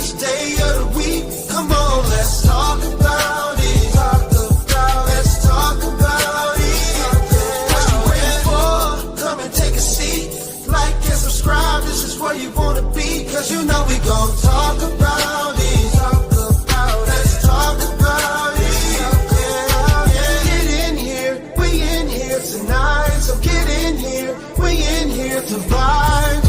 each day of the week. Come on, let's talk about it. Let's talk about it. What you waiting for? Come and take a seat. Like and subscribe, this is where you wanna be. Cause you know we gon' talk about it. Let's talk about it. Get in here, we in here tonight. So get in here, we in here to vibe.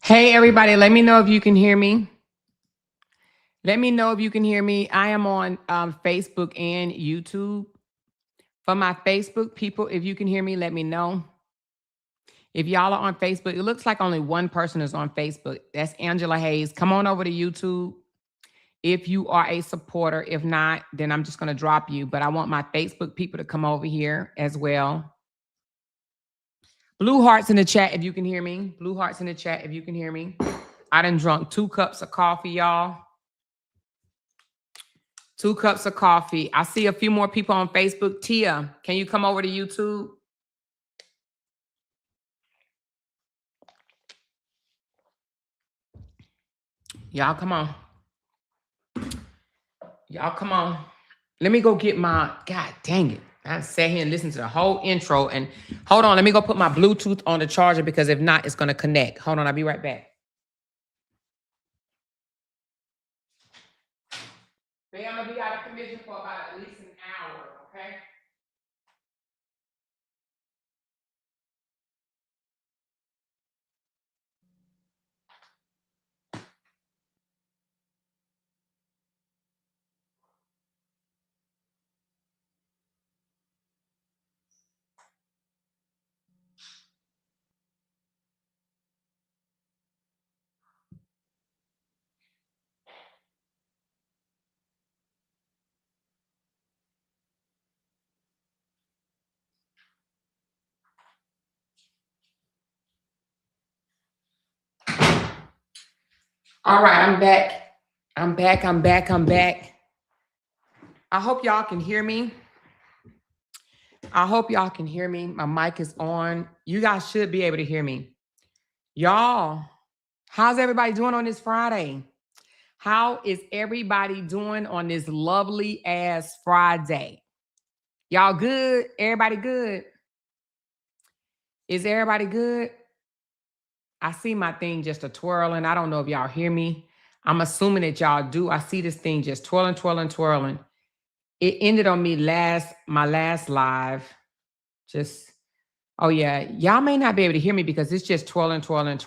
Hey, everybody, let me know if you can hear me. Let me know if you can hear me. I am on Facebook and YouTube. For my Facebook people, if you can hear me, let me know. If y'all are on Facebook, it looks like only one person is on Facebook. That's Angela Hayes. Come on over to YouTube if you are a supporter. If not, then I'm just going to drop you. But I want my Facebook people to come over here as well. Blue hearts in the chat if you can hear me. Blue hearts in the chat if you can hear me. I done drunk 2 cups of coffee, y'all. 2 cups of coffee. I see a few more people on Facebook. Tia, can you come over to YouTube? Y'all come on. Y'all come on. Let me go get my, God dang it. I sat here and listened to the whole intro. And hold on, let me go put my Bluetooth on the charger because if not, it's going to connect. Hold on, I'll be right back. Babe, I'm going to be out of commission for about at least an hour, okay? All right, I'm back. I'm back. I hope y'all can hear me. My mic is on. You guys should be able to hear me. Y'all, how's everybody doing on this Friday? How is everybody doing on this lovely ass Friday? Y'all good? Everybody good? Is everybody good? I see my thing just a twirling. I don't know if y'all hear me. I'm assuming that y'all do. I see this thing just twirling. It ended on me my last live. Just, oh yeah. Y'all may not be able to hear me because it's just twirling. Y'all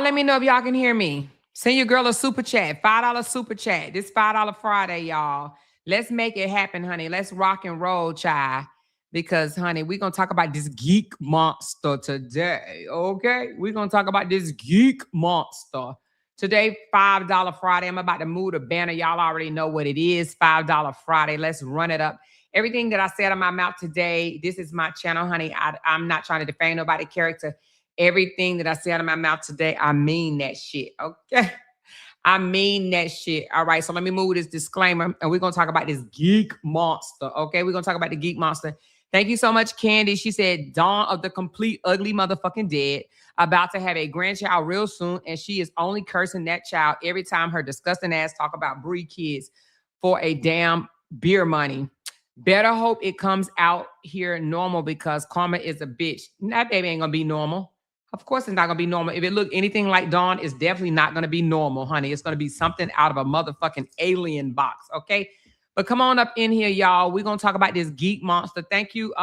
let me know if y'all can hear me. Send your girl a super chat, $5 super chat. This $5 Friday, y'all. Let's make it happen, honey. Let's rock and roll, child. Because, honey, we're going to talk about this geek monster today, okay? We're going to talk about this geek monster. Today, $5 Friday. I'm about to move the banner. Y'all already know what it is, $5 Friday. Let's run it up. Everything that I said on my mouth today, this is my channel, honey. I'm not trying to defame nobody's character. Everything that I said out of my mouth today, I mean that shit, okay? I mean that shit. All right, so let me move this disclaimer, and we're going to talk about this geek monster, okay? We're going to talk about the geek monster. Thank you so much, Candy. She said, dawn of the complete ugly motherfucking dead, about to have a grandchild real soon, and she is only cursing that child every time her disgusting ass talk about breed kids for a damn beer money. Better hope it comes out here normal because karma is a bitch. That baby ain't going to be normal. Of course it's not going to be normal. If it look anything like Dawn, it's definitely not going to be normal, honey. It's going to be something out of a motherfucking alien box, okay? But come on up in here, y'all. We're going to talk about this geek monster. Thank you.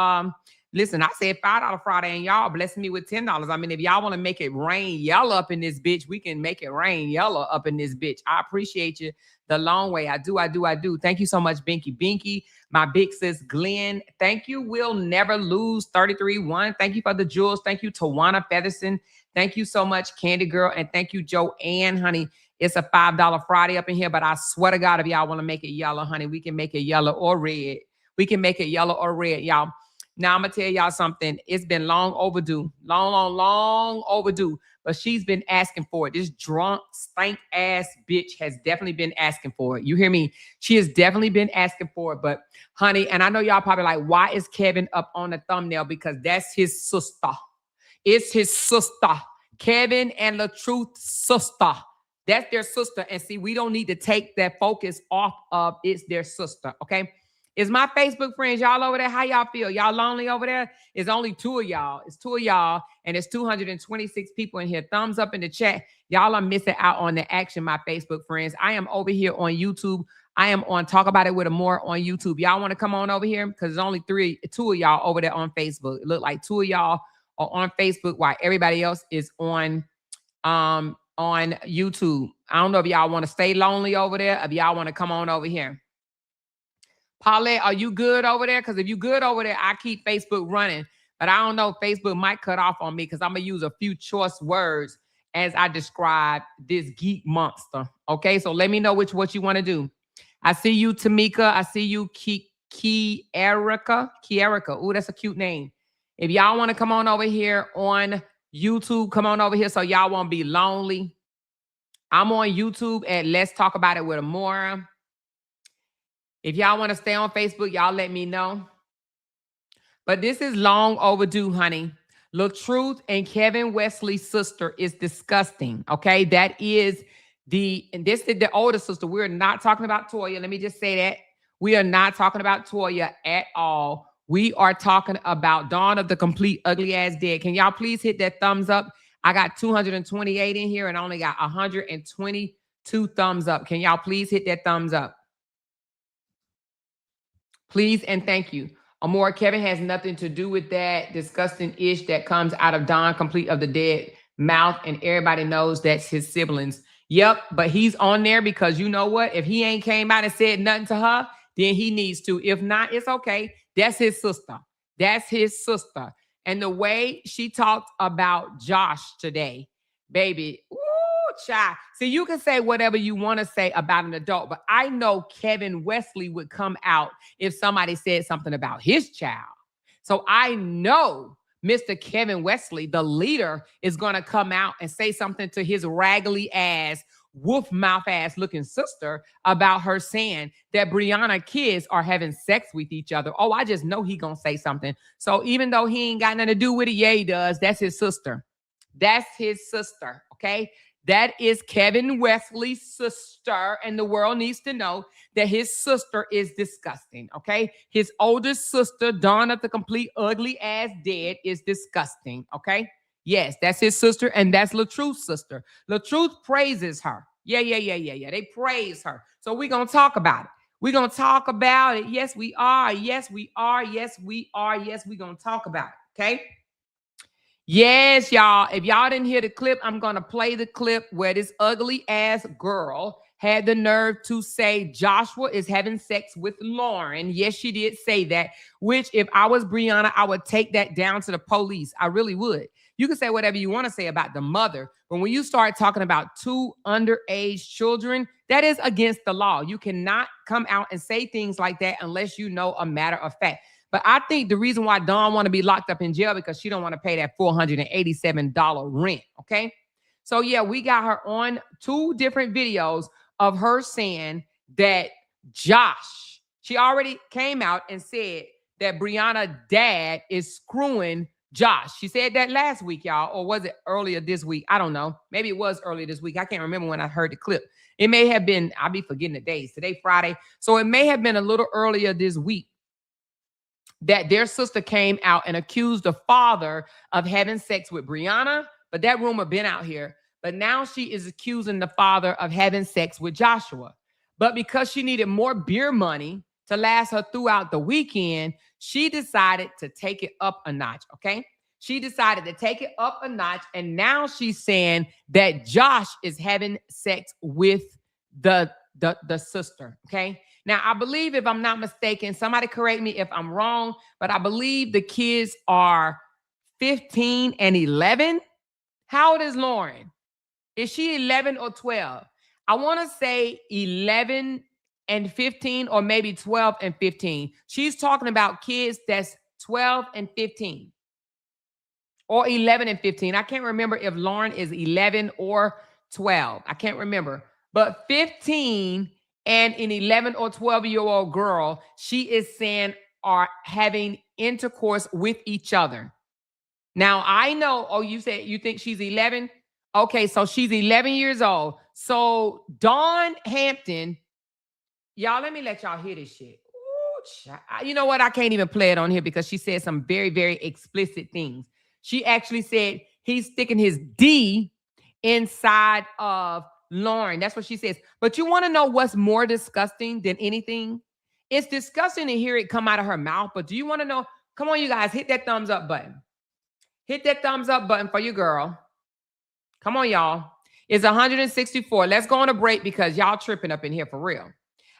Listen, I said $5 Friday, and y'all blessing me with $10. I mean, if y'all want to make it rain yellow up in this bitch, we can make it rain yellow up in this bitch. I appreciate you the long way. I do. Thank you so much, Binky. My big sis, Glenn. Thank you, Will Never Lose, 33-1. Thank you for the jewels. Thank you, Tawana Featherson. Thank you so much, Candy Girl. And thank you, Joanne, honey. It's a $5 Friday up in here, but I swear to God, if y'all want to make it yellow, honey, we can make it yellow or red. Y'all. Now, I'm going to tell y'all something. It's been long overdue. Long overdue. But she's been asking for it. This drunk, stank-ass bitch has definitely been asking for it. You hear me? She has definitely been asking for it. But, honey, and I know y'all probably like, why is Kevin up on the thumbnail? Because that's his sister. It's his sister. Kevin and LaTruth sister. That's their sister. And see, we don't need to take that focus off of it's their sister, okay? Is my Facebook friends, y'all over there? How y'all feel? Y'all lonely over there? It's only 2 of y'all. It's 2 of y'all, and it's 226 people in here. Thumbs up in the chat. Y'all are missing out on the action, my Facebook friends. I am over here on YouTube. I am on Talk About It with Amore on YouTube. Y'all want to come on over here? Because there's only 2 of y'all over there on Facebook. It look like 2 of y'all are on Facebook while everybody else is on YouTube. I don't know if y'all want to stay lonely over there, if y'all want to come on over here. Paulette, are you good over there? Because if you good over there, I keep Facebook running. But I don't know, Facebook might cut off on me because I'm going to use a few choice words as I describe this geek monster. Okay, so let me know what you want to do. I see you, Tamika. I see you, Kierica. Oh, that's a cute name. If y'all want to come on over here on YouTube, come on over here so y'all won't be lonely. I'm on YouTube at Let's Talk About It with Amora. If y'all want to stay on Facebook, y'all let me know. But this is long overdue, honey. LaTruth and Kevin Wesley's sister is disgusting, okay? This is the older sister. We're not talking about Toya. Let me just say that. We are not talking about Toya at all. We are talking about Dawn of the Complete Ugly Ass Dead. Can y'all please hit that thumbs up? I got 228 in here and I only got 122 thumbs up. Can y'all please hit that thumbs up? Please and thank you. Amor, Kevin has nothing to do with that disgusting ish that comes out of Dawn Complete of the Dead mouth, and everybody knows that's his siblings. Yep, but he's on there because you know what? If he ain't came out and said nothing to her, then he needs to. If not, it's okay. That's his sister. That's his sister. And the way she talked about Josh today, baby, ooh, child. See, you can say whatever you want to say about an adult, but I know Kevin Wesley would come out if somebody said something about his child. So I know Mr. Kevin Wesley, the leader, is going to come out and say something to his raggedy ass, wolf mouth ass looking sister about her saying that Brianna kids are having sex with each other. Oh, I just know he going to say something. So even though he ain't got nothing to do with it, yeah, he does. That's his sister. That's his sister, okay? That is Kevin Wesley's sister, and the world needs to know that his sister is disgusting, okay? His oldest sister, Dawn of the Complete Ugly Ass Dead, is disgusting, okay? Yes, that's his sister, and that's LaTruth's sister. LaTruth praises her. Yeah. They praise her. So we're going to talk about it. We're going to talk about it. Yes, we are. Yes, we are. Yes, we are. Yes, we're going to talk about it, okay? Yes, y'all. If y'all didn't hear the clip, I'm going to play the clip where this ugly ass girl had the nerve to say Joshua is having sex with Lauren. Yes, she did say that, which if I was Brianna, I would take that down to the police. I really would. You can say whatever you want to say about the mother, but when you start talking about two underage children, that is against the law. You cannot come out and say things like that unless you know a matter of fact. But I think the reason why Dawn want to be locked up in jail because she don't want to pay that $487 rent, okay? So, yeah, we got her on 2 different videos of her saying that Josh, she already came out and said that Brianna's dad is screwing Josh. She said that last week, y'all, or was it earlier this week? I don't know. Maybe it was earlier this week. I can't remember when I heard the clip. It may have been, I'll be forgetting the days. Today, Friday. So it may have been a little earlier this week that their sister came out and accused the father of having sex with Brianna, but that rumor been out here. But now she is accusing the father of having sex with Joshua. But because she needed more beer money to last her throughout the weekend, she decided to take it up a notch, okay? She decided to take it up a notch, and now she's saying that Josh is having sex with the sister, okay? Now, I believe, if I'm not mistaken, somebody correct me if I'm wrong, but I believe the kids are 15 and 11. How old is Lauren? Is she 11 or 12? I want to say 11 and 15, or maybe 12 and 15. She's talking about kids that's 12 and 15 or 11 and 15. I can't remember if Lauren is 11 or 12. I can't remember. But 15 and an 11 or 12-year-old girl, she is saying, are having intercourse with each other. Now, I know, oh, you said you think she's 11? Okay, so she's 11 years old. So Dawn Hampton, y'all, let me let y'all hear this shit. Ooh, you know what? I can't even play it on here because she said some very, very explicit things. She actually said he's sticking his D inside of Lauren. That's what she says. But you want to know what's more disgusting than anything? It's disgusting to hear it come out of her mouth. But do you want to know? Come on, you guys, hit that thumbs up button. Hit that thumbs up button for your girl. Come on, y'all. It's 164. Let's go on a break because y'all tripping up in here for real.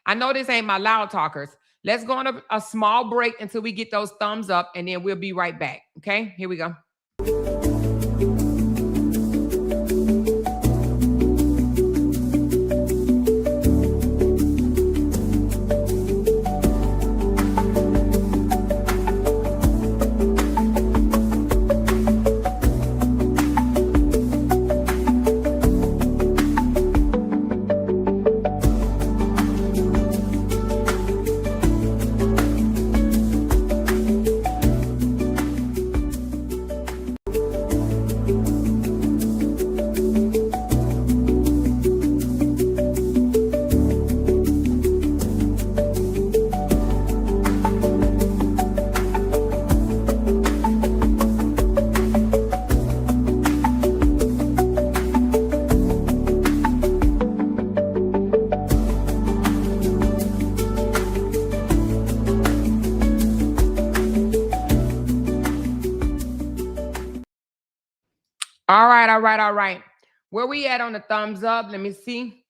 I know this ain't my loud talkers. Let's go on a small break until we get those thumbs up, and then we'll be right back. Okay, here we go. All right. Where we at on the thumbs up? Let me see.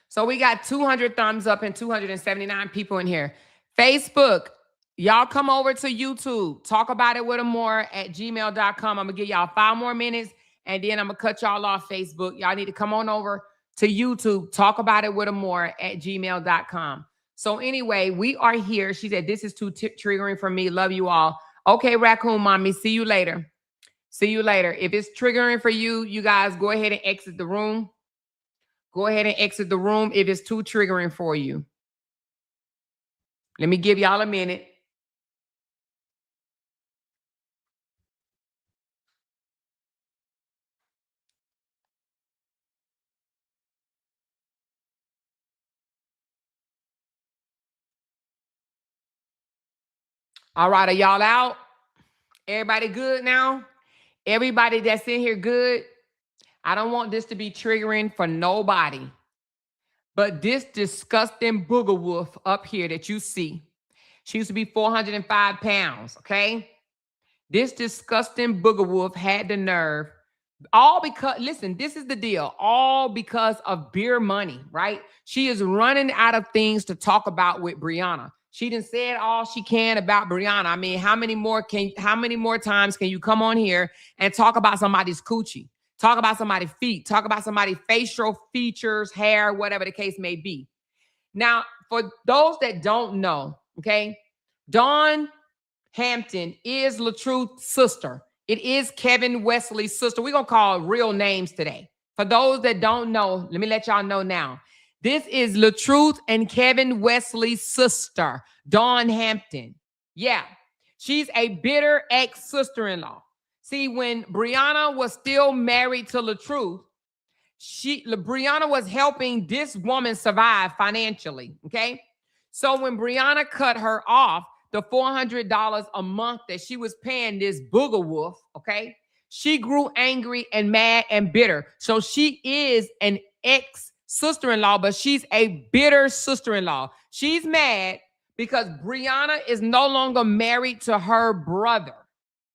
So we got 200 thumbs up and 279 people in here. Facebook, y'all come over to YouTube. Talk about it with more at gmail.com. I'm going to give y'all 5 more minutes, and then I'm going to cut y'all off Facebook. Y'all need to come on over to YouTube. Talk about it with more at gmail.com. So anyway, we are here. She said, this is too triggering for me. Love you all. Okay, Raccoon Mommy. See you later. See you later. If it's triggering for you, you guys go ahead and exit the room. Go ahead and exit the room if it's too triggering for you. Let me give y'all a minute. All right, are y'all out? Everybody good now? Everybody that's in here good? I don't want this to be triggering for nobody. But this disgusting booger wolf up here that you see, she used to be 405 pounds, okay? This disgusting booger wolf had the nerve, all because, listen, this is the deal, all because of beer money, right? She is running out of things to talk about with Brianna. She done said all she can about Brianna. I mean, how many more times can you come on here and talk about somebody's coochie? Talk about somebody's feet. Talk about somebody's facial features, hair, whatever the case may be. Now, for those that don't know, okay, Dawn Hampton is LaTruth's sister. It is Kevin Wesley's sister. We're going to call real names today. For those that don't know, let me let y'all know now. This is LaTruth and Kevin Wesley's sister, Dawn Hampton. Yeah, she's a bitter ex-sister-in-law. See, when Brianna was still married to LaTruth, Brianna was helping this woman survive financially, okay? So when Brianna cut her off, the $400 a month that she was paying this booger wolf, okay, she grew angry and mad and bitter. So she is an ex-sister-in-law, but she's a bitter sister-in-law. She's mad because Brianna is no longer married to her brother,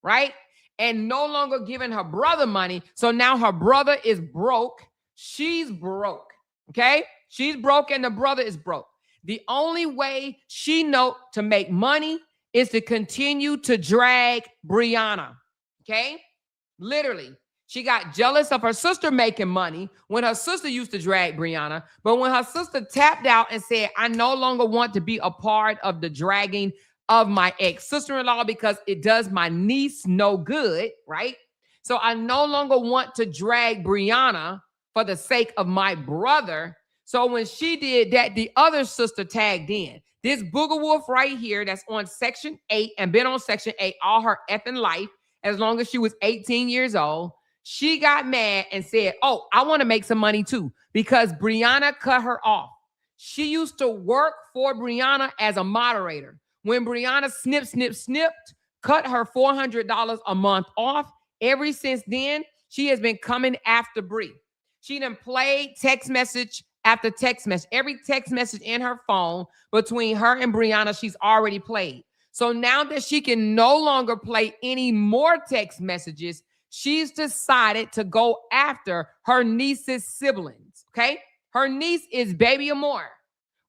right? And no longer giving her brother money. So now her brother is broke. She's broke, okay? She's broke and the brother is broke. The only way she knows to make money is to continue to drag Brianna, okay? Literally. She got jealous of her sister making money when her sister used to drag Brianna. But when her sister tapped out and said, I no longer want to be a part of the dragging of my ex-sister-in-law because it does my niece no good, right? So I no longer want to drag Brianna for the sake of my brother. So when she did that, the other sister tagged in. This booger wolf right here that's on Section 8 and been on Section 8 all her effing life, as long as she was 18 years old, she got mad and said, oh, I want to make some money too because Brianna cut her off. She used to work for Brianna as a moderator. When Brianna snipped, cut her $400 a month off, ever since then, she has been coming after Bri. She done played text message after text message. Every text message in her phone between her and Brianna, she's already played. So now that she can no longer play any more text messages, she's decided to go after her niece's siblings, okay? Her niece is Baby Amore,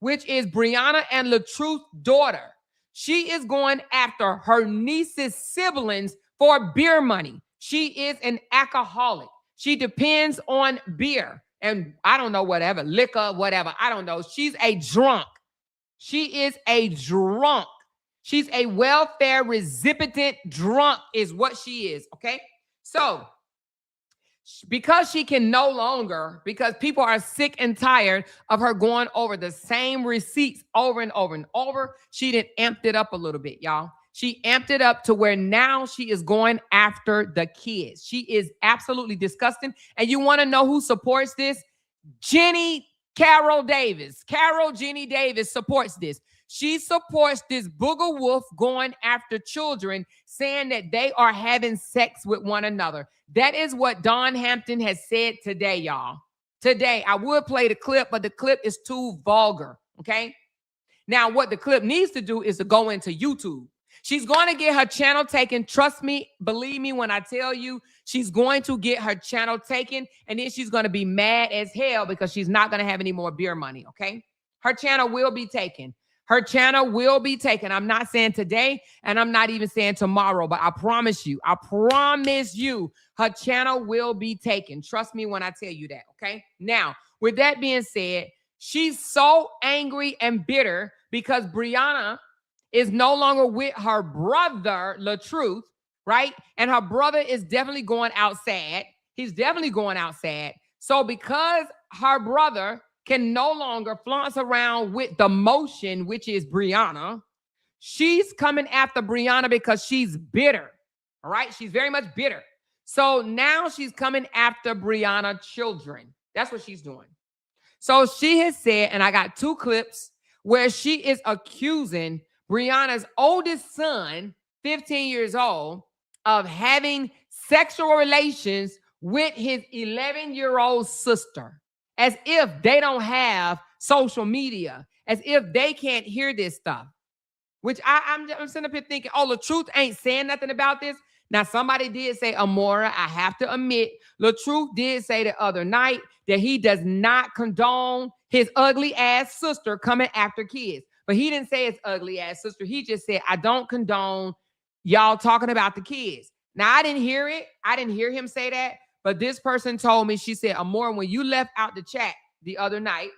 which is Brianna and LaTruth's daughter. She is going after her niece's siblings for beer money. She is an alcoholic. She depends on beer and I don't know, whatever, liquor, whatever. I don't know. She's a drunk. She is a drunk. She's a welfare recipient drunk is what she is, okay? So because she can no longer, because people are sick and tired of her going over the same receipts over and over and over, she done amped it up a little bit, y'all. She amped it up to where now she is going after the kids. She is absolutely disgusting. And you want to know who supports this? Carol Jenny Davis supports this. She supports this booger wolf going after children, saying that they are having sex with one another. That is what Dawn Hampton has said today, y'all. Today, I would play the clip, but the clip is too vulgar, okay? Now, what the clip needs to do is to go into YouTube. She's going to get her channel taken. Trust me, believe me when I tell you, she's going to get her channel taken, and then she's going to be mad as hell because she's not going to have any more beer money, okay? Her channel will be taken. Her channel will be taken. I'm not saying today, and I'm not even saying tomorrow, but I promise you, her channel will be taken. Trust me when I tell you that, okay? Now, with that being said, she's so angry and bitter because Brianna is no longer with her brother, LaTruth, right? And her brother is definitely going out sad. He's definitely going out sad. So because her brother can no longer flounce around with the motion, which is Brianna, she's coming after Brianna because she's bitter, all right? She's very much bitter. So now she's coming after Brianna's children. That's what she's doing. So she has said, and I got two clips where she is accusing Brianna's oldest son, 15 years old, of having sexual relations with his 11-year-old sister, as if they don't have social media, as if they can't hear this stuff, which I'm sitting up here thinking, oh, LaTruth ain't saying nothing about this. Now, somebody did say, Amora, I have to admit, LaTruth did say the other night that he does not condone his ugly ass sister coming after kids. But he didn't say his ugly ass sister. He just said, I don't condone y'all talking about the kids. Now, I didn't hear it. I didn't hear him say that. But this person told me, she said, Amora, when you left out the chat the other night,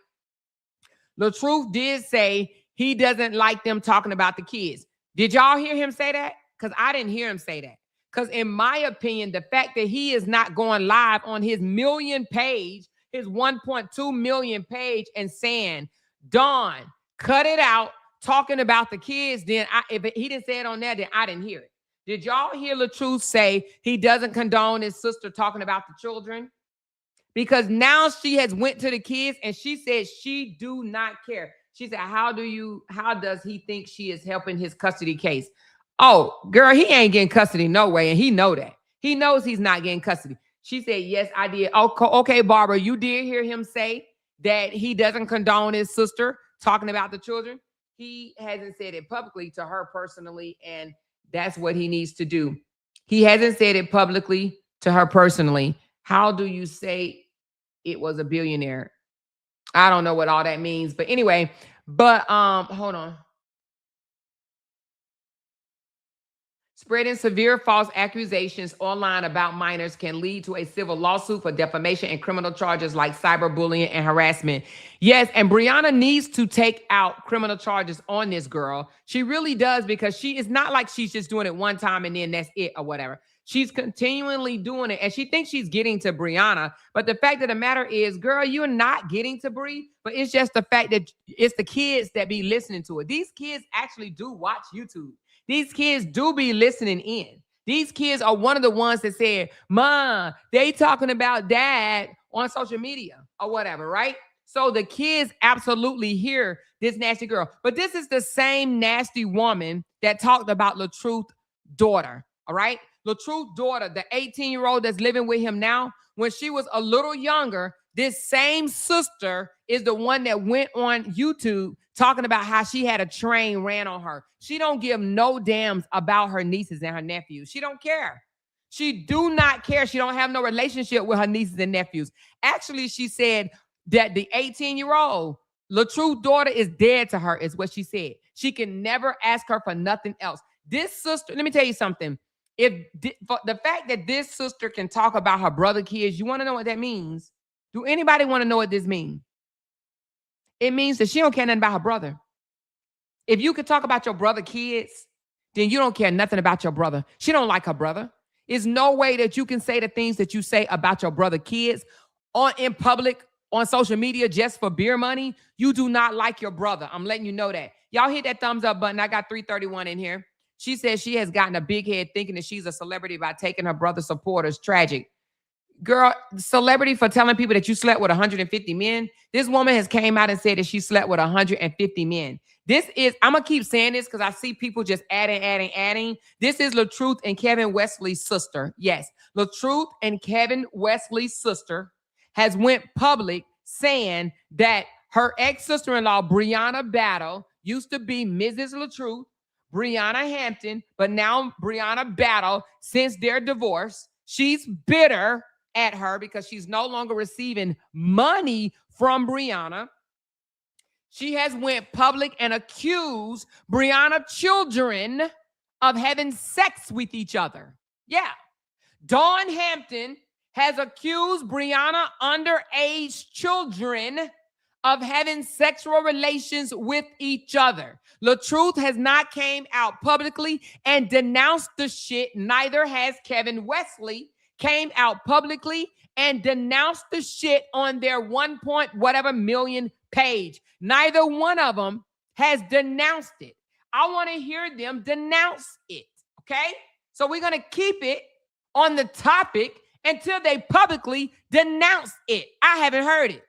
LaTruth did say he doesn't like them talking about the kids. Did y'all hear him say that? Because I didn't hear him say that. Because in my opinion, the fact that he is not going live on his million page, his 1.2 million page and saying, Dawn, cut it out, talking about the kids, then if he didn't say it on there, then I didn't hear it. Did y'all hear LaTruth say he doesn't condone his sister talking about the children? Because now she has went to the kids and she said she do not care. She said, how does he think she is helping his custody case? Oh, girl, he ain't getting custody no way, and he know that. He knows he's not getting custody. She said, yes, I did. Okay, Barbara, you did hear him say that he doesn't condone his sister talking about the children. He hasn't said it publicly to her personally, and that's what he needs to do. He hasn't said it publicly to her personally. How do you say it was a billionaire? I don't know what all that means, but anyway, hold on. Spreading severe false accusations online about minors can lead to a civil lawsuit for defamation and criminal charges like cyberbullying and harassment. Yes, and Brianna needs to take out criminal charges on this girl. She really does, because she is not like she's just doing it one time and then that's it or whatever. She's continually doing it, and she thinks she's getting to Brianna. But the fact of the matter is, girl, you're not getting to Bri, but it's just the fact that it's the kids that be listening to it. These kids actually do watch YouTube. These kids do be listening in. These kids are one of the ones that said, Ma, they talking about dad on social media or whatever, right? So the kids absolutely hear this nasty girl. But this is the same nasty woman that talked about LaTruth's daughter, all right? LaTruth's daughter, the 18-year-old that's living with him now, when she was a little younger, this same sister is the one that went on YouTube talking about how she had a train ran on her. She don't give no damns about her nieces and her nephews. She don't care. She do not care. She don't have no relationship with her nieces and nephews. Actually, she said that the 18-year-old LaTruth's daughter is dead to her, is what she said. She can never ask her for nothing else. This sister, let me tell you something. For the fact that this sister can talk about her brother kids, you want to know what that means? Do anybody want to know what this means? It means that she don't care nothing about her brother. If you could talk about your brother kids, then you don't care nothing about your brother. She don't like her brother. There's no way that you can say the things that you say about your brother kids in public, on social media, just for beer money. You do not like your brother. I'm letting you know that. Y'all hit that thumbs up button. I got 331 in here. She says she has gotten a big head thinking that she's a celebrity by taking her brother's supporters. Tragic. Girl, celebrity for telling people that you slept with 150 men. This woman has came out and said that she slept with 150 men. I'm going to keep saying this because I see people just adding. This is LaTruth and Kevin Wesley's sister. Yes, LaTruth and Kevin Wesley's sister has went public saying that her ex-sister-in-law, Brianna Battle, used to be Mrs. LaTruth, Brianna Hampton, but now Brianna Battle, since their divorce, she's bitter at her because she's no longer receiving money from Brianna. She has went public and accused Brianna children of having sex with each other. Yeah. Dawn Hampton has accused Brianna underage children of having sexual relations with each other. LaTruth has not came out publicly and denounced the shit. Neither has Kevin Wesley came out publicly and denounced the shit on their 1 point whatever million page. Neither one of them has denounced it. I want to hear them denounce it, okay? So we're going to keep it on the topic until they publicly denounce it. I haven't heard it.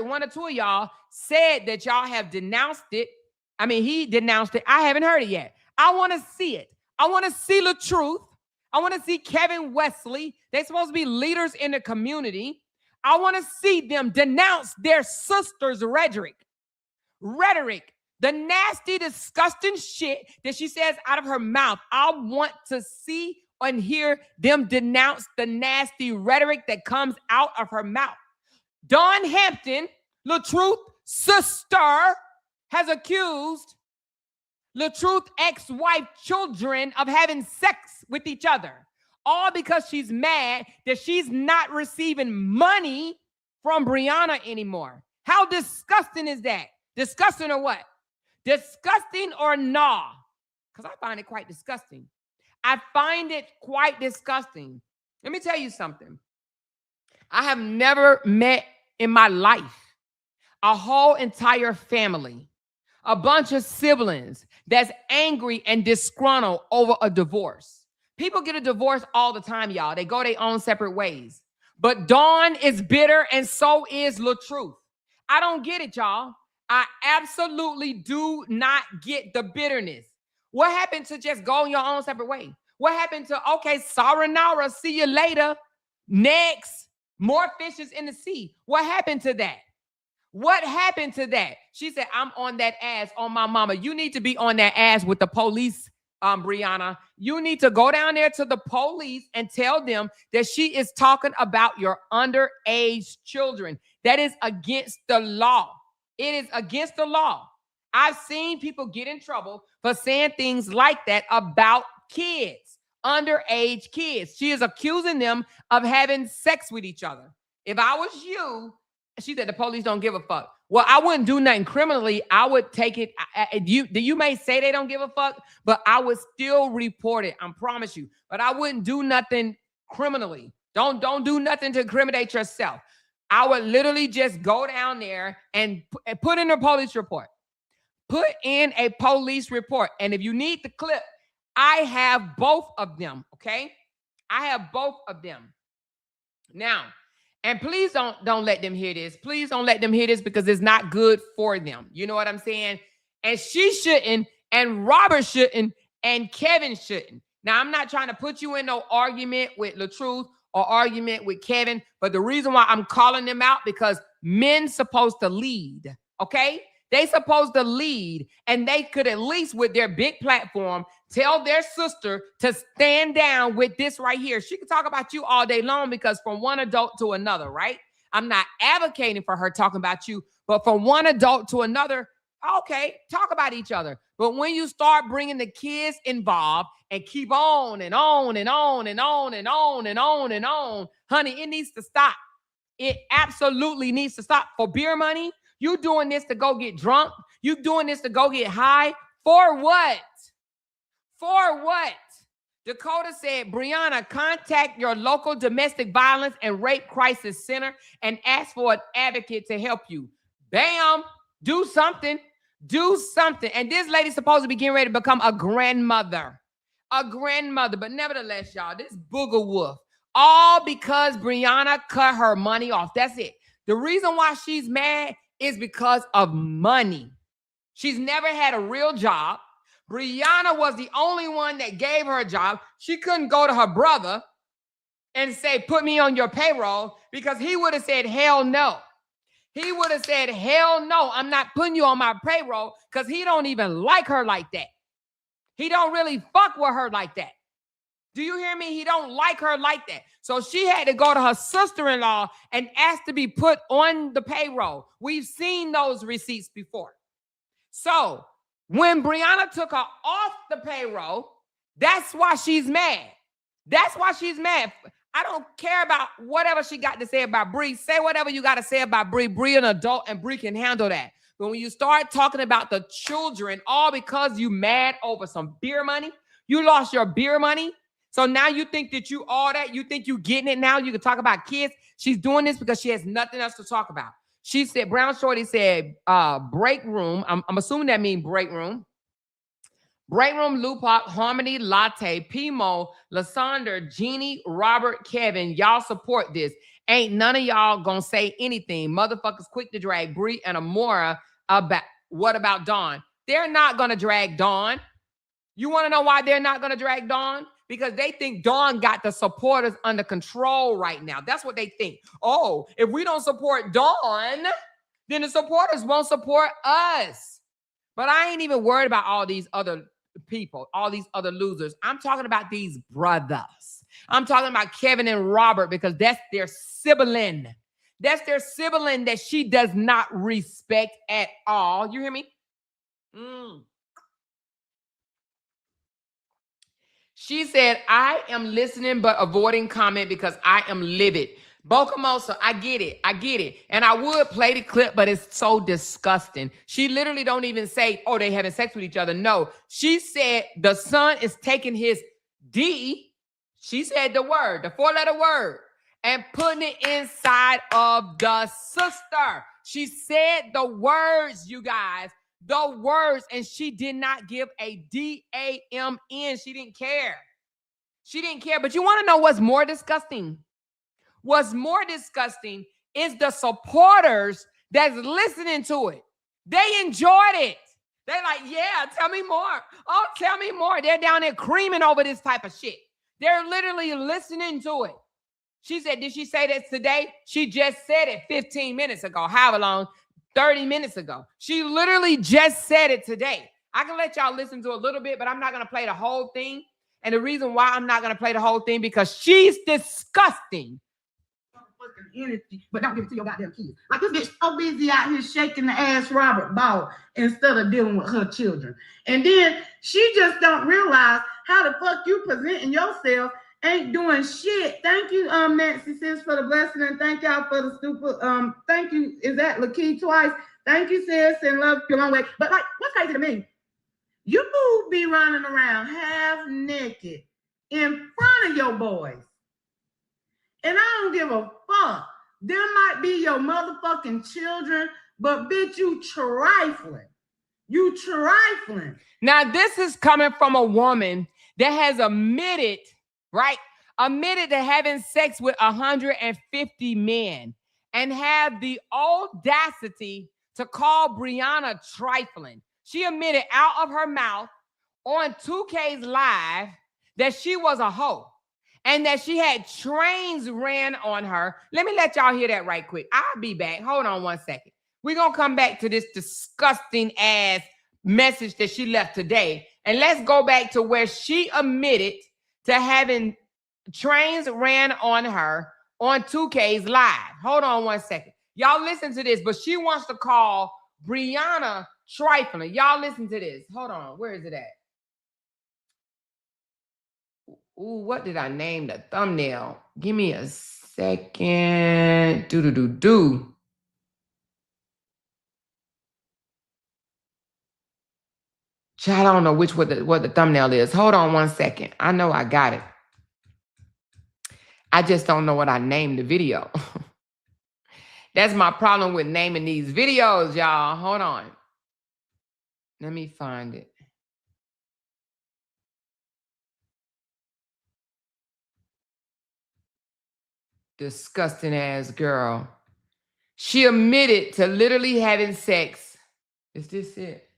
One or two of y'all said that y'all have denounced it. I mean, he denounced it. I haven't heard it yet. I want to see it. I want to see LaTruth. I want to see Kevin Wesley. They're supposed to be leaders in the community. I want to see them denounce their sister's rhetoric, the nasty, disgusting shit that she says out of her mouth. I want to see and hear them denounce the nasty rhetoric that comes out of her mouth. Dawn Hampton, LaTruth's sister, has accused LaTruth ex-wife children of having sex with each other, all because she's mad that she's not receiving money from Brianna anymore. How disgusting is that? Disgusting or what? Disgusting or nah? Because I find it quite disgusting. Let me tell you something. I have never met in my life a whole entire family, a bunch of siblings that's angry and disgruntled over a divorce. People get a divorce all the time, y'all. They go their own separate ways. But Dawn is bitter and so is LaTruth. I don't get it, y'all. I absolutely do not get the bitterness. What happened to just go your own separate way? What happened to, okay, sayonara, see you later. Next, more fishes in the sea. What happened to that? What happened to that? She said, I'm on that ass on my mama. You need to be on that ass with the police, Brianna. You need to go down there to the police and tell them that she is talking about your underage children. That is against the law. It is against the law. I've seen people get in trouble for saying things like that about kids, underage kids. She is accusing them of having sex with each other. If I was you, she said the police don't give a fuck. Well, I wouldn't do nothing criminally. I would take it. You may say they don't give a fuck, but I would still report it. I promise you. But I wouldn't do nothing criminally. Don't do nothing to incriminate yourself. I would literally just go down there and put in a police report. Put in a police report. And if you need the clip, I have both of them, okay? I have both of them. Now, and please don't let them hear this. Please don't let them hear this because it's not good for them. You know what I'm saying? And she shouldn't, and Robert shouldn't, and Kevin shouldn't. Now, I'm not trying to put you in no argument with LaTruth or argument with Kevin, but the reason why I'm calling them out because men supposed to lead, okay? They supposed to lead, and they could at least with their big platform tell their sister to stand down with this right here. She can talk about you all day long because from one adult to another, right? I'm not advocating for her talking about you, But from one adult to another, okay, talk about each other. But when you start bringing the kids involved and keep on and on and on and on and on and on and on, honey, it needs to stop. It absolutely needs to stop. For beer money, you doing this to go get drunk. You doing this to go get high. For what? For what? Dakota said, Brianna, contact your local domestic violence and rape crisis center and ask for an advocate to help you. Bam, do something. Do something. And this lady's supposed to be getting ready to become a grandmother. A grandmother. But nevertheless, y'all, this booger wolf, all because Brianna cut her money off. That's it. The reason why she's mad is because of money. She's never had a real job. Brianna was the only one that gave her a job. She couldn't go to her brother and say, put me on your payroll, because he would have said, hell no. He would have said, hell no, I'm not putting you on my payroll, because he don't even like her like that. He don't really fuck with her like that. Do you hear me? He don't like her like that. So she had to go to her sister-in-law and ask to be put on the payroll. We've seen those receipts before. So when Brianna took her off the payroll, that's why she's mad. That's why she's mad. I don't care about whatever she got to say about Bree. Say whatever you got to say about Bree. Bree an adult, and Bree can handle that. But when you start talking about the children, all because you mad over some beer money, you lost your beer money. So now you think that you all that, you think you getting it now. You can talk about kids. She's doing this because she has nothing else to talk about. She said, Brown Shorty said, break room. I'm assuming that means break room. Break room, Lupac, Harmony, Latte, Pimo, Lasandra, Jeannie, Robert, Kevin. Y'all support this. Ain't none of y'all gonna say anything. Motherfuckers quick to drag Bree and Amora about what about Dawn? They're not gonna drag Dawn. You want to know why they're not gonna drag Dawn? Because they think Dawn got the supporters under control right now. That's what they think. Oh, if we don't support Dawn, then the supporters won't support us. But I ain't even worried about all these other people, all these other losers. I'm talking about these brothers. I'm talking about Kevin and Robert, because that's their sibling. That's their sibling that she does not respect at all. You hear me? She said, I am listening but avoiding comment because I am livid. Bocamosa, I get it. I get it. And I would play the clip, but it's so disgusting. She literally don't even say, oh, they having sex with each other. No, she said the son is taking his D. She said the word, the 4-letter word, and putting it inside of the sister. She said the words, you guys, the words, and she did not give a D-A-M-N. She didn't care. She didn't care. But you want to know what's more disgusting? What's more disgusting is the supporters that's listening to it. They enjoyed it. They're like, yeah, tell me more. Oh, tell me more. They're down there creaming over this type of shit. They're literally listening to it. She said, did she say that today? She just said it 15 minutes ago. However long? 30 minutes ago. She literally just said it today. I can let y'all listen to a little bit, but I'm not going to play the whole thing. And the reason why I'm not going to play the whole thing, because she's disgusting. Energy, but don't give it to your goddamn kids. Like, this bitch so busy out here shaking the ass Robert ball instead of dealing with her children. And then she just don't realize how the fuck you presenting yourself ain't doing shit. Thank you, Nancy sis, for the blessing, and thank y'all for the stupid. Thank you. Is that Lakeith twice? Thank you, sis, and love you a long way. But like, what's crazy to me? You be running around half naked in front of your boys. And I don't give a fuck. There might be your motherfucking children, but bitch, you trifling. You trifling. Now, this is coming from a woman that has admitted, right? Admitted to having sex with 150 men and have the audacity to call Brianna trifling. She admitted out of her mouth on 2K's live that she was a hoe. And that she had trains ran on her. Let me let y'all hear that right quick. I'll be back. Hold on one second. We're going to come back to this disgusting ass message that she left today. And let's go back to where she admitted to having trains ran on her on 2K's live. Hold on one second. Y'all listen to this, but she wants to call Brianna trifling. Y'all listen to this. Hold on. Where is it at? Ooh, what did I name the thumbnail? Give me a second. Do. Child, I don't know what the thumbnail is. Hold on one second. I know I got it. I just don't know what I named the video. That's my problem with naming these videos, y'all. Hold on. Let me find it. Disgusting ass girl. She admitted to literally having sex. Is this it?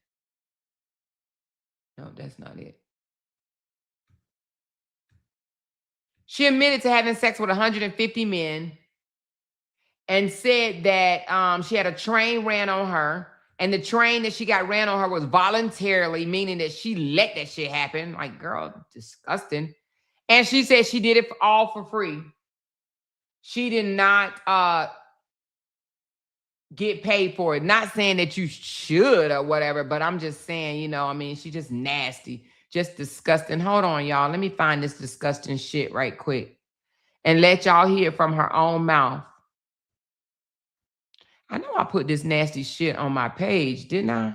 No, that's not it. She admitted to having sex with 150 men and said that she had a train ran on her. And the train that she got ran on her was voluntarily, meaning that she let that shit happen. Like, girl, disgusting. And she said she did it all for free. She did not get paid for it. Not saying that you should or whatever, but I'm just saying, you know, I mean, she's just nasty, just disgusting. Hold on, y'all. Let me find this disgusting shit right quick and let y'all hear from her own mouth. I know I put this nasty shit on my page, didn't I?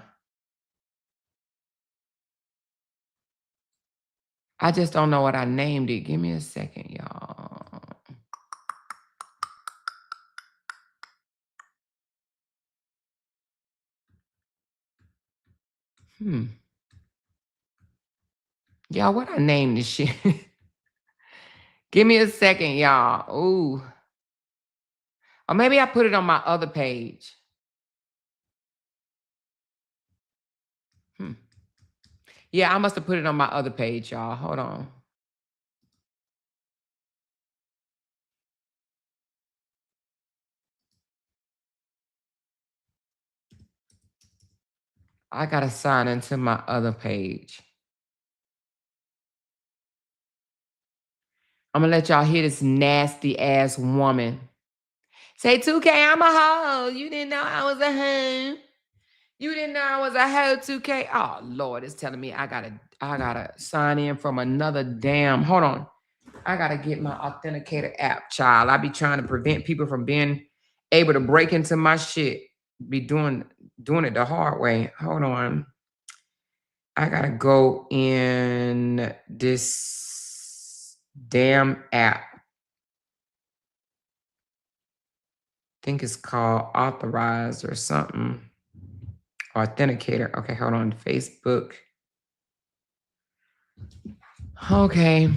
I just don't know what I named it. Give me a second, y'all. Y'all, what I named this shit? Give me a second, y'all. Ooh. Or maybe I put it on my other page. Yeah, I must have put it on my other page, y'all. Hold on. I got to sign into my other page. I'm going to let y'all hear this nasty ass woman. Say, 2K, I'm a hoe. You didn't know I was a hoe. You didn't know I was a hoe, 2K. Oh, Lord, it's telling me I gotta sign in from another damn. Hold on. I got to get my authenticator app, child. I be trying to prevent people from being able to break into my shit. Be doing it the hard way. Hold on. I got to go in this damn app. I think it's called Authorized or something. Authenticator. Okay, hold on. Facebook. Okay.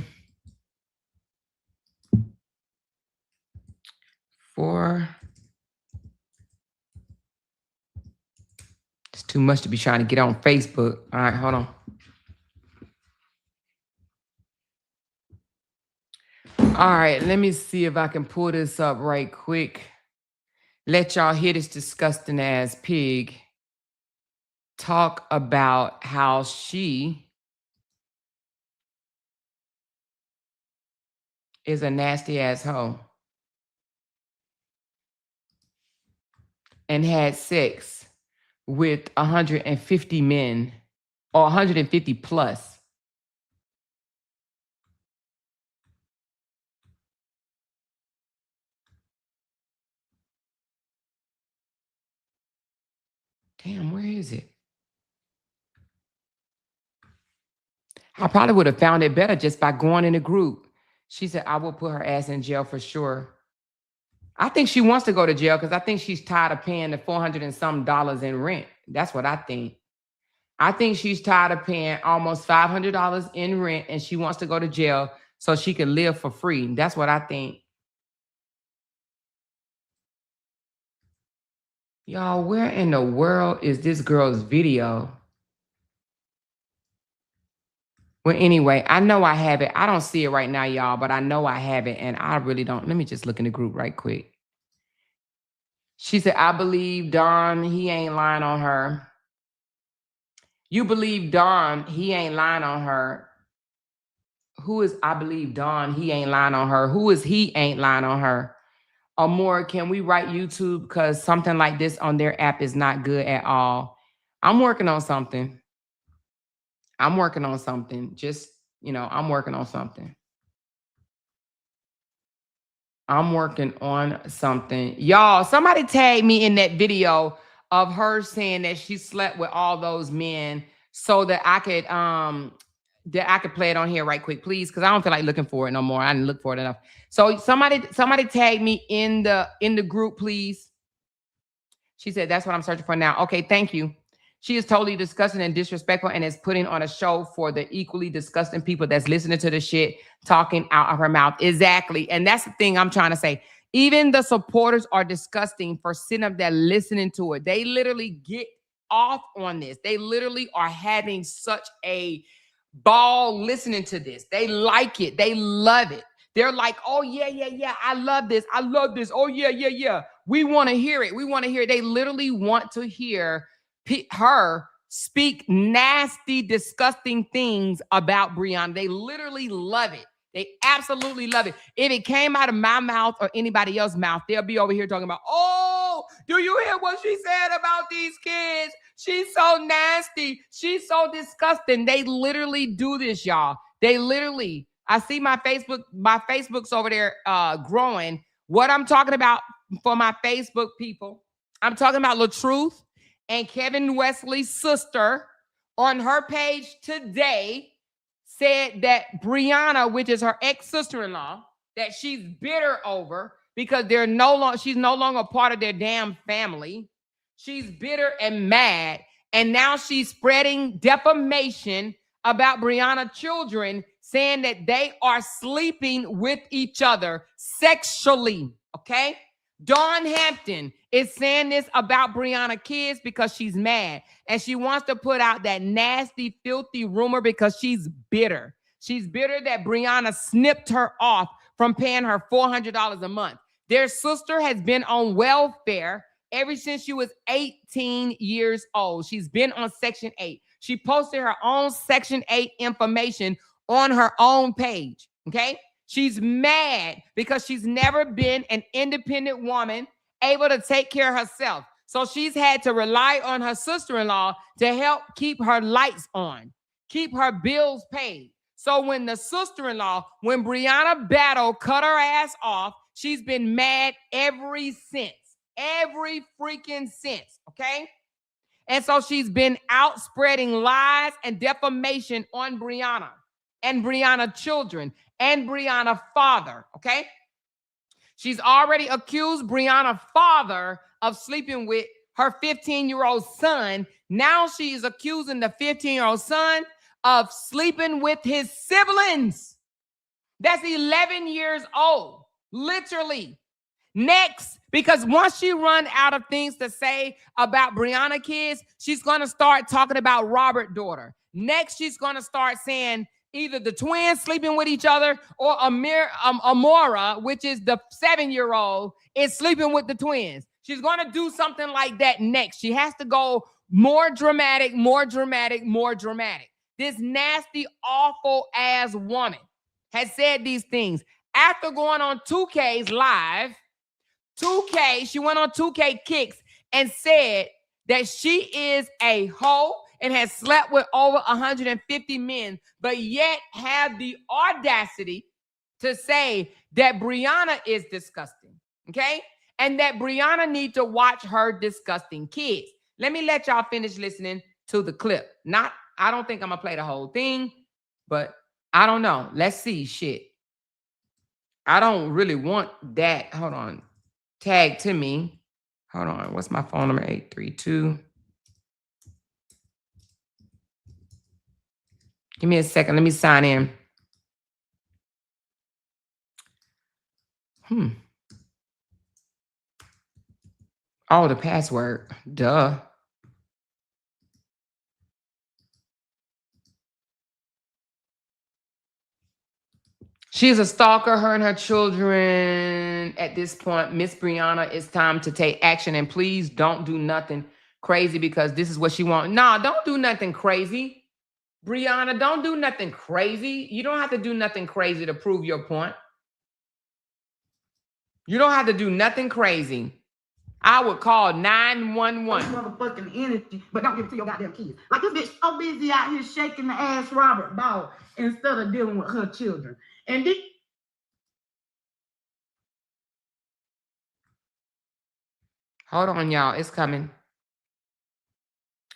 It's too much to be trying to get on Facebook. All right, hold on. All right, let me see if I can pull this up right quick. Let y'all hear this disgusting ass pig talk about how she is a nasty ass hoe and had sex with 150 men or 150 plus. Damn, where is it? I probably would have found it better just by going in the group. She said, I will put her ass in jail for sure. I think she wants to go to jail because I think she's tired of paying the $400 and some in rent. That's what I think. I think she's tired of paying almost $500 in rent and she wants to go to jail so she can live for free. That's what I think. Y'all, where in the world is this girl's video? Well, anyway, I know I have it. I don't see it right now, y'all, but I know I have it, and I really don't. Let me just look in the group right quick. She said, I believe Don, he ain't lying on her. You believe Don, he ain't lying on her. Who is I believe Don, he ain't lying on her? Who is he ain't lying on her? or more, can we write YouTube? Because something like this on their app is not good at all. I'm working on something. I'm working on something. Just, I'm working on something. I'm working on something. Y'all, somebody tagged me in that video of her saying that she slept with all those men so that I could play it on here right quick, please, because I don't feel like looking for it no more. I didn't look for it enough. So somebody tag me in the group, please. She said, that's what I'm searching for now. Okay, thank you. She is totally disgusting and disrespectful and is putting on a show for the equally disgusting people that's listening to the shit talking out of her mouth. Exactly. And that's the thing I'm trying to say. Even the supporters are disgusting for sitting up there listening to it. They literally get off on this. They literally are having such a ball listening to this. They like it. They love it. They're like, oh, yeah. I love this. I love this. Oh, yeah. We want to hear it. We want to hear it. They literally want to hear her speak nasty, disgusting things about Brianna. They literally love it. They absolutely love it. If it came out of my mouth or anybody else's mouth, they'll be over here talking about, oh, do you hear what she said about these kids? She's so nasty. She's so disgusting. They literally do this, y'all. They literally, I see my Facebook's over there growing. What I'm talking about for my Facebook people, I'm talking about LaTruth and Kevin Wesley's sister on her page today said that Brianna, which is her ex-sister-in-law, that she's bitter over because she's no longer part of their damn family. She's bitter and mad. And now she's spreading defamation about Brianna's children, saying that they are sleeping with each other sexually. Okay? Dawn Hampton is saying this about Brianna kids because she's mad. And she wants to put out that nasty, filthy rumor because she's bitter. She's bitter that Brianna snipped her off from paying her $400 a month. Their sister has been on welfare ever since she was 18 years old. She's been on Section 8. She posted her own Section 8 information on her own page, okay? She's mad because she's never been an independent woman able to take care of herself. So she's had to rely on her sister-in-law to help keep her lights on, keep her bills paid. So when the sister-in-law, when Brianna Battle cut her ass off, she's been mad every freaking since, okay? And so she's been out spreading lies and defamation on Brianna and Brianna children and Brianna father, okay? She's already accused Brianna father of sleeping with her 15-year-old son. Now she is accusing the 15-year-old son of sleeping with his siblings. That's 11 years old, literally. Next, because once she run out of things to say about Brianna kids, she's going to start talking about Robert's daughter. Next, she's going to start saying either the twins sleeping with each other or Amora, which is the 7-year-old, is sleeping with the twins. She's going to do something like that next. She has to go more dramatic. This nasty, awful ass woman has said these things after going on 2K's live. 2K, she went on 2K Kicks and said that she is a hoe and has slept with over 150 men, but yet have the audacity to say that Brianna is disgusting, okay? And that Brianna needs to watch her disgusting kids. Let me let y'all finish listening to the clip. I don't think I'm gonna play the whole thing, but I don't know. Let's see, shit. I don't really want that. Hold on. Tag to me. Hold on. What's my phone number? 832. Give me a second. Let me sign in. Oh, the password. Duh. She's a stalker, her and her children. At this point, Miss Brianna, it's time to take action. And please don't do nothing crazy because this is what she wants. Nah, don't do nothing crazy. Brianna, don't do nothing crazy. You don't have to do nothing crazy to prove your point. You don't have to do nothing crazy. I would call 911. Motherfucking energy, but don't give it to your goddamn kids. Like this bitch so busy out here shaking the ass Robert Ball instead of dealing with her children. And then hold on, y'all. It's coming.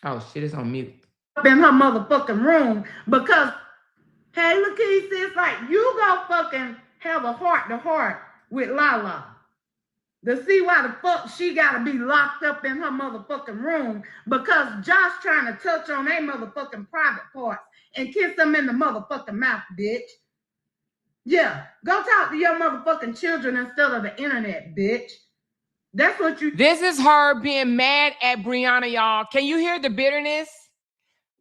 Oh, shit, it's on mute. Up in her motherfucking room because, hey, look, he says, like, you go fucking have a heart-to-heart with Lala. To see why the fuck she gotta be locked up in her motherfucking room because Josh trying to touch on their motherfucking private parts and kiss them in the motherfucking mouth, bitch. Yeah, go talk to your motherfucking children instead of the internet, bitch. That's what you... This is her being mad at Brianna, y'all. Can you hear the bitterness?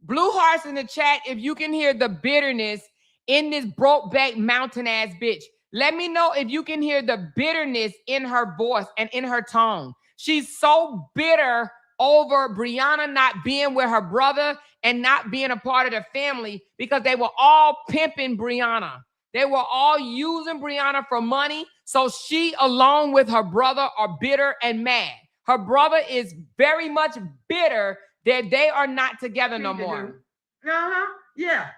Blue hearts in the chat if you can hear the bitterness in this broke-back mountain-ass bitch. Let me know if you can hear the bitterness in her voice and in her tone. She's so bitter over Brianna not being with her brother and not being a part of the family because they were all pimping Brianna. They were all using Brianna for money. So she, along with her brother, are bitter and mad. Her brother is very much bitter that they are not together no more. Yeah.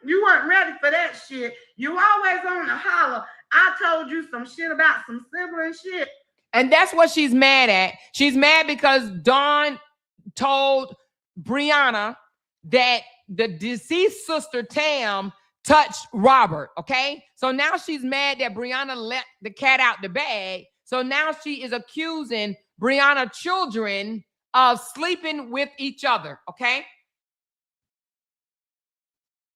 You weren't ready for that shit. You always on the holler. I told you some shit about some sibling shit. And that's what she's mad at. She's mad because Dawn told Brianna that the deceased sister Tam touched Robert, okay? So now she's mad that Brianna let the cat out the bag. So now she is accusing Brianna's children of sleeping with each other, okay?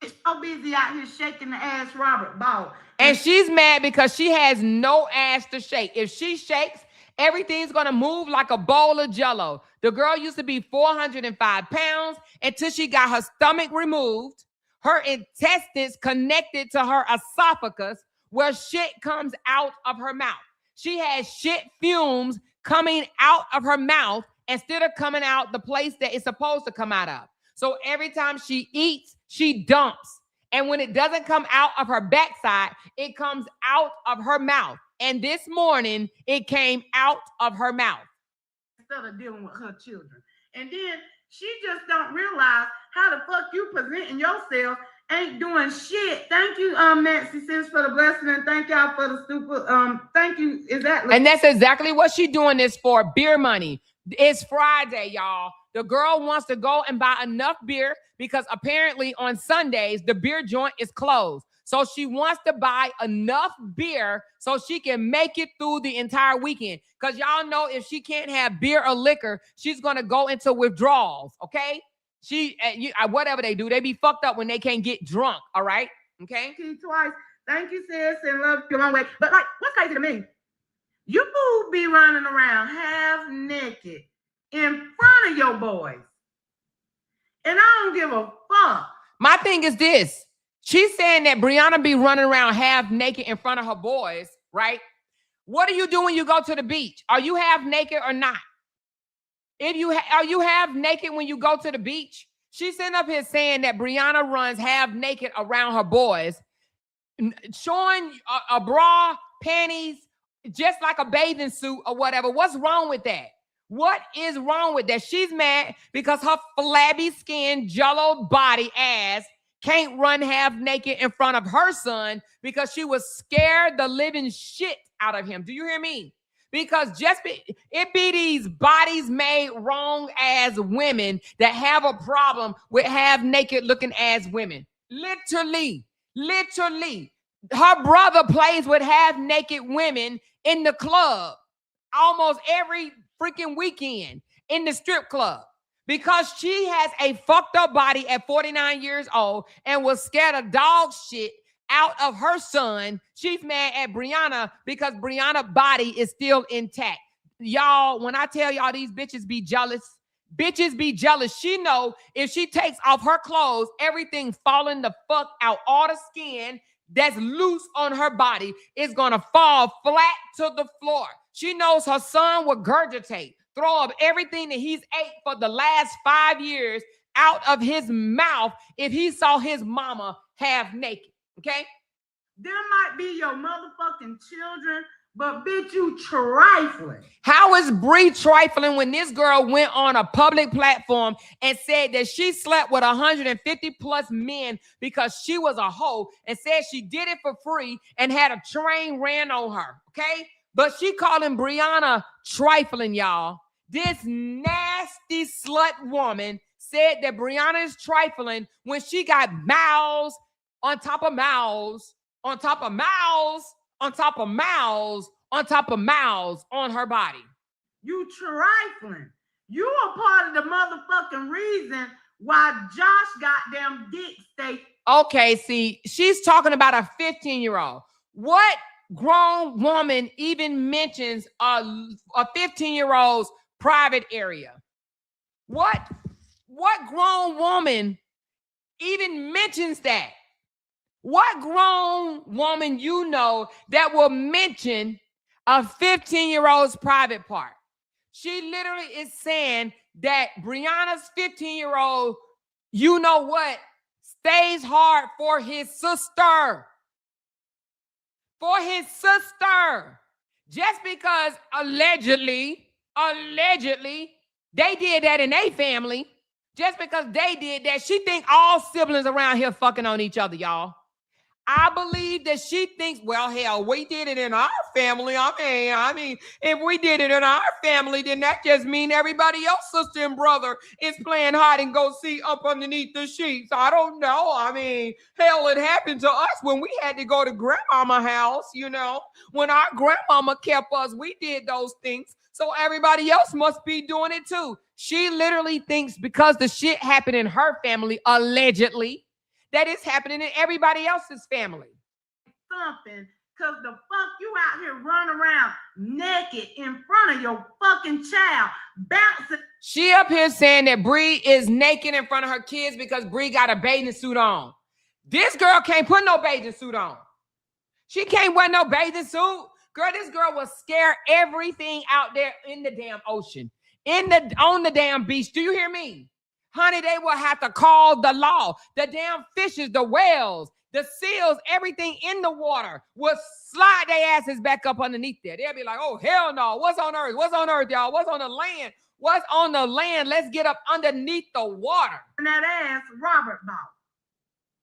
She's so busy out here shaking the ass Robert Ball. And she's mad because she has no ass to shake. If she shakes, everything's going to move like a bowl of Jell-O. The girl used to be 405 pounds until she got her stomach removed, her intestines connected to her esophagus, where shit comes out of her mouth. She has shit fumes coming out of her mouth instead of coming out the place that it's supposed to come out of. So every time she eats, she dumps. And when it doesn't come out of her backside, it comes out of her mouth. And this morning, it came out of her mouth. Instead of dealing with her children. And then she just don't realize how the fuck you presenting yourself ain't doing shit. Thank you, Nancy Sims, for the blessing, and thank y'all for the stupid, thank you. Is that... And that's exactly what she's doing this for, beer money. It's Friday, y'all. The girl wants to go and buy enough beer because apparently on Sundays, the beer joint is closed. So she wants to buy enough beer so she can make it through the entire weekend. Because y'all know if she can't have beer or liquor, she's going to go into withdrawals, okay? Whatever they do, they be fucked up when they can't get drunk, all right? Okay? Twice. Thank you, sis, and love you a long way. But like, what's crazy to me? You be running around half naked in front of your boys. And I don't give a fuck. My thing is this. She's saying that Brianna be running around half naked in front of her boys, right? What do you do when you go to the beach? Are you half naked or not? Are you half naked when you go to the beach? She's sitting up here saying that Brianna runs half naked around her boys, showing a bra, panties, just like a bathing suit or whatever. What's wrong with that? What is wrong with that? She's mad because her flabby skin, jello body ass can't run half naked in front of her son because she was scared the living shit out of him. Do you hear me? Because it be these bodies made wrong as women that have a problem with half naked looking as women. Literally. Her brother plays with half naked women in the club almost every freaking weekend in the strip club because she has a fucked up body at 49 years old and was scared of dog shit out of her son. She's mad at Brianna because Brianna's body is still intact. Y'all, when I tell y'all these bitches be jealous, She know if she takes off her clothes, everything falling the fuck out. All the skin that's loose on her body is going to fall flat to the floor. She knows her son will regurgitate, throw up everything that he's ate for the last 5 years out of his mouth if he saw his mama half naked. Okay? There might be your motherfucking children But bitch, you trifling. How is Bree trifling when this girl went on a public platform and said that she slept with 150 plus men because she was a hoe and said she did it for free and had a train ran on her, okay? But she calling Brianna trifling, y'all. This nasty slut woman said that Brianna is trifling when she got mouths on top of mouths, on top of mouths, on top of mouths, on top of mouths on her body. You trifling. You are part of the motherfucking reason why Josh goddamn dick stay. Okay, see, she's talking about a 15-year-old. What grown woman even mentions a 15-year-old's private area? What grown woman even mentions that? What grown woman you know that will mention a 15-year-old's private part? She literally is saying that Brianna's 15-year-old, you know what, stays hard for his sister. For his sister. Just because allegedly, they did that in their family. Just because they did that, she think all siblings around here fucking on each other, y'all. I believe that she thinks, well, hell, we did it in our family. I mean, if we did it in our family, then that just means everybody else, sister and brother, is playing hide and go seek up underneath the sheets. I don't know. I mean, hell, it happened to us when we had to go to grandmama's house, you know. When our grandmama kept us, we did those things. So everybody else must be doing it too. She literally thinks because the shit happened in her family, allegedly, that is happening in everybody else's family. Something, because the fuck you out here running around naked in front of your fucking child, bouncing. She up here saying that Bree is naked in front of her kids because Bree got a bathing suit on. This girl can't put no bathing suit on. She can't wear no bathing suit. Girl, this girl will scare everything out there in the damn ocean, on the damn beach. Do you hear me? Honey, they will have to call the law. The damn fishes, the whales, the seals, everything in the water will slide their asses back up underneath there. They'll be like, oh, hell no. What's on earth? What's on earth, y'all? What's on the land? What's on the land? Let's get up underneath the water. And that ass Robert bought.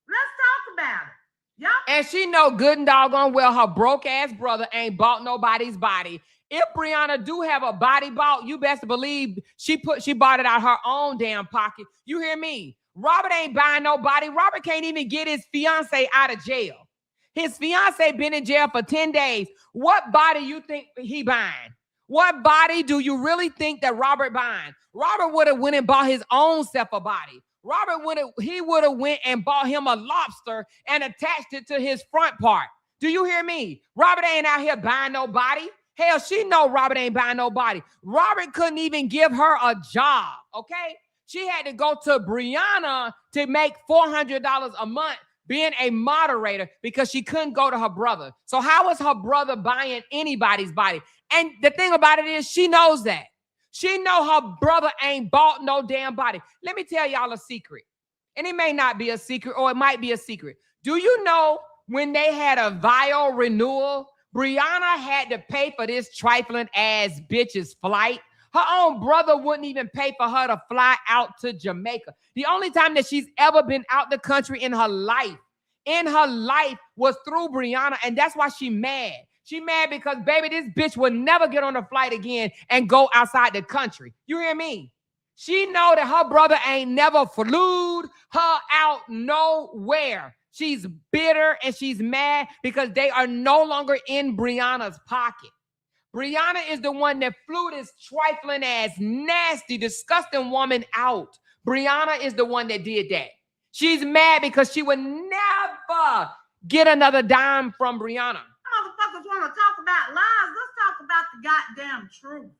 Let's talk about it. Y'all. And she know good and doggone well her broke ass brother ain't bought nobody's body. If Brianna do have a body bought, you best believe she bought it out her own damn pocket. You hear me? Robert ain't buying nobody. Robert can't even get his fiance out of jail. His fiance been in jail for 10 days. What body you think he buying? What body do you really think that Robert buying? Robert would have went and bought his own self a body. Robert would have went and bought him a lobster and attached it to his front part. Do you hear me? Robert ain't out here buying nobody. Hell, she know Robert ain't buying nobody. Robert couldn't even give her a job, okay? She had to go to Brianna to make $400 a month being a moderator because she couldn't go to her brother. So how is her brother buying anybody's body? And the thing about it is she knows that. She know her brother ain't bought no damn body. Let me tell y'all a secret. And it may not be a secret or it might be a secret. Do you know when they had a vial renewal, Brianna had to pay for this trifling ass bitch's flight? Her own brother wouldn't even pay for her to fly out to Jamaica. The only time that she's ever been out the country in her life was through Brianna. And that's why she mad. She mad because, baby, this bitch will never get on a flight again and go outside the country. You hear me? She know that her brother ain't never flew her out nowhere. She's bitter and she's mad because they are no longer in Brianna's pocket. Brianna is the one that flew this trifling ass, nasty, disgusting woman out. Brianna is the one that did that. She's mad because she would never get another dime from Brianna. Motherfuckers want to talk about lies. Let's talk about the goddamn truth.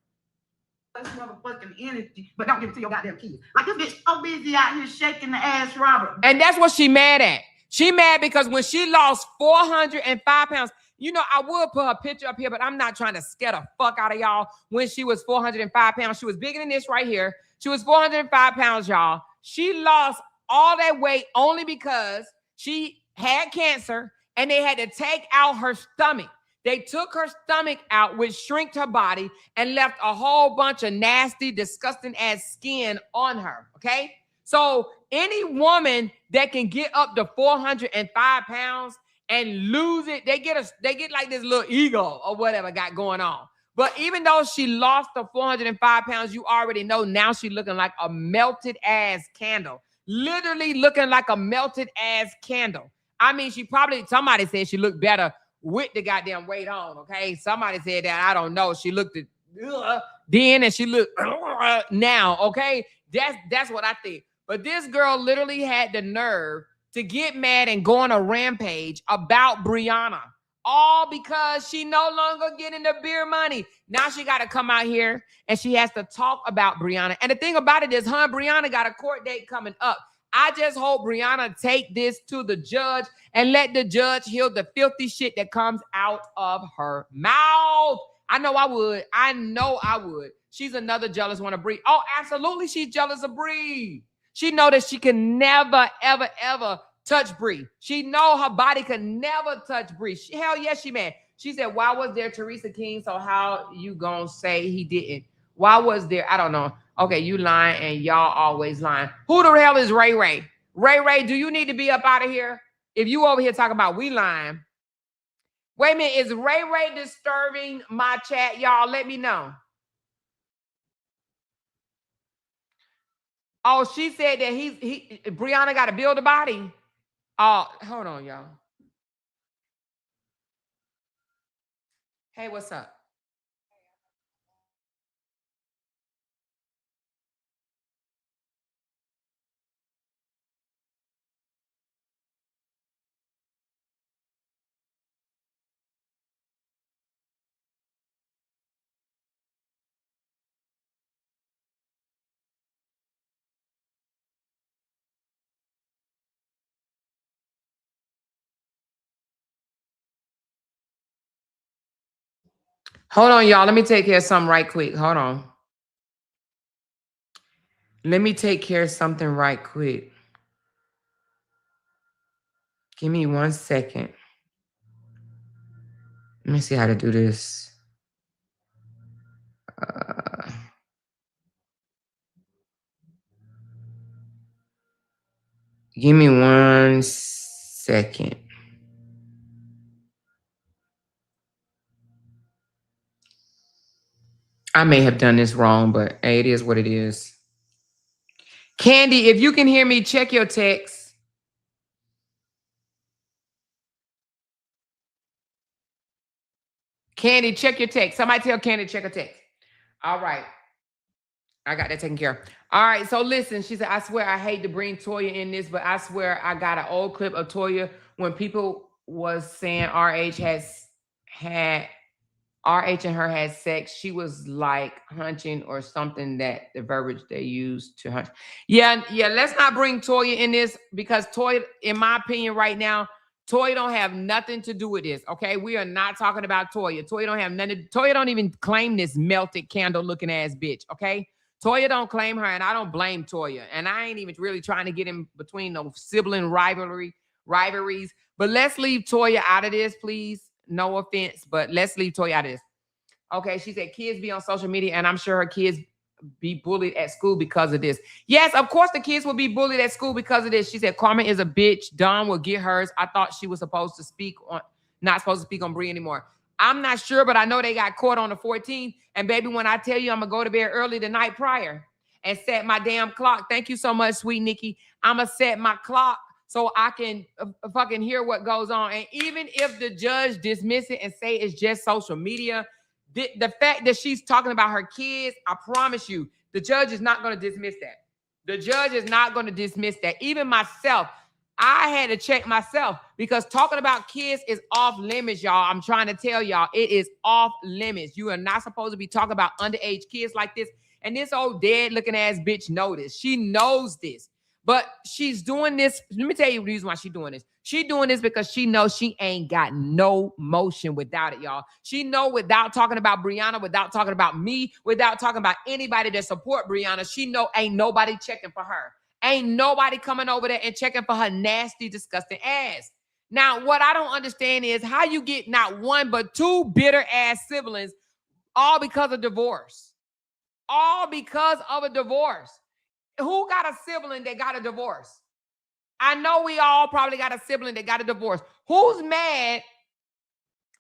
That's motherfucking energy, but don't give it to your goddamn kids. Like this bitch so busy out here shaking the ass Robert. And that's what she mad at. She mad because when she lost 405 pounds, you know, I would put her picture up here, but I'm not trying to scare the fuck out of y'all. When she was 405 pounds, she was bigger than this right here. She was 405 pounds, y'all. She lost all that weight only because she had cancer and they had to take out her stomach. They took her stomach out, which shrinked her body, and left a whole bunch of nasty, disgusting ass skin on her. Okay. So any woman that can get up to 405 pounds and lose it, they get like this little ego or whatever got going on. But even though she lost the 405 pounds, you already know now she's looking like a melted ass candle. Literally looking like a melted ass candle. I mean, somebody said she looked better with the goddamn weight on, okay? Somebody said that, I don't know. She looked at then and she looked now, okay? That's what I think. But this girl literally had the nerve to get mad and go on a rampage about Brianna. All because she no longer getting the beer money. Now she got to come out here and she has to talk about Brianna. And the thing about it is, Brianna got a court date coming up. I just hope Brianna take this to the judge and let the judge hear the filthy shit that comes out of her mouth. I know I would. I know I would. She's another jealous one of Bree. Oh, absolutely, she's jealous of Bree. She know that she can never, ever, ever touch Bree. She know her body could never touch Bree. Hell yes, she mad. She said, why was there Teresa King? So how you gonna say he didn't? Why was there? I don't know. Okay, you lying and y'all always lying. Who the hell is Ray Ray? Ray Ray, do you need to be up out of here? If you over here talking about we lying. Wait a minute, is Ray Ray disturbing my chat? Y'all let me know. Oh, she said that Brianna got to build a body. Oh, hold on, y'all. Hey, what's up? Hold on, y'all. Let me take care of something right quick. Hold on. Let me take care of something right quick. Give me 1 second. Let me see how to do this. Give me 1 second. I may have done this wrong, but hey, it is what it is. Candy, if you can hear me, check your text. Candy, check your text. Somebody tell Candy check her text. All right. I got that taken care of. All right. So listen, she said, I swear I hate to bring Toya in this, but I swear I got an old clip of Toya when people was saying RH and her had sex. She was like hunching or something, that the verbiage they used to hunch. Yeah. Let's not bring Toya in this because Toya, in my opinion right now, Toya don't have nothing to do with this, okay? We are not talking about Toya. Toya don't have nothing. Toya don't even claim this melted candle looking ass bitch, okay? Toya don't claim her, and I don't blame Toya. And I ain't even really trying to get in between those sibling rivalries. But let's leave Toya out of this, please. No offense, but let's leave Toya out of this. Okay, she said kids be on social media, and I'm sure her kids be bullied at school because of this. Yes, of course the kids will be bullied at school because of this. She said Carmen is a bitch. Dawn will get hers. I thought she was not supposed to speak on Bree anymore. I'm not sure, but I know they got caught on the 14th. And baby, when I tell you I'm gonna go to bed early the night prior and set my damn clock. Thank you so much, sweet Nikki. I'm gonna set my clock so I can fucking hear what goes on. And even if the judge dismiss it and say it's just social media, the fact that she's talking about her kids, I promise you, the judge is not going to dismiss that. The judge is not going to dismiss that. Even myself, I had to check myself because talking about kids is off limits, y'all. I'm trying to tell y'all, it is off limits. You are not supposed to be talking about underage kids like this. And this old dead looking ass bitch knows this. She knows this. But she's doing this. Let me tell you the reason why she's doing this. She doing this because she knows she ain't got no motion without it, y'all. She know without talking about Brianna, without talking about me, without talking about anybody that support Brianna, she know ain't nobody checking for her. Ain't nobody coming over there and checking for her nasty, disgusting ass. Now, what I don't understand is how you get not one but two bitter ass siblings, all because of divorce. All because of a divorce. Who got a sibling that got a divorce? I know we all probably got a sibling that got a divorce. Who's mad?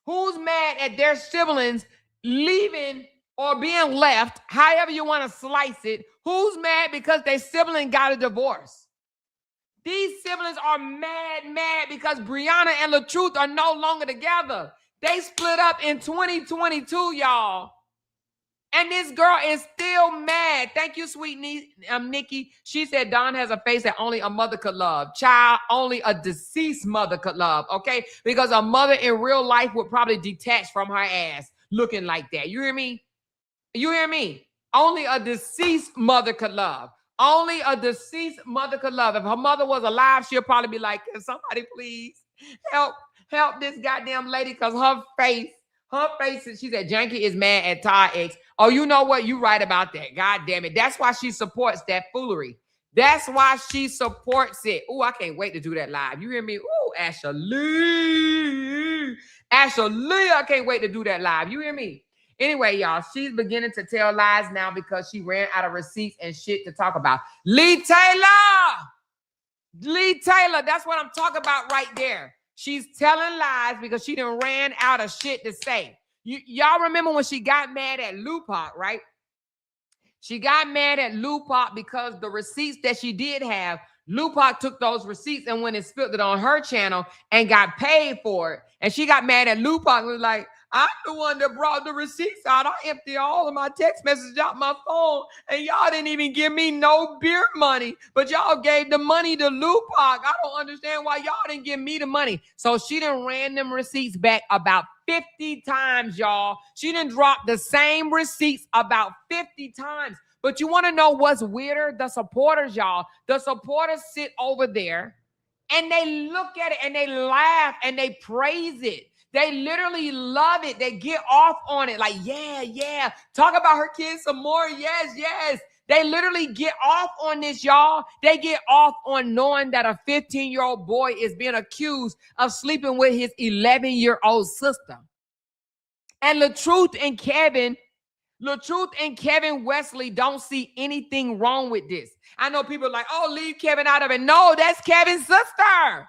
Who's mad at their siblings leaving or being left, however you want to slice it? Who's mad because their sibling got a divorce? These siblings are mad because Brianna and LaTruth are no longer together. They split up in 2022, y'all. And this girl is still mad. Thank you, sweet Nikki. She said Dawn has a face that only a mother could love. Child, only a deceased mother could love, okay? Because a mother in real life would probably detach from her ass looking like that. You hear me? You hear me? Only a deceased mother could love. Only a deceased mother could love. If her mother was alive, she'll probably be like, can somebody please help this goddamn lady? Because her face, she said, Janky is mad at Todd X. Oh, you know what? You right about that. God damn it. That's why she supports that foolery. That's why she supports it. Oh, I can't wait to do that live. You hear me? Oh, Ashley, I can't wait to do that live. You hear me? Anyway, y'all, she's beginning to tell lies now because she ran out of receipts and shit to talk about. Lee Taylor, that's what I'm talking about right there. She's telling lies because she done ran out of shit to say. Y'all remember when she got mad at Lupac, right? She got mad at Lupac because the receipts that she did have, Lupac took those receipts and went and spilled it on her channel and got paid for it. And she got mad at Lupac and was like, I'm the one that brought the receipts out. I emptied all of my text messages out my phone, and y'all didn't even give me no beer money, but y'all gave the money to Lupac. I don't understand why y'all didn't give me the money. So she done ran them receipts back about 50 times, y'all. She done dropped the same receipts about 50 times. But you want to know what's weirder? The supporters, y'all. The supporters sit over there, and they look at it, and they laugh, and they praise it. They literally love it. They get off on it like, yeah. Talk about her kids some more. Yes. They literally get off on this, y'all. They get off on knowing that a 15-year-old boy is being accused of sleeping with his 11-year-old sister. And LaTruth and Kevin Wesley don't see anything wrong with this. I know people are like, oh, leave Kevin out of it. No, that's Kevin's sister.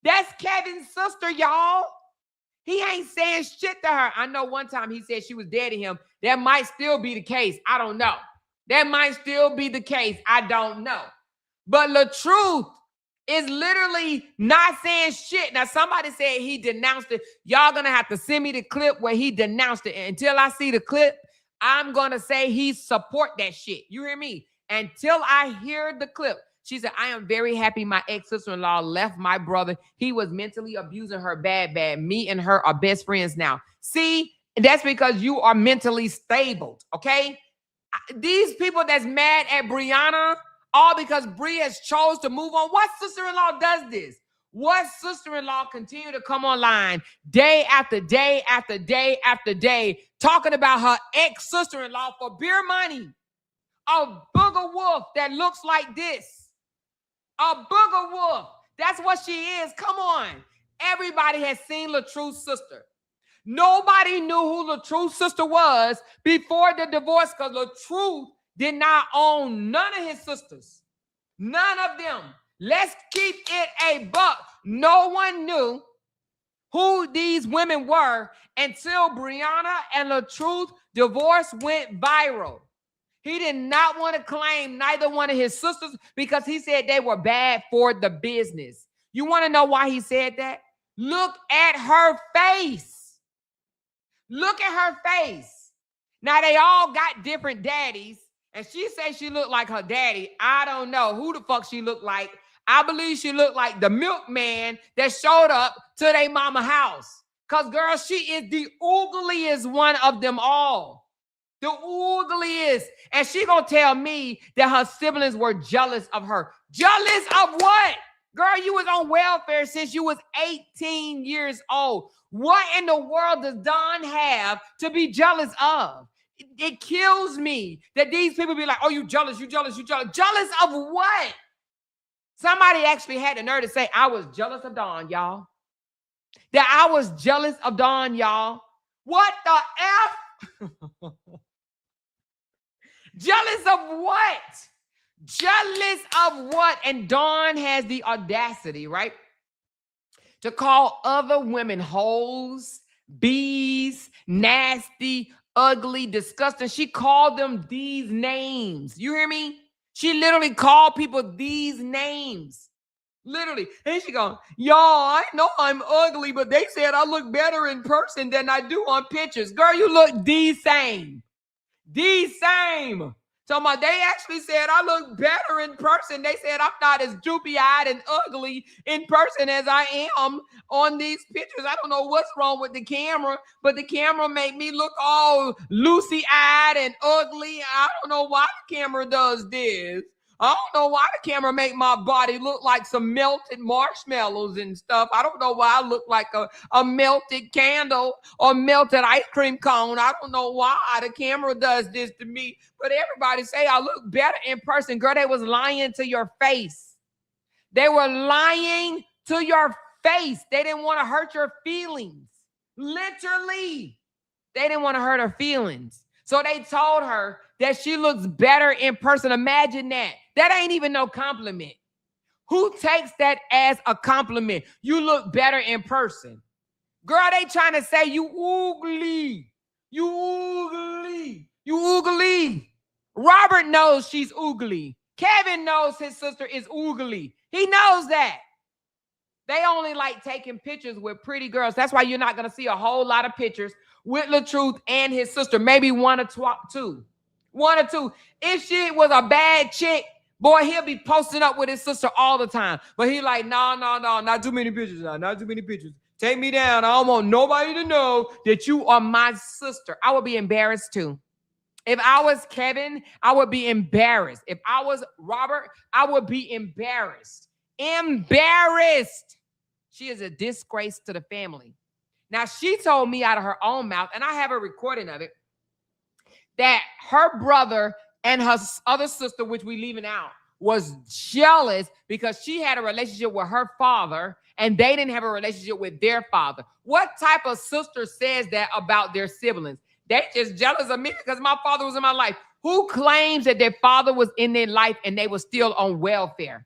That's Kevin's sister, y'all. He ain't saying shit to her. I know one time he said she was dead to him. That might still be the case. I don't know. That might still be the case. I don't know. But LaTruth is literally not saying shit. Now, somebody said he denounced it. Y'all going to have to send me the clip where he denounced it. And until I see the clip, I'm going to say he support that shit. You hear me? Until I hear the clip. She said, I am very happy my ex-sister-in-law left my brother. He was mentally abusing her bad. Me and her are best friends now. See, that's because you are mentally stable, okay? These people that's mad at Brianna, all because Bri has chose to move on. What sister-in-law does this? What sister-in-law continue to come online day after day after day after day talking about her ex-sister-in-law for beer money? A booger wolf that looks like this. A booger wolf. That's what she is. Come on. Everybody has seen LaTruth's sister. Nobody knew who LaTruth's sister was before the divorce because LaTruth did not own none of his sisters. None of them. Let's keep it a buck. No one knew who these women were until Brianna and LaTruth divorce went viral. He did not want to claim neither one of his sisters because he said they were bad for the business. You want to know why he said that? Look at her face. Look at her face. Now, they all got different daddies, and she says she looked like her daddy. I don't know who the fuck she looked like. I believe she looked like the milkman that showed up to their mama house. Because, girl, she is the ugliest one of them all. The ugliest. And she gonna tell me that her siblings were jealous of her. Jealous of what? Girl, you was on welfare since you was 18 years old. What in the world does Dawn have to be jealous of? It kills me that these people be like, oh, you jealous, you jealous, you jealous. Jealous of what? Somebody actually had the nerve to say, I was jealous of Dawn, y'all. that I was jealous of Dawn, y'all. What the F? Jealous of what? Jealous of what? And Dawn has the audacity, right, to call other women hoes, bees, nasty, ugly, disgusting. She called them these names. You hear me? She literally called people these names. Literally. And she goes, y'all, I know I'm ugly, but they said I look better in person than I do on pictures. Girl, you look the same. The same. So they actually said I look better in person. They said I'm not as droopy-eyed and ugly in person as I am on these pictures. I don't know what's wrong with the camera, but the camera made me look all loosey-eyed and ugly. I don't know why the camera does this. I don't know why the camera make my body look like some melted marshmallows and stuff. I don't know why I look like a melted candle or melted ice cream cone. I don't know why the camera does this to me. But everybody say I look better in person. Girl, they was lying to your face. They were lying to your face. They didn't want to hurt your feelings. Literally. They didn't want to hurt her feelings. So they told her that she looks better in person. Imagine that. That ain't even no compliment. Who takes that as a compliment? You look better in person. Girl, they trying to say you oogly. You oogly. You oogly. Robert knows she's oogly. Kevin knows his sister is oogly. He knows that. They only like taking pictures with pretty girls. That's why you're not going to see a whole lot of pictures with LaTruth and his sister. Maybe one or two. One or two. If she was a bad chick, boy, he'll be posting up with his sister all the time. But he like, no, not too many pictures now. Not too many pictures. Take me down. I don't want nobody to know that you are my sister. I would be embarrassed too. If I was Kevin, I would be embarrassed. If I was Robert, I would be embarrassed. Embarrassed. She is a disgrace to the family. Now, she told me out of her own mouth, and I have a recording of it, that her brother and her other sister, which we leaving out, was jealous because she had a relationship with her father and they didn't have a relationship with their father. What type of sister says that about their siblings? They just jealous of me because my father was in my life. Who claims that their father was in their life and they were still on welfare?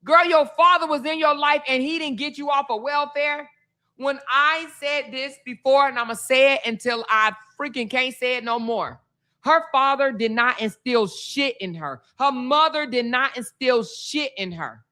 Girl, your father was in your life and he didn't get you off of welfare. When I said this before, and I'm going to say it until I freaking can't say it no more. Her father did not instill shit in her. Her mother did not instill shit in her.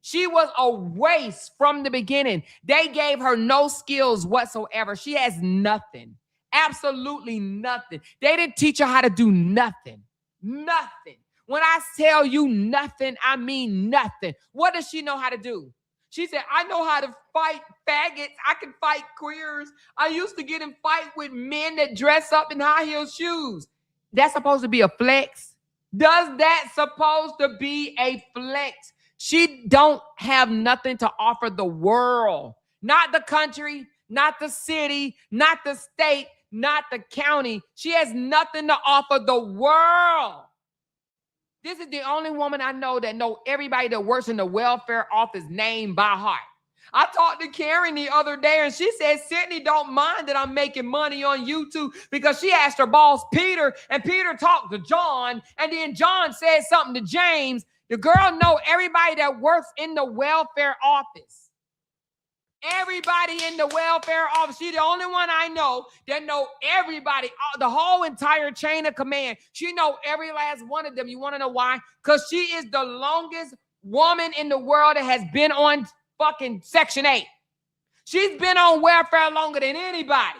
She was a waste from the beginning. They gave her no skills whatsoever. She has nothing. Absolutely nothing. They didn't teach her how to do nothing. Nothing. When I tell you nothing, I mean nothing. What does she know how to do? She said, I know how to fight faggots. I can fight queers. I used to get in fight with men that dress up in high heel shoes. That's supposed to be a flex? Does that supposed to be a flex? She don't have nothing to offer the world. Not the country, not the city, not the state, not the county. She has nothing to offer the world. This is the only woman I know that know everybody that works in the welfare office name by heart. I talked to Karen the other day and she said, Sydney don't mind that I'm making money on YouTube because she asked her boss, Peter, and Peter talked to John, and then John said something to James. The girl know everybody that works in the welfare office. Everybody in the welfare office. She's the only one I know that know everybody, the whole entire chain of command. She know every last one of them. You want to know why? Because she is the longest woman in the world that has been on fucking Section 8. She's been on welfare longer than anybody.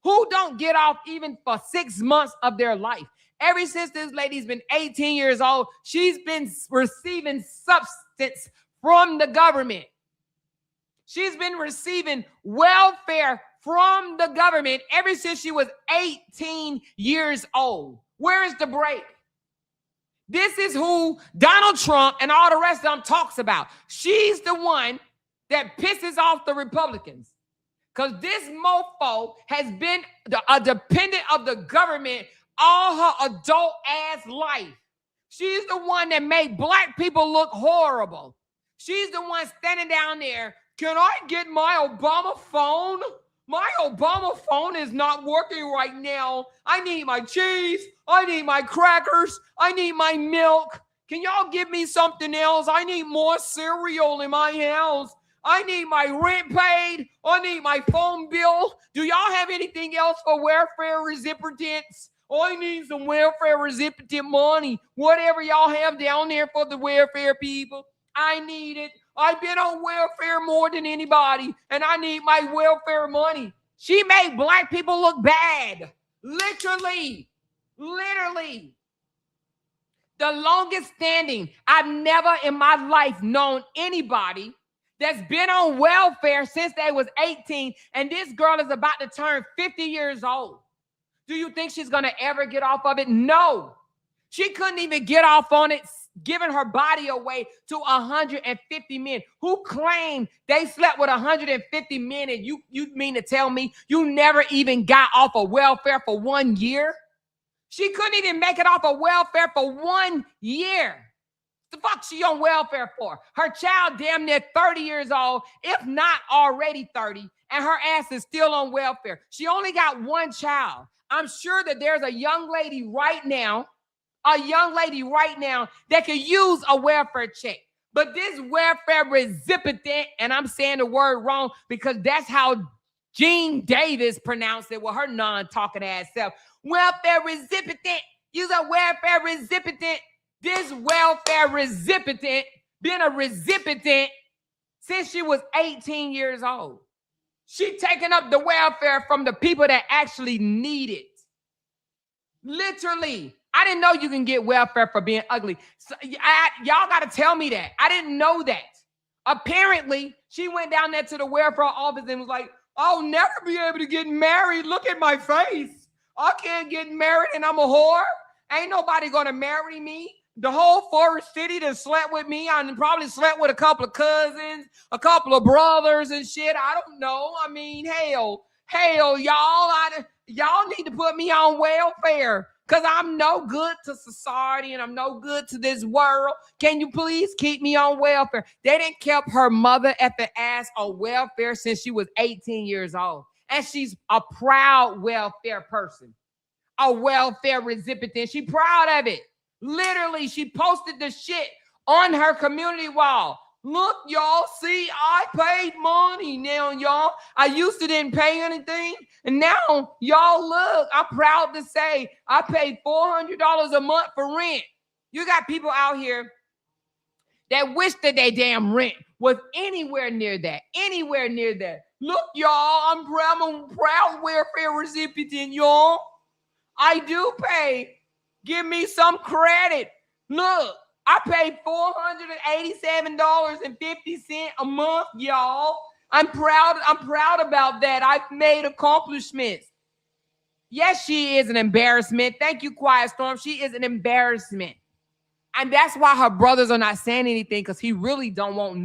Who don't get off even for 6 months of their life? Ever since this lady's been 18 years old, she's been receiving substance from the government. She's been receiving welfare from the government ever since she was 18 years old. Where is the break? This is who Donald Trump and all the rest of them talks about. She's the one that pisses off the Republicans. Because this mofo has been a dependent of the government all her adult ass life. She's the one that made black people look horrible. She's the one standing down there Can I get my Obama phone? My Obama phone is not working right now. I need my cheese. I need my crackers. I need my milk. Can y'all give me something else? I need more cereal in my house. I need my rent paid. I need my phone bill. Do y'all have anything else for welfare recipients? I need some welfare recipient money. Whatever y'all have down there for the welfare people, I need it. I've been on welfare more than anybody, and I need my welfare money. She made black people look bad. Literally. Literally. The longest standing. I've never in my life known anybody that's been on welfare since they was 18, and this girl is about to turn 50 years old. Do you think she's going to ever get off of it? No. She couldn't even get off on it, giving her body away to 150 men who claim they slept with 150 men, and you mean to tell me you never even got off of welfare for 1 year? She couldn't even make it off of welfare for 1 year. The fuck she on welfare for? Her child damn near 30 years old, if not already 30, and her ass is still on welfare. She only got one child. I'm sure that there's a young lady right now that could use a welfare check. But this welfare recipient, and I'm saying the word wrong because that's how Jean Davis pronounced it with her non-talking ass self. Welfare recipient. Use a welfare recipient. This welfare recipient been a recipient since she was 18 years old. She taking up the welfare from the people that actually need it. Literally. I didn't know you can get welfare for being ugly. So, y'all got to tell me that. I didn't know that. Apparently, she went down there to the welfare office and was like, I'll never be able to get married. Look at my face. I can't get married and I'm a whore. Ain't nobody going to marry me. The whole Forest City that slept with me. I probably slept with a couple of cousins, a couple of brothers and shit. I don't know. I mean, hell, y'all need to put me on welfare because I'm no good to society and I'm no good to this world. Can you please keep me on welfare? They didn't keep her mother at the ass on welfare since she was 18 years old. And she's a proud welfare person, a welfare recipient. She proud of it. Literally, she posted the shit on her community wall. Look, y'all, see, I paid money now, y'all. I used to didn't pay anything. And now, y'all, look, I'm proud to say I paid $400 a month for rent. You got people out here that wish that their damn rent was anywhere near that. Anywhere near that. Look, y'all, I'm a proud welfare recipient, y'all. I do pay. Give me some credit. Look, I paid $487.50 a month, y'all. I'm proud about that. I've made accomplishments. Yes, she is an embarrassment. Thank you, Quiet Storm. She is an embarrassment. And that's why her brothers are not saying anything, because he really don't want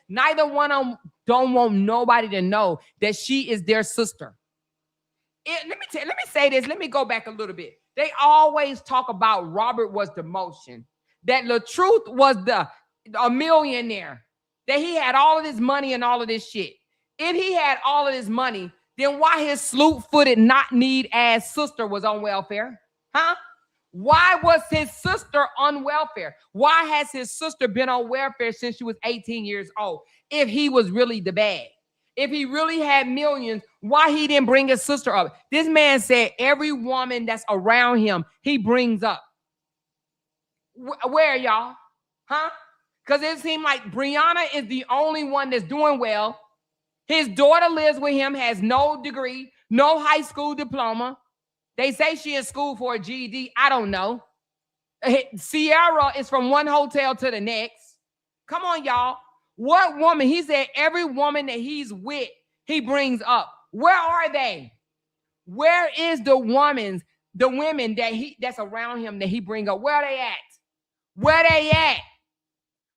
neither one of them don't want nobody to know that she is their sister. Let me say this. Let me go back a little bit. They always talk about Robert was the motion, that LaTruth was a millionaire, that he had all of this money and all of this shit. If he had all of this money, then why his sloop-footed, knock-kneed ass sister was on welfare? Huh? Why was his sister on welfare? Why has his sister been on welfare since she was 18 years old? If he was really the bag. If he really had millions, why he didn't bring his sister up? This man said every woman that's around him, he brings up. Where, y'all? Huh? Because it seemed like Brianna is the only one that's doing well. His daughter lives with him, has no degree, no high school diploma. They say she in school for a GED. I don't know. Sierra is from one hotel to the next. Come on, y'all. What woman? He said every woman that he's with, he brings up. Where are they? Where is the women that's around him that he bring up? Where are they at? Where they at?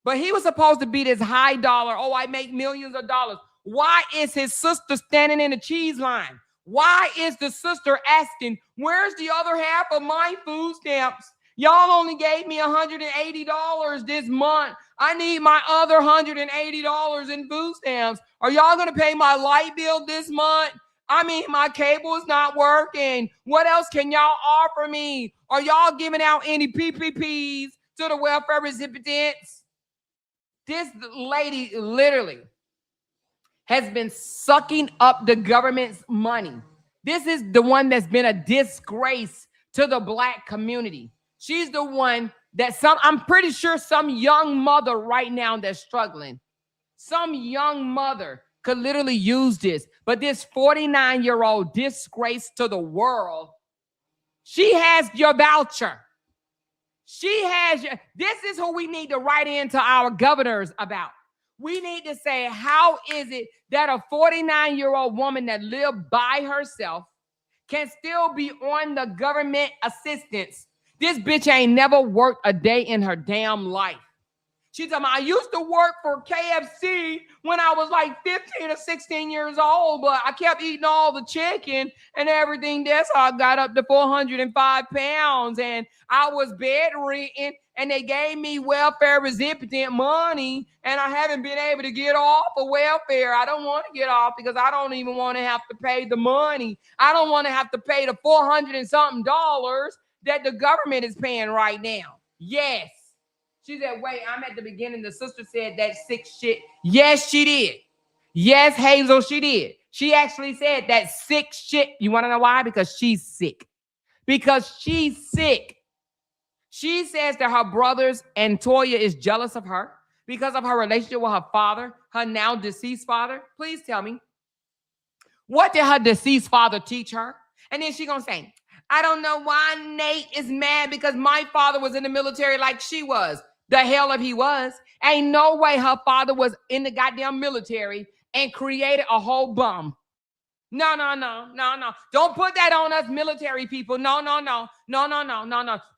But he was supposed to be this high dollar. Oh, I make millions of dollars. Why is his sister standing in the cheese line? Why is the sister asking, where's the other half of my food stamps? Y'all only gave me $180 this month. I need my other $180 in food stamps. Are y'all going to pay my light bill this month? I mean, my cable is not working. What else can y'all offer me? Are y'all giving out any PPPs to the welfare recipients? This lady literally has been sucking up the government's money. This is the one that's been a disgrace to the Black community. She's the one that I'm pretty sure some young mother right now that's struggling, some young mother could literally use this. But this 49-year-old disgrace to the world, she has your voucher. She has your, this is who we need to write into our governors about. We need to say, how is it that a 49-year-old woman that lived by herself can still be on the government assistance? This bitch ain't never worked a day in her damn life. She's talking about, I used to work for KFC when I was like 15 or 16 years old, but I kept eating all the chicken and everything. That's how I got up to 405 pounds. And I was bedridden and they gave me welfare recipient money and I haven't been able to get off of welfare. I don't want to get off because I don't even want to have to pay the money. I don't want to have to pay the $400 and something that the government is paying right now. Yes. She said, wait, I'm at the beginning. The sister said that sick shit. Yes, she did. Yes, Hazel, she did. She actually said that sick shit. You want to know why? Because she's sick. Because she's sick. She says that her brothers and Toya is jealous of her because of her relationship with her father, her now deceased father. Please tell me, what did her deceased father teach her? And then she gonna say, I don't know why Nate is mad because my father was in the military like she was. The hell if he was. Ain't no way her father was in the goddamn military and created a whole bum. No. Don't put that on us military people. No.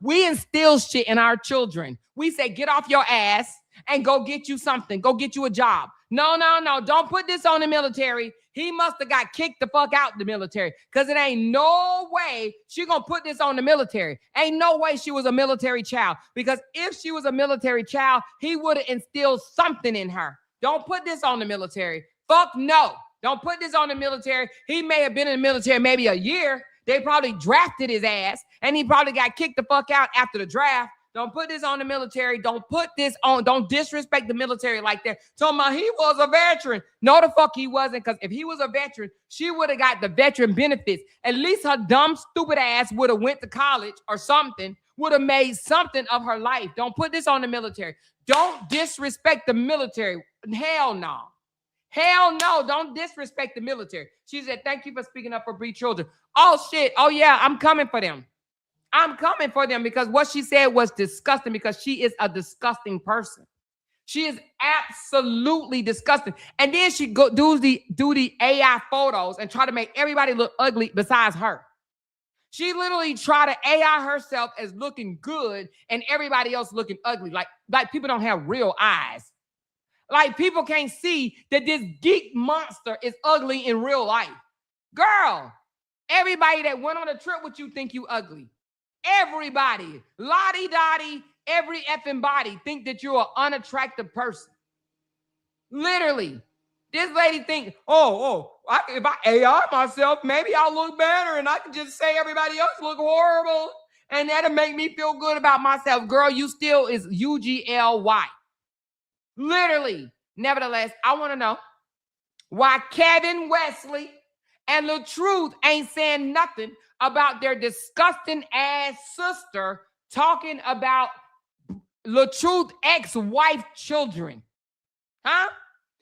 We instill shit in our children. We say, get off your ass and go get you something. Go get you a job. No. Don't put this on the military. He must have got kicked the fuck out the military because it ain't no way she gonna put this on the military. Ain't no way she was a military child, because if she was a military child, he would have instilled something in her. Don't put this on the military. Fuck no. Don't put this on the military. He may have been in the military maybe a year. They probably drafted his ass and he probably got kicked the fuck out after the draft. Don't put this on the military. Don't put this on. Don't disrespect the military like that. Talking about he was a veteran. No, the fuck he wasn't. Because if he was a veteran, she would have got the veteran benefits. At least her dumb, stupid ass would have went to college or something. Would have made something of her life. Don't put this on the military. Don't disrespect the military. Hell no. Hell no. Don't disrespect the military. She said, thank you for speaking up for Bree children. Oh, shit. Oh, yeah. I'm coming for them. I'm coming for them because what she said was disgusting, because she is a disgusting person. She is absolutely disgusting. And then she do the AI photos and try to make everybody look ugly besides her. She literally tried to AI herself as looking good and everybody else looking ugly. Like people don't have real eyes. Like people can't see that this geek monster is ugly in real life. Girl, everybody that went on a trip with you think you ugly. Everybody, lottie-dottie, every effing body think that you're an unattractive person. Literally. This lady think, if I AI myself, maybe I'll look better and I can just say everybody else look horrible and that'll make me feel good about myself. Girl, you still is UGLY. Literally. Nevertheless, I want to know why Kevin, Wesley, and LaTruth ain't saying nothing about their disgusting ass sister talking about LaTruth ex-wife children. Huh?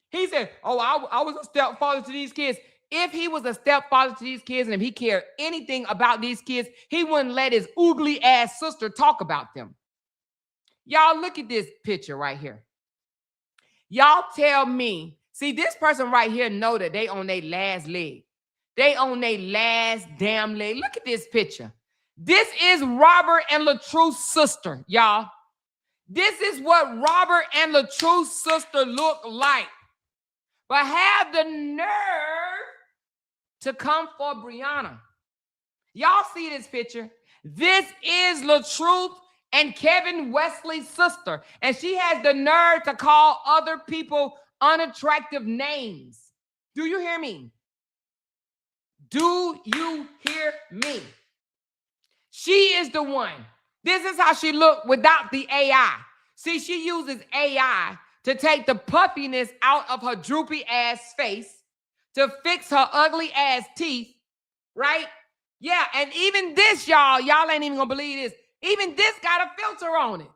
He said, I was a stepfather to these kids. If he was a stepfather to these kids and if he cared anything about these kids, he wouldn't let his oogly ass sister talk about them. Y'all look at this picture right here. Y'all tell me, see, this person right here know that they on their last leg. They on their last damn leg. Look at this picture. This is Robert and LaTruth's sister, y'all. This is what Robert and LaTruth's sister look like. But have the nerve to come for Brianna. Y'all see this picture? This is LaTruth and Kevin Wesley's sister. And she has the nerve to call other people unattractive names. Do you hear me? Do you hear me? She is the one. This is how she looked without the AI. See, she uses AI to take the puffiness out of her droopy ass face, to fix her ugly ass teeth, right? Yeah, and even this, y'all ain't even gonna believe this. Even this got a filter on it.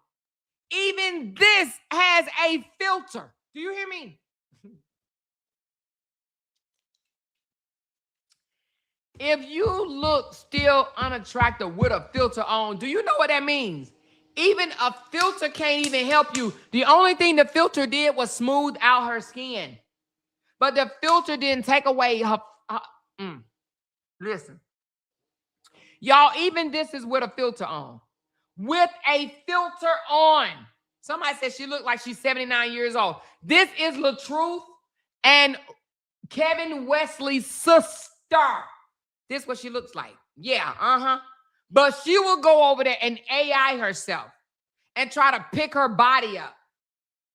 Even this has a filter. Do you hear me? If you look still unattractive with a filter on, do you know what that means? Even a filter can't even help you. The only thing the filter did was smooth out her skin. But the filter didn't take away her listen. Y'all, even this is with a filter on. With a filter on. Somebody said she looked like she's 79 years old. This is LaTruth and Kevin Wesley's sister. This is what she looks like. Yeah, But she will go over there and AI herself and try to pick her body up.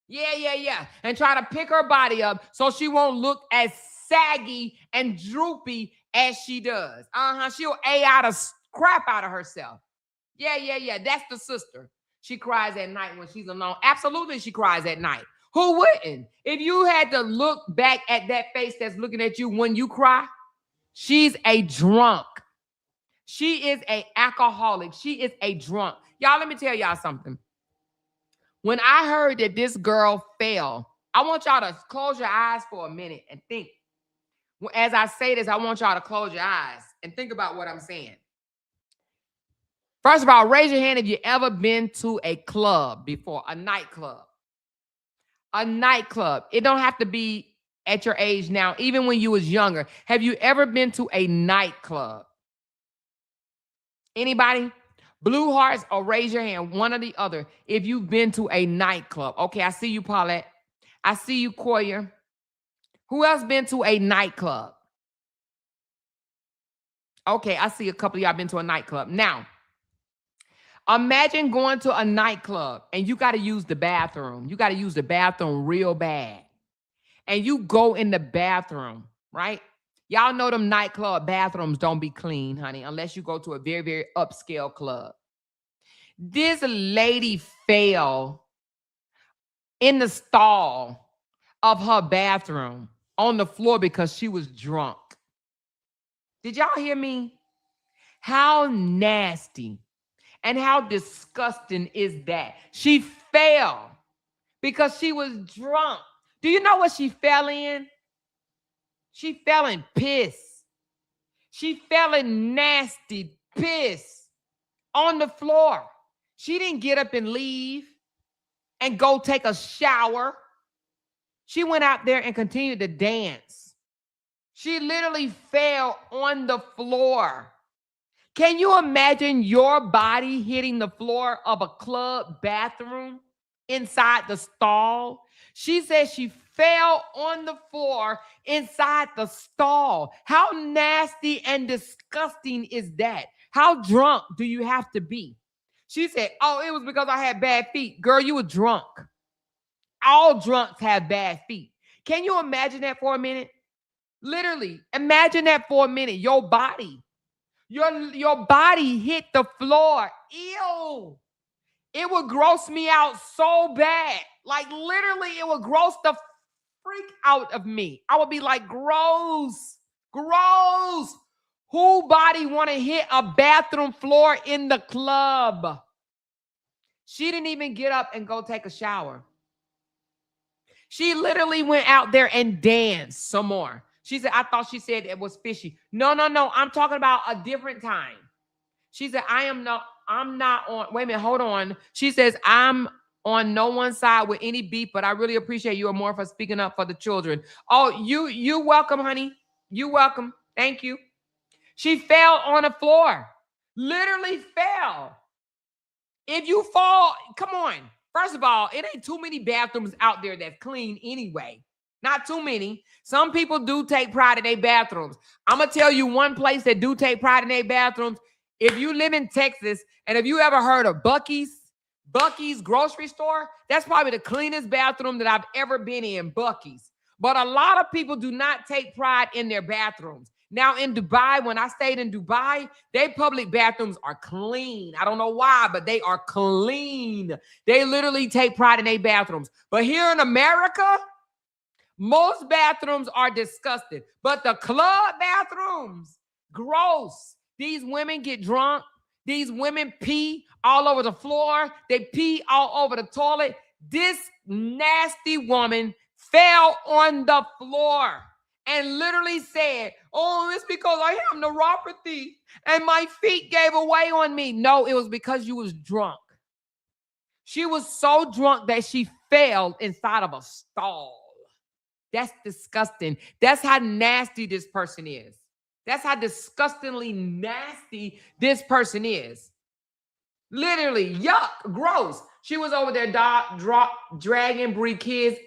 Yeah. And try to pick her body up so she won't look as saggy and droopy as she does. She'll AI the crap out of herself. Yeah. That's the sister. She cries at night when she's alone. Absolutely, she cries at night. Who wouldn't? If you had to look back at that face that's looking at you when you cry, she's a drunk. She is an alcoholic. She is a drunk. Y'all, let me tell y'all something. When I heard that this girl fell, I want y'all to close your eyes for a minute and think. As I say this, I want y'all to close your eyes and think about what I'm saying. First of all, raise your hand if you ever been to a club before, a nightclub. A nightclub. It don't have to be at your age now, even when you was younger. Have you ever been to a nightclub? Anybody? Blue hearts or raise your hand, one or the other, if you've been to a nightclub. Okay, I see you, Paulette. I see you, Koya. Who else been to a nightclub? Okay, I see a couple of y'all been to a nightclub. Now, imagine going to a nightclub and you got to use the bathroom. You got to use the bathroom real bad. And you go in the bathroom, right? Y'all know them nightclub bathrooms don't be clean, honey, unless you go to a very, very upscale club. This lady fell in the stall of her bathroom on the floor because she was drunk. Did y'all hear me? How nasty and how disgusting is that? She fell because she was drunk. Do you know what she fell in? She fell in piss. She fell in nasty piss on the floor. She didn't get up and leave and go take a shower. She went out there and continued to dance. She literally fell on the floor. Can you imagine your body hitting the floor of a club bathroom inside the stall? She said she fell on the floor inside the stall. How nasty and disgusting is that? How drunk do you have to be? She said, oh, it was because I had bad feet. Girl, you were drunk. All drunks have bad feet. Can you imagine that for a minute? Literally, imagine that for a minute. Your body hit the floor. Ew. It would gross me out so bad. Like literally, it would gross the freak out of me. I would be like, gross. Who body want to hit a bathroom floor in the club? She didn't even get up and go take a shower. She literally went out there and danced some more. She said, I thought she said it was fishy. No. I'm talking about a different time. She said, I'm not on, wait a minute, hold on. She says, I'm on no one side with any beef, but I really appreciate you more for speaking up for the children. Oh, you welcome, honey. You welcome. Thank you. She fell on the floor. Literally fell. If you fall, come on. First of all, it ain't too many bathrooms out there that's clean anyway. Not too many. Some people do take pride in their bathrooms. I'm going to tell you one place that do take pride in their bathrooms. If you live in Texas and if you ever heard of Buc-ee's, Buc-ee's grocery store, that's probably the cleanest bathroom that I've ever been in, Buc-ee's. But a lot of people do not take pride in their bathrooms. Now in Dubai, when I stayed in Dubai, their public bathrooms are clean. I don't know why, but they are clean. They literally take pride in their bathrooms. But here in America, most bathrooms are disgusting. But the club bathrooms, gross. These women get drunk. These women pee all over the floor. They pee all over the toilet. This nasty woman fell on the floor and literally said, oh, it's because I have neuropathy and my feet gave away on me. No, it was because you was drunk. She was so drunk that she fell inside of a stall. That's disgusting. That's how nasty this person is. That's how disgustingly nasty this person is. Literally, yuck, gross. She was over there dragging Bree kids,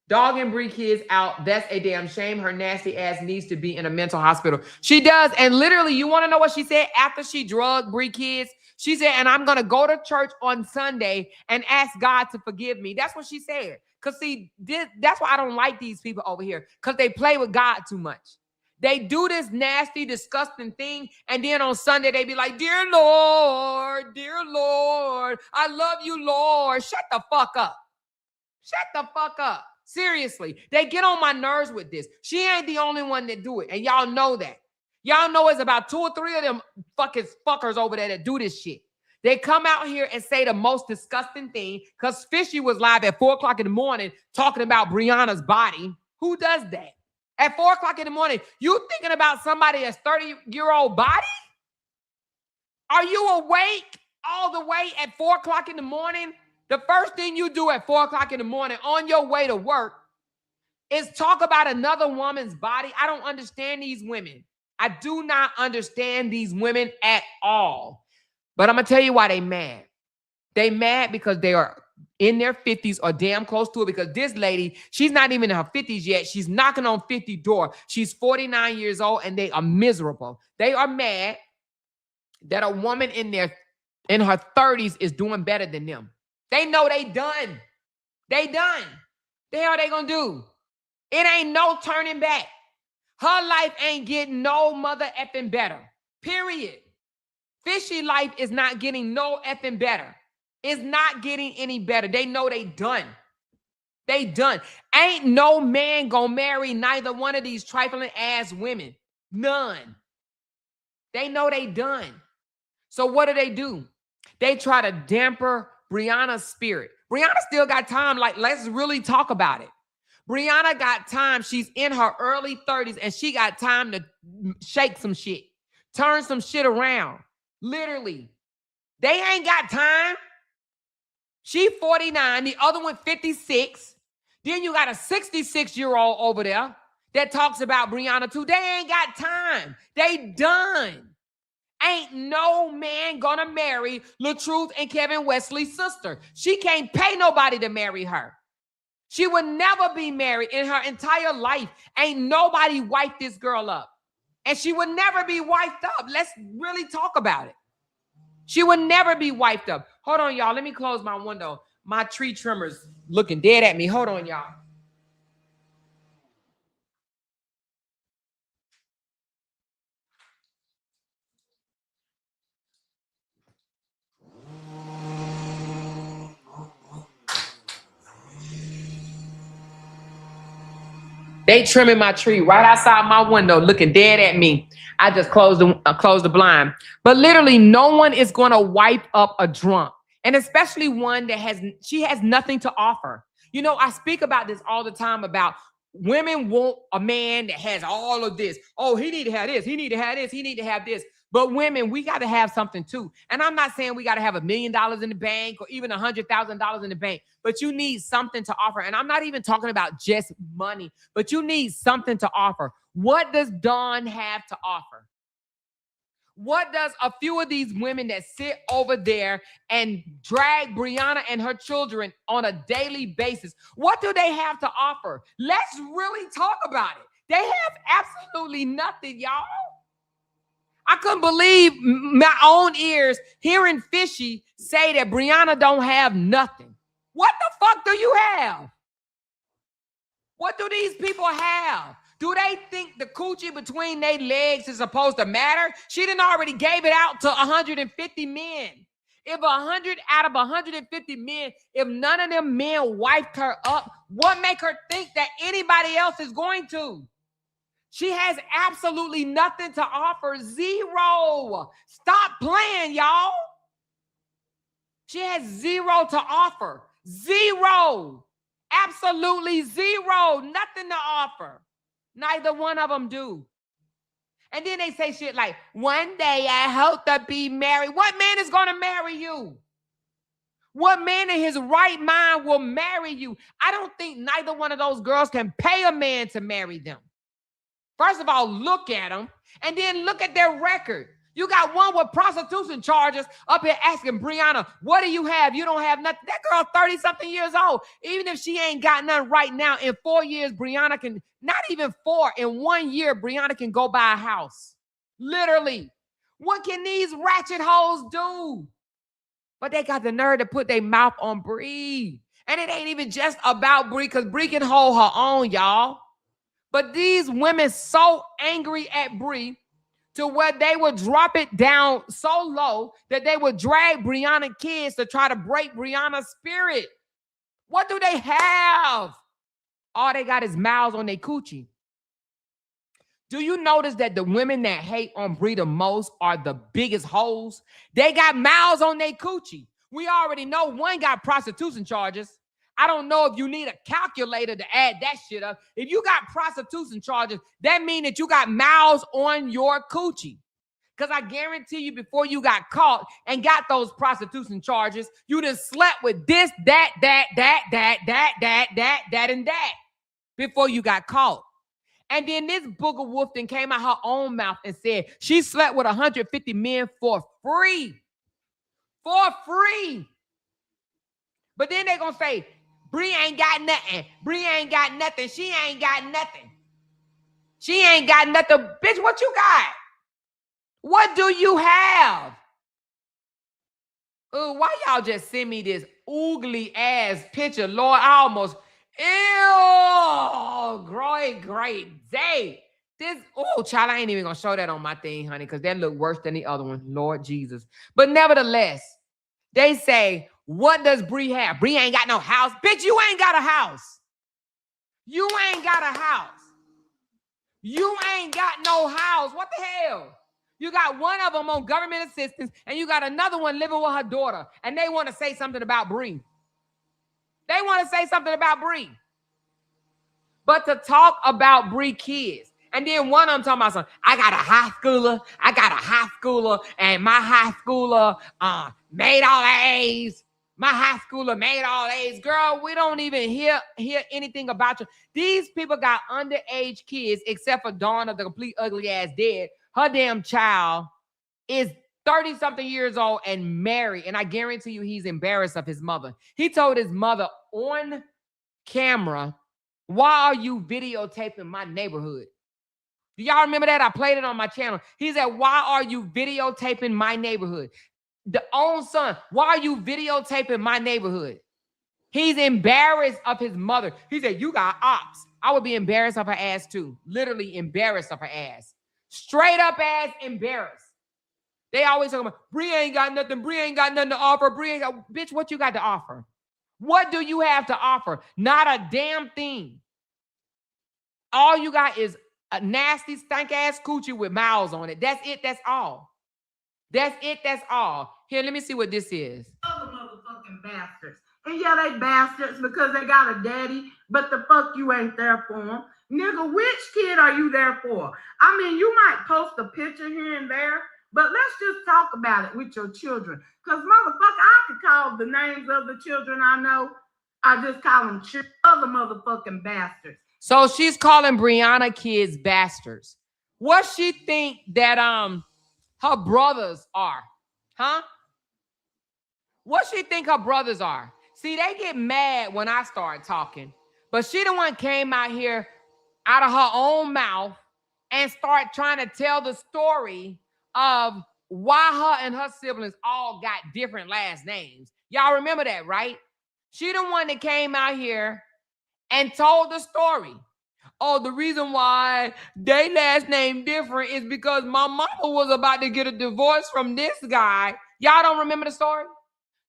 dog and Bree kids out. That's a damn shame. Her nasty ass needs to be in a mental hospital. She does. And literally, you want to know what she said after she drugged Bree kids? She said, and I'm going to go to church on Sunday and ask God to forgive me. That's what she said. Because see, that's why I don't like these people over here. Because they play with God too much. They do this nasty, disgusting thing. And then on Sunday, they be like, dear Lord, I love you, Lord. Shut the fuck up. Shut the fuck up. Seriously, they get on my nerves with this. She ain't the only one that do it. And y'all know that. Y'all know it's about 2 or 3 of them fuckers over there that do this shit. They come out here and say the most disgusting thing because Fishy was live at 4 o'clock in the morning talking about Brianna's body. Who does that? At 4 o'clock in the morning, you thinking about somebody that's 30-year-old body? Are you awake all the way at 4 o'clock in the morning? The first thing you do at 4 o'clock in the morning on your way to work is talk about another woman's body. I don't understand these women. I do not understand these women at all. But I'm going to tell you why they mad. They mad because they are in their 50s or damn close to it, because this lady, she's not even in her 50s yet. She's knocking on 50 door. She's 49 years old and they are miserable. They are mad that a woman in her 30s is doing better than them. They know they done. They done. The hell they gonna do? It ain't no turning back. Her life ain't getting no mother effing better. Period. Fishy life is not getting no effing better. It's not getting any better. They know they done. They done. Ain't no man gonna marry neither one of these trifling ass women. None. They know they done. So what do? They try to damper Brianna's spirit. Brianna still got time. Like, let's really talk about it. Brianna got time. She's in her early 30s and she got time to shake some shit. Turn some shit around. Literally. They ain't got time. She 49. The other one 56. Then you got a 66-year-old over there that talks about Brianna too. They ain't got time. They done. Ain't no man gonna marry LaTruth and Kevin Wesley's sister. She can't pay nobody to marry her. She would never be married in her entire life. Ain't nobody wiped this girl up. And she would never be wiped up. Let's really talk about it. She would never be wiped up. Hold on, y'all. Let me close my window. My tree trimmer's looking dead at me. Hold on, y'all. They trimming my tree right outside my window, looking dead at me. I just closed the blind. But literally, no one is going to wipe up a drunk, and especially one that has nothing to offer. You know, I speak about this all the time about women want a man that has all of this. Oh, he need to have this. He need to have this. He need to have this. But women, we got to have something too. And I'm not saying we got to have $1 million in the bank or even $100,000 in the bank, but you need something to offer. And I'm not even talking about just money, but you need something to offer. What does Dawn have to offer? What does a few of these women that sit over there and drag Brianna and her children on a daily basis, what do they have to offer? Let's really talk about it. They have absolutely nothing, y'all. I couldn't believe my own ears hearing Fishy say that Brianna don't have nothing. What the fuck do you have? What do these people have? Do they think the coochie between their legs is supposed to matter? She done already gave it out to 150 men. If 100 out of 150 men, if none of them men wiped her up, what make her think that anybody else is going to? She has absolutely nothing to offer. Zero. Stop playing, y'all. She has zero to offer. Zero. Absolutely zero. Nothing to offer. Neither one of them do. And then they say shit like, one day I hope to be married. What man is going to marry you? What man in his right mind will marry you? I don't think neither one of those girls can pay a man to marry them. First of all, look at them and then look at their record. You got one with prostitution charges up here asking Brianna, what do you have? You don't have nothing. That girl 30-something years old. Even if she ain't got nothing right now, in 4 years, Brianna can, not even 4, in 1 year, Brianna can go buy a house. Literally. What can these ratchet hoes do? But they got the nerve to put their mouth on Bree. And it ain't even just about Bree, because Bree can hold her own, y'all. But these women so angry at Bree to where they would drop it down so low that they would drag Brianna kids to try to break Brianna's spirit. What do they have? All they got is mouths on their coochie. Do you notice that the women that hate on Bree the most are the biggest hoes? They got mouths on their coochie. We already know one got prostitution charges. I don't know if you need a calculator to add that shit up. If you got prostitution charges, that means that you got mouths on your coochie. Because I guarantee you, before you got caught and got those prostitution charges, you done slept with this, that, and that before you got caught. And then this booger wolf then came out her own mouth and said she slept with 150 men for free. For free. But then they gonna say, Bree ain't got nothing. Bree ain't got nothing. She ain't got nothing. She ain't got nothing. Bitch, what you got? What do you have? Ooh, why y'all just send me this oogly ass picture? Lord, I almost, ew, great day. This, oh, child, I ain't even gonna show that on my thing, honey, because that look worse than the other one, Lord Jesus. But nevertheless, they say, what does Bree have? Bree ain't got no house. Bitch, you ain't got a house. You ain't got a house. You ain't got no house. What the hell? You got one of them on government assistance, and you got another one living with her daughter, and they want to say something about Bree. They want to say something about Bree. But to talk about Bree kids, and then one of them talking about something, I got a high schooler, and my high schooler made all the A's. My high schooler made all A's. Girl, we don't even hear anything about you. These people got underage kids, except for Dawn of the complete ugly ass dead. Her damn child is 30-something years old and married. And I guarantee you he's embarrassed of his mother. He told his mother on camera, why are you videotaping my neighborhood? Do y'all remember that? I played it on my channel. He said, why are you videotaping my neighborhood? The own son, why are you videotaping my neighborhood? He's embarrassed of his mother. He said, you got ops. I would be embarrassed of her ass too. Literally embarrassed of her ass. Straight up ass embarrassed. They always talk about, Bree ain't got nothing. Bree ain't got nothing to offer. Bree ain't got, bitch, what you got to offer? What do you have to offer? Not a damn thing. All you got is a nasty, stank ass coochie with mouths on it. That's it. That's all. That's it. That's all. Here, let me see what this is. Other motherfucking bastards. And yeah, they bastards because they got a daddy, but the fuck you ain't there for them. Nigga, which kid are you there for? I mean, you might post a picture here and there, but let's just talk about it with your children. Because, motherfucker, I could call the names of the children I know. I just call them other motherfucking bastards. So she's calling Brianna kids bastards. What she think that her brothers are? Huh? What she think her brothers are? See, they get mad when I start talking. But she the one came out here out of her own mouth and start trying to tell the story of why her and her siblings all got different last names. Y'all remember that, right? She the one that came out here and told the story. Oh, the reason why they last name different is because my mama was about to get a divorce from this guy. Y'all don't remember the story?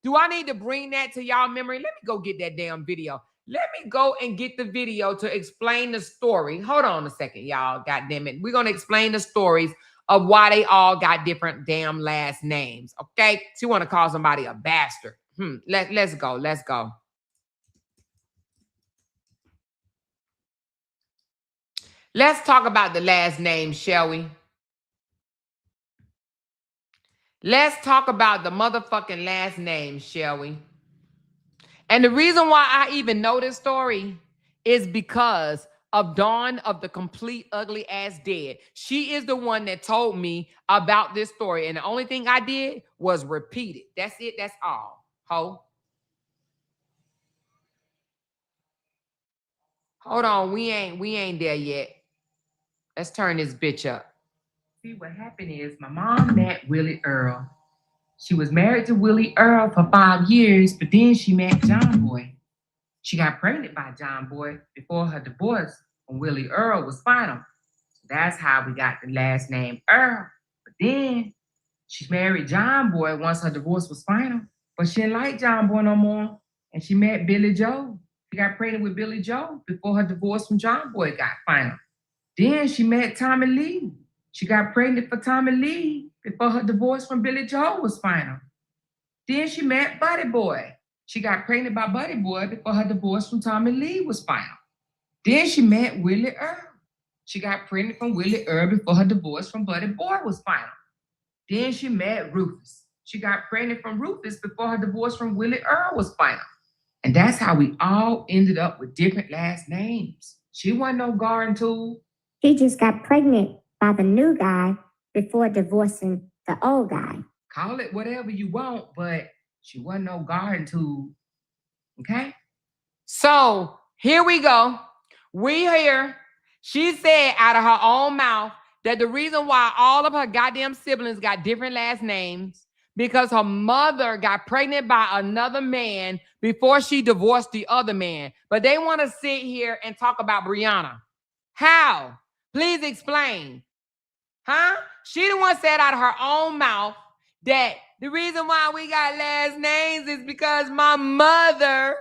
Do I need to bring that to y'all memory? Let me go get that damn video. Let me go and get the video to explain the story. Hold on a second, y'all. God damn it. We're going to explain the stories of why they all got different damn last names. Okay? She want to call somebody a bastard. Let's go. Let's go. Let's talk about the last name, shall we? Let's talk about the motherfucking last name, shall we? And the reason why I even know this story is because of Dawn of the Complete Ugly Ass Dead. She is the one that told me about this story. And the only thing I did was repeat it. That's it. That's all. Ho. Hold on. We ain't there yet. Let's turn this bitch up. See, what happened is my mom met Willie Earl. She was married to Willie Earl for 5 years, but then she met John Boy. She got pregnant by John Boy before her divorce from Willie Earl was final. So that's how we got the last name Earl. But then she married John Boy once her divorce was final, but she didn't like John Boy no more, and she met Billy Joe. She got pregnant with Billy Joe before her divorce from John Boy got final. Then she met Tommy Lee. She got pregnant for Tommy Lee before her divorce from Billy Joe was final. Then she met Buddy Boy. She got pregnant by Buddy Boy before her divorce from Tommy Lee was final. Then she met Willie Earl. She got pregnant from Willie Earl before her divorce from Buddy Boy was final. Then she met Rufus. She got pregnant from Rufus before her divorce from Willie Earl was final. And that's how we all ended up with different last names. She wasn't no garden tool. She just got pregnant by the new guy before divorcing the old guy. Call it whatever you want, but she wasn't no garden tool. Okay? So here we go. We here. She said out of her own mouth that the reason why all of her goddamn siblings got different last names because her mother got pregnant by another man before she divorced the other man. But they want to sit here and talk about Brianna. How? Please explain. Huh? She the one said out of her own mouth that the reason why we got last names is because my mother,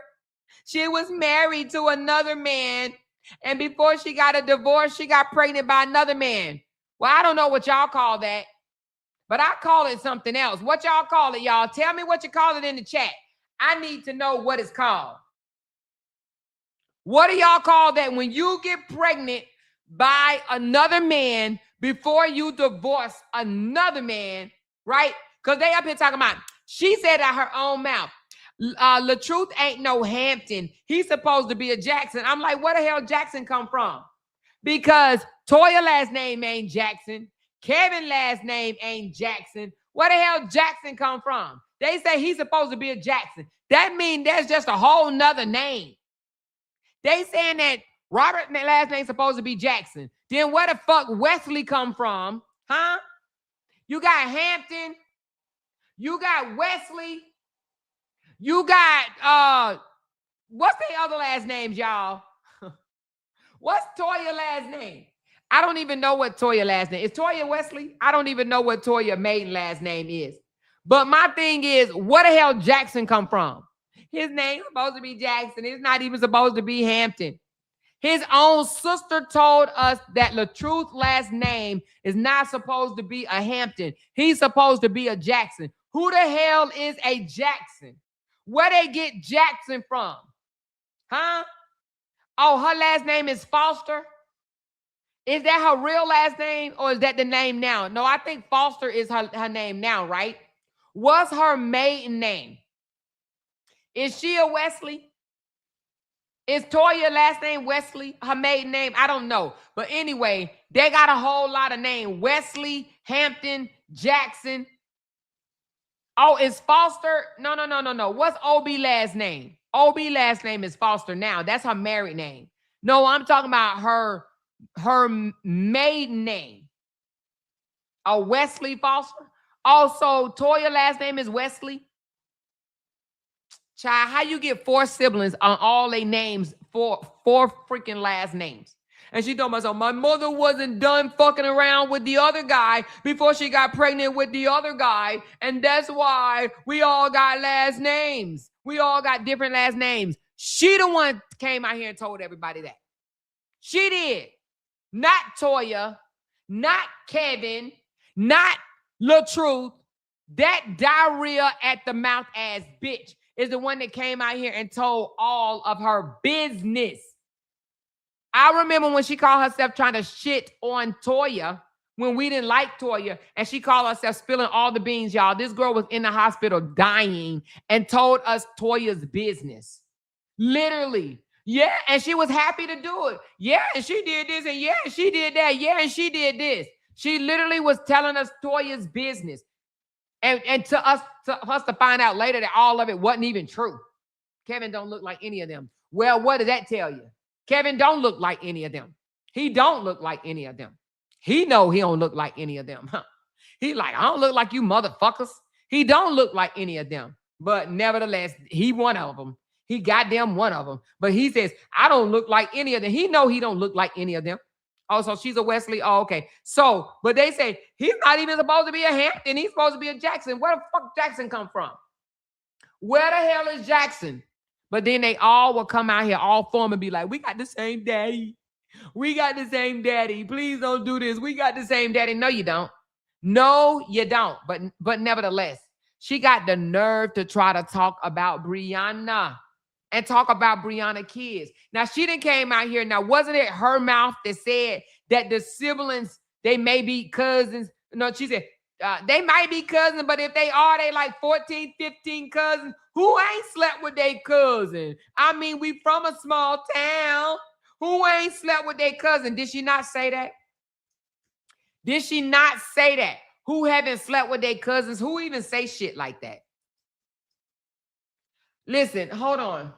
she was married to another man, and before she got a divorce, she got pregnant by another man. Well, I don't know what y'all call that, but I call it something else. What y'all call it, y'all? Tell me what you call it in the chat. I need to know what it's called. What do y'all call that when you get pregnant by another man before you divorce another man, right? Because they up here talking about, she said out her own mouth, LaTruth ain't no Hampton. He's supposed to be a Jackson. I'm like, where the hell Jackson come from? Because Toya last name ain't Jackson. Kevin last name ain't Jackson. Where the hell Jackson come from? They say he's supposed to be a Jackson. That means there's just a whole nother name. They saying that Robert last name supposed to be Jackson. Then where the fuck Wesley come from? Huh? You got Hampton. You got Wesley. You got, what's their other last names, y'all? What's Toya last name? I don't even know what Toya last name is. Toya Wesley? I don't even know what Toya maiden last name is. But my thing is, where the hell Jackson come from? His name's supposed to be Jackson. It's not even supposed to be Hampton. His own sister told us that LaTruth last name is not supposed to be a Hampton. He's supposed to be a Jackson. Who the hell is a Jackson? Where they get Jackson from? Huh? Oh, her last name is Foster? Is that her real last name or is that the name now? No, I think Foster is her name now, right? What's her maiden name? Is she a Wesley? Is Toya last name Wesley? Her maiden name? I don't know. But anyway, they got a whole lot of names. Wesley, Hampton, Jackson. Oh, is Foster? No. What's OB last name? OB last name is Foster now. That's her married name. No, I'm talking about her maiden name. Oh, Wesley Foster? Also, Toya last name is Wesley. Child, how you get 4 siblings on all their names, four freaking last names? And she told myself, my mother wasn't done fucking around with the other guy before she got pregnant with the other guy. And that's why we all got last names. We all got different last names. She the one came out here and told everybody that. She did. Not Toya, not Kevin, not LaTruth. That diarrhea at the mouth ass bitch is the one that came out here and told all of her business. I remember when she called herself trying to shit on Toya when we didn't like Toya, and she called herself spilling all the beans, y'all. This girl was in the hospital dying and told us Toya's business. Literally. Yeah, and she was happy to do it. Yeah, and she did this, and yeah, and she did that. Yeah, and she did this. She literally was telling us Toya's business. And for us to find out later that all of it wasn't even true. Kevin don't look like any of them. Well, what does that tell you? Kevin don't look like any of them. He don't look like any of them. He know he don't look like any of them. Huh? He like, I don't look like you motherfuckers. He don't look like any of them. But nevertheless, he one of them. He goddamn one of them. But he says, I don't look like any of them. He know he don't look like any of them. Oh, so she's a Wesley. Oh, okay. So, but they say he's not even supposed to be a Hampton. He's supposed to be a Jackson. Where the fuck Jackson come from? Where the hell is Jackson? But then they all will come out here, all form, and be like, we got the same daddy. We got the same daddy. Please don't do this. We got the same daddy. No, you don't. No, you don't. But nevertheless, she got the nerve to try to talk about Brianna. And talk about Brianna kids. Now, she done came out here. Now, wasn't it her mouth that said that the siblings, they may be cousins? No, she said, they might be cousins, but if they are, they like 14, 15 cousins. Who ain't slept with their cousin? I mean, we from a small town. Who ain't slept with their cousin? Did she not say that? Did she not say that? Who haven't slept with their cousins? Who even say shit like that? Listen, hold on.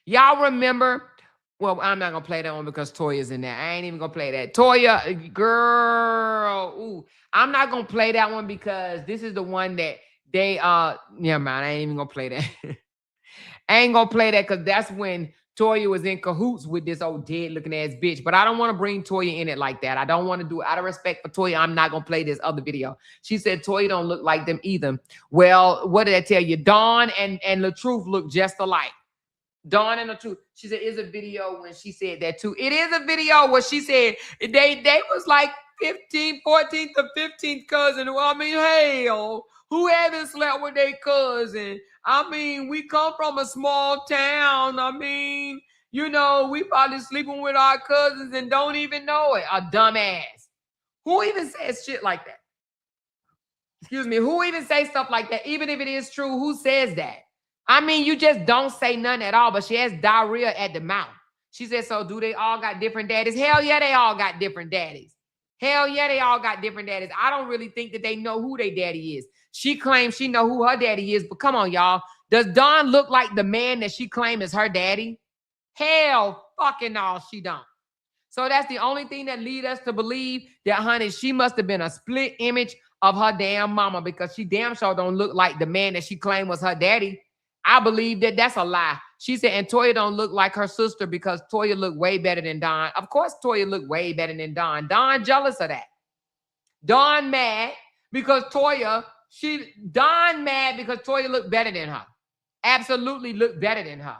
Y'all remember? Well, I'm not going to play that one because Toya's in there. I ain't even going to play that. Toya, girl. Ooh, I'm not going to play that one because this is the one that they, never mind. I ain't even going to play that. I ain't going to play that because that's when Toya was in cahoots with this old dead looking ass bitch. But I don't want to bring Toya in it like that. I don't want to do it. Out of respect for Toya, I'm not going to play this other video. She said Toya don't look like them either. Well, what did I tell you? Dawn and LaTruth look just alike. Dawn and LaTruth. She said, is a video when she said that too. It is a video where she said they was like 14th to 15th cousin. Well, I mean, hell, who haven't slept with their cousin? I mean, we come from a small town. I mean, you know, we probably sleeping with our cousins and don't even know it. A dumbass. Who even says shit like that? Excuse me. Who even says stuff like that? Even if it is true, who says that? I mean, you just don't say nothing at all, but she has diarrhea at the mouth. She said, so do they all got different daddies? Hell yeah, they all got different daddies. Hell yeah, they all got different daddies. I don't really think that they know who their daddy is. She claims she know who her daddy is, but come on, y'all. Does Dawn look like the man that she claims is her daddy? Hell fucking no, she don't. So that's the only thing that lead us to believe that, honey, she must have been a split image of her damn mama because she damn sure don't look like the man that she claimed was her daddy. I believe that that's a lie. She said, and Toya don't look like her sister because Toya looked way better than Dawn. Of course, Toya looked way better than Dawn. Dawn jealous of that. Dawn mad because Toya looked better than her. Absolutely looked better than her.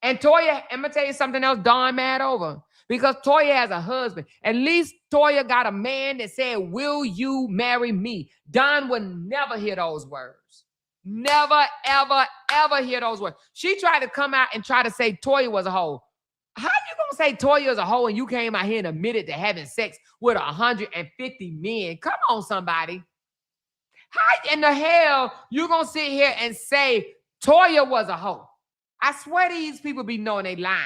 And Toya, I'm going to tell you something else Dawn mad over. Because Toya has a husband. At least Toya got a man that said, will you marry me? Dawn would never hear those words. Never, ever, ever hear those words. She tried to come out and try to say Toya was a hoe. How you gonna say Toya is a hoe and you came out here and admitted to having sex with 150 men? Come on, somebody. How in the hell you gonna sit here and say Toya was a hoe? I swear these people be knowing they lying.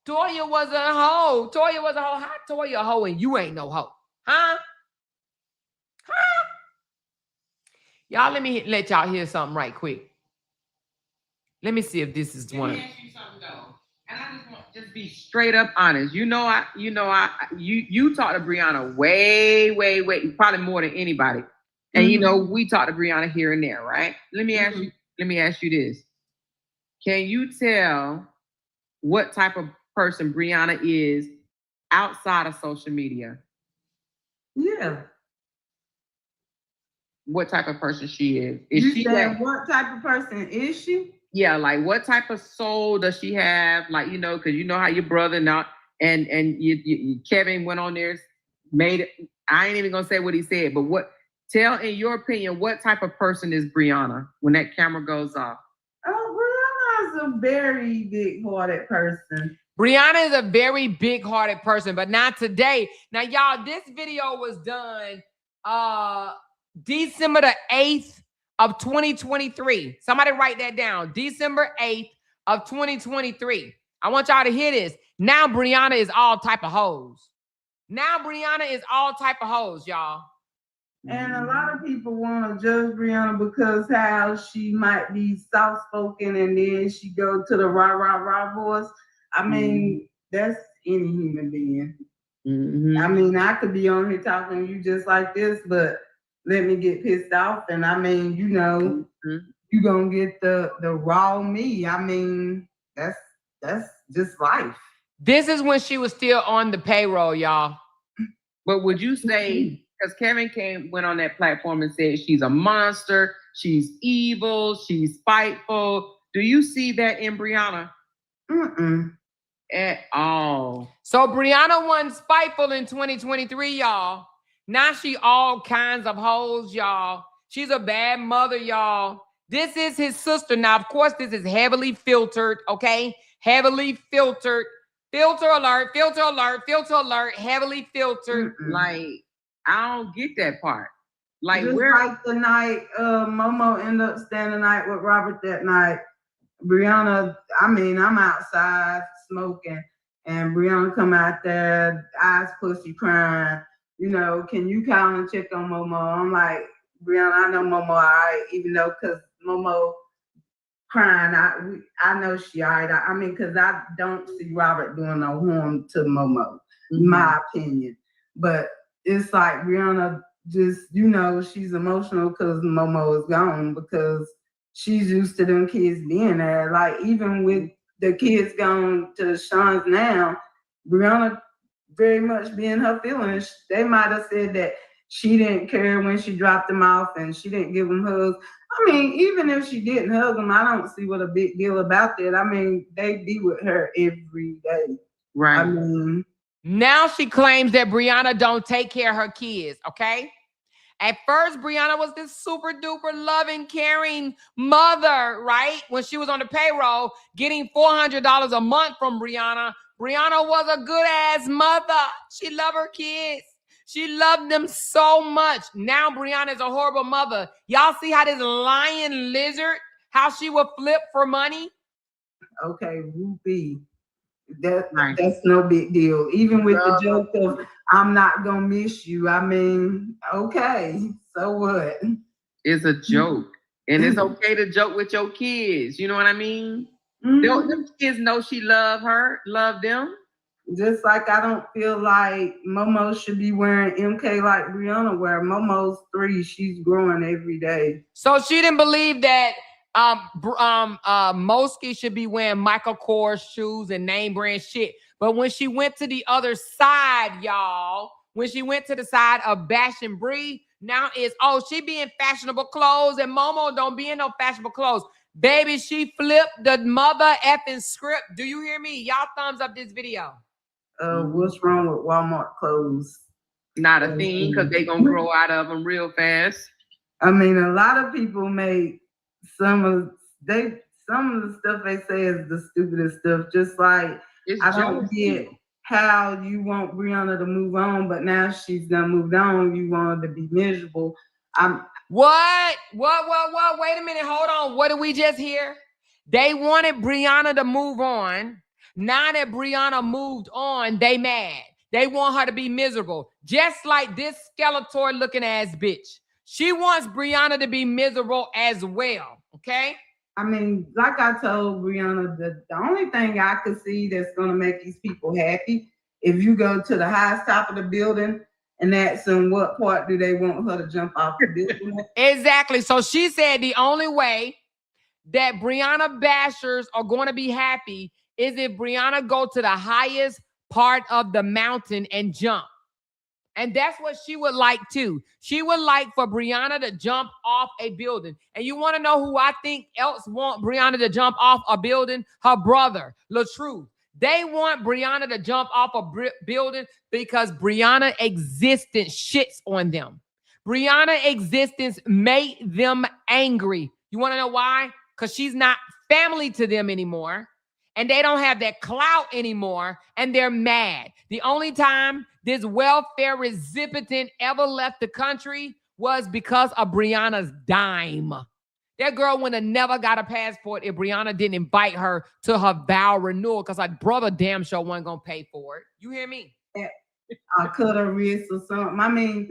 Toya was a hoe. Toya was a hoe. How Toya a hoe and you ain't no hoe? Huh? Y'all, let y'all hear something right quick. Let me see if this is one. Let me ask you something, though. And I just want to just be straight up honest. You talk to Brianna way, probably more than anybody. And we talk to Brianna here and there, right? Let me ask you this. Can you tell what type of person Brianna is outside of social media? Yeah. What type of person she is? What type of person is she? Yeah, like what type of soul does she have? Like, because you know how your brother now and Kevin went on there, made it. I ain't even gonna say what he said, but tell in your opinion, what type of person is Brianna when that camera goes off? Oh, Brianna is a very big-hearted person. Brianna is a very big-hearted person, but not today. Now, y'all, this video was done December the 8th of 2023. Somebody write that down. December 8th of 2023. I want y'all to hear this. Now Brianna is all type of hoes. Y'all. And a lot of people want to judge Brianna because how she might be soft-spoken and then she go to the rah voice. I mean, that's any human being. I mean, I could be on here talking to you just like this, but let me get pissed off. And I mean, you're going to get the raw me. I mean, that's just life. This is when she was still on the payroll, y'all. But would you say, because Kevin went on that platform and said she's a monster, she's evil, she's spiteful. Do you see that in Brianna? At all. So Brianna wasn't spiteful in 2023, y'all. Now she all kinds of hoes, y'all. She's a bad mother, y'all. This is his sister. Now, of course, this is heavily filtered, okay? Heavily filtered. Filter alert, heavily filtered. Like, I don't get that part. Like, just like the night Momo ended up staying the night with Robert that night. Brianna, I mean, I'm outside smoking, and Brianna come out there, eyes pussy crying. Can you call and check on Momo? I'm like, Brianna, I know Momo all right, even though because Momo crying, I know she all right. I mean, because I don't see Robert doing no harm to Momo, my opinion. But it's like Brianna just, she's emotional because Momo is gone because she's used to them kids being there. Like, even with the kids gone to Sean's now, Brianna very much be in her feelings. They might have said that she didn't care when she dropped them off and she didn't give them hugs. I mean, even if she didn't hug them, I don't see what a big deal about that. I mean, they be with her every day. Right. I mean, now she claims that Brianna don't take care of her kids, okay? At first, Brianna was this super duper loving, caring mother, right? When she was on the payroll, getting $400 a month from Brianna. Brianna was a good ass mother. She loved her kids. She loved them so much. Now Brianna is a horrible mother. Y'all see how this lion lizard, how she would flip for money? Okay, whoopee. That's no big deal. Even with the joke of I'm not gonna miss you. I mean, okay, so what? It's a joke. And it's okay to joke with your kids. You know what I mean? Them kids know she love them. Just like I don't feel like Momo should be wearing MK like Brianna wear. Momo's 3, she's growing every day. So she didn't believe that Moski should be wearing Michael Kors shoes and name brand shit. But when she went to the other side, y'all, when she went to the side of Bash and Bree, now it's, she be in fashionable clothes and Momo don't be in no fashionable clothes. Baby, she flipped the mother effing script. Do you hear me? Y'all thumbs up this video. What's wrong with Walmart clothes? Not a thing, because they gonna grow out of them real fast. I mean, a lot of people make some of the stuff they say is the stupidest stuff. Just like I don't get how you want Brianna to move on, but now she's done moved on. You want her to be miserable. What? Wait a minute. Hold on. What did we just hear? They wanted Brianna to move on. Now that Brianna moved on, they mad. They want her to be miserable. Just like this Skeletor looking ass bitch. She wants Brianna to be miserable as well. Okay? I mean, like I told Brianna, the only thing I could see that's going to make these people happy, if you go to the highest top of the building and ask them what part do they want her to jump off the building. Exactly. So she said the only way that Brianna bashers are going to be happy is if Brianna go to the highest part of the mountain and jump. And that's what she would like too. She would like for Brianna to jump off a building. And you want to know who I think else want Brianna to jump off a building? Her brother, LaTruth. They want Brianna to jump off a building because Brianna existence shits on them. Brianna existence made them angry. You want to know why? Because she's not family to them anymore. And they don't have that clout anymore, and they're mad. The only time this welfare recipient ever left the country was because of Brianna's dime. That girl would have never got a passport if Brianna didn't invite her to her vow renewal, because her brother damn sure wasn't going to pay for it. You hear me? I cut her wrist or something. I mean,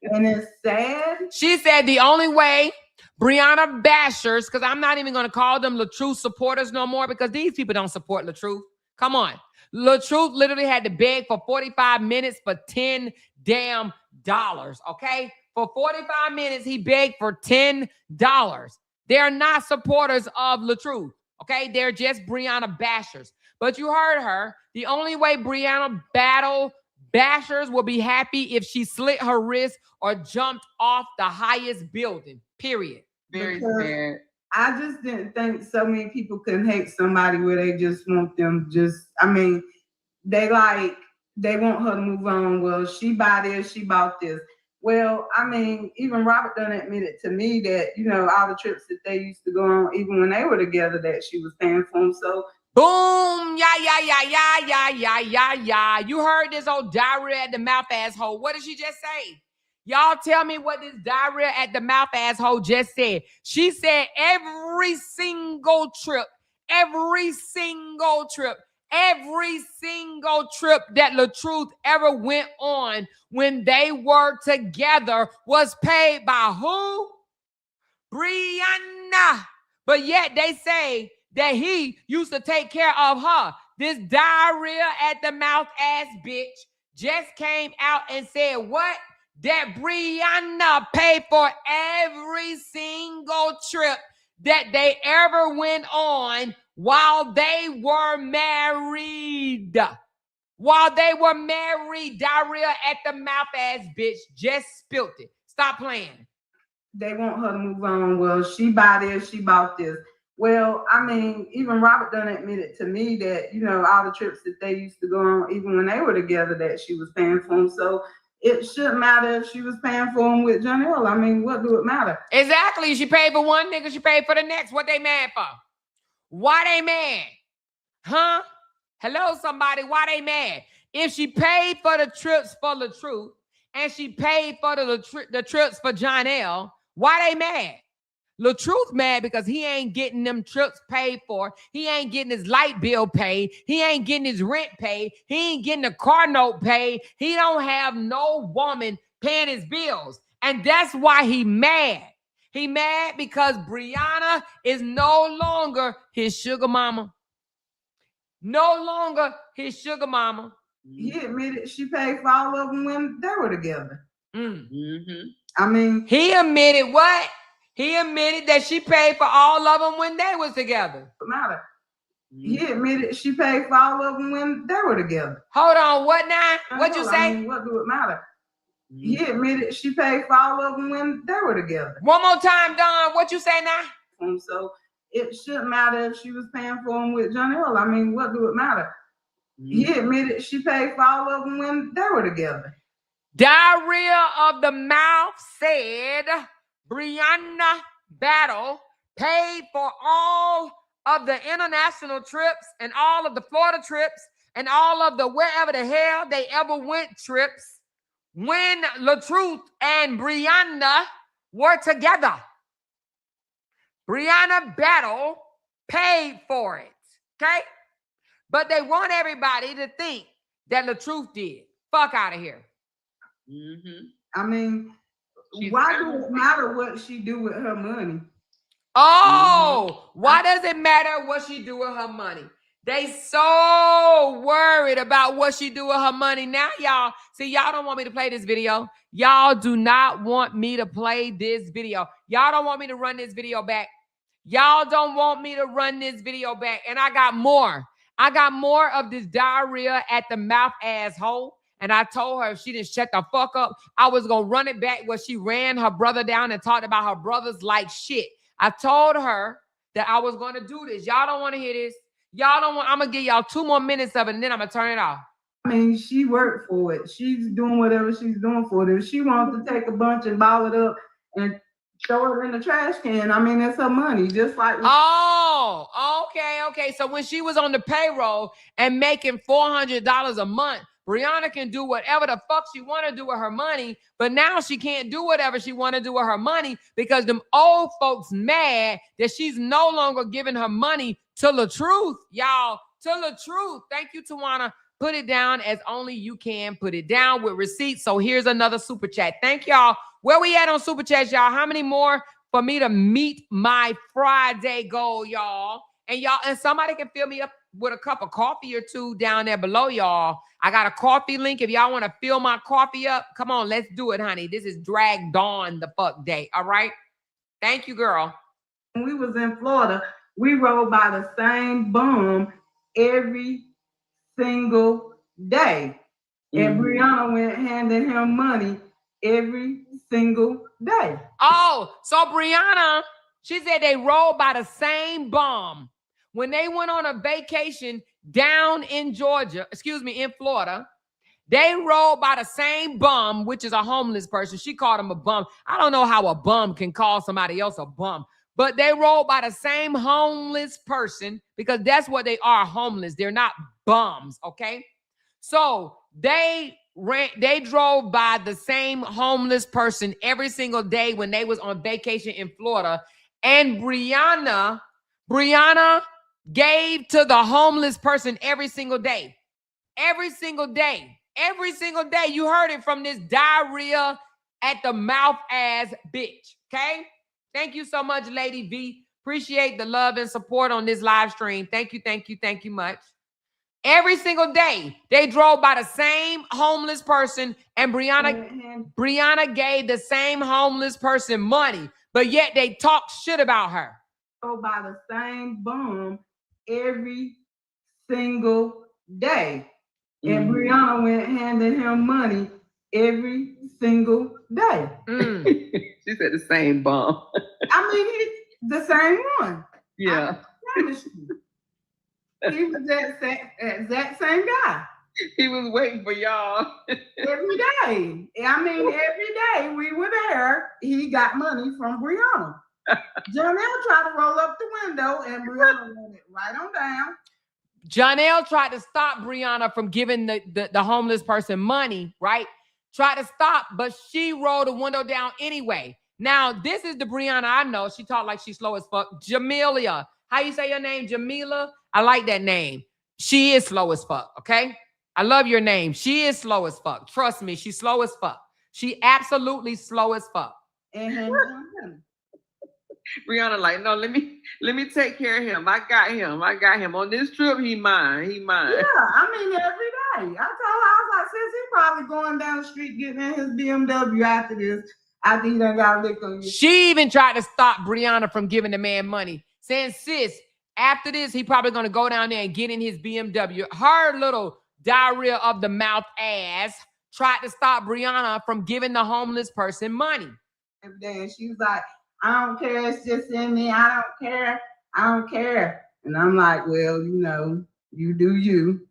and it's sad. She said the only way Brianna bashers, because I'm not even going to call them LaTruth supporters no more, because these people don't support LaTruth. Come on. LaTruth literally had to beg for 45 minutes for $10 damn dollars, okay? For 45 minutes, he begged for $10. They're not supporters of LaTruth, okay? They're just Brianna bashers. But you heard her. The only way Brianna bashers will be happy if she slit her wrist or jumped off the highest building, period. Very sad. I just didn't think so many people can hate somebody where they just want them I mean, they want her to move on. Well, she buy this, she bought this. Well, I mean, even Robert done admitted to me that, you know, all the trips that they used to go on, even when they were together, that she was paying for them. So boom, yeah. You heard this old diarrhea at the mouth asshole. What did she just say? Y'all tell me what this diarrhea at the mouth asshole just said. She said every single trip that LaTruth ever went on when they were together was paid by who? Brianna. But yet they say that he used to take care of her. This diarrhea at the mouth ass bitch just came out and said what? That Brianna paid for every single trip that they ever went on while they were married. Diarrhea at the mouth ass bitch just spilt it. Stop playing. They want her to move on. Well, she buy this, she bought this. Well, I mean, even Robert done admitted to me that, you know, all the trips that they used to go on, even when they were together, that she was paying for them. So it shouldn't matter if she was paying for them with Janelle. I mean, what do it matter? Exactly. She paid for one nigga, she paid for the next. What they mad for? Why they mad? Huh? Hello, somebody. Why they mad? If she paid for the trips for LaTruth and she paid for the trips for Janelle, why they mad? LaTruth mad because he ain't getting them trips paid for. He ain't getting his light bill paid. He ain't getting his rent paid. He ain't getting the car note paid. He don't have no woman paying his bills. And that's why he mad. He mad because Brianna is no longer his sugar mama. No longer his sugar mama. He admitted she paid for all of them when they were together. Mm-hmm. I mean, he admitted what? He admitted that she paid for all of them when they was together. Matter. He admitted she paid for all of them when they were together. Hold on, what now? What you say? I mean, what do it matter? He admitted she paid for all of them when they were together. One more time, Don. What you say now? So it shouldn't matter if she was paying for them with Janelle. I mean, what do it matter? He admitted she paid for all of them when they were together. Diarrhea of the mouth said Brianna Battle paid for all of the international trips and all of the Florida trips and all of the wherever the hell they ever went trips when LaTruth and Brianna were together. Brianna Battle paid for it, okay? But they want everybody to think that LaTruth did. Fuck out of here. I mean, why do it matter what she do with her money? Oh, why does it matter what she do with her money? They so worried about what she do with her money. Now, y'all, see, y'all don't want me to play this video. Y'all do not want me to play this video. Y'all don't want me to run this video back. Y'all don't want me to run this video back. And I got more. I got more of this diarrhea at the mouth asshole. And I told her if she didn't shut the fuck up, I was going to run it back where she ran her brother down and talked about her brothers like shit. I told her that I was going to do this. Y'all don't want to hear this. Y'all don't want, I'm going to give y'all 2 more minutes of it and then I'm going to turn it off. I mean, she worked for it. She's doing whatever she's doing for it. If she wants to take a bunch and ball it up and throw it in the trash can, I mean, it's her money, just like... Oh, okay. So when she was on the payroll and making $400 a month, Brianna can do whatever the fuck she want to do with her money, but now she can't do whatever she want to do with her money because them old folks mad that she's no longer giving her money to LaTruth, y'all. To LaTruth. Thank you, Tawana. Put it down as only you can. Put it down with receipts. So here's another super chat. Thank y'all. Where we at on super chats, y'all? How many more for me to meet my Friday goal, y'all? And y'all, and somebody can fill me up with a cup of coffee or two down there below, y'all. I got a coffee link. If y'all want to fill my coffee up, come on, let's do it, honey. This is drag dawn the fuck day. All right. Thank you, girl. When we was in Florida, we rode by the same bum every single day. And Brianna went handing him money every single day. Oh, so Brianna, she said they rode by the same bum. When they went on a vacation down in in Florida, they rode by the same bum, which is a homeless person. She called him a bum. I don't know how a bum can call somebody else a bum, but they rode by the same homeless person because that's what they are, homeless. They're not bums, okay? So they drove by the same homeless person every single day when they was on vacation in Florida. And Brianna gave to the homeless person every single day. Every single day. Every single day. You heard it from this diarrhea at the mouth ass bitch. Okay? Thank you so much, Lady V. Appreciate the love and support on this live stream. Thank you much. Every single day, they drove by the same homeless person, and Brianna gave the same homeless person money, but yet they talk shit about her. Go by the same bum every single day. And Brianna went handing him money every single day. She said the same bum. I mean, he's the same one. Yeah. I promise you. He was that exact same guy. He was waiting for y'all. Every day. I mean, every day we were there, he got money from Brianna. Janelle tried to roll up the window and Brianna went it right on down. Janelle tried to stop Brianna from giving the homeless person money, right? Tried to stop, but she rolled the window down anyway. Now, this is the Brianna I know. She talked like she's slow as fuck. Jamelia. How you say your name? Jamila? I like that name. She is slow as fuck, okay? I love your name. She is slow as fuck. Trust me, she's slow as fuck. She absolutely slow as fuck. Brianna like, no, let me take care of him. I got him. On this trip, he mine. Yeah, I mean, every day. I told her, I was like, sis, he probably going down the street getting in his BMW after this. After he done got licked on you. She even tried to stop Brianna from giving the man money, saying, sis, after this, he probably going to go down there and get in his BMW. Her little diarrhea of the mouth ass tried to stop Brianna from giving the homeless person money. Every day, and she was like, I don't care, it's just in me. I don't care. And I'm like, well, you do you.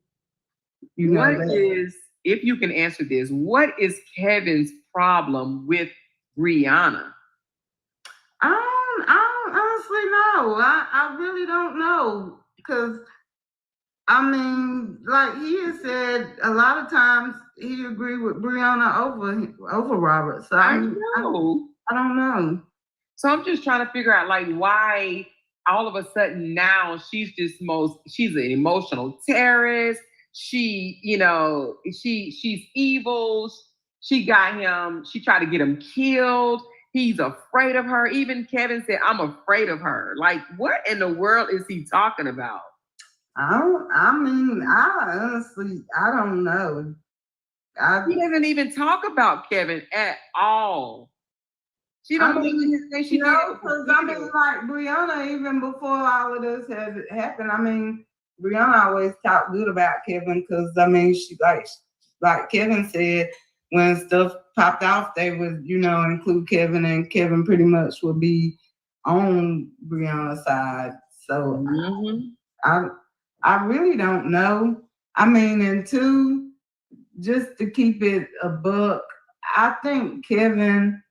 What is, if you can answer this, what is Kevin's problem with Brianna? I don't honestly know. I really don't know. Because, I mean, like he has said, a lot of times he agreed with Brianna over Robert. So I don't know. So I'm just trying to figure out, like, why all of a sudden now she's an emotional terrorist. She, she's evil. She got him. She tried to get him killed. He's afraid of her. Even Kevin said, I'm afraid of her. Like, what in the world is he talking about? I honestly, I don't know. He doesn't even talk about Kevin at all. She don't mention his name. She because I mean, like Brianna, even before all of this had happened, I mean, Brianna always talked good about Kevin because I mean, she like Kevin said, when stuff popped off, they would, include Kevin, and Kevin pretty much would be on Brianna's side. So I really don't know. I mean, and two, just to keep it a buck, I think Kevin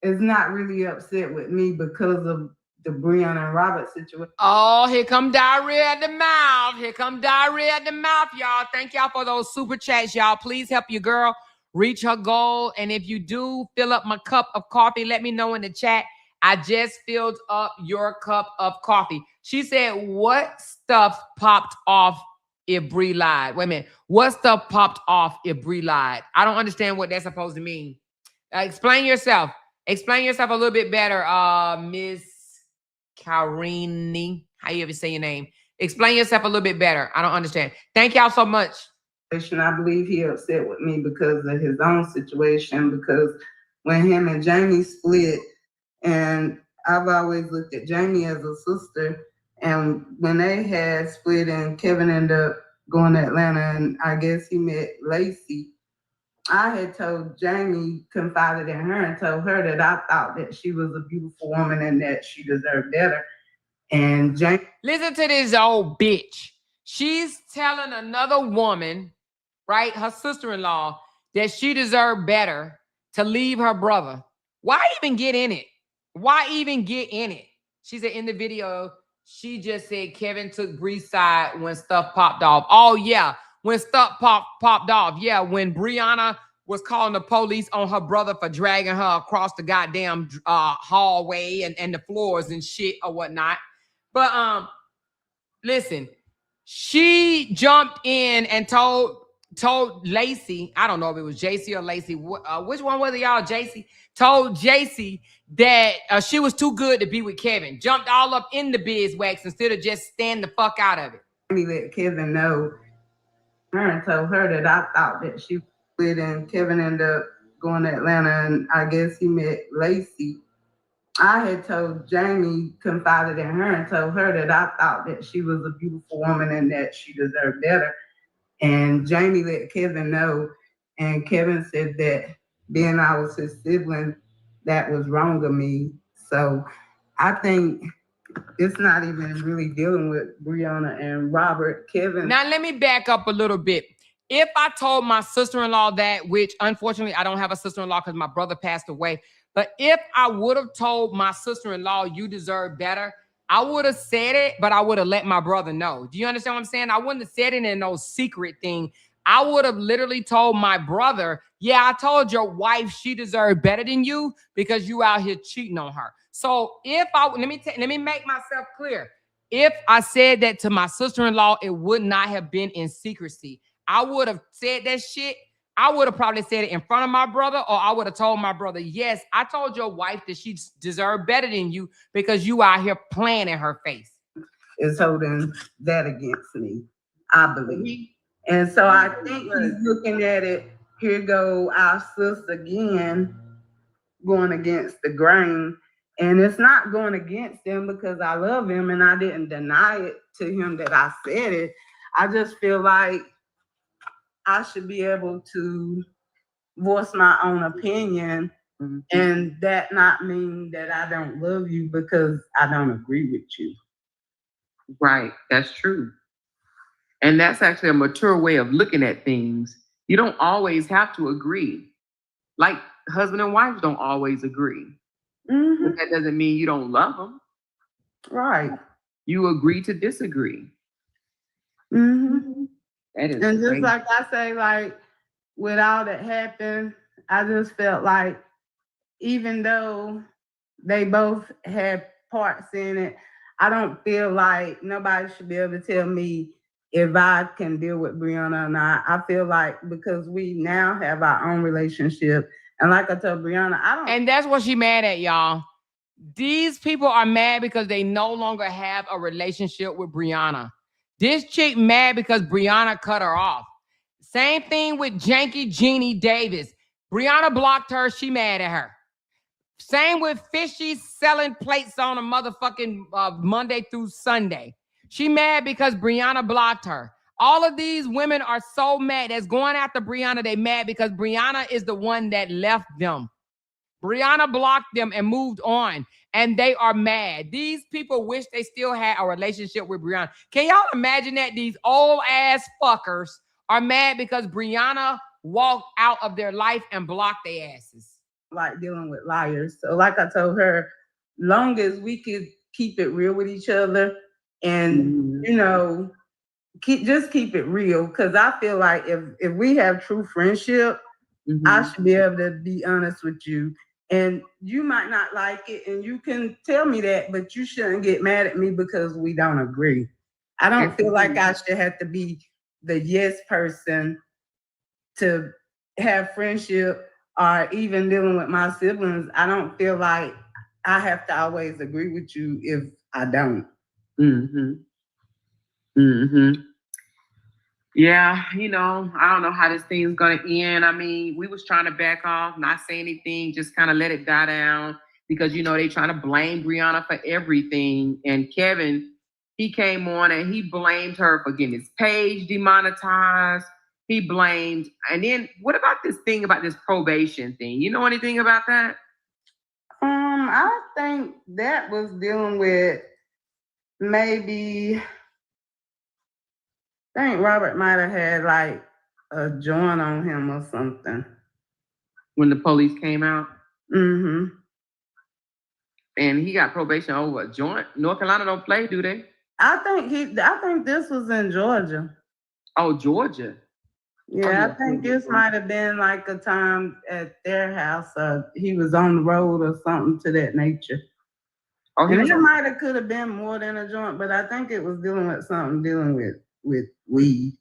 is not really upset with me because of the Brianna and Robert situation. Oh, here come diarrhea at the mouth. Here come diarrhea at the mouth, y'all. Thank y'all for those super chats, y'all. Please help your girl reach her goal. And if you do fill up my cup of coffee, let me know in the chat. I just filled up your cup of coffee. She said, what stuff popped off if Bree lied? Wait a minute. What stuff popped off if Bree lied? I don't understand what that's supposed to mean. Explain yourself. Explain yourself a little bit better, Miss Karini. How you ever say your name? Explain yourself a little bit better. I don't understand. Thank y'all so much. I believe he upset with me because of his own situation, because when him and Jamie split, and I've always looked at Jamie as a sister, and when they had split and Kevin ended up going to Atlanta, and I guess he met Lacey, I had told Jamie, confided in her and told her that I thought that she was a beautiful woman and that she deserved better. And Jamie... Listen to this old bitch. She's telling another woman, right, her sister-in-law, that she deserved better to leave her brother. Why even get in it? Why even get in it? She said in the video, she just said Kevin took Bree's side when stuff popped off. Oh, yeah. When stuff popped off. Yeah, when Brianna was calling the police on her brother for dragging her across the goddamn hallway and the floors and shit or whatnot. But listen, she jumped in and told Lacey, I don't know if it was JC or Lacey, which one was it, y'all? JC told JC that she was too good to be with Kevin. Jumped all up in the beeswax instead of just stand the fuck out of it. Let me let Kevin know. Her and told her that I thought that she would, and Kevin ended up going to Atlanta, and I guess he met Lacey. I had told Jamie, confided in her and told her that I thought that she was a beautiful woman and that she deserved better. And Jamie let Kevin know, and Kevin said that being I was his sibling, that was wrong of me. So I think it's not even really dealing with Brianna and Robert. Kevin. Now, let me back up a little bit. If I told my sister-in-law that, which unfortunately I don't have a sister-in-law because my brother passed away, but if I would have told my sister-in-law you deserve better, I would have said it, but I would have let my brother know. Do you understand what I'm saying? I wouldn't have said it in no secret thing. I would have literally told my brother, yeah, I told your wife she deserved better than you because you out here cheating on her. So if let me make myself clear. If I said that to my sister-in-law, it would not have been in secrecy. I would have said that shit. I would have probably said it in front of my brother, or I would have told my brother, yes, I told your wife that she deserved better than you because you out here playing in her face. Is holding that against me, I believe. And so I think he's looking at it, here go our sister again, going against the grain. And it's not going against him because I love him and I didn't deny it to him that I said it. I just feel like I should be able to voice my own opinion, and that not mean that I don't love you because I don't agree with you. Right, that's true. And that's actually a mature way of looking at things. You don't always have to agree. Like husband and wife don't always agree. But that doesn't mean you don't love them. Right. You agree to disagree. That is and just crazy. like I say, like with all that happened, I just felt like even though they both had parts in it, I don't feel like nobody should be able to tell me if I can deal with Brianna or not. I feel like because we now have our own relationship, And like I told Brianna, I don't. And that's what she mad at, y'all. These people are mad because they no longer have a relationship with Brianna. This chick mad because Brianna cut her off. Same thing with Janky Jeannie Davis. Brianna blocked her. She mad at her. Same with Fishy selling plates on a motherfucking Monday through Sunday. She mad because Brianna blocked her. All of these women are so mad that's going after Brianna. They mad because Brianna is the one that left them. Brianna blocked them and moved on, and they are mad. These people wish they still had a relationship with Brianna. Can y'all imagine that? These old ass fuckers are mad because Brianna walked out of their life and blocked their asses. Like dealing with liars. So like I told her, long as we could keep it real with each other and, you know, keep it real. Because I feel like if we have true friendship, I should be able to be honest with you. And you might not like it, and you can tell me that, but you shouldn't get mad at me because we don't agree. I don't feel like I should have to be the yes person to have friendship or even dealing with my siblings. I don't feel like I have to always agree with you if I don't. Yeah, you know, I don't know how this thing's gonna end. I mean, we was trying to back off, not say anything, just kind of let it die down because, you know, they trying to blame Brianna for everything. And Kevin, he came on and he blamed her for getting his page demonetized. He blamed, and then what about this thing about this probation thing? You know anything about that? I think that was dealing with maybe. I think Robert might have had like a joint on him or something. When the police came out? Mm-hmm. And he got probation over a joint? North Carolina don't play, do they? I think this was in Georgia. Oh, Georgia. Yeah, I think this might have been like a time at their house. He was on the road or something to that nature. Oh, and it could have been more than a joint, but I think it was dealing with weed.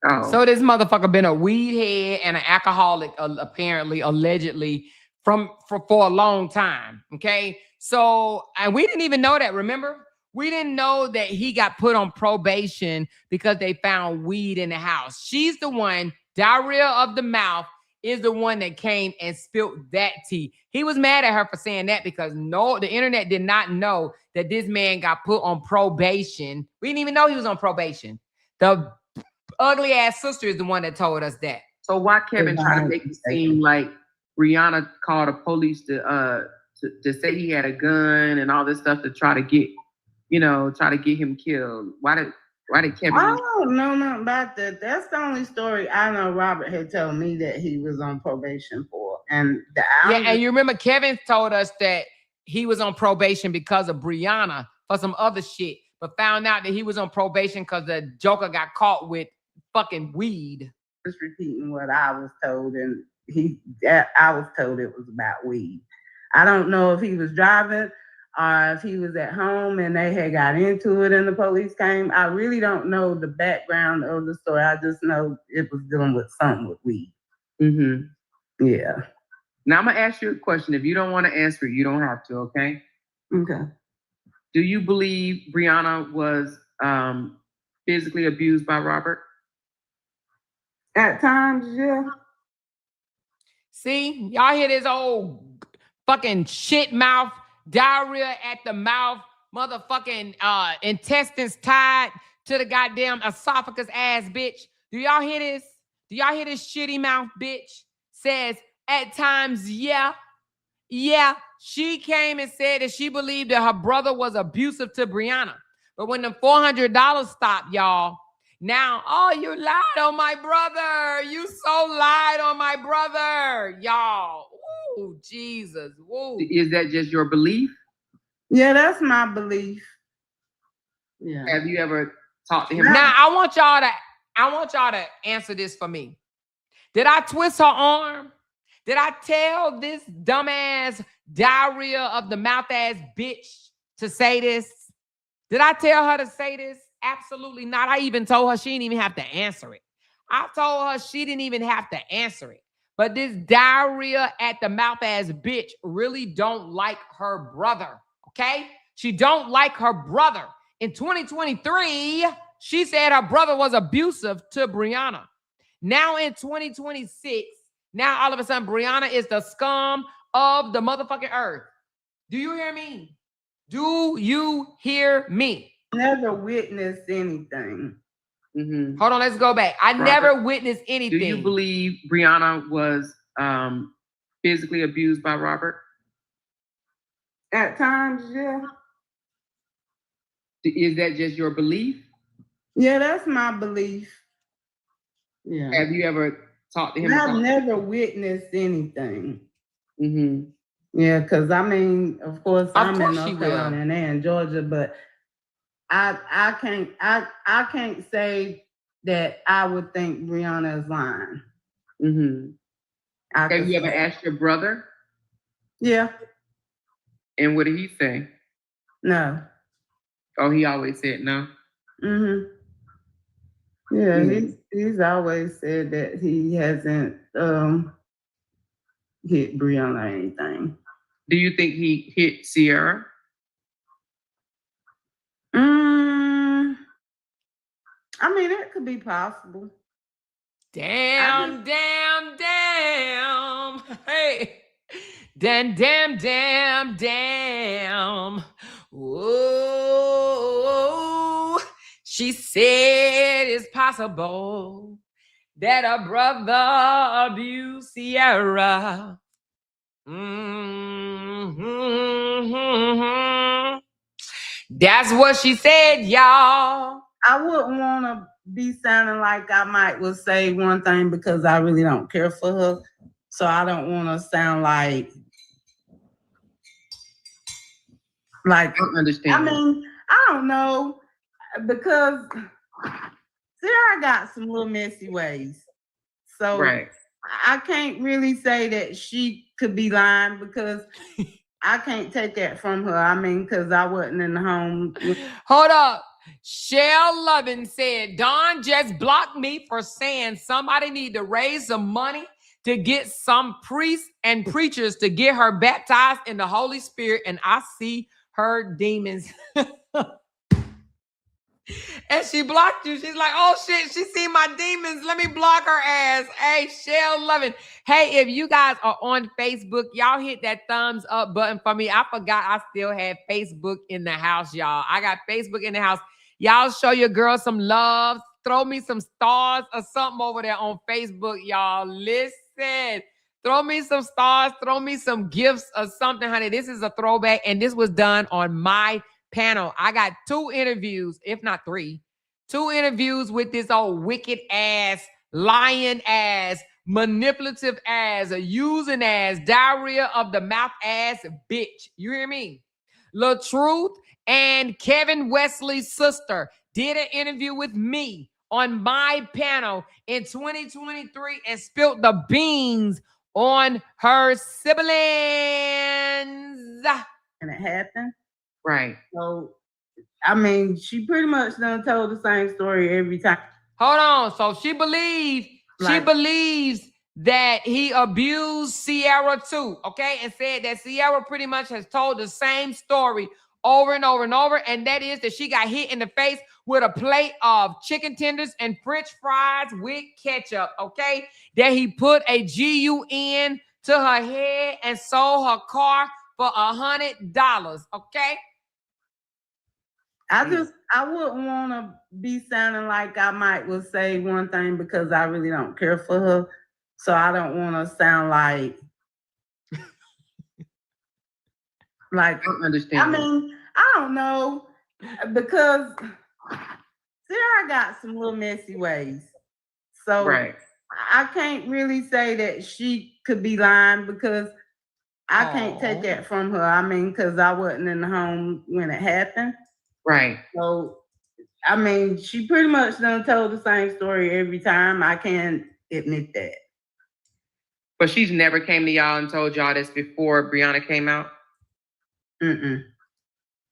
Oh. So this motherfucker been a weed head and an alcoholic, apparently, allegedly, for a long time. Okay, so and we didn't even know that. Remember, we didn't know that he got put on probation because they found weed in the house. She's the one. Diarrhea of the mouth is the one that came and spilled that tea. He was mad at her for saying that because the internet did not know that this man got put on probation. We didn't even know he was on probation. The ugly ass sister is the one that told us that. So why Kevin trying to make it seem like Brianna called the police to say he had a gun and all this stuff to try to get him killed? Why did Kevin? I don't know nothing about that. That's the only story I know Robert had told me that he was on probation for. And and you remember Kevin told us that he was on probation because of Brianna for some other shit, but found out that he was on probation because the Joker got caught with fucking weed. Just repeating what I was told, and I was told it was about weed. I don't know if he was driving or if he was at home and they had got into it and the police came. I really don't know the background of the story. I just know it was dealing with something with weed. Yeah. Now I'm gonna ask you a question. If you don't want to answer it, you don't have to, okay? Okay. Do you believe Brianna was physically abused by Robert? At times, yeah. See, y'all hear this old fucking shit mouth, diarrhea at the mouth, motherfucking intestines tied to the goddamn esophagus ass bitch. Do y'all hear this? Do y'all hear this shitty mouth bitch? Says at times, yeah. She came and said that she believed that her brother was abusive to Brianna. But when the $400 stopped, y'all, now, you lied on my brother. You so lied on my brother, y'all. Ooh, Jesus. Woo. Is that just your belief? Yeah, that's my belief. Yeah. Have you ever talked to him? Now, I want y'all to answer this for me. Did I twist her arm? Did I tell this dumbass diarrhea of the mouth ass bitch to say this? Did I tell her to say this? Absolutely not. I even told her she didn't even have to answer it. I told her she didn't even have to answer it. But this diarrhea at the mouth ass bitch really don't like her brother, okay? She don't like her brother. In 2023, she said her brother was abusive to Brianna. Now in 2026, now all of a sudden Brianna is the scum of the motherfucking earth. Do you hear me? Do you hear me? Never witnessed anything. Mm-hmm. Hold on, let's go back. I never witnessed anything. Do you believe Brianna was physically abused by Robert? At times, yeah. Is that just your belief? Yeah, that's my belief. Yeah. Have you ever talked to him? I've never witnessed anything. Mm-hmm. Yeah, because I mean, of course, I'm in she North will. Carolina and they're in Georgia, but I can't say that I would think Brianna is lying. Mm-hmm. Have you ever asked your brother? Yeah. And what did he say? No. Oh, he always said no. Mm-hmm. Yeah, he's always said that he hasn't hit Brianna or anything. Do you think he hit Sierra? I mean, it could be possible. Damn. Hey. Damn. Whoa. She said it's possible that a brother abused Sierra. Mm-hmm. That's what she said, y'all. I wouldn't want to be sounding like I might will say one thing because I really don't care for her. So I don't want to sound like I don't understand. I mean, I don't know, because Sarah got some little messy ways. So right. I can't really say that she could be lying because I can't take that from her. I mean, because I wasn't in the home. Hold up. Shell Lovin said, Dawn just blocked me for saying somebody need to raise some money to get some priests and preachers to get her baptized in the Holy Spirit, and I see her demons. And she blocked you. She's like, oh shit, she see my demons. Let me block her ass. Hey, Shell Lovin. Hey, if you guys are on Facebook, y'all hit that thumbs up button for me. I forgot I still had Facebook in the house, y'all. I got Facebook in the house. Y'all show your girl some love. Throw me some stars or something over there on Facebook, y'all. Listen. Throw me some stars. Throw me some gifts or something, honey. This is a throwback, and this was done on my panel. I got 2 interviews, if not 3. 2 interviews with this old wicked ass, lying ass, manipulative ass, using ass, diarrhea of the mouth ass bitch. You hear me? LaTruth and Kevin Wesley's sister did an interview with me on my panel in 2023 and spilled the beans on her siblings. And it happened. Right. So, I mean, she pretty much done told the same story every time. Hold on. So she believes that he abused Sierra too, okay? And said that Sierra pretty much has told the same story over and over and over. And that is that she got hit in the face with a plate of chicken tenders and French fries with ketchup, okay? That he put a GUN to her head and sold her car for $100, okay? I wouldn't want to be sounding like I might will say one thing because I really don't care for her. So I don't want to sound like I don't understand. I mean, I don't know, because Sarah got some little messy ways. So right. I can't really say that she could be lying because I can't take that from her. I mean, because I wasn't in the home when it happened. Right. So, I mean, she pretty much done told the same story every time. I can't admit that. But she's never came to y'all and told y'all this before Brianna came out? Mm-mm.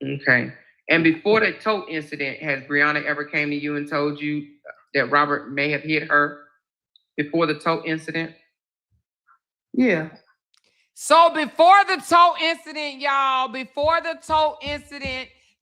Okay. And before the tote incident, has Brianna ever came to you and told you that Robert may have hit her before the tote incident? Yeah. So before the tote incident, y'all,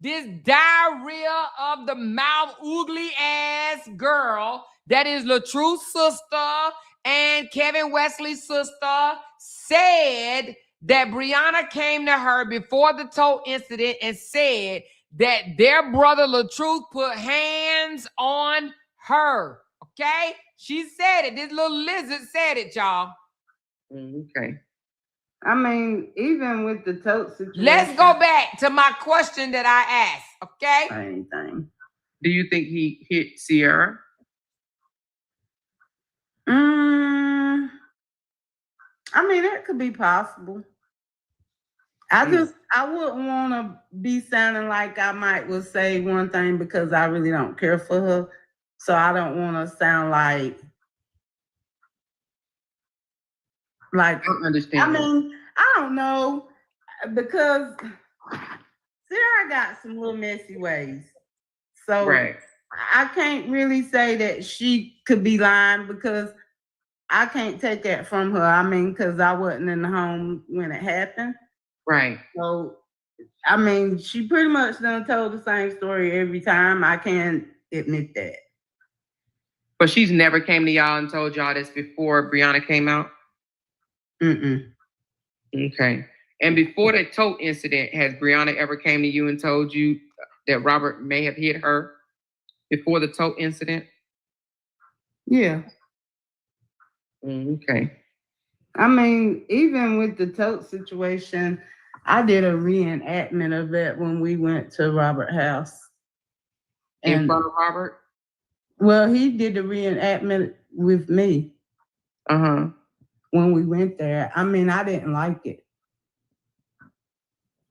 this diarrhea of the mouth, oogly ass girl that is LaTruth's sister and Kevin Wesley's sister said that Brianna came to her before the tote incident and said that their brother LaTruth put hands on her. Okay? She said it. This little lizard said it, y'all. Okay. I mean, even with the tote situation. Let's go back to my question that I asked, okay? Same thing. Do you think he hit Sierra? I mean, that could be possible. I wouldn't want to be sounding like I might will say one thing because I really don't care for her. So I don't want to sound like I don't understand. I mean, I don't know, because Sarah got some little messy ways. So Right. I can't really say that she could be lying because I can't take that from her. I mean, because I wasn't in the home when it happened. Right. So, I mean, she pretty much done told the same story every time. I can't admit that. But she's never came to y'all and told y'all this before Brianna came out? Mm-mm. Okay. And before the tote incident, has Brianna ever came to you and told you that Robert may have hit her before the tote incident? Yeah. Okay. I mean, even with the tote situation, I did a reenactment of that when we went to Robert's house. In front of Robert? Well, he did the reenactment with me. Uh-huh. When we went there. I mean, I didn't like it.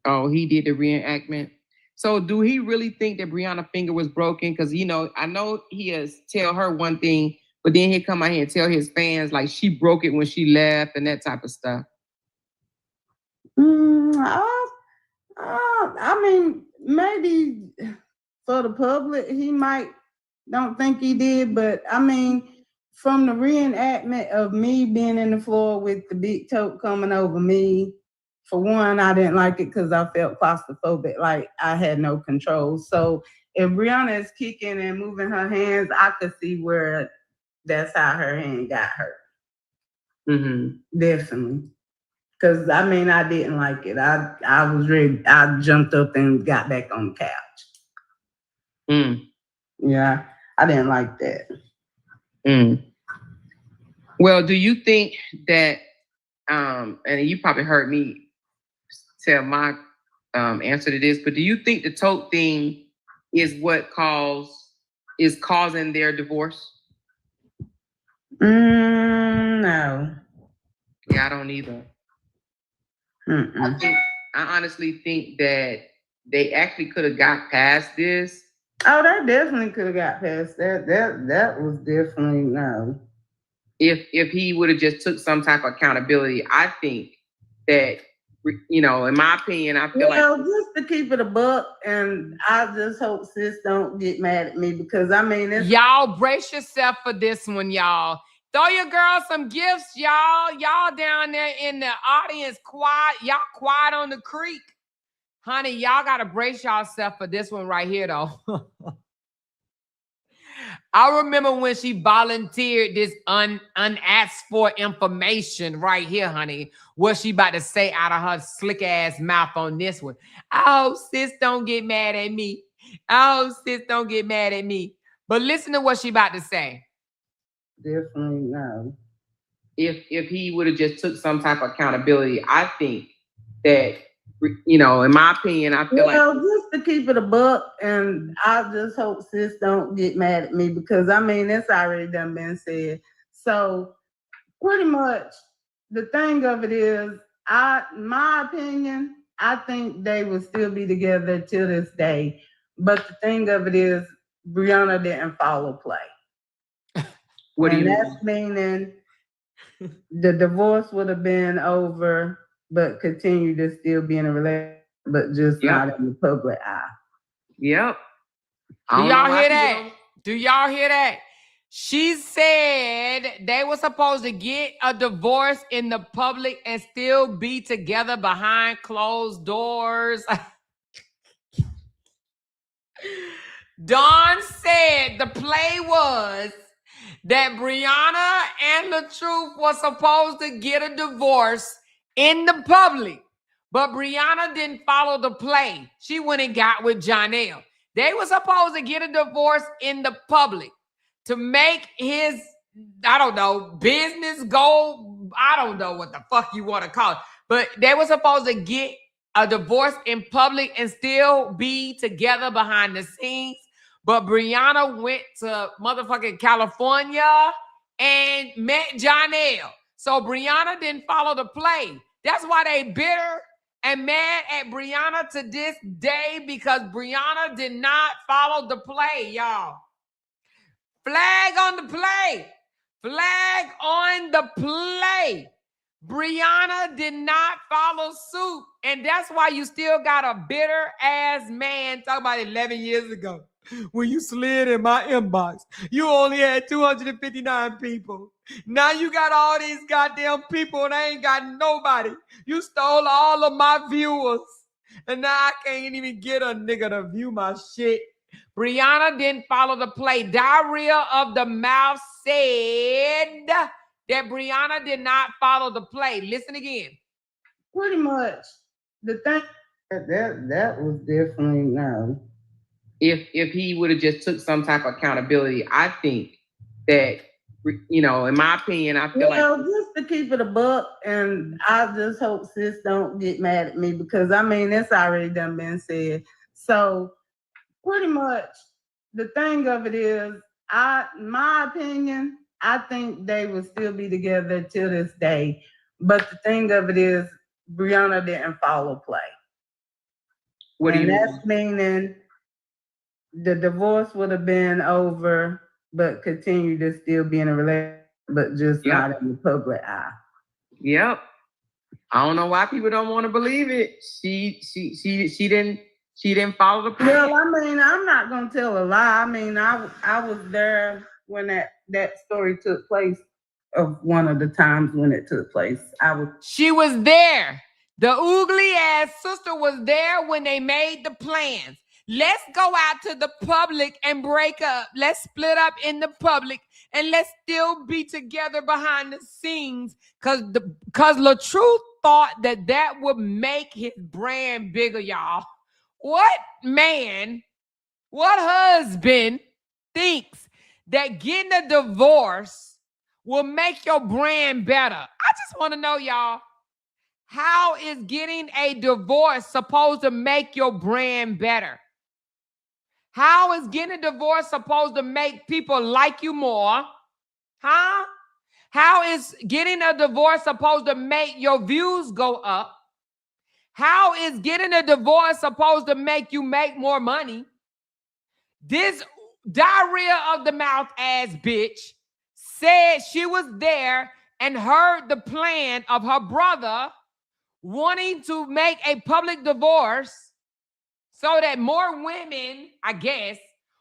Oh, he did the reenactment. So do he really think that Brianna's finger was broken? Because, you know, I know he has tell her one thing, but then he'll come out here and tell his fans like she broke it when she left and that type of stuff. I mean, maybe for the public, he might don't think he did, but I mean, from the reenactment of me being in the floor with the big tote coming over me, for one, I didn't like it because I felt claustrophobic, like I had no control. So if Brianna is kicking and moving her hands, I could see where that's how her hand got hurt. Mm-hmm. Definitely. Because I mean, I didn't like it. I was ready. I jumped up and got back on the couch. Yeah, I didn't like that. Well, do you think that, and you probably heard me tell my answer to this, but do you think the tote thing is what is causing their divorce? No. Yeah, I don't either. I honestly think that they actually could have got past this. Oh, they definitely could have got past that. That was definitely no. If he would have just took some type of accountability, I think that, you know, in my opinion, I feel just to keep it a buck, and I just hope sis don't get mad at me because I mean, y'all brace yourself for this one, y'all. Throw your girl some gifts, y'all. Y'all down there in the audience, quiet. Y'all quiet on the creek. Honey, y'all got to brace yourself for this one right here, though. I remember when she volunteered this unasked for information right here, honey. What she about to say out of her slick ass mouth on this one. Oh, sis, don't get mad at me. Oh, sis, don't get mad at me. But listen to what she about to say. Definitely no. If he would have just took some type of accountability, I think that, you know, in my opinion, I feel just to keep it a buck, and I just hope sis don't get mad at me because I mean, it's already done been said. So pretty much the thing of it is, my opinion, I think they will still be together till this day. But the thing of it is, Brianna didn't follow play. What do you mean? That's meaning the divorce would have been over, but continue to still be in a relationship, but just not in the public eye. Yep. Do y'all hear that? Do y'all hear that? She said they were supposed to get a divorce in the public and still be together behind closed doors. Dawn said the play was that Brianna and LaTruth were supposed to get a divorce in the public, but Brianna didn't follow the play. She went and got with Jonelle. They were supposed to get a divorce in the public to make his, I don't know, business go, I don't know what the fuck you want to call it, but they were supposed to get a divorce in public and still be together behind the scenes. But Brianna went to motherfucking California and met Jonelle. So Brianna didn't follow the play. That's why they bitter and mad at Brianna to this day, because Brianna did not follow the play, y'all. Flag on the play. Flag on the play. Brianna did not follow suit. And that's why you still got a bitter ass man talking about 11 years ago. When you slid in my inbox, you only had 259 people. Now you got all these goddamn people and I ain't got nobody. You stole all of my viewers. And now I can't even get a nigga to view my shit. Brianna didn't follow the play. Diarrhea of the Mouth said that Brianna did not follow the play. Listen again. Pretty much the thing that was definitely no. If he would have just took some type of accountability, I think that, you know, in my opinion, I feel like, just to keep it a buck, and I just hope sis don't get mad at me, because I mean it's already done been said. So pretty much the thing of it is, my opinion, I think they will still be together till this day. But the thing of it is, Brianna didn't follow play. what do you mean? That's meaning the divorce would have been over, but continue to still be in a relationship, but just not in the public eye. Yep. I don't know why people don't want to believe it. She didn't follow the plan. Well, I mean, I'm not gonna tell a lie. I mean, I was there when that story took place, of one of the times when it took place. She was there. The oogly ass sister was there when they made the plans. Let's go out to the public and break up. Let's split up in the public and let's still be together behind the scenes. Cause LaTruth thought that would make his brand bigger, y'all. What man, what husband thinks that getting a divorce will make your brand better? I just want to know, y'all, how is getting a divorce supposed to make your brand better? How is getting a divorce supposed to make people like you more? Huh? How is getting a divorce supposed to make your views go up? How is getting a divorce supposed to make you make more money? This diarrhea of the mouth ass bitch said she was there and heard the plan of her brother wanting to make a public divorce so that more women, I guess,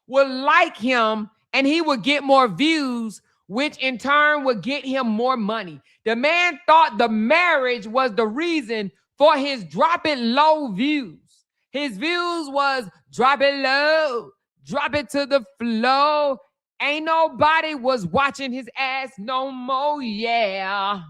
would like him and he would get more views, which in turn would get him more money. The man thought the marriage was the reason for his drop it low views. His views was drop it low, drop it to the flow. Ain't nobody was watching his ass no more, yeah.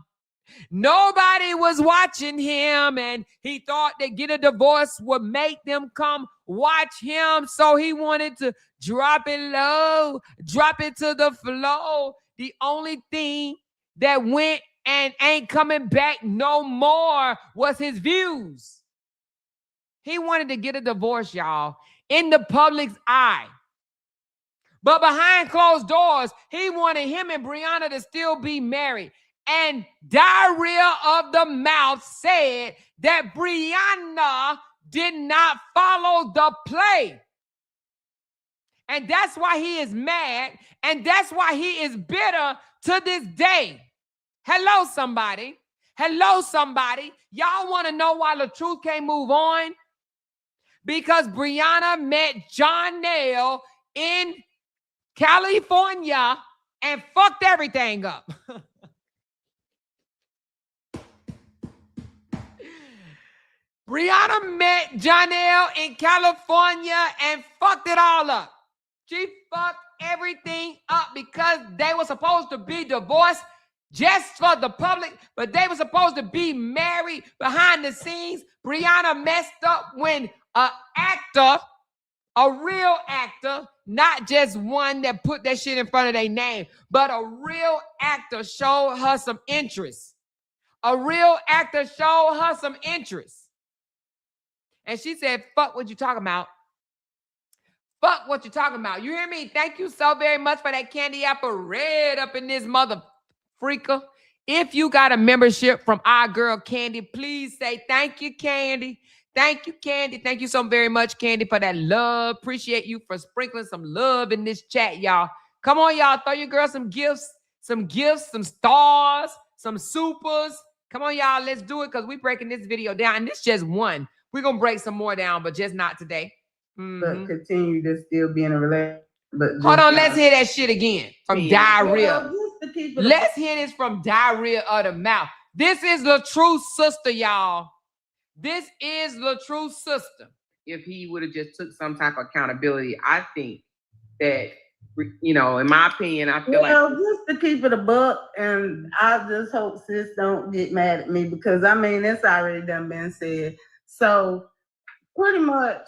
Nobody was watching him, and he thought that get a divorce would make them come watch him. So he wanted to drop it low, drop it to the flow. The only thing that went and ain't coming back no more was his views. He wanted to get a divorce, y'all, in the public's eye. But behind closed doors, he wanted him and Brianna to still be married. And diarrhea of the mouth said that Brianna did not follow the play. And that's why he is mad. And that's why he is bitter to this day. Hello, somebody. Hello, somebody. Y'all want to know why LaTruth can't move on? Because Brianna met Jonelle in California and fucked everything up. Brianna met Janelle in California and fucked it all up. She fucked everything up because they were supposed to be divorced just for the public, but they were supposed to be married behind the scenes. Brianna messed up when an actor, a real actor, not just one that put that shit in front of their name, but a real actor showed her some interest. A real actor showed her some interest. And she said, fuck what you talking about. Fuck what you talking about. You hear me? Thank you so very much for that candy apple red up in this mother freaker. If you got a membership from our girl Candy, please say thank you, Candy. Thank you, Candy. Thank you so very much, Candy, for that love. Appreciate you for sprinkling some love in this chat, y'all. Come on, y'all. Throw your girl some gifts, some stars, some supers. Come on, y'all. Let's do it because we're breaking this video down. And this just one. We're going to break some more down, but just not today. But continue to still be in a relationship. Hold on, let's hear that shit again from diarrhea. Well, Let's hear this from diarrhea of the mouth. This is LaTruth's sister, y'all. This is LaTruth's sister. If he would have just took some type of accountability, I think that, you know, in my opinion, I feel like just to keep it a buck, and I just hope sis don't get mad at me because I mean it's already done been said. So pretty much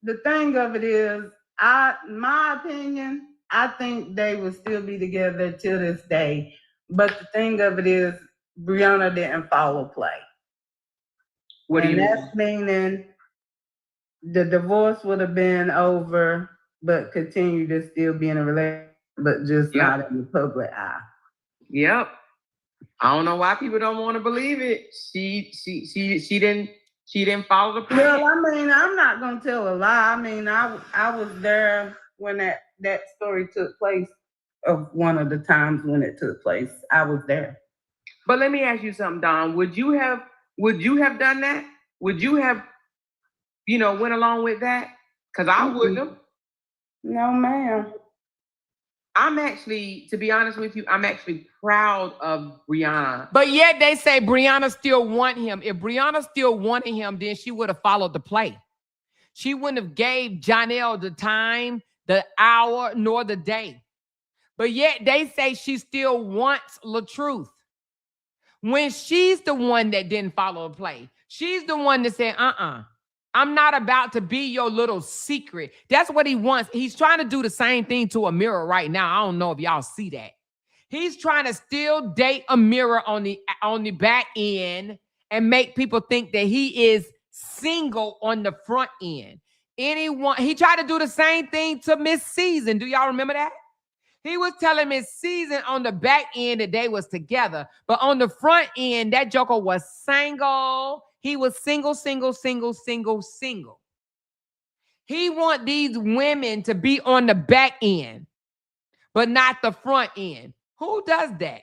the thing of it is, my opinion, I think they will still be together till this day. But the thing of it is, Brianna didn't follow play. What do you mean? That's meaning the divorce would have been over, but continue to still be in a relationship, but just not in the public eye. Yep. I don't know why people don't want to believe it. She didn't follow the plan. Well, I mean, I'm not gonna tell a lie. I mean, I was there when that story took place. Of one of the times when it took place, I was there. But let me ask you something, Dawn. Would you have done that? Would you have, went along with that? Because I wouldn't have. No, ma'am. I'm actually, to be honest with you, I'm actually proud of Brianna. But yet they say Brianna still want him. If Brianna still wanted him, then she would have followed the play. She wouldn't have gave Janelle the time, the hour, nor the day. But yet they say she still wants LaTruth. When she's the one that didn't follow the play. She's the one that said, I'm not about to be your little secret. That's what he wants. He's trying to do the same thing to Amira right now. I don't know if y'all see that. He's trying to still date Amira on the back end and make people think that he is single on the front end. He tried to do the same thing to Miss Season. Do y'all remember that? He was telling Miss Season on the back end that they was together. But on the front end, that joker was single. He was single. He want these women to be on the back end, but not the front end. Who does that?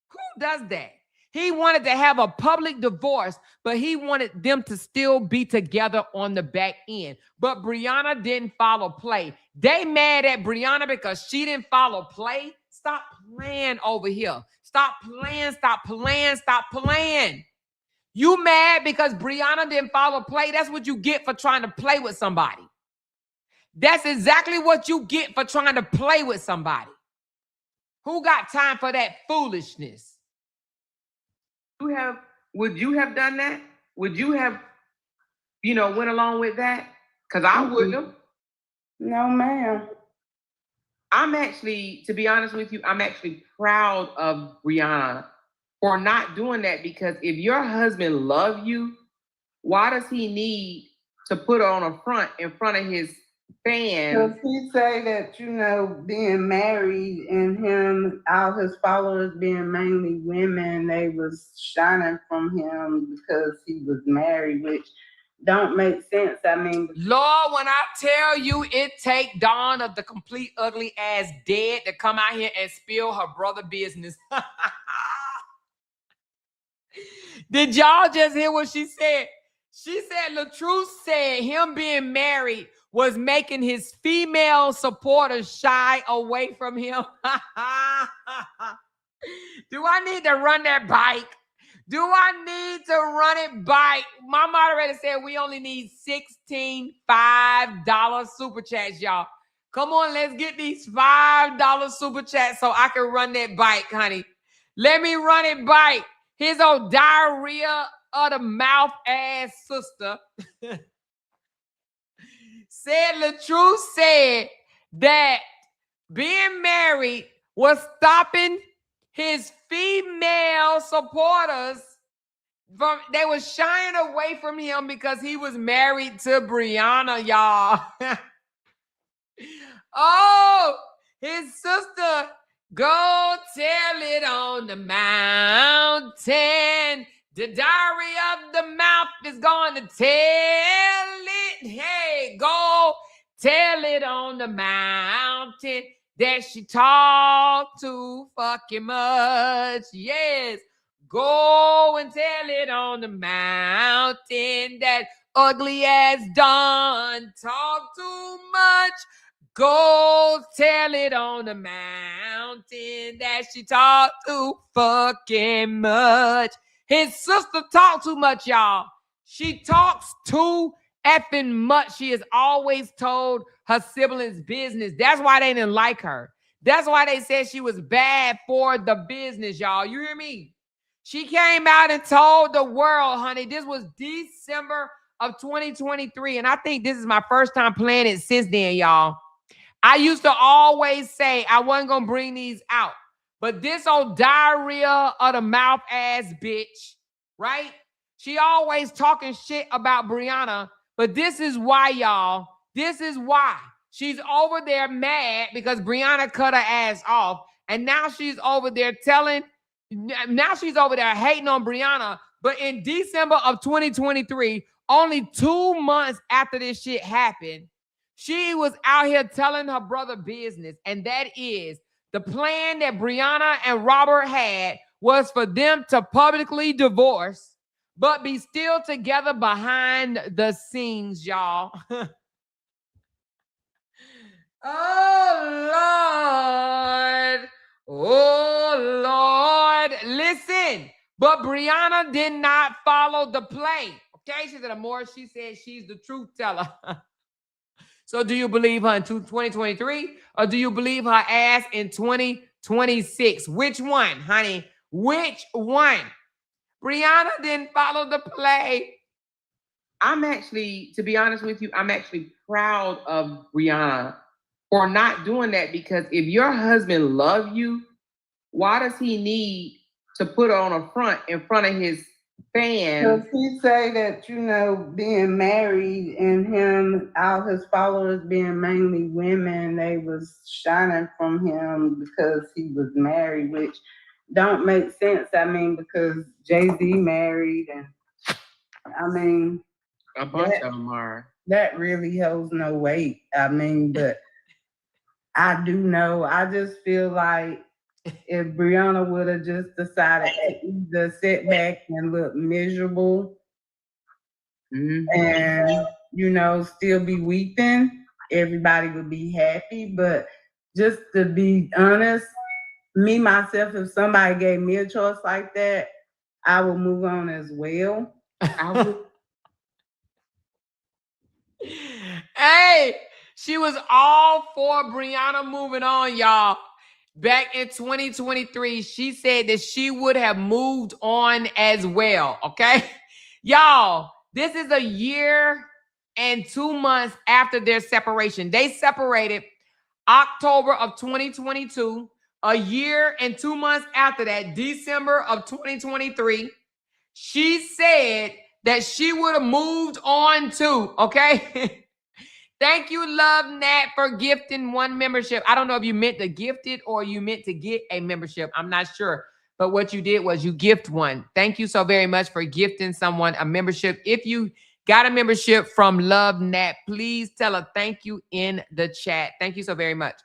Who does that? He wanted to have a public divorce, but he wanted them to still be together on the back end. But Brianna didn't follow play. They mad at Brianna because she didn't follow play. Stop playing over here. Stop playing. You mad because Brianna didn't follow play? That's what you get for trying to play with somebody. That's exactly what you get for trying to play with somebody. Who got time for that foolishness? Would you have done that? Would you have, went along with that? Because I wouldn't have. No, ma'am. I'm actually, to be honest with you, I'm actually proud of Brianna for not doing that, because if your husband loves you, why does he need to put her on a front in front of his fans? Because he say that, being married and all his followers being mainly women, they was shining from him because he was married, which don't make sense. I mean, Lord, when I tell you it take Dawn of the complete ugly ass dead to come out here and spill her brother business. Did y'all just hear what she said? She said LaTruth said him being married was making his female supporters shy away from him. Do I need to run that bike? Do I need to run it bike? My moderator said we only need 16 $5 super chats, y'all. Come on, let's get these $5 super chats so I can run that bike, honey. Let me run it bike. His old diarrhea of the mouth ass sister said LaTruth said that being married was stopping his female supporters from, they were shying away from him because he was married to Brianna, y'all. Oh, his sister, go tell it on the mountain. The diary of the mouth is going to tell it. Hey, go tell it on the mountain that she talked too fucking much. Yes, go and tell it on the mountain that ugly ass done talk too much. Go tell it on the mountain that she talked too fucking much. His sister talked too much, y'all. She talks too effing much. She has always told her siblings business. That's why they didn't like her. That's why they said she was bad for the business, y'all. You hear me? She came out and told the world, honey, this was December of 2023. And I think this is my first time playing it since then, y'all. I used to always say I wasn't going to bring these out. But this old diarrhea of the mouth ass bitch, right? She always talking shit about Brianna. But this is why, y'all. This is why. She's over there mad because Brianna cut her ass off. And now she's over there now she's over there hating on Brianna. But in December of 2023, only 2 months after this shit happened, she was out here telling her brother business. And that is the plan that Brianna and Robert had was for them to publicly divorce, but be still together behind the scenes, y'all. Oh, Lord. Oh, Lord. Listen, but Brianna did not follow the play. Okay, she said the more she said, she's the truth teller. So do you believe her in 2023 or do you believe her ass in 2026? Which one, honey? Which one? Brianna didn't follow the play. I'm actually, to be honest with you, I'm actually proud of Brianna for not doing that, because if your husband loves you, why does he need to put on a front in front of his fans? Because he say that, being married and him, all his followers being mainly women, they was shining from him because he was married, which don't make sense. I mean, because Jay-Z married, and I mean, A bunch of them are. That really holds no weight. I mean, but I do know, I just feel like if Brianna would have just decided to either sit back and look miserable and, still be weeping, everybody would be happy. But just to be honest, me, myself, if somebody gave me a choice like that, I would move on as well. Hey, she was all for Brianna moving on, y'all. Back in 2023, she said that she would have moved on as well, okay? Y'all, this is a year and 2 months after their separation. They separated October of 2022. A year and 2 months after that, December of 2023, she said that she would have moved on too, okay? Thank you, Love Nat, for gifting one membership. I don't know if you meant to gift it or you meant to get a membership. I'm not sure. But what you did was you gift one. Thank you so very much for gifting someone a membership. If you got a membership from Love Nat, please tell her thank you in the chat. Thank you so very much.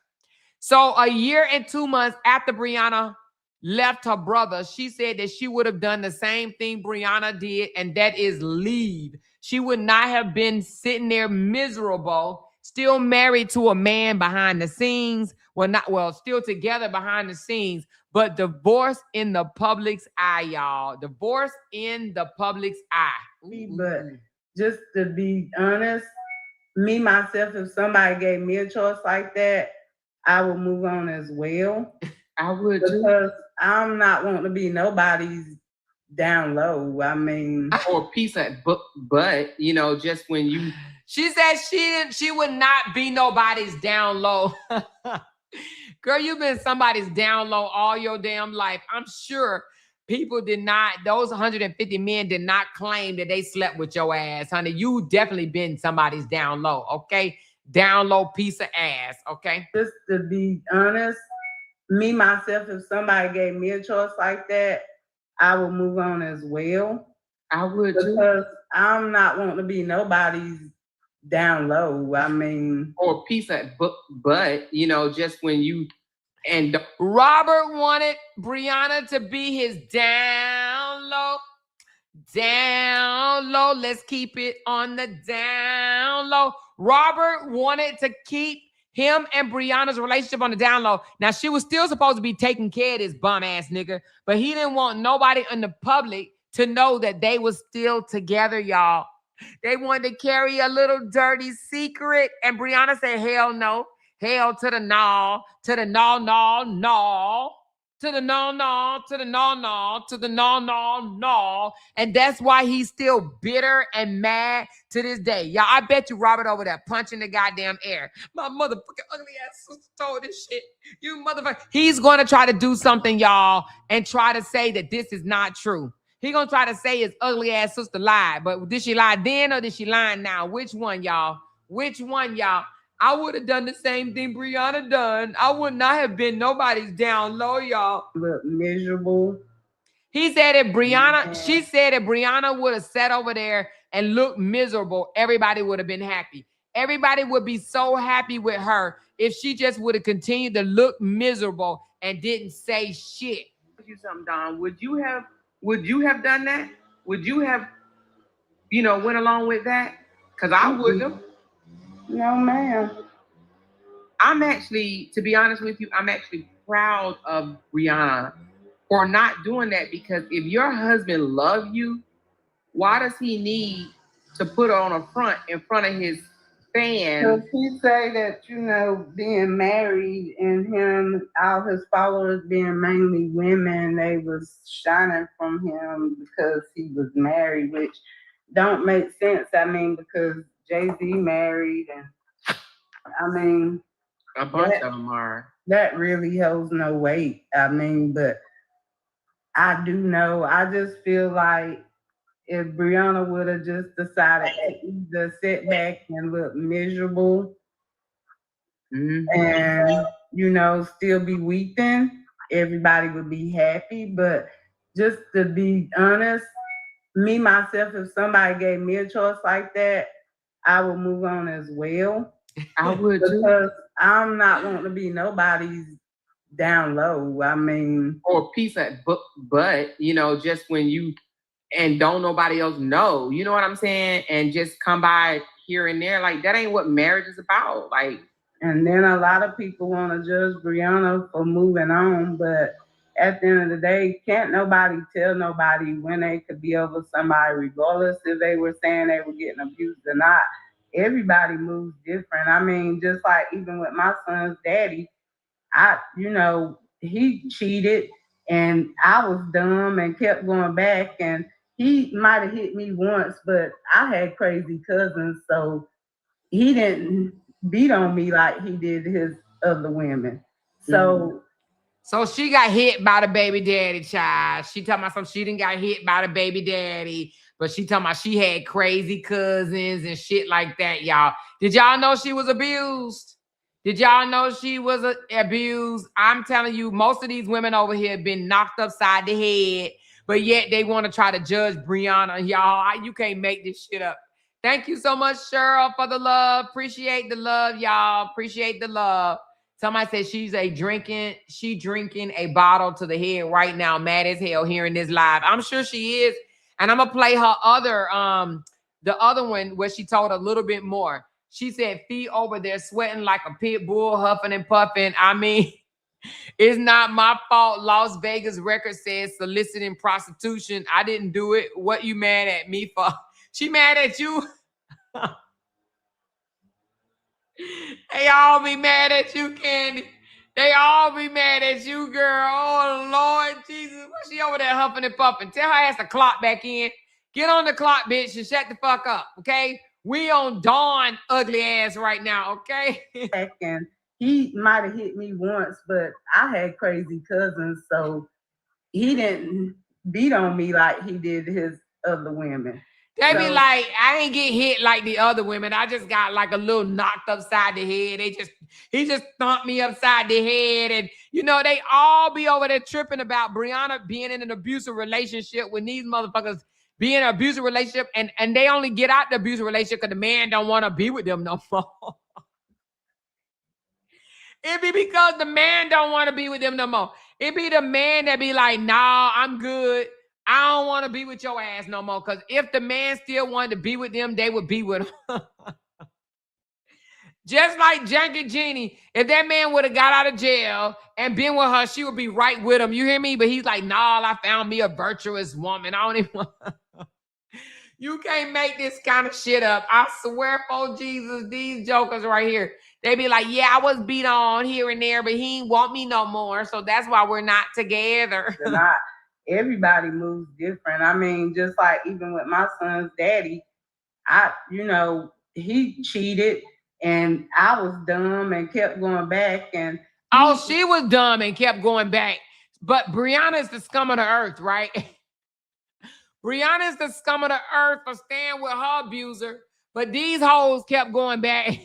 So a year and 2 months after Brianna left her brother, she said that she would have done the same thing Brianna did, and that is leave. She would not have been sitting there miserable, still married to a man behind the scenes. Well, still together behind the scenes, but divorce in the public's eye, y'all. Divorce in the public's eye. But just to be honest, me, myself, if somebody gave me a choice like that, I would move on as well. I would too. Because I'm not wanting to be nobody's down low. I mean, or a piece of but you know, just when you. She said she would not be nobody's down low. Girl, you've been somebody's down low all your damn life. I'm sure people did not, those 150 men did not claim that they slept with your ass, honey. You definitely been somebody's down low, okay? Down low piece of ass, okay? Just to be honest, me, myself, if somebody gave me a choice like that, I would move on as well. I would because too. I'm not wanting to be nobody's down low. I mean, or a piece of but you know, just when you and Robert wanted Brianna to be his down low. Down low. Let's keep it on the down low. Robert wanted to keep him and Brianna's relationship on the down low. Now, she was still supposed to be taking care of this bum ass nigga, but he didn't want nobody in the public to know that they was still together, y'all. They wanted to carry a little dirty secret. And Brianna said, hell no. Hell to the no. To the no, no, no. To the no, no. To the no, no. To the no, no, no. And that's why he's still bitter and mad to this day. Y'all, I bet you Robert over there punching the goddamn air. My motherfucking ugly ass sister told this shit. You motherfucker. He's going to try to do something, y'all, and try to say that this is not true. He gonna try to say his ugly ass sister lied, but did she lie then or did she lie now? Which one, y'all? Which one, y'all? I would have done the same thing Brianna done. I would not have been nobody's down low, y'all. Look miserable. He said that Brianna, she said that Brianna would have sat over there and looked miserable. Everybody would have been happy. Everybody would be so happy with her if she just would have continued to look miserable and didn't say shit. You something, Don. Would you have done that? Would you have, you know, went along with that? Because I wouldn't have. No, ma'am. I'm actually, to be honest with you, I'm actually proud of Brianna for not doing that, because if your husband loves you, why does he need to put on a front in front of his fans? Because he say that, you know, being married and him, all his followers being mainly women, they was shining from him because he was married, which don't make sense. I mean, because Jay-Z married, and I mean, a bunch of them are. That really holds no weight. I mean, but I do know, I just feel like if Brianna would have just decided to either sit back and look miserable and, you know, still be weeping, everybody would be happy. But just to be honest, me, myself, if somebody gave me a choice like that, I would move on as well. I would too. Because I'm not wanting to be nobody's down low. I mean, or a piece of but you know, just when you and don't nobody else know, you know what I'm saying? And just come by here and there, like that ain't what marriage is about. Like, and then a lot of people want to judge Brianna for moving on, but at the end of the day, can't nobody tell nobody when they could be over somebody, regardless if they were saying they were getting abused or not. Everybody moves different. I mean, just like even with my son's daddy, you know, he cheated and I was dumb and kept going back, and he might have hit me once, but I had crazy cousins, so he didn't beat on me like he did his other women. So she got hit by the baby daddy, child. She talking about she didn't got hit by the baby daddy, but she talking about she had crazy cousins and shit like that, y'all. Did y'all know she was abused? Did y'all know she was abused? I'm telling you, most of these women over here have been knocked upside the head, but yet they want to try to judge Brianna. Y'all, you can't make this shit up. Thank you so much, Cheryl, for the love. Appreciate the love, y'all. Appreciate the love. Somebody said she drinking a bottle to the head right now, mad as hell, hearing this live. I'm sure she is. And I'm going to play her the other one where she told a little bit more. She said, feet over there sweating like a pit bull, huffing and puffing. I mean, it's not my fault. Las Vegas record says soliciting prostitution. I didn't do it. What you mad at me for? She mad at you? They all be mad at you, Candy. They all be mad at you, girl. Oh, Lord Jesus. What's she over there huffing and puffing? Tell her ass to clock back in. Get on the clock, bitch, and shut the fuck up, okay? We on Dawn ugly ass right now, okay? And he might have hit me once, but I had crazy cousins, so he didn't beat on me like he did his other women. They be like, I ain't get hit like the other women. I just got like a little knocked upside the head. He just thumped me upside the head. And, you know, they all be over there tripping about Brianna being in an abusive relationship when these motherfuckers be in an abusive relationship. And they only get out the abusive relationship because the man don't want to be with them no more. It be because the man don't want to be with them no more. It be the man that be like, nah, I'm good. I don't want to be with your ass no more. Because if the man still wanted to be with them, they would be with him. Just like Junkie Jeannie, if that man would have got out of jail and been with her, she would be right with him. You hear me? But he's like, nah, I found me a virtuous woman. I don't even want... You can't make this kind of shit up. I swear for Jesus, these jokers right here, they be like, yeah, I was beat on here and there, but he ain't want me no more. So that's why we're not together. Everybody moves different. I mean, just like even with my son's daddy, he cheated and I was dumb and kept going back. And she was dumb and kept going back. But Brianna is the scum of the earth, right? Brianna is the scum of the earth for staying with her abuser. But these hoes kept going back.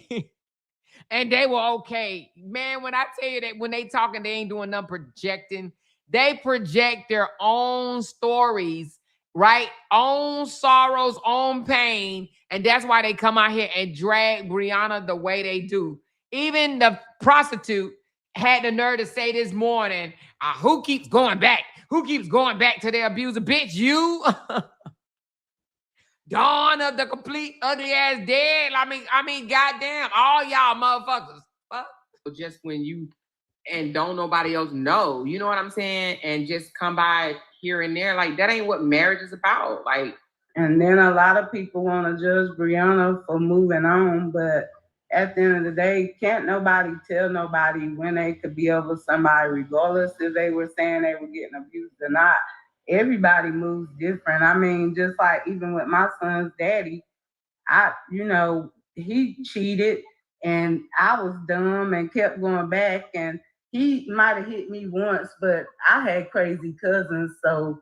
And they were okay. Man, when I tell you that when they talking, they ain't doing nothing projecting. They project their own stories, right? Own sorrows, own pain. And that's why they come out here and drag Brianna the way they do. Even the prostitute had the nerve to say this morning, who keeps going back? Who keeps going back to their abuser? Bitch, you? Dawn of the complete ugly ass dead. I mean, goddamn, all y'all motherfuckers. Fuck. Just when you and don't nobody else know, you know what I'm saying? And just come by here and there, like that ain't what marriage is about. Like, and then a lot of people want to judge Brianna for moving on, but at the end of the day, can't nobody tell nobody when they could be over somebody, regardless if they were saying they were getting abused or not. Everybody moves different. I mean, just like even with my son's daddy, he cheated and I was dumb and kept going back, and he might have hit me once, but I had crazy cousins, so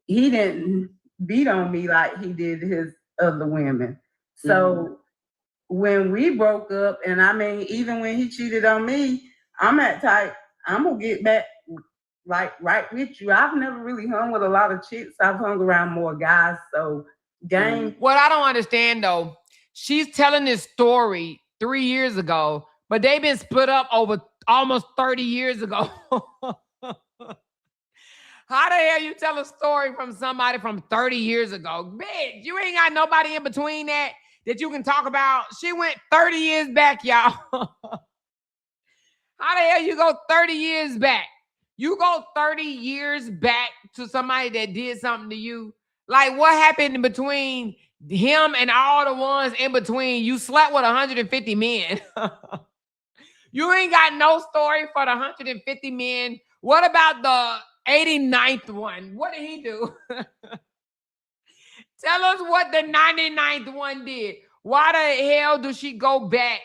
he didn't beat on me like he did his other women. So when we broke up, and I mean, even when he cheated on me, I'm that type, I'm gonna get back like right with you. I've never really hung with a lot of chicks. I've hung around more guys. So what I don't understand though, she's telling this story 3 years ago, but they've been split up over almost 30 years ago. How the hell you tell a story from somebody from 30 years ago? Bitch, you ain't got nobody in between that you can talk about. She went 30 years back, y'all. How the hell you go 30 years back? You go 30 years back to somebody that did something to you. Like, what happened in between him and all the ones in between? You slept with 150 men. You ain't got no story for the 150 men. What about the 89th one? What did he do? Tell us what the 99th one did. Why the hell does she go back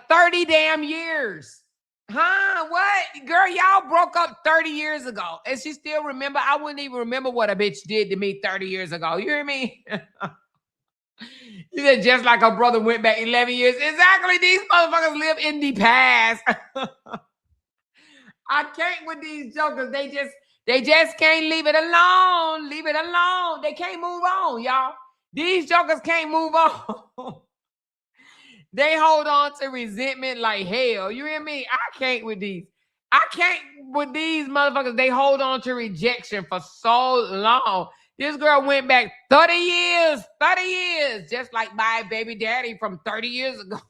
30 damn years? Huh? What? Girl, y'all broke up 30 years ago. And she still remember? I wouldn't even remember what a bitch did to me 30 years ago. You hear me? She said just like her brother went back 11 years. Exactly. These motherfuckers live in the past. I can't with these jokers. They just can't leave it alone. Leave it alone. They can't move on, y'all. These jokers can't move on. They hold on to resentment like hell. You hear me? I can't with these. I can't with these motherfuckers. They hold on to rejection for so long. This girl went back 30 years, just like my baby daddy from 30 years ago.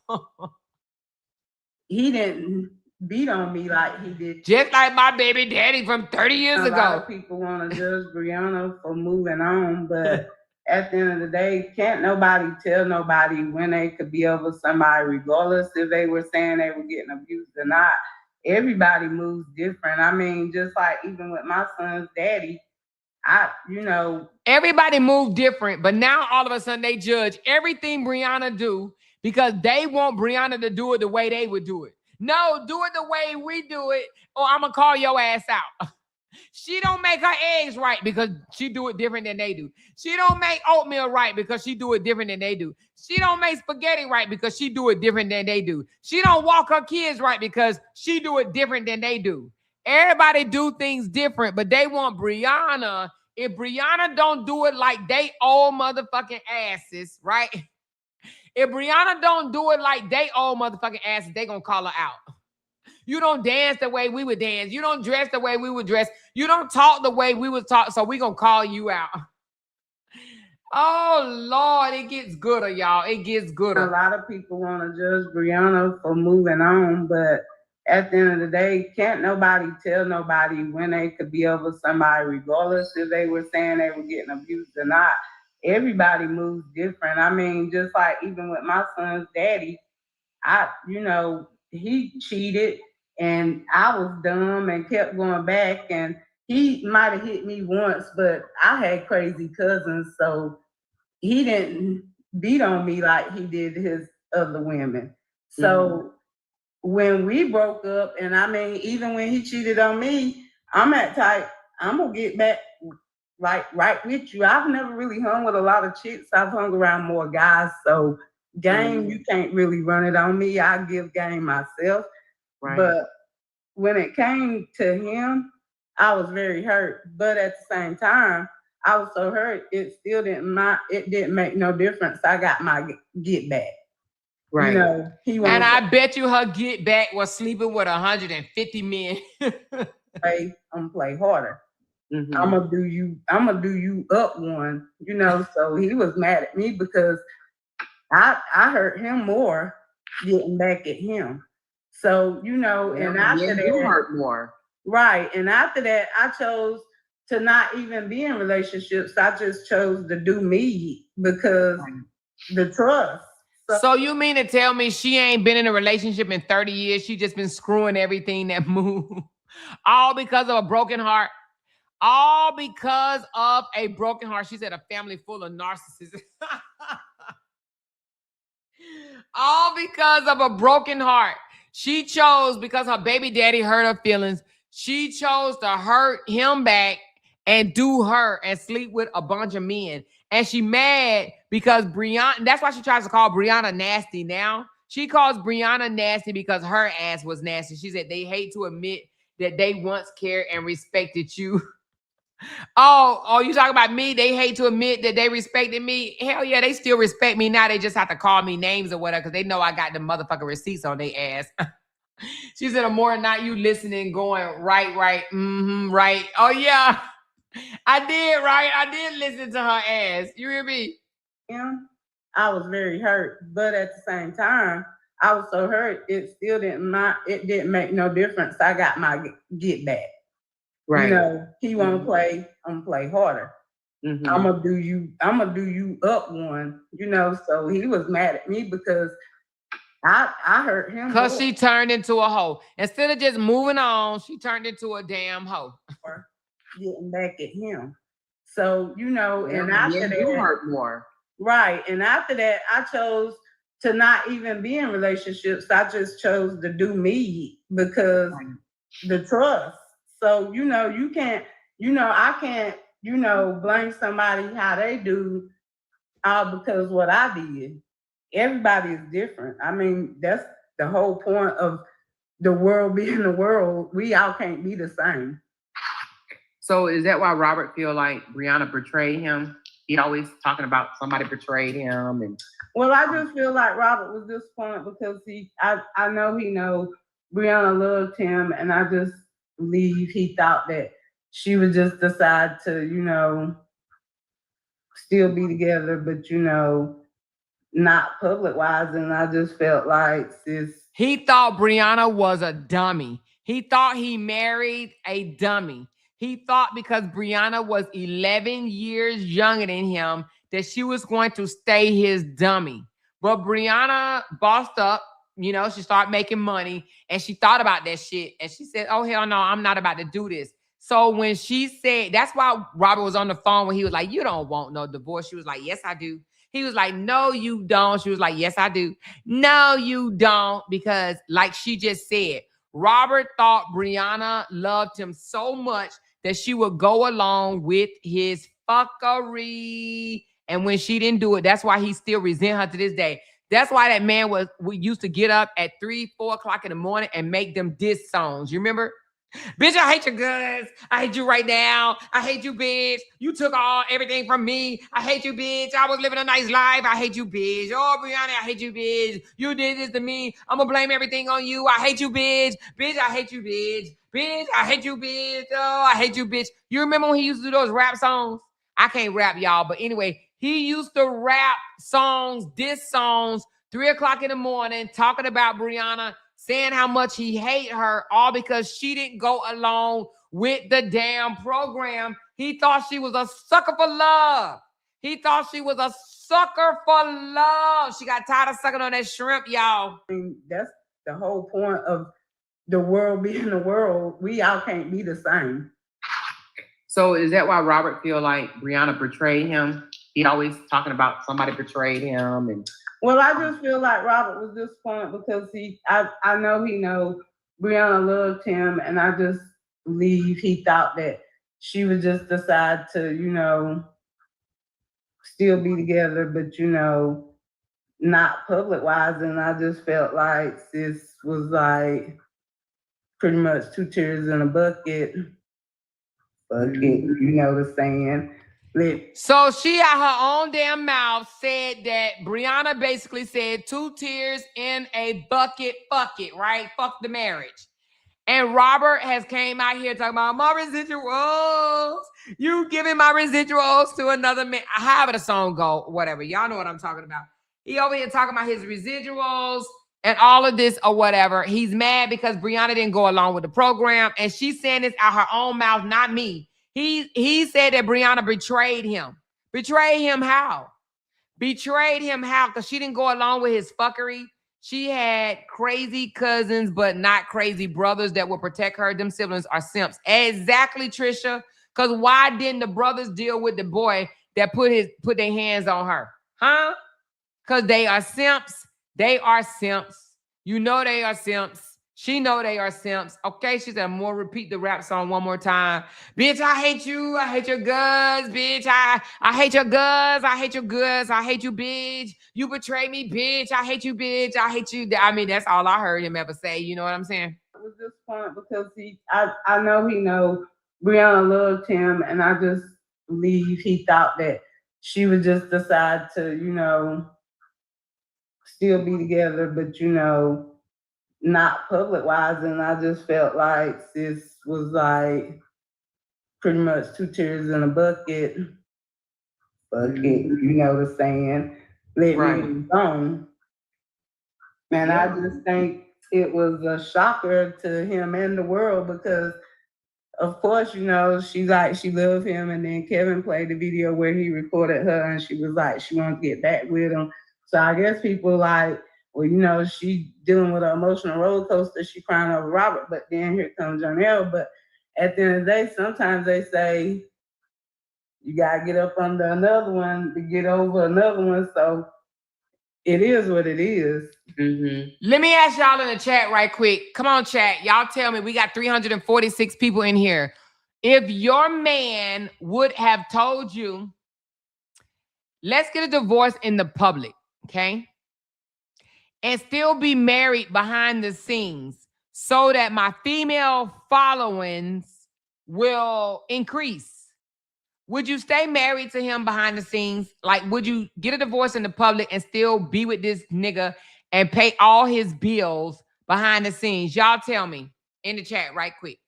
He didn't beat on me like he did. Just like my baby daddy from 30 years ago. A lot of people want to judge Brianna for moving on, but at the end of the day, can't nobody tell nobody when they could be over somebody, regardless if they were saying they were getting abused or not. Everybody moves different. I mean, just like even with my son's daddy, everybody moved different, but now all of a sudden they judge everything Brianna do because they want Brianna to do it the way they would do it. No, do it the way we do it, or I'm gonna call your ass out. She don't make her eggs right because she do it different than they do. She don't make oatmeal right because she do it different than they do. She don't make spaghetti right because she do it different than they do. She don't walk her kids right because she do it different than they do. Everybody do things different, but they want Brianna. If Brianna don't do it like they old motherfucking asses, right? If Brianna don't do it like they old motherfucking asses, they gonna call her out. You don't dance the way we would dance. You don't dress the way we would dress. You don't talk the way we would talk, so we gonna call you out. Oh, Lord, it gets gooder, y'all. It gets gooder. A lot of people want to judge Brianna for moving on, but at the end of the day, can't nobody tell nobody when they could be over somebody, regardless if they were saying they were getting abused or not. Everybody moves different. I mean, just like even with my son's daddy, he cheated and I was dumb and kept going back, and he might have hit me once, but I had crazy cousins, so he didn't beat on me like he did his other women. So when we broke up, and I mean, even when he cheated on me, I'm at type, I'm gonna get back like right with you. I've never really hung with a lot of chicks. I've hung around more guys. So game, you can't really run it on me. I give game myself. Right. But when it came to him, I was very hurt. But at the same time, I was so hurt, it didn't make no difference. I got my get back. Right. And I bet you her get back was sleeping with 150 men. I'm gonna play harder. Mm-hmm. I'm gonna do you up one, so he was mad at me because I hurt him more getting back at him. So, and after that, you hurt more. Right. And after that, I chose to not even be in relationships. I just chose to do me because the trust. So you mean to tell me she ain't been in a relationship in 30 years? She just been screwing everything that moved. All because of a broken heart. All because of a broken heart. She said a family full of narcissists. All because of a broken heart. She chose, because her baby daddy hurt her feelings, she chose to hurt him back and do her and sleep with a bunch of men. And she mad because Brianna, that's why she tries to call Brianna nasty now. She calls Brianna nasty because her ass was nasty. She said they hate to admit that they once cared and respected you. Oh, you talking about me? They hate to admit that they respected me. Hell yeah, they still respect me now. They just have to call me names or whatever because they know I got the motherfucking receipts on their ass. She said, more than not, you listening, going, right, right. Oh yeah, I did, right? I did listen to her ass. You hear me? Yeah, I was very hurt. But at the same time, I was so hurt, it didn't make no difference. I got my get back. Right. He won't play, I'm gonna play harder. Mm-hmm. I'm gonna do you up one, so he was mad at me because I hurt him. Because she turned into a hoe. Instead of just moving on, she turned into a damn hoe. Getting back at him. So, and after that, you hurt more. Right. And after that, I chose to not even be in relationships. I just chose to do me because the trust. So, you can't, I can't, blame somebody how they do because what I did. Everybody is different. I mean, that's the whole point of the world being the world. We all can't be the same. So is that why Robert feel like Brianna betrayed him? He always talking about somebody betrayed him. Well, I just feel like Robert was disappointed because I know he knows Brianna loved him, and I just believe he thought that she would just decide to, still be together, but not public wise. And I just felt like he thought Brianna was a dummy. He thought he married a dummy. He thought because Brianna was 11 years younger than him that she was going to stay his dummy. But Brianna bossed up, she started making money and she thought about that shit. And she said, oh, hell no, I'm not about to do this. So when she said, that's why Robert was on the phone when he was like, you don't want no divorce. She was like, yes, I do. He was like, no, you don't. She was like, yes, I do. No, you don't. Because like she just said, Robert thought Brianna loved him so much that she would go along with his fuckery. And when she didn't do it, that's why he still resent her to this day. That's why that man we used to get up at 3, 4 o'clock in the morning and make them diss songs. You remember? Bitch, I hate your guts. I hate you right now. I hate you, bitch. You took everything from me. I hate you, bitch. I was living a nice life. I hate you, bitch. Oh, Brianna, I hate you, bitch. You did this to me. I'm going to blame everything on you. I hate you, bitch. Bitch, I hate you, bitch. Bitch, I hate you, bitch. Oh, I hate you, bitch. You remember when he used to do those rap songs? I can't rap, y'all. But anyway, he used to rap songs, diss songs, 3 o'clock in the morning, talking about Brianna, saying how much he hate her, all because she didn't go along with the damn program. He thought she was a sucker for love. He thought she was a sucker for love. She got tired of sucking on that shrimp, y'all. I mean, that's the whole point of the world being the world. We all can't be the same. So is that why Robert feel like Brianna betrayed him? He always talking about somebody betrayed him and... Well, I just feel like Robert was disappointed because I know he knows Brianna loved him, and I just believe he thought that she would just decide to, still be together, but not public wise. And I just felt like sis was like pretty much 2 tears in a bucket. You know the saying. So she out her own damn mouth said that Brianna basically said 2 tears in a bucket, fuck it, right? Fuck the marriage. And Robert has came out here talking about my residuals. You giving my residuals to another man. However the song go, whatever. Y'all know what I'm talking about. He over here talking about his residuals and all of this or whatever. He's mad because Brianna didn't go along with the program. And she's saying this out her own mouth, not me. He said that Brianna betrayed him. Betrayed him how? Betrayed him how? Because she didn't go along with his fuckery. She had crazy cousins, but not crazy brothers that would protect her. Them siblings are simps. Exactly, Trisha. Because why didn't the brothers deal with the boy that put their hands on her? Huh? Because they are simps. They are simps. You know they are simps. She know they are simps. Okay, she said, more repeat the rap song one more time. Bitch, I hate you. I hate your guts. Bitch, I hate your guts. I hate your guts. I hate you, bitch. You betray me, bitch. I hate you, bitch. I hate you. I mean, that's all I heard him ever say. You know what I'm saying? I was disappointed because I know he know Brianna loved him, and I just believe he thought that she would just decide to, still be together, but not public wise. And I just felt like sis was like pretty much 2 tears in a bucket. You know the saying. Let me alone. And I just think it was a shocker to him and the world because, of course, she loved him. And then Kevin played the video where he recorded her and she was like, she wanted to get back with him. So I guess people like, well, she dealing with an emotional roller coaster. She crying over Robert, but then here comes Janelle. But at the end of the day, sometimes they say you got to get up under another one to get over another one. So it is what it is. Mm-hmm. Let me ask y'all in the chat right quick. Come on, chat. Y'all tell me. We got 346 people in here. If your man would have told you, let's get a divorce in the public, okay? And still be married behind the scenes so that my female followings will increase. Would you stay married to him behind the scenes? Like, would you get a divorce in the public and still be with this nigga and pay all his bills behind the scenes? Y'all tell me in the chat right quick.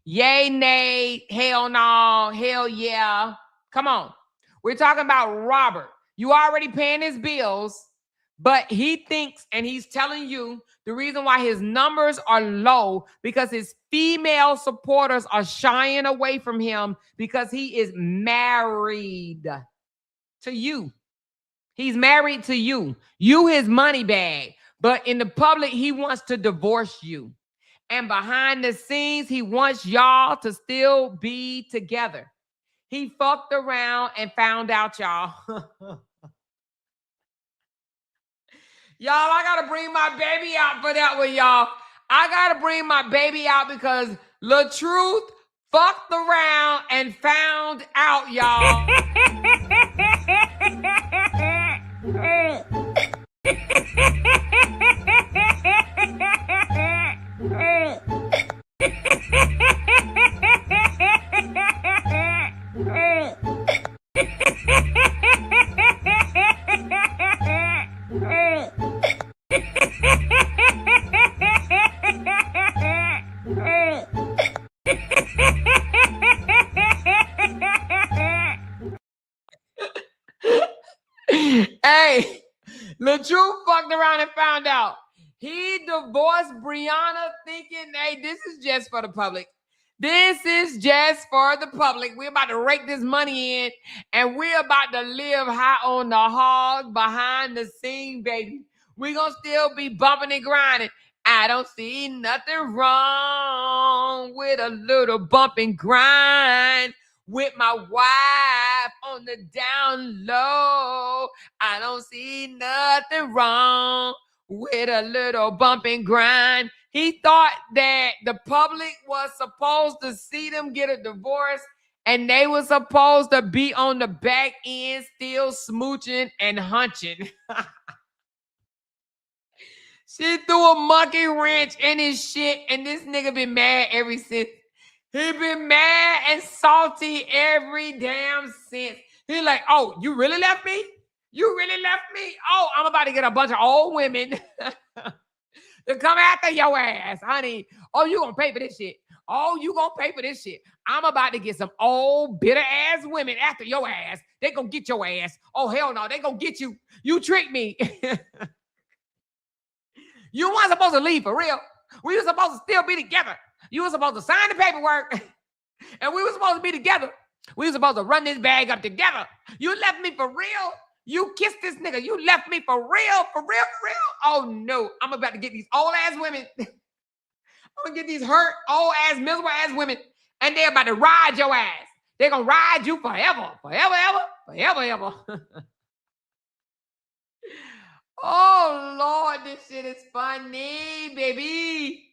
Yay, nay, hell no, hell yeah. Come on. We're talking about Robert. You already paying his bills, but he thinks, and he's telling you the reason why his numbers are low because his female supporters are shying away from him because he is married to you. He's married to you. You his money bag. But in the public, he wants to divorce you. And behind the scenes, he wants y'all to still be together. He fucked around and found out, y'all. Y'all, I got to bring my baby out for that one, y'all. I got to bring my baby out because LaTruth fucked around and found out, y'all. Hey, LaTruth fucked around and found out. He divorced Brianna thinking, hey, this is just for the public. This is just for the public. We're about to rake this money in, and we're about to live high on the hog behind the scene, baby. We're going to still be bumping and grinding. I don't see nothing wrong with a little bump and grind. With my wife on the down low, I don't see nothing wrong with a little bump and grind. He thought that the public was supposed to see them get a divorce and they were supposed to be on the back end still smooching and hunching. She threw a monkey wrench in his shit and this nigga been mad ever since. He been mad and salty every damn since. He like, oh, you really left me? You really left me? Oh, I'm about to get a bunch of old women to come after your ass, honey. Oh, you gonna pay for this shit. Oh, you gonna pay for this shit. I'm about to get some old bitter ass women after your ass. They gonna get your ass. Oh, hell no, they gonna get you. You tricked me. You weren't supposed to leave for real. We were supposed to still be together. You were supposed to sign the paperwork, and we were supposed to be together. We were supposed to run this bag up together. You left me for real? You kissed this nigga. You left me for real, for real, for real? Oh, no. I'm about to get these old-ass women. I'm going to get these hurt, old-ass, miserable-ass women, and they're about to ride your ass. They're going to ride you forever, forever, ever, forever, ever. Oh, Lord, this shit is funny, baby.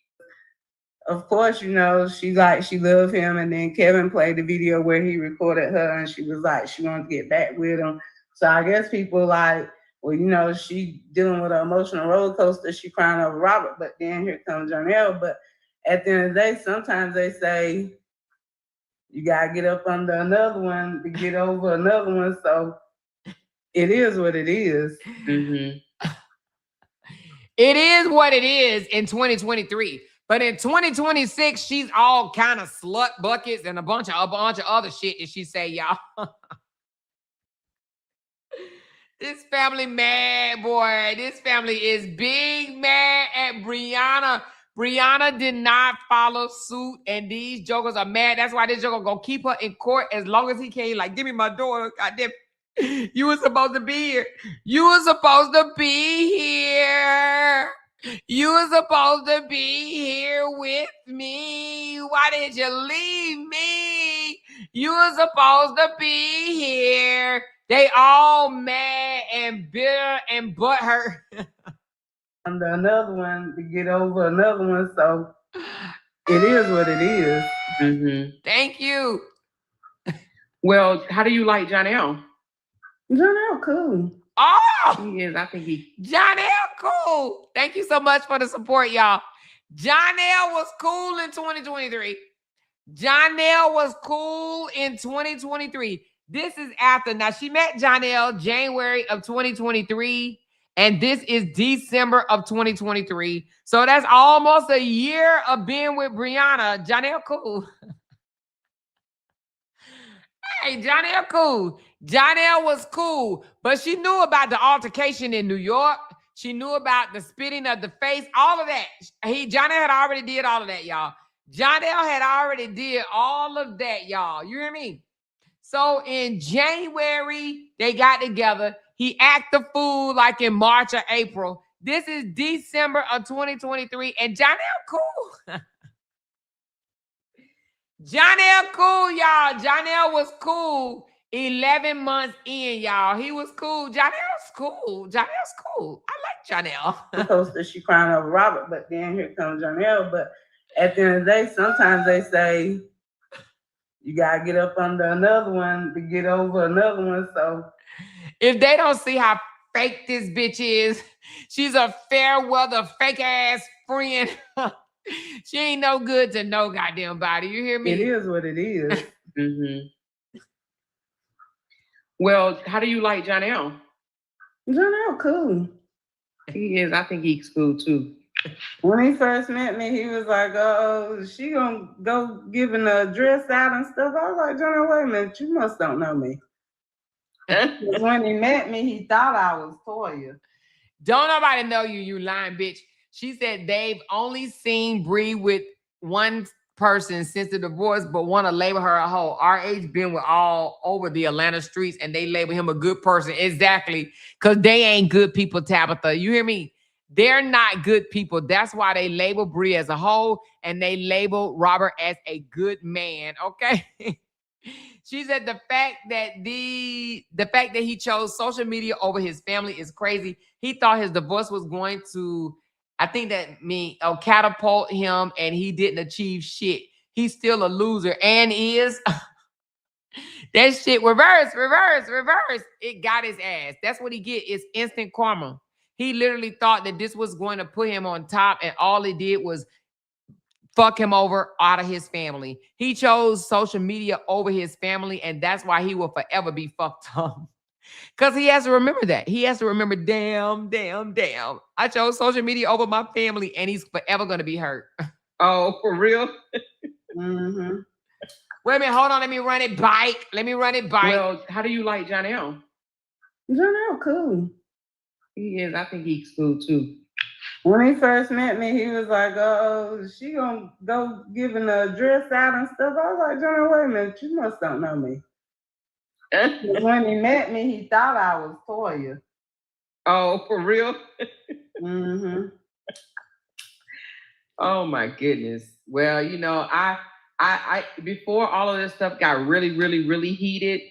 Of course, you know, she loved him. And then Kevin played the video where he recorded her and she was like, she wanted to get back with him. So I guess people like, well, you know, she dealing with an emotional roller coaster. She crying over Robert, but then here comes Janelle. But at the end of the day, sometimes they say you got to get up under another one to get over another one. So it is what it is. Mm-hmm. It is what it is in 2023. But in 2026, she's all kind of slut buckets and a bunch of other shit that she say, y'all. This family mad, boy. This family is big mad at Brianna. Brianna did not follow suit, and these jokers are mad. That's why this joker gonna keep her in court as long as he can. Like, give me my daughter. Goddamn. You were supposed to be here. You were supposed to be here. You were supposed to be here with me. Why did you leave me? You were supposed to be here. They all mad and bitter and butthurt. Under another one to get over another one. So it is what it is. Mm-hmm. Thank you. Well, how do you like Janelle? Janelle, cool. Oh, He is. I think he. Janelle, cool. Thank you so much for the support, y'all. Janelle was cool in 2023. Janelle was cool in 2023. This is after. Now, she met Janelle January of 2023, and this is December of 2023. So that's almost a year of being with Brianna. Janelle, cool. Hey, Janelle, cool. Jonelle was cool, but she knew about the altercation in New York. She knew about the spitting of the face, all of that. Jonelle had already did all of that, y'all. Jonelle had already did all of that, y'all. You hear me? So in January, they got together. He acted the fool like in March or April. This is December of 2023, and Jonelle cool. Jonelle cool, y'all. Jonelle was cool 11 months in, y'all. He was cool. Jonelle's cool. Jonelle's cool. I like Jonelle. Supposed that she crying over Robert, but then here comes Jonelle. But at the end of the day, sometimes they say you gotta get up under another one to get over another one. So if they don't see how fake this bitch is, she's a fair weather fake ass friend. She ain't no good to no goddamn body. You hear me? It is what it is. Mm-hmm. Well, how do you like Jonelle? Jonelle cool. He is. I think he's cool too. When he first met me, he was like, "Oh, she gonna go giving the dress out and stuff." I was like, "Jonelle, wait a minute, you must don't know me." When he met me, he thought I was Toya. Don't nobody know you, you lying bitch. She said they've only seen Bree with one person since the divorce, but want to label her a hoe. RH been with all over the Atlanta streets, and they label him a good person. Exactly, because they ain't good people, Tabitha. You hear me? They're not good people. That's why they label Bree as a hoe, and they label Robert as a good man. Okay. She said the fact that he chose social media over his family is crazy. He thought his divorce was going to, I think that catapult him, and he didn't achieve shit. He's still a loser and is. That shit reverse. It got his ass. That's what he get. It's instant karma. He literally thought that this was going to put him on top, and all it did was fuck him over out of his family. He chose social media over his family, and that's why he will forever be fucked up. Because he has to remember that. He has to remember, damn. I chose social media over my family, and he's forever going to be hurt. Oh, for real? Mm-hmm. Wait a minute, hold on. Let me run it bike. Well, how do you like Jonelle? Jonelle cool. He is. I think he's cool too. When he first met me, he was like, "Oh, she gonna go giving the dress out and stuff." I was like, "Jonelle, wait a minute, you must don't know me." When he met me, he thought I was Toya. Oh, for real? Mm-hmm. Oh my goodness. Well, I before all of this stuff got really heated,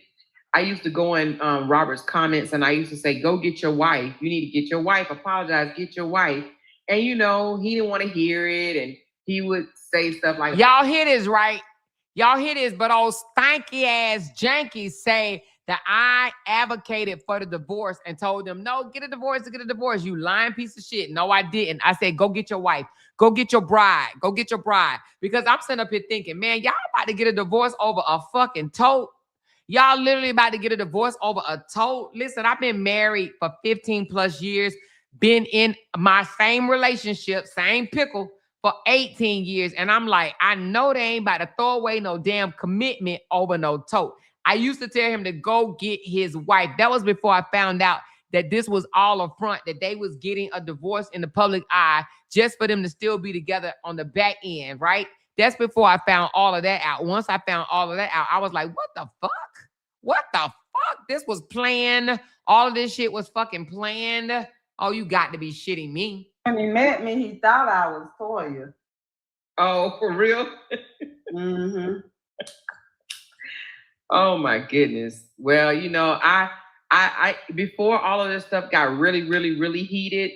I used to go in Robert's comments, and I used to say, "Go get your wife. You need to get your wife. Apologize. Get your wife." And he didn't want to hear it, and he would say stuff like, y'all hear this, right? Y'all hear this, but old stanky ass jankies say that I advocated for the divorce and told them, no, get a divorce. You lying piece of shit. No, I didn't. I said, go get your wife. Go get your bride. Because I'm sitting up here thinking, man, y'all about to get a divorce over a fucking tote. Y'all literally about to get a divorce over a tote. Listen, I've been married for 15 plus years, been in my same relationship, same pickle, for 18 years. And I'm like, I know they ain't about to throw away no damn commitment over no tote. I used to tell him to go get his wife. That was before I found out that this was all a front, that they was getting a divorce in the public eye just for them to still be together on the back end, right? That's before I found all of that out. Once I found all of that out, I was like, what the fuck? What the fuck? This was planned. All of this shit was fucking planned. Oh, you got to be shitting me. When he met me, he thought I was Toya. oh, for real? Mm-hmm. Oh my goodness. Well, I before all of this stuff got really heated,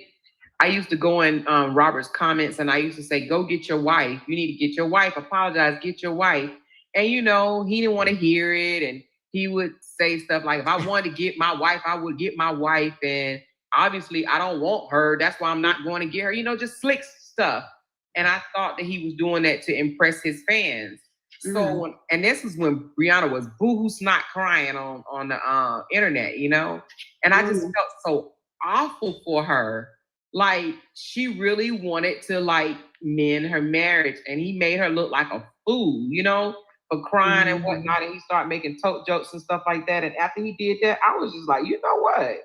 I used to go in Robert's comments, and I used to say, "Go get your wife. You need to get your wife. Apologize. Get your wife." And he didn't want to hear it, and he would say stuff like, "If I wanted to get my wife, I would get my wife." And obviously, I don't want her. That's why I'm not going to get her. Just slick stuff. And I thought that he was doing that to impress his fans. So, and this was when Brianna was boohoo snot crying on the internet, and I just felt so awful for her. Like, she really wanted to mend her marriage, and he made her look like a fool, for crying and whatnot, and he started making tote jokes and stuff like that. And after he did that, I was just like, you know what?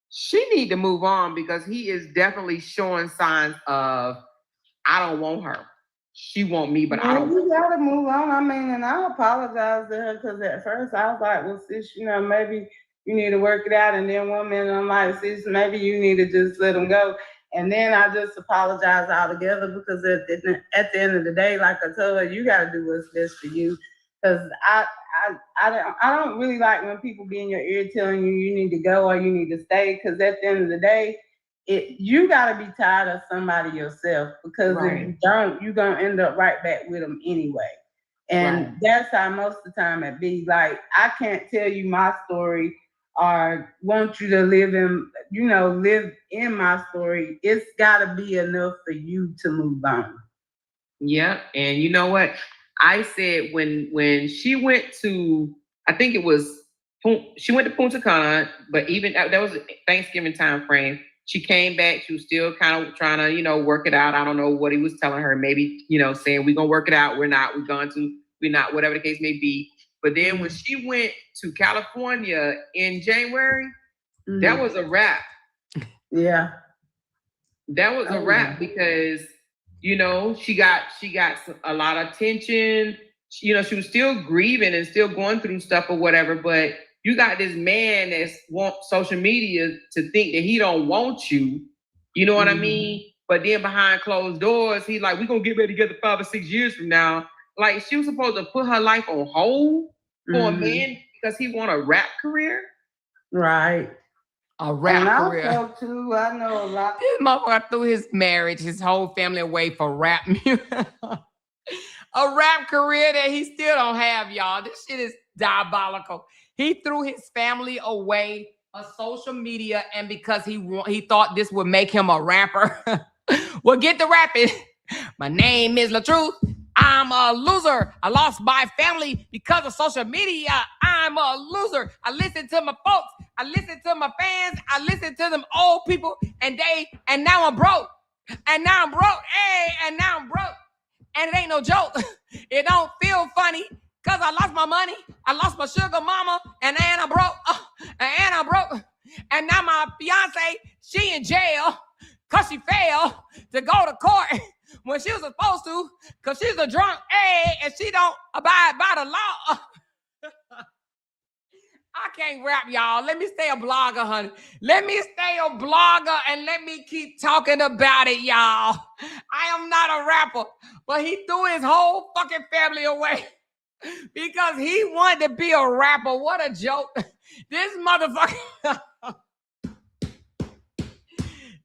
She need to move on because he is definitely showing signs of, I don't want her. She want me, but I don't. You gotta move on. I mean, and I apologize to her because at first I was like, well, sis, maybe you need to work it out. And then one minute I'm like, sis, maybe you need to just let him go. And then I just apologize altogether because at the end of the day, like I told her, you gotta do what's best for you. Because I don't really like when people be in your ear telling you need to go or you need to stay. Because at the end of the day, you gotta be tired of somebody yourself, because if you don't, you're gonna end up right back with them anyway. And that's how most of the time it be. Like, I can't tell you my story or want you to live in my story. It's gotta be enough for you to move on. Yeah, and you know what? I said when she went to, I think it was, she went to Punta Cana, but even that was Thanksgiving time frame. She came back. She was still kind of trying to, work it out. I don't know what he was telling her. Maybe, saying we're going to work it out. We're not, we're not, whatever the case may be. But then when she went to California in January, that was a wrap. Yeah. That was a wrap because, she got a lot of attention. She was still grieving and still going through stuff or whatever, but you got this man that wants social media to think that he don't want you. You know what I mean? But then behind closed doors, he's like, we're going to get ready together 5 or 6 years from now. Like, she was supposed to put her life on hold for a man because he want a rap career. Right. A rap career. Also, too, I know a lot. This motherfucker threw his marriage, his whole family away for rap music. A rap career that he still don't have, y'all. This shit is diabolical. He threw his family away of social media, and because he thought this would make him a rapper. Well, get to rapping. My name is LaTruth. I'm a loser. I lost my family because of social media. I'm a loser. I listen to my folks. I listen to my fans. I listen to them old people, and now I'm broke. And now I'm broke. Hey, and now I'm broke. And it ain't no joke. It don't feel funny because I lost my money. I lost my sugar mama, and I'm broke. And I'm broke. And now my fiance, she in jail because she failed to go to court when she was supposed to, because she's a drunk, and she don't abide by the law. I can't rap, y'all. Let me stay a blogger, honey. Let me stay a blogger and let me keep talking about it, y'all. I am not a rapper, but he threw his whole fucking family away because he wanted to be a rapper. What a joke. This motherfucker...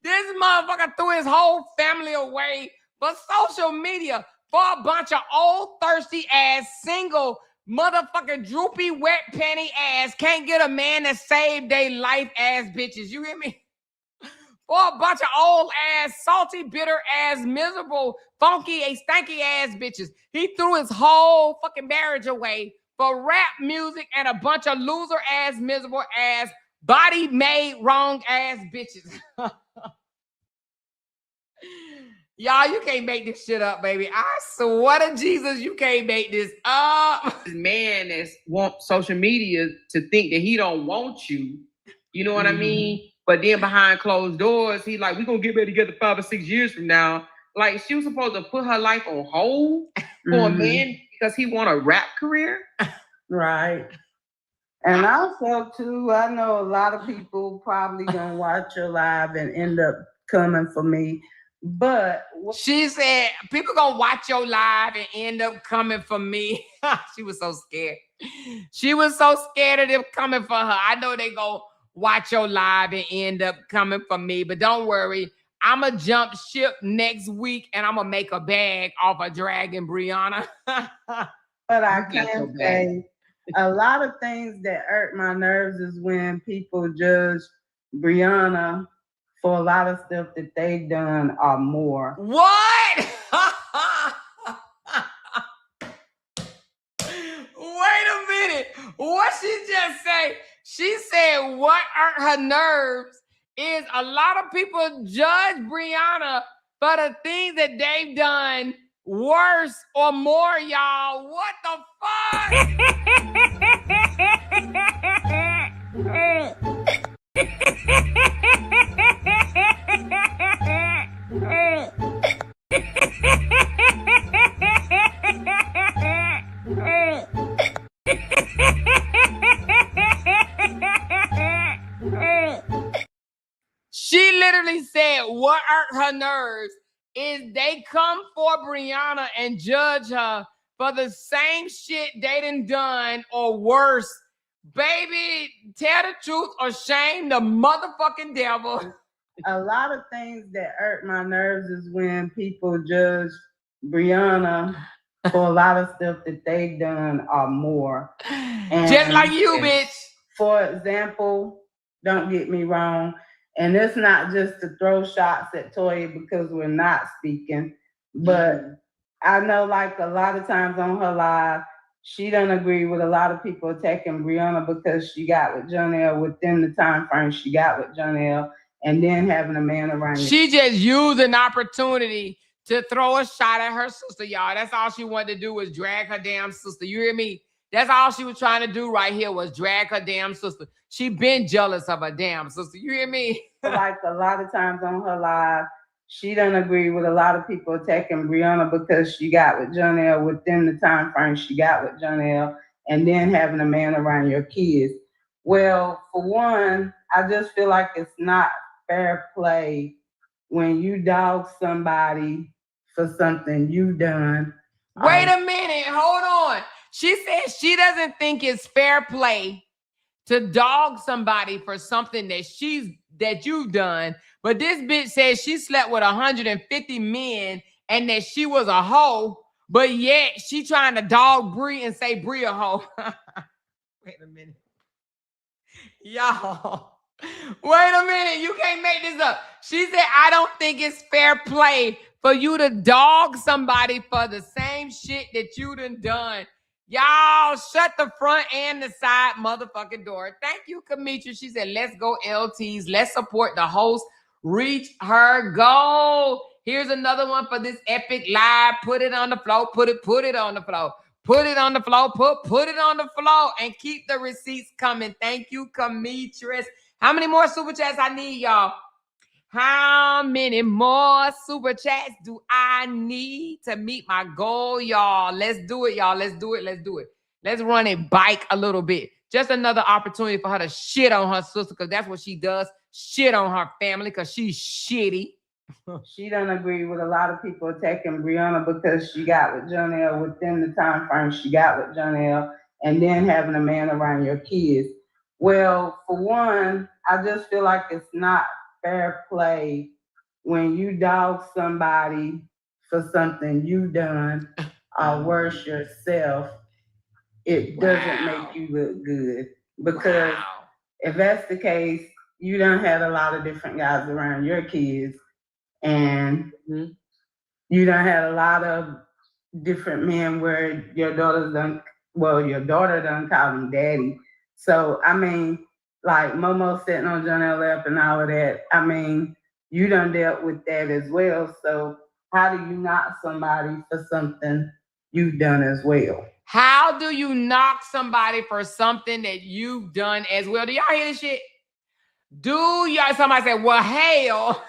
This motherfucker threw his whole family away for social media, for a bunch of old, thirsty ass, single, motherfucking droopy, wet panty ass, can't get a man that saved their life ass bitches. You hear me? For a bunch of old ass, salty, bitter ass, miserable, funky, stanky ass bitches. He threw his whole fucking marriage away for rap music and a bunch of loser ass, miserable ass, body made wrong ass bitches. Y'all, you can't make this shit up, baby. I swear to Jesus, you can't make this up. This man that wants social media to think that he don't want you. You know what I mean? But then behind closed doors, he's like, we're going to get ready together 5 or 6 years from now. Like, she was supposed to put her life on hold for a man because he want a rap career. Right. And also, too, I know a lot of people probably going to watch your live and end up coming for me. But she said, people gonna watch your live and end up coming for me. She was so scared. She was so scared of them coming for her. I know they gonna watch your live and end up coming for me, but don't worry. I'm gonna jump ship next week and I'm gonna make a bag off of Dragon Brianna. But I can say a lot of things that hurt my nerves is when people judge Brianna for a lot of stuff that they've done or more. What? Wait a minute. What she just say? She said what hurt her nerves is a lot of people judge Brianna for the things that they've done worse, or more, y'all. What the She literally said what hurt her nerves is they come for Brianna and judge her for the same shit they done or worse. Baby, tell the truth or shame the motherfucking devil. A lot of things that hurt my nerves is when people judge Brianna for a lot of stuff that they've done or more. And just like you, bitch. For example, don't get me wrong, and it's not just to throw shots at Toya because we're not speaking, but I know like a lot of times on her live, she don't agree with a lot of people attacking Brianna because she got with Jonelle within the time frame she got with Jonelle, and then having a man around you. She just used an opportunity to throw a shot at her sister, y'all. That's all she wanted to do was drag her damn sister. You hear me? That's all she was trying to do right here was drag her damn sister. She been jealous of her damn sister. You hear me? Like a lot of times on her live, she don't agree with a lot of people attacking Brianna because she got with Jonelle within the time frame she got with Jonelle, and then having a man around your kids. Well, for one, I just feel like it's not fair play when you dog somebody for something you've done. Wait a minute, hold on. She said she doesn't think it's fair play to dog somebody for something that you've done, but this bitch says she slept with 150 men and that she was a hoe, but yet she trying to dog Bree and say Bree a hoe. Wait a minute. Y'all. Wait a minute. You can't make this up. She said, I don't think it's fair play for you to dog somebody for the same shit that you done. Y'all shut the front and the side motherfucking door. Thank you, Kamitra. She said, let's go LTs. Let's support the host. Reach her goal. Here's another one for this epic live. Put it on the floor. Put it on the floor. Put it on the floor. Put it on the floor and keep the receipts coming. Thank you, Kamitra. How many more super chats I need, y'all? How many more super chats do I need to meet my goal, y'all? Let's do it, y'all. Let's do it. Let's do it. Let's run it bike a little bit. Just another opportunity for her to shit on her sister because that's what she does. Shit on her family because she's shitty. She don't agree with a lot of people attacking Brianna because she got with Jonelle within the time frame she got with Jonelle, and then having a man around your kids. Well, for one, I just feel like it's not fair play when you dog somebody for something you've done or worse yourself. It doesn't make you look good because if that's the case, you done had a lot of different guys around your kids, and you done had a lot of different men where your daughter done call him daddy. So, I mean, like Momo sitting on Jonelle lap and all of that, I mean, you done dealt with that as well. So how do you knock somebody for something you've done as well? How do you knock somebody for something that you've done as well? Do y'all hear this shit? Somebody said, well, hell.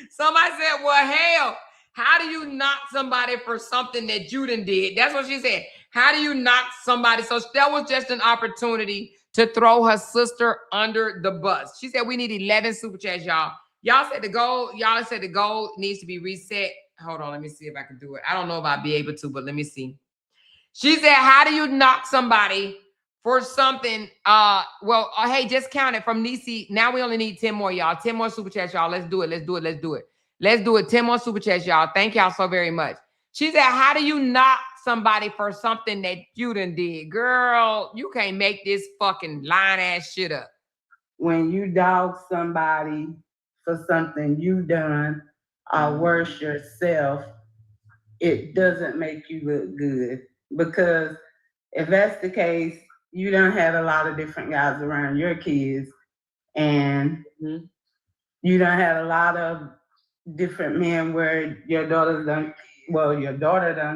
Somebody said, well, hell. How do you knock somebody for something that you done did? That's what she said. How do you knock somebody? So that was just an opportunity to throw her sister under the bus. She said we need 11 super chats, y'all. Y'all said the goal needs to be reset. Hold on, let me see if I can do it. I don't know if I'll be able to, but let me see. She said, how do you knock somebody for something? Hey, just count it from Nisi. Now we only need 10 more, y'all. 10 more super chats, y'all. Let's do it. Let's do it. Let's do it. Let's do it. 10 more super chats, y'all. Thank y'all so very much. She said, how do you knock somebody for something that you done did? Girl, you can't make this fucking lying ass shit up. When you dog somebody for something you've done or worse yourself, it doesn't make you look good. Because if that's the case, you done had a lot of different guys around your kids, and you done had a lot of different men where your daughter done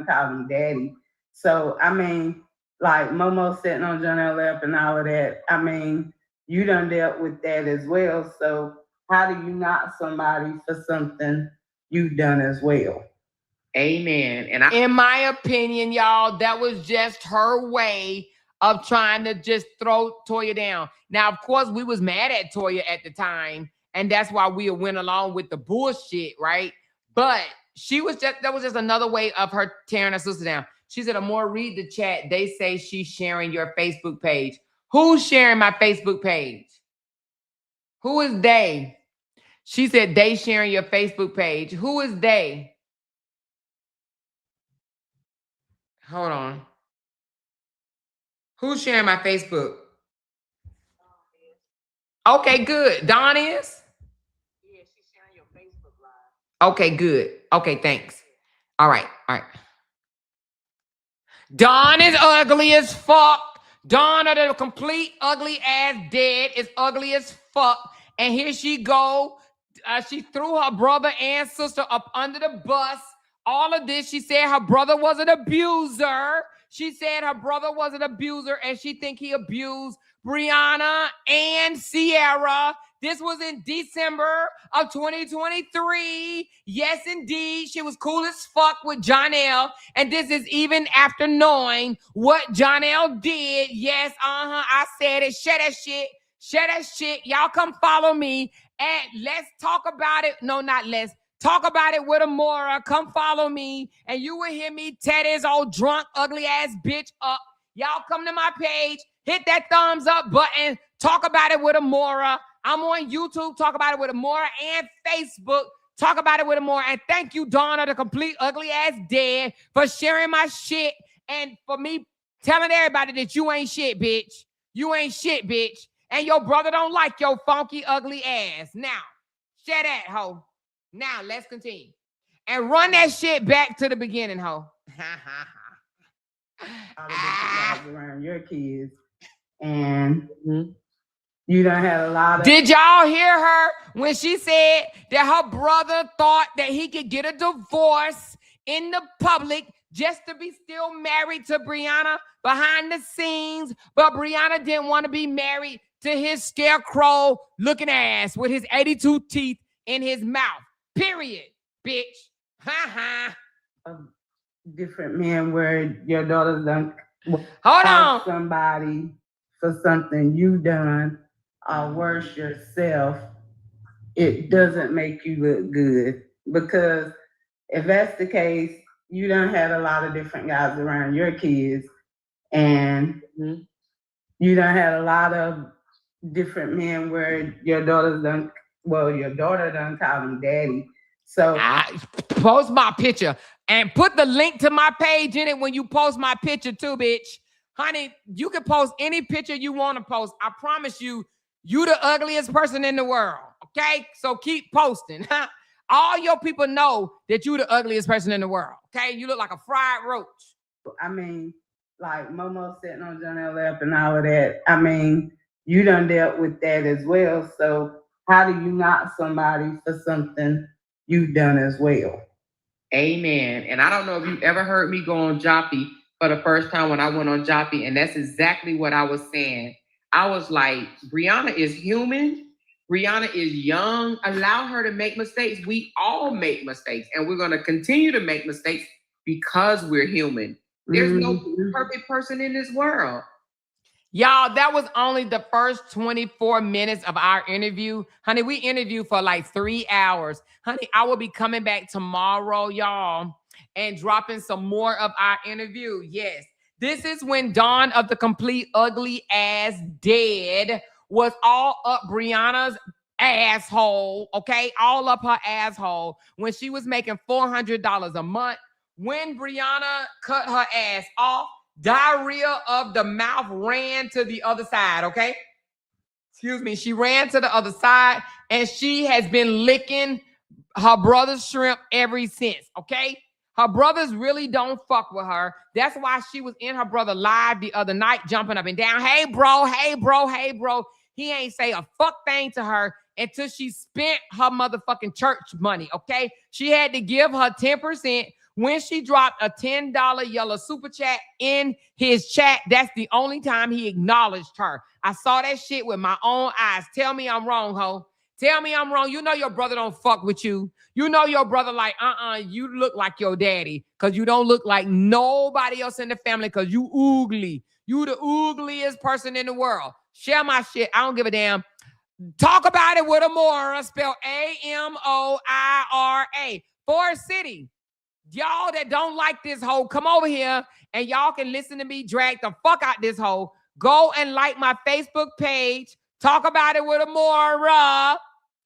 call him daddy. So I mean, like Momo sitting on Jonelle lap and all of that. I mean, you done dealt with that as well. So how do you knock somebody for something you've done as well? Amen. In my opinion, y'all, that was just her way of trying to just throw Toya down. Now, of course, we was mad at Toya at the time, and that's why we went along with the bullshit, right? But that was just another way of her tearing her sister down. She said, "Amore, read the chat. They say she's sharing your Facebook page." Who's sharing my Facebook page? Who is they? She said they sharing your Facebook page. Who is they? Hold on. Who's sharing my Facebook? Okay, good. Dawn is? Yeah, she's sharing your Facebook live. Okay, good. Okay, thanks. All right. Dawn is ugly as fuck. Dawn of the complete ugly ass dead is ugly as fuck. And here she go. She threw her brother and sister up under the bus. All of this, she said her brother was an abuser. She said her brother was an abuser and she think he abused Brianna and Sierra. This was in December of 2023. Yes, indeed. She was cool as fuck with Jonelle. And this is even after knowing what Jonelle did. Yes, I said it. Share that shit. Share that shit. Y'all come follow me. And let's talk about it. No, not let's. Talk about it with Amora. Come follow me. And you will hear me tear this old drunk, ugly ass bitch up. Y'all come to my page. Hit that thumbs up button. Talk about it with Amora. I'm on YouTube. Talk about it with Amora and Facebook. Talk about it with Amora. And thank you, Donna, the complete ugly ass dead, for sharing my shit and for me telling everybody that you ain't shit, bitch. You ain't shit, bitch. And your brother don't like your funky, ugly ass. Now, share that, hoe. Now, let's continue. And run that shit back to the beginning, hoe. Around your kids. And you done had a lot of... Did y'all hear her when she said that her brother thought that he could get a divorce in the public just to be still married to Brianna behind the scenes, but Brianna didn't want to be married to his scarecrow looking ass with his 82 teeth in his mouth. Period, bitch. Different men where your daughter's done... Hold on. Somebody for something you done or worse yourself, it doesn't make you look good. Because if that's the case, you done had a lot of different guys around your kids, and you done had a lot of different men where your daughter done call him daddy. So post my picture and put the link to my page in it when you post my picture too, bitch. Honey, you can post any picture you want to post. I promise you, you the ugliest person in the world, okay? So keep posting. All your people know that you the ugliest person in the world, okay? You look like a fried roach. I mean, like Momo sitting on Jonelle lap and all of that. I mean, you done dealt with that as well. So how do you knock somebody for something you've done as well? Amen. And I don't know if you've ever heard me go on Joppy for the first time when I went on Joppy, and that's exactly what I was saying. I was like, Brianna is human. Brianna is young. Allow her to make mistakes. We all make mistakes, and we're going to continue to make mistakes because we're human. There's no perfect person in this world. Y'all, that was only the first 24 minutes of our interview. Honey, we interviewed for like 3 hours. Honey, I will be coming back tomorrow, y'all, and dropping some more of our interview. Yes, this is when Dawn of the complete ugly ass dead was all up Brianna's asshole, okay? All up her asshole when she was making $400 a month. When Brianna cut her ass off, diarrhea of the mouth ran to the other side, okay? Excuse me. She ran to the other side, and she has been licking her brother's shrimp ever since, okay? Her brothers really don't fuck with her. That's why she was in her brother live the other night, jumping up and down. Hey, bro, hey, bro, hey, bro. He ain't say a fuck thing to her until she spent her motherfucking church money, okay? She had to give her 10%. When she dropped a $10 yellow super chat in his chat, that's the only time he acknowledged her. I saw that shit with my own eyes. Tell me I'm wrong, ho. Tell me I'm wrong. You know your brother don't fuck with you. You know your brother like, you look like your daddy because you don't look like nobody else in the family because you oogly. You the oogliest person in the world. Share my shit. I don't give a damn. Talk about it with Amora, spelled Amoira. Forest City. Y'all that don't like this hoe, come over here and y'all can listen to me drag the fuck out this hoe. Go and like my Facebook page. Talk about it with Amora.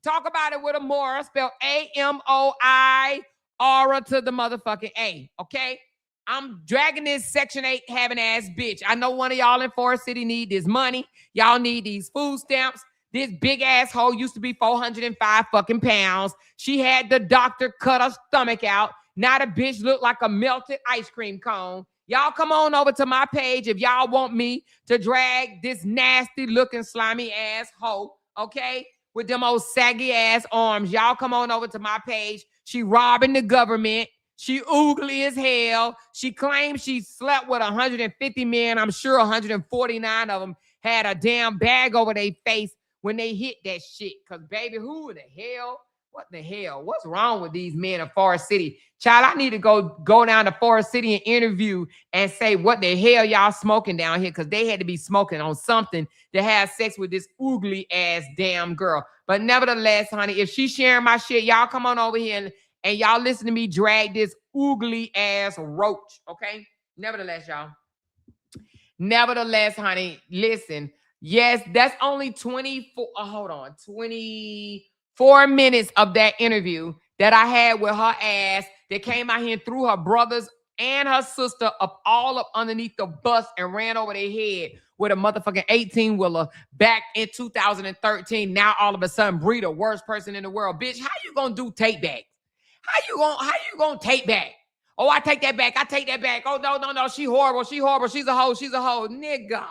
Talk about it with Amora, spelled Amoi, aura to the motherfucking A, okay? I'm dragging this Section 8 having ass bitch. I know one of y'all in Forest City need this money. Y'all need these food stamps. This big asshole used to be 405 fucking pounds. She had the doctor cut her stomach out. Now the bitch look like a melted ice cream cone. Y'all come on over to my page if y'all want me to drag this nasty looking slimy ass hoe, okay? With them old saggy ass arms. Y'all come on over to my page. She robbing the government. She oogly as hell. She claims she slept with 150 men. I'm sure 149 of them had a damn bag over their face when they hit that shit. Because, baby, who the hell? What the hell? What's wrong with these men in Forest City? Child, I need to go down to Forest City and interview and say what the hell y'all smoking down here, because they had to be smoking on something to have sex with this oogly ass damn girl. But nevertheless, honey, if she's sharing my shit, y'all come on over here and y'all listen to me drag this oogly ass roach, okay? Nevertheless, y'all. Nevertheless, honey, listen. Yes, that's only 24 minutes of that interview that I had with her ass that came out here and threw her brothers and her sister up all up underneath the bus and ran over their head with a motherfucking 18-wheeler back in 2013. Now all of a sudden, Bree, the worst person in the world. Bitch, how you gonna do take back? How you gonna take back? Oh, I take that back. I take that back. Oh, no. She horrible. She horrible. She's a hoe. She's a hoe. Nigga.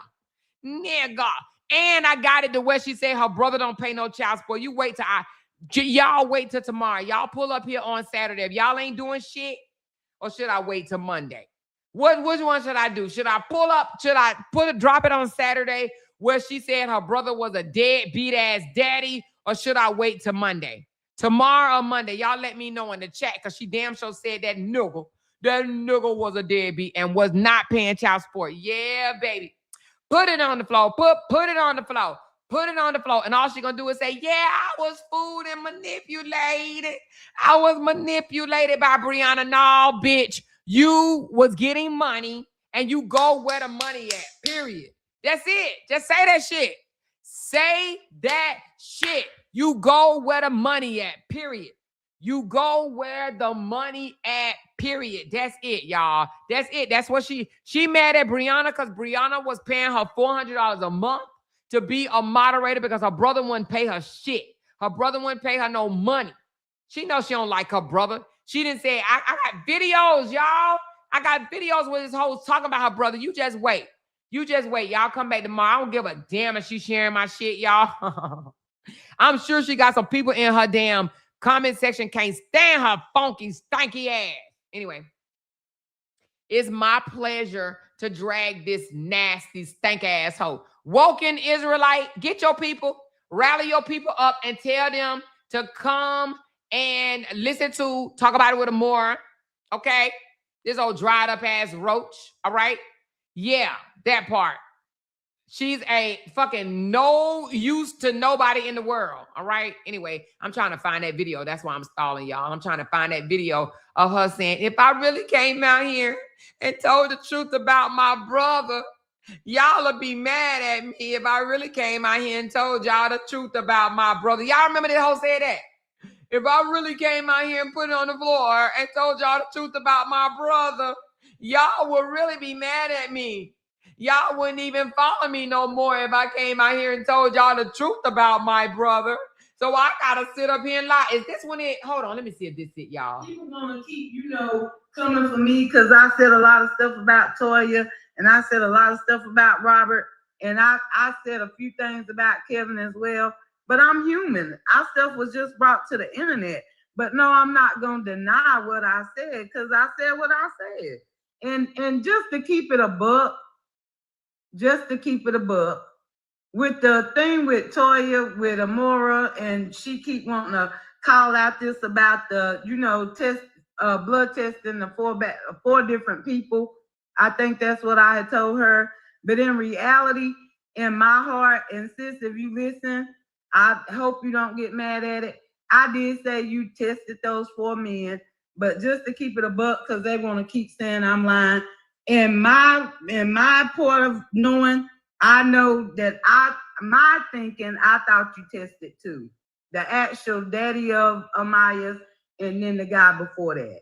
And I got it to where she said her brother don't pay no child support. You wait till y'all wait till tomorrow. Y'all pull up here on Saturday. If y'all ain't doing shit, or should I wait till Monday? Which one should I do? Should I pull up? Should I drop it on Saturday where she said her brother was a deadbeat ass daddy, or should I wait till Monday? Tomorrow or Monday, y'all let me know in the chat, because she damn sure said that nigga was a deadbeat and was not paying child support. Yeah, baby. Put it on the floor. Put it on the floor. Put it on the floor. And all she gonna do is say, yeah, I was fooled and manipulated. I was manipulated by Brianna. No, bitch. You was getting money and you go where the money at, period. That's it. Just say that shit. Say that shit. You go where the money at, period. You go where the money at, period. That's it, y'all. That's it. That's what she mad at Brianna because Brianna was paying her $400 a month to be a moderator because her brother wouldn't pay her shit. Her brother wouldn't pay her no money. She knows she don't like her brother. She didn't say, I got videos, y'all. I got videos where this hoe's talking about her brother. You just wait. You just wait. Y'all come back tomorrow. I don't give a damn if she's sharing my shit, y'all. I'm sure she got some people in her damn comment section can't stand her funky, stanky ass. Anyway, it's my pleasure to drag this nasty, stank asshole. Woken Israelite, get your people, rally your people up and tell them to come and listen to Talk About It with Amora. Okay? This old dried up ass roach. All right? Yeah, that part. She's a fucking no use to nobody in the world. All right. Anyway, I'm trying to find that video. That's why I'm stalling y'all. I'm trying to find that video of her saying, if I really came out here and told the truth about my brother, y'all would be mad at me if I really came out here and told y'all the truth about my brother. Y'all remember that hoe said that? If I really came out here and put it on the floor and told y'all the truth about my brother, y'all would really be mad at me. Y'all wouldn't even follow me no more if I came out here and told y'all the truth about my brother. So I gotta sit up here and lie. Is this one it? Hold on, let me see if this it, y'all. People gonna keep, coming for me because I said a lot of stuff about Toya and I said a lot of stuff about Robert and I said a few things about Kevin as well. but I'm human. Our stuff was just brought to the internet. But no, I'm not gonna deny what I said because I said what I said. And just to keep it a buck, with the thing with Toya, with Amora, and she keep wanting to call out this about the, test, blood testing the four different people. I think that's what I had told her. But in reality, in my heart, and sis, if you listen, I hope you don't get mad at it. I did say you tested those 4 men, but just to keep it a buck, because they want to keep saying I'm lying. In my point of knowing, I know that my thinking, I thought you tested too. The actual daddy of Amaya's and then the guy before that.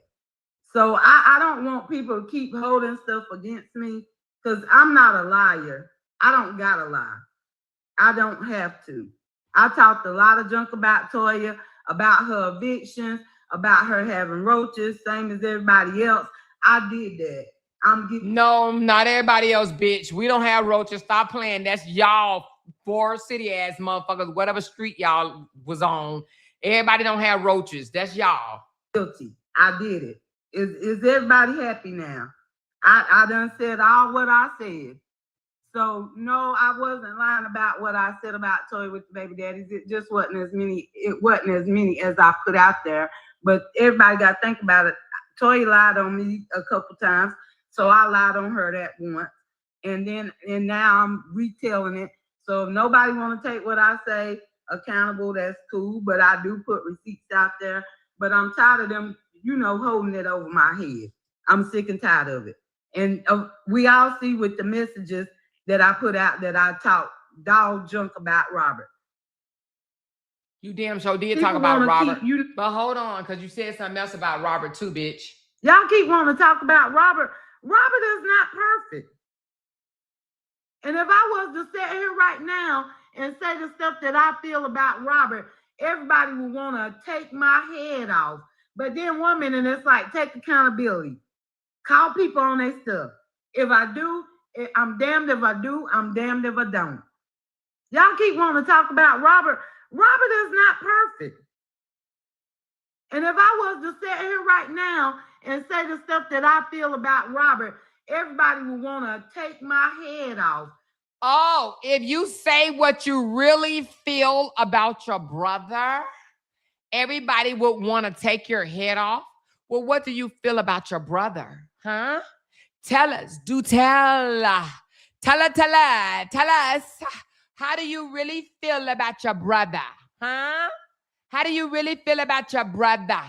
So I don't want people to keep holding stuff against me because I'm not a liar. I don't gotta lie. I don't have to. I talked a lot of junk about Toya, about her evictions, about her having roaches, same as everybody else. I did that. No, not everybody else, bitch. We don't have roaches. Stop playing. That's y'all Forest City ass motherfuckers, whatever street y'all was on. Everybody don't have roaches. That's y'all. Guilty. I did it. Is everybody happy now? I done said all what I said. So no, I wasn't lying about what I said about Toy with the baby daddies. It just wasn't as many. It wasn't as many as I put out there. But everybody got to think about it. Toy lied on me a couple times. So I lied on her that once, and now I'm retelling it. So if nobody want to take what I say accountable, that's cool. But I do put receipts out there. But I'm tired of them, holding it over my head. I'm sick and tired of it. And we all see with the messages that I put out that I talk dog junk about Robert. You damn sure did talk about Robert. But hold on, because you said something else about Robert too, bitch. Y'all keep wanting to talk about Robert. Robert is not perfect. And if I was to sit here right now and say the stuff that I feel about Robert, everybody would want to take my head off. But then one minute it's like, take accountability. Call people on their stuff. If I do, I'm damned if I do, I'm damned if I don't. Y'all keep wanting to talk about Robert. Robert is not perfect. And if I was to sit here right now and say the stuff that I feel about Robert, everybody would want to take my head off. Oh, if you say what you really feel about your brother, everybody would want to take your head off. Well, what do you feel about your brother? Huh? Tell us. Do tell. Tell us. How do you really feel about your brother? Huh? How do you really feel about your brother?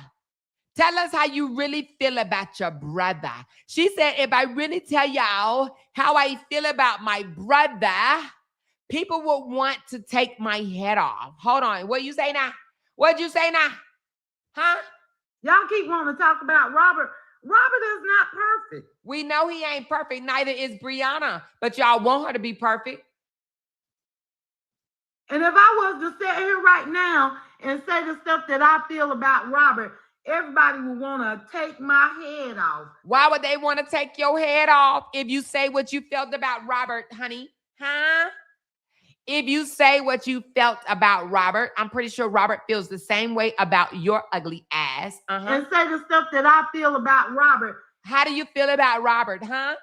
Tell us how you really feel about your brother. She said, if I really tell y'all how I feel about my brother, people will want to take my head off. Hold on. What you say now? What'd you say now? Huh? Y'all keep wanting to talk about Robert. Robert is not perfect. We know he ain't perfect. Neither is Brianna. But y'all want her to be perfect. And if I was to sit here right now and say the stuff that I feel about Robert, everybody would want to take my head off. Why would they want to take your head off if you say what you felt about Robert, honey? Huh? If you say what you felt about Robert, I'm pretty sure Robert feels the same way about your ugly ass. And say the stuff that I feel about Robert. How do you feel about Robert, huh?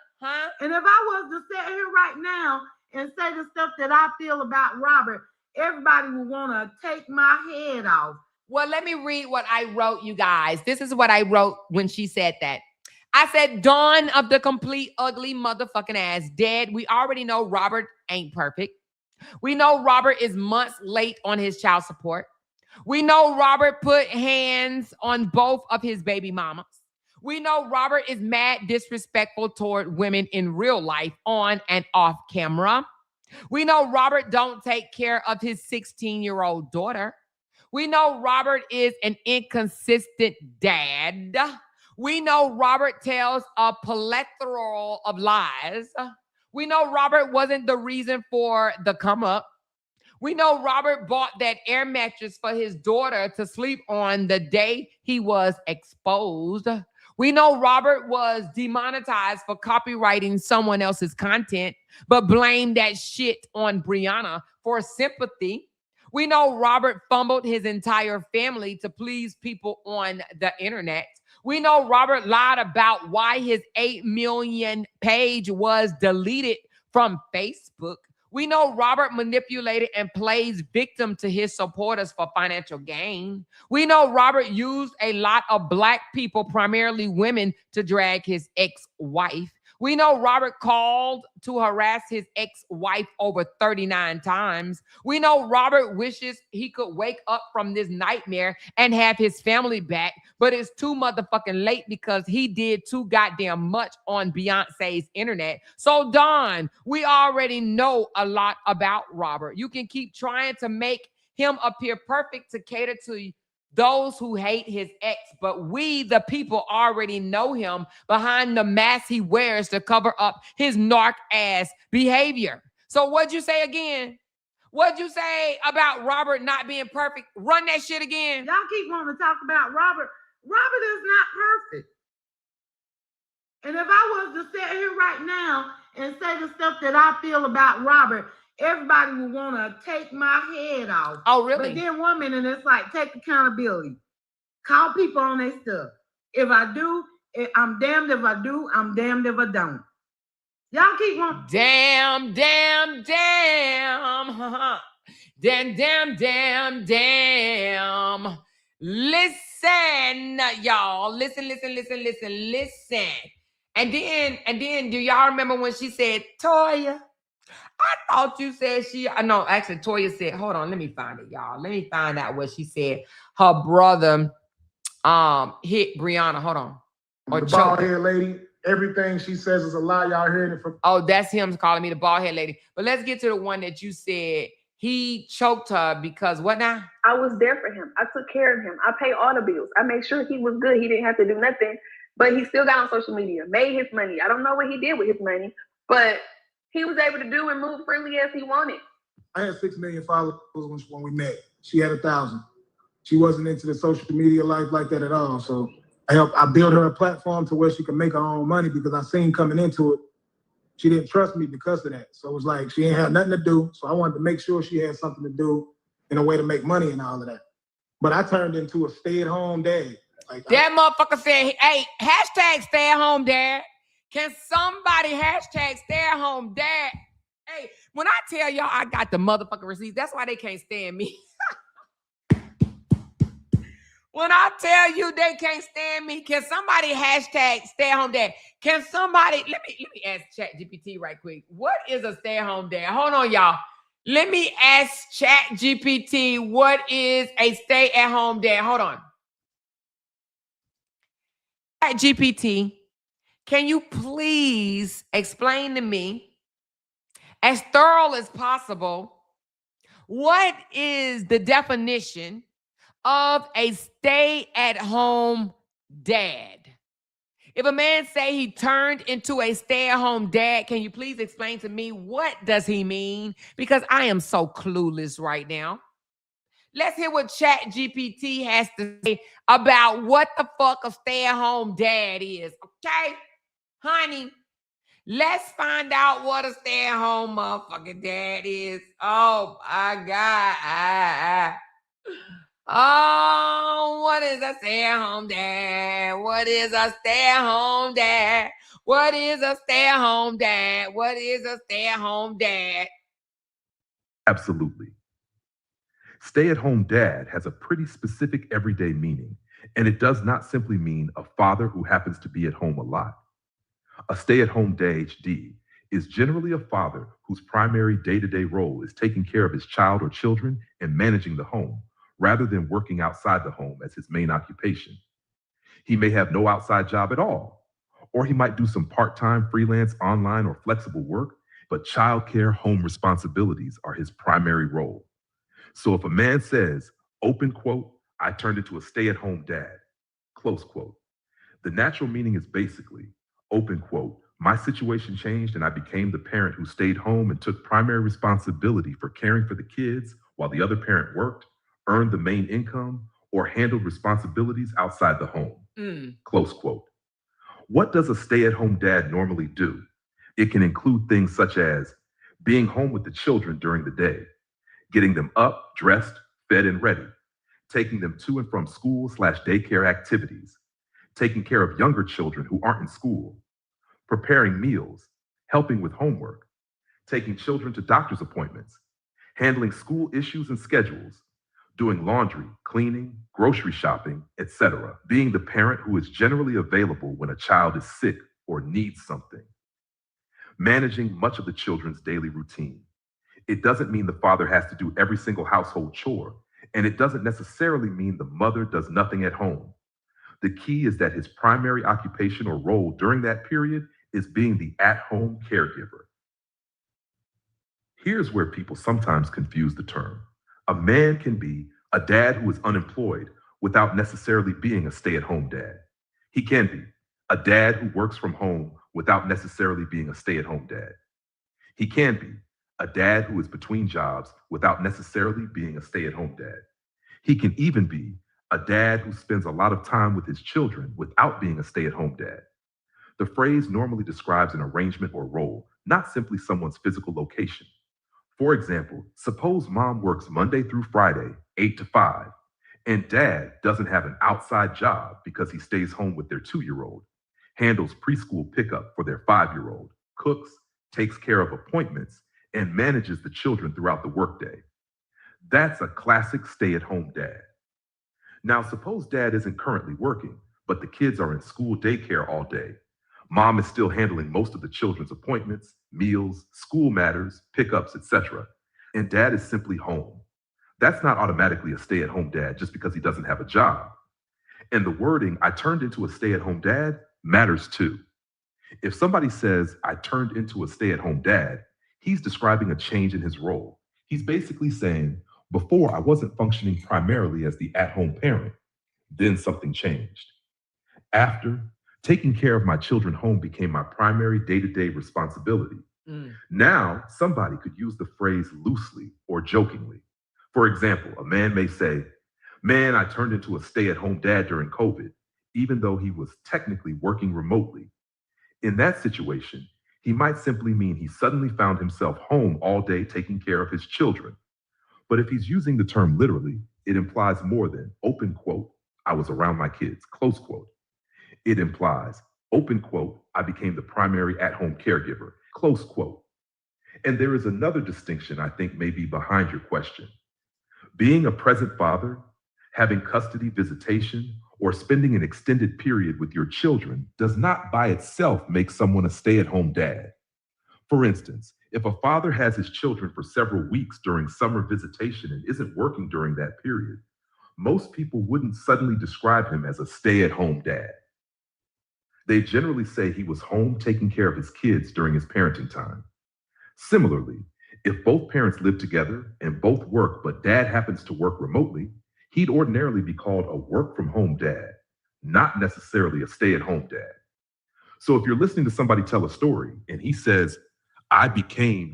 And if I was to sit here right now and say the stuff that I feel about Robert, everybody would want to take my head off. Well, let me read what I wrote, you guys. This is what I wrote when she said that. I said, dawn of the complete ugly motherfucking ass dead. We already know Robert ain't perfect. We know Robert is months late on his child support. We know Robert put hands on both of his baby mamas. We know Robert is mad disrespectful toward women in real life, on and off camera. We know Robert don't take care of his 16-year-old daughter. We know Robert is an inconsistent dad. We know Robert tells a plethora of lies. We know Robert wasn't the reason for the come up. We know Robert bought that air mattress for his daughter to sleep on the day he was exposed. We know Robert was demonetized for copywriting someone else's content, but blamed that shit on Brianna for sympathy. We know Robert fumbled his entire family to please people on the internet. We know Robert lied about why his 8 million page was deleted from Facebook. We know Robert manipulated and plays victim to his supporters for financial gain. We know Robert used a lot of Black people, primarily women, to drag his ex-wife. We know Robert called to harass his ex-wife over 39 times. We know Robert wishes he could wake up from this nightmare and have his family back, but it's too motherfucking late because he did too goddamn much on Beyonce's internet. So, Don, we already know a lot about Robert. You can keep trying to make him appear perfect to cater to those who hate his ex, but we, the people, already know him behind the mask he wears to cover up his narc ass behavior. So what'd you say again? What'd you say about Robert not being perfect? Run that shit again. Y'all keep wanting to talk about Robert. Robert is not perfect. And if I was to sit here right now and say the stuff that I feel about Robert, everybody would want to take my head off. Oh, really? But then one minute it's like, take accountability. Call people on their stuff. If I do, I'm damned if I do, I'm damned if I don't. Y'all keep wanting. Damn. Listen, y'all. Listen. And then do y'all remember when she said, Toya? I thought you said no, actually Toya said, hold on, let me find it, y'all. Let me find out what she said. Her brother hit Brianna. Hold on. Or the bald head lady. Everything she says is a lie. Y'all hearing it from. Oh, that's him calling me the bald head lady. But let's get to the one that you said he choked her because what now? I was there for him. I took care of him. I paid all the bills. I made sure he was good. He didn't have to do nothing, but he still got on social media, made his money. I don't know what he did with his money, but he was able to do and move freely as he wanted. I had 6 million followers when we met. She had 1,000. She wasn't into the social media life like that at all. So I built her a platform to where she could make her own money because I seen coming into it, she didn't trust me because of that. So it was like she ain't had nothing to do. So I wanted to make sure she had something to do in a way to make money and all of that. But I turned into a stay-at-home dad. Like that motherfucker said, hey, hashtag stay-at-home dad. Can somebody hashtag stay-at-home dad? Hey, when I tell y'all I got the motherfucking receipts, that's why they can't stand me. When I tell you they can't stand me, can somebody hashtag stay-at-home dad? Can somebody, let me ask ChatGPT right quick. What is a stay-at-home dad? Hold on, y'all. Let me ask ChatGPT, what is a stay-at-home dad? Hold on. ChatGPT, can you please explain to me, as thorough as possible, what is the definition of a stay-at-home dad? If a man say he turned into a stay-at-home dad, can you please explain to me what does he mean? Because I am so clueless right now. Let's hear what ChatGPT has to say about what the fuck a stay-at-home dad is. Okay, honey, let's find out what a stay-at-home motherfucking dad is. Oh my God. Oh, what is a stay-at-home dad? What is a stay-at-home dad? What is a stay-at-home dad? What is a stay-at-home dad? Absolutely. Stay-at-home dad has a pretty specific everyday meaning, and it does not simply mean a father who happens to be at home a lot. A stay-at-home dad is generally a father whose primary day-to-day role is taking care of his child or children and managing the home, rather than working outside the home as his main occupation. He may have no outside job at all, or he might do some part-time freelance, online, or flexible work, but childcare, home responsibilities are his primary role. So if a man says, open quote, I turned into a stay-at-home dad, close quote, the natural meaning is basically, open quote, my situation changed and I became the parent who stayed home and took primary responsibility for caring for the kids while the other parent worked, earned the main income, or handled responsibilities outside the home, close quote. What does a stay-at-home dad normally do? It can include things such as being home with the children during the day, getting them up, dressed, fed, and ready, taking them to and from school/daycare activities, taking care of younger children who aren't in school, preparing meals, helping with homework, taking children to doctor's appointments, handling school issues and schedules, doing laundry, cleaning, grocery shopping, etc. Being the parent who is generally available when a child is sick or needs something. Managing much of the children's daily routine. It doesn't mean the father has to do every single household chore, and it doesn't necessarily mean the mother does nothing at home. The key is that his primary occupation or role during that period is being the at-home caregiver. Here's where people sometimes confuse the term. A man can be a dad who is unemployed without necessarily being a stay-at-home dad. He can be a dad who works from home without necessarily being a stay-at-home dad. He can be a dad who is between jobs without necessarily being a stay-at-home dad. He can even be a dad who spends a lot of time with his children without being a stay-at-home dad. The phrase normally describes an arrangement or role, not simply someone's physical location. For example, suppose mom works Monday through Friday, 8 to 5, and dad doesn't have an outside job because he stays home with their 2-year-old, handles preschool pickup for their 5-year-old, cooks, takes care of appointments, and manages the children throughout the workday. That's a classic stay-at-home dad. Now, suppose dad isn't currently working, but the kids are in school daycare all day. Mom is still handling most of the children's appointments, meals, school matters, pickups, etc. And dad is simply home. That's not automatically a stay-at-home dad just because he doesn't have a job. And the wording, "I turned into a stay-at-home dad," matters too. If somebody says, "I turned into a stay-at-home dad," he's describing a change in his role. He's basically saying, before I wasn't functioning primarily as the at-home parent, then something changed. After, taking care of my children home became my primary day-to-day responsibility. Now, somebody could use the phrase loosely or jokingly. For example, a man may say, "Man, I turned into a stay-at-home dad during COVID," even though he was technically working remotely. In that situation, he might simply mean he suddenly found himself home all day taking care of his children. But if he's using the term literally, it implies more than, open quote, "I was around my kids," close quote. It implies, open quote, "I became the primary at-home caregiver," close quote. And there is another distinction I think may be behind your question. Being a present father, having custody visitation, or spending an extended period with your children does not by itself make someone a stay-at-home dad. For instance, if a father has his children for several weeks during summer visitation and isn't working during that period, most people wouldn't suddenly describe him as a stay-at-home dad. They generally say he was home taking care of his kids during his parenting time. Similarly, if both parents live together and both work, but dad happens to work remotely, he'd ordinarily be called a work-from-home dad, not necessarily a stay-at-home dad. So if you're listening to somebody tell a story and he says, "I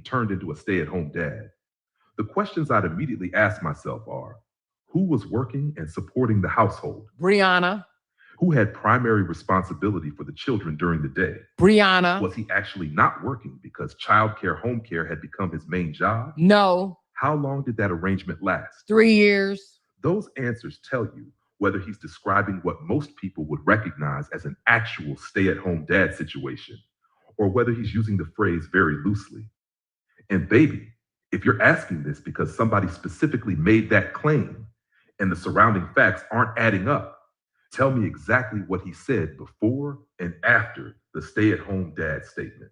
turned into a stay-at-home dad," the questions I'd immediately ask myself are, who was working and supporting the household? Brianna. Who had primary responsibility for the children during the day? Brianna. Was he actually not working because childcare, home care had become his main job? No. How long did that arrangement last? 3 years. Those answers tell you whether he's describing what most people would recognize as an actual stay-at-home dad situation, or whether he's using the phrase very loosely. And baby, if you're asking this because somebody specifically made that claim and the surrounding facts aren't adding up, tell me exactly what he said before and after the stay-at-home dad statement.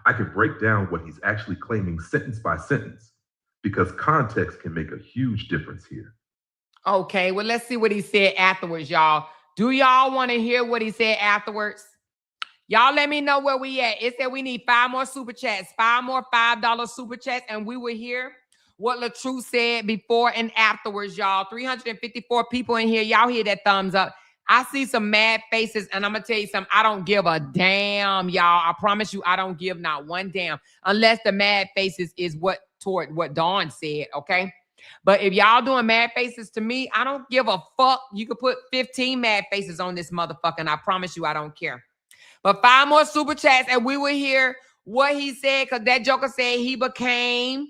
I can break down what he's actually claiming sentence by sentence, because context can make a huge difference here. Okay, well, let's see what he said afterwards, y'all. Do y'all want to hear what he said afterwards? Y'all let me know where we at. It said we need 5 more super chats, 5 more $5 super chats, and we will hear what LaTruth said before and afterwards, y'all. 354 people in here. Y'all hear that thumbs up. I see some mad faces, and I'm going to tell you something. I don't give a damn, y'all. I promise you I don't give not one damn, unless the mad faces is toward what Dawn said, okay? But if y'all doing mad faces to me, I don't give a fuck. You could put 15 mad faces on this motherfucker, and I promise you I don't care. But 5 more super chats, and we will hear what he said, because that joker said he became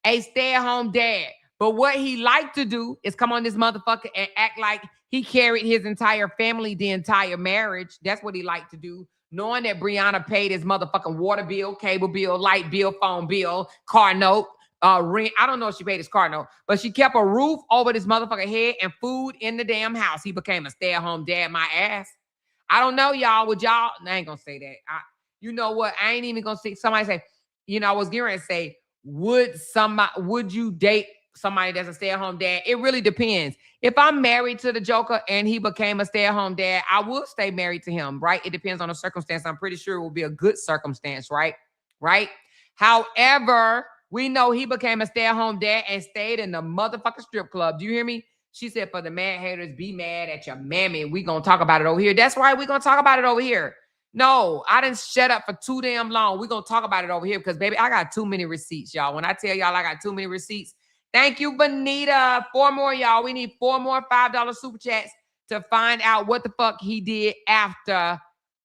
a stay-at-home dad. But what he liked to do is come on this motherfucker and act like he carried his entire family, the entire marriage. That's what he liked to do. Knowing that Brianna paid his motherfucking water bill, cable bill, light bill, phone bill, car note, rent. I don't know if she paid his car note, but she kept a roof over this motherfucking head and food in the damn house. He became a stay-at-home dad, my ass. I don't know, y'all. Would y'all? I ain't gonna say that. You know what? I ain't even gonna see somebody say, I was going to say, would you date somebody that's a stay-at-home dad? It really depends. If I'm married to the Joker and he became a stay-at-home dad, I would stay married to him, right? It depends on the circumstance. I'm pretty sure it will be a good circumstance, right? Right? However, we know he became a stay-at-home dad and stayed in the motherfucking strip club. Do you hear me? She said, for the mad haters, be mad at your mammy. We gonna talk about it over here. That's right. We gonna talk about it over here. No, I didn't shut up for too damn long. We're going to talk about it over here because, baby, I got too many receipts, y'all. When I tell y'all I got too many receipts, thank you, Benita. 4 more, y'all. We need 4 more $5 super chats to find out what the fuck he did after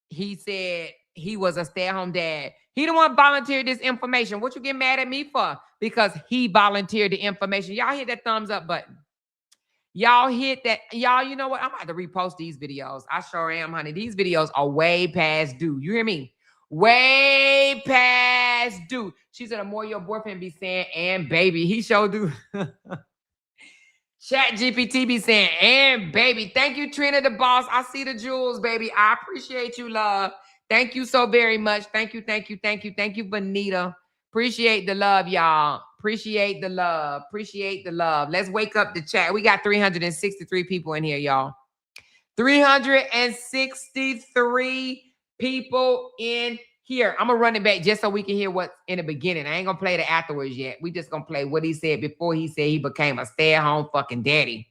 he said he was a stay-at-home dad. He the one volunteered this information. What you get mad at me for? Because he volunteered the information. Y'all hit that thumbs up button. Y'all hit that. Y'all, you know what? I'm about to repost these videos. I sure am, honey. These videos are way past due. You hear me? Way past due. She said, the more your boyfriend be saying, and baby, he sure do. Chat GPT be saying, and baby. Thank you, Trina the boss. I see the jewels, baby. I appreciate you, love. Thank you so very much. Thank you, thank you, thank you. Thank you, Benita. Appreciate the love, y'all. Appreciate the love. Appreciate the love. Let's wake up the chat. We got 363 people in here, y'all. 363 people in here. I'm going to run it back just so we can hear what's in the beginning. I ain't going to play the afterwards yet. We just going to play what he said before he said he became a stay-at-home fucking daddy.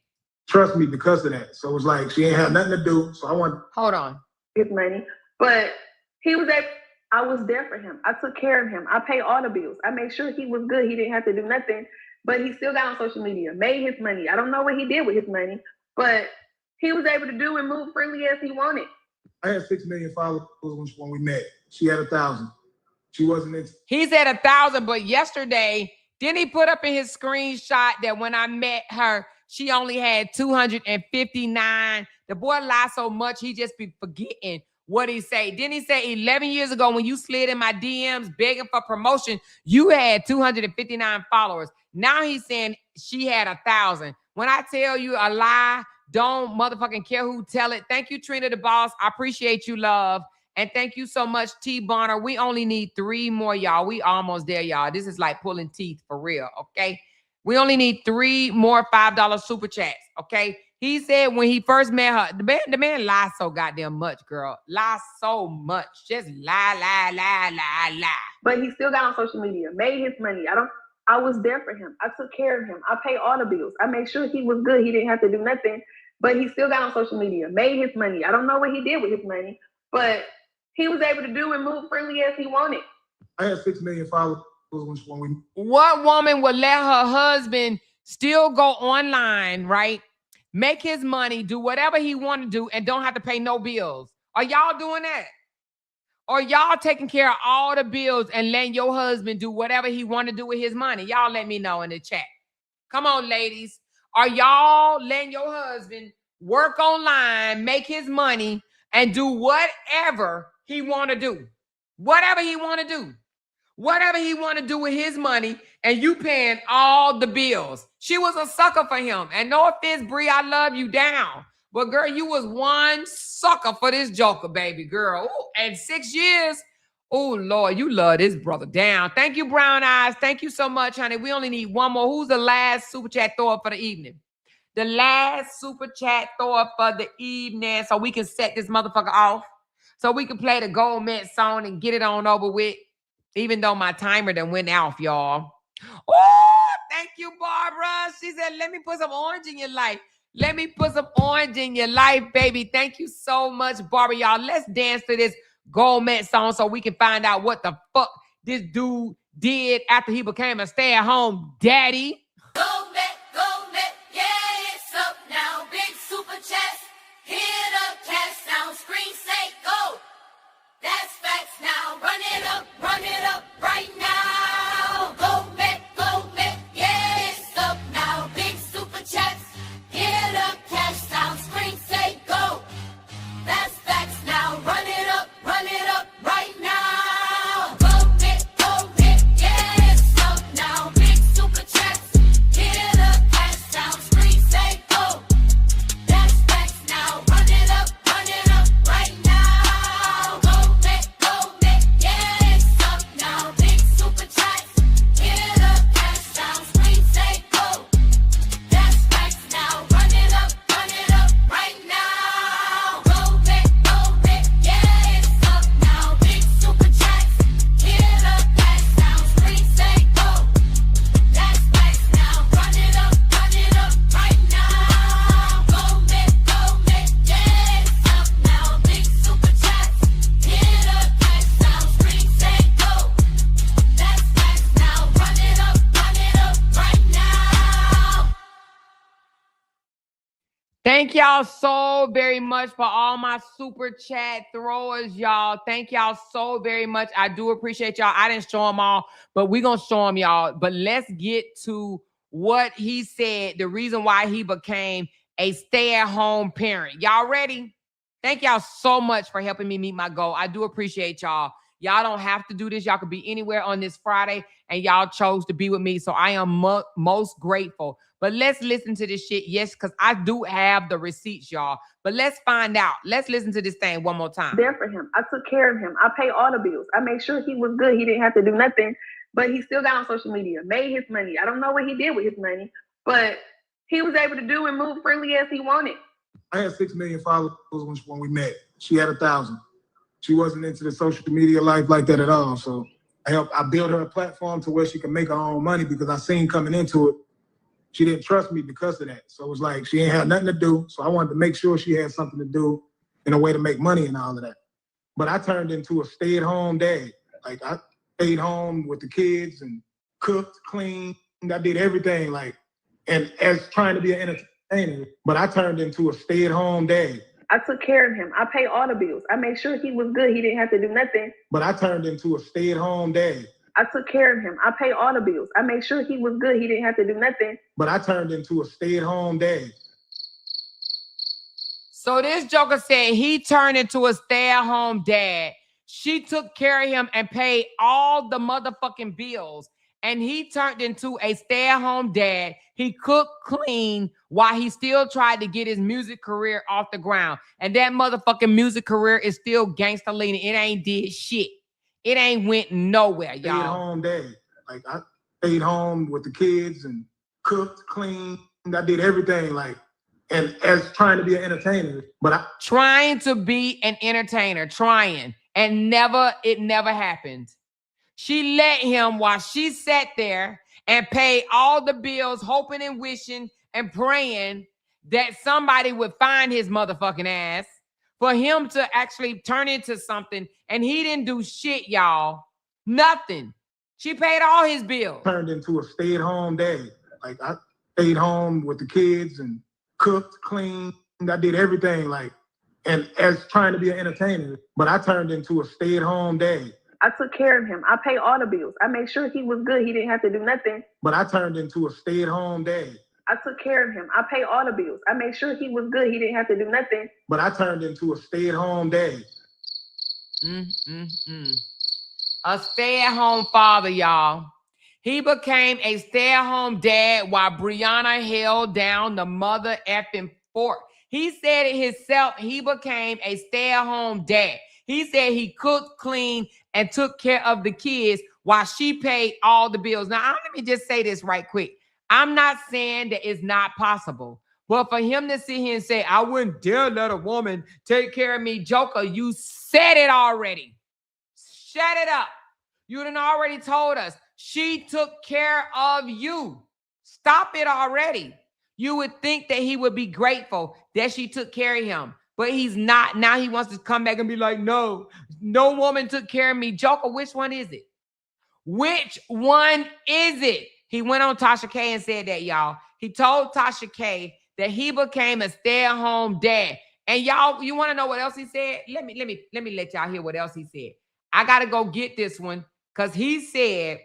Trust me because of that. So it was like she ain't had nothing to do. So I want. Hold on. His money. But he was at. I was there for him. I took care of him. I paid all the bills. I made sure he was good. He didn't have to do nothing. But he still got on social media, made his money. I don't know what he did with his money, but he was able to do and move freely as he wanted. I had 6 million followers when we met. She had 1,000. She wasn't into. He's at 1,000, but yesterday, didn't he put up in his screenshot that when I met her, she only had 259. The boy lied so much, he just be forgetting what he say. Didn't he say 11 years ago when you slid in my DMs begging for promotion, you had 259 followers. Now he's saying she had 1,000. When I tell you a lie, don't motherfucking care who tell it. Thank you, Trina the boss. I appreciate you, love. And thank you so much, T. Bonner. We only need 3 more, y'all. We almost there, y'all. This is like pulling teeth for real, okay? We only need 3 more $5 super chats, okay? He said when he first met her, the man lies so goddamn much, girl. Lies so much. Just lie. But he still got on social media, made his money. I was there for him. I took care of him. I paid all the bills. I made sure he was good. He didn't have to do nothing. But he still got on social media, made his money. I don't know what he did with his money, but he was able to do and move freely as he wanted. I had 6 million followers when we. What woman would let her husband still go online, right? Make his money, do whatever he want to do, and don't have to pay no bills? Are y'all doing that? Or y'all taking care of all the bills and letting your husband do whatever he want to do with his money? Y'all let me know in the chat. Come on, ladies. Are y'all letting your husband work online, make his money, and do whatever he want to do? Whatever he want to do. Whatever he want to do with his money, and you paying all the bills. She was a sucker for him. And no offense, Bree, I love you down. But girl, you was one sucker for this Joker, baby girl. Ooh, and 6 years. Oh, Lord, you love this brother down. Thank you, Brown Eyes. Thank you so much, honey. We only need 1 more. Who's the last super chat thrower for the evening? The last super chat thrower for the evening, so we can set this motherfucker off. So we can play the Gold Mint song and get it on over with. Even though my timer done went off, y'all. Oh, thank you, Barbara. She said, let me put some orange in your life. Let me put some orange in your life, baby. Thank you so much, Barbara. Y'all, let's dance to this Gold Mint song so we can find out what the fuck this dude did after he became a stay-at-home daddy. Gold Mint, yeah, it's up now. Big super chest, hit up, cash sound, screen say go. That's facts now. Run it up right now. Gold Mint, Thank y'all so very much for all my super chat throwers, y'all. Thank y'all so very much. I do appreciate y'all. I didn't show them all, but we're going to show them, y'all. But let's get to what he said, the reason why he became a stay-at-home parent. Y'all ready? Thank y'all so much for helping me meet my goal. I do appreciate y'all. Y'all don't have to do this. Y'all could be anywhere on this Friday, and y'all chose to be with me, so I am most grateful. But let's listen to this shit. Yes, because I do have the receipts, y'all. But let's find out. Let's listen to this thing one more time. There for him. I took care of him. I paid all the bills. I made sure he was good. He didn't have to do nothing, but he still got on social media, made his money. I don't know what he did with his money, but he was able to do and move freely as he wanted. I had 6 million followers when we met. She had 1,000. She wasn't into the social media life like that at all. So I built her a platform to where she can make her own money because I seen coming into it, she didn't trust me because of that. So it was like she ain't had nothing to do. So I wanted to make sure she had something to do and a way to make money and all of that. But I turned into a stay-at-home dad. Like I stayed home with the kids and cooked, cleaned. I did everything and as trying to be an entertainer. But I turned into a stay-at-home dad. I took care of him. I paid all the bills. I made sure he was good. He didn't have to do nothing. But I turned into a stay-at-home dad. I took care of him. I paid all the bills. I made sure he was good. He didn't have to do nothing. But I turned into a stay-at-home dad. So this joker said he turned into a stay-at-home dad. She took care of him and paid all the motherfucking bills. And he turned into a stay-at-home dad. He cooked, clean, while he still tried to get his music career off the ground. And that motherfucking music career is still gangsta leaning. It ain't did shit. It ain't went nowhere, y'all. Stay-at-home dad. Like I stayed home with the kids and cooked, cleaned. I did everything and as trying to be an entertainer. But trying to be an entertainer, trying. And it never happened. She let him while she sat there and paid all the bills, hoping and wishing and praying that somebody would find his motherfucking ass for him to actually turn into something. And he didn't do shit, y'all. Nothing. She paid all his bills. Turned into a stay-at-home dad. Like I stayed home with the kids and cooked, cleaned. I did everything and as trying to be an entertainer. But I turned into a stay-at-home dad. I took care of him. I paid all the bills. I made sure he was good. He didn't have to do nothing. But I turned into a stay-at-home dad. I took care of him. I paid all the bills. I made sure he was good. He didn't have to do nothing. But I turned into a stay-at-home dad. A stay-at-home father, y'all. He became a stay-at-home dad while Brianna held down the mother effing fort. He said it himself. He became a stay-at-home dad. He said he cooked, cleaned, and took care of the kids while she paid all the bills. Now, let me just say this right quick. I'm not saying that it's not possible. But for him to sit here and say, I wouldn't dare let a woman take care of me, Joker, you said it already. Shut it up. You done already told us. She took care of you. Stop it already. You would think that he would be grateful that she took care of him. But he's not. Now he wants to come back and be like, no woman took care of me. Joker, which one is it? Which one is it? He went on Tasha K and said that, y'all. He told Tasha K that he became a stay-at-home dad. And y'all, you want to know what else he said? Let me let y'all hear what else he said. I got to go get this one because he said,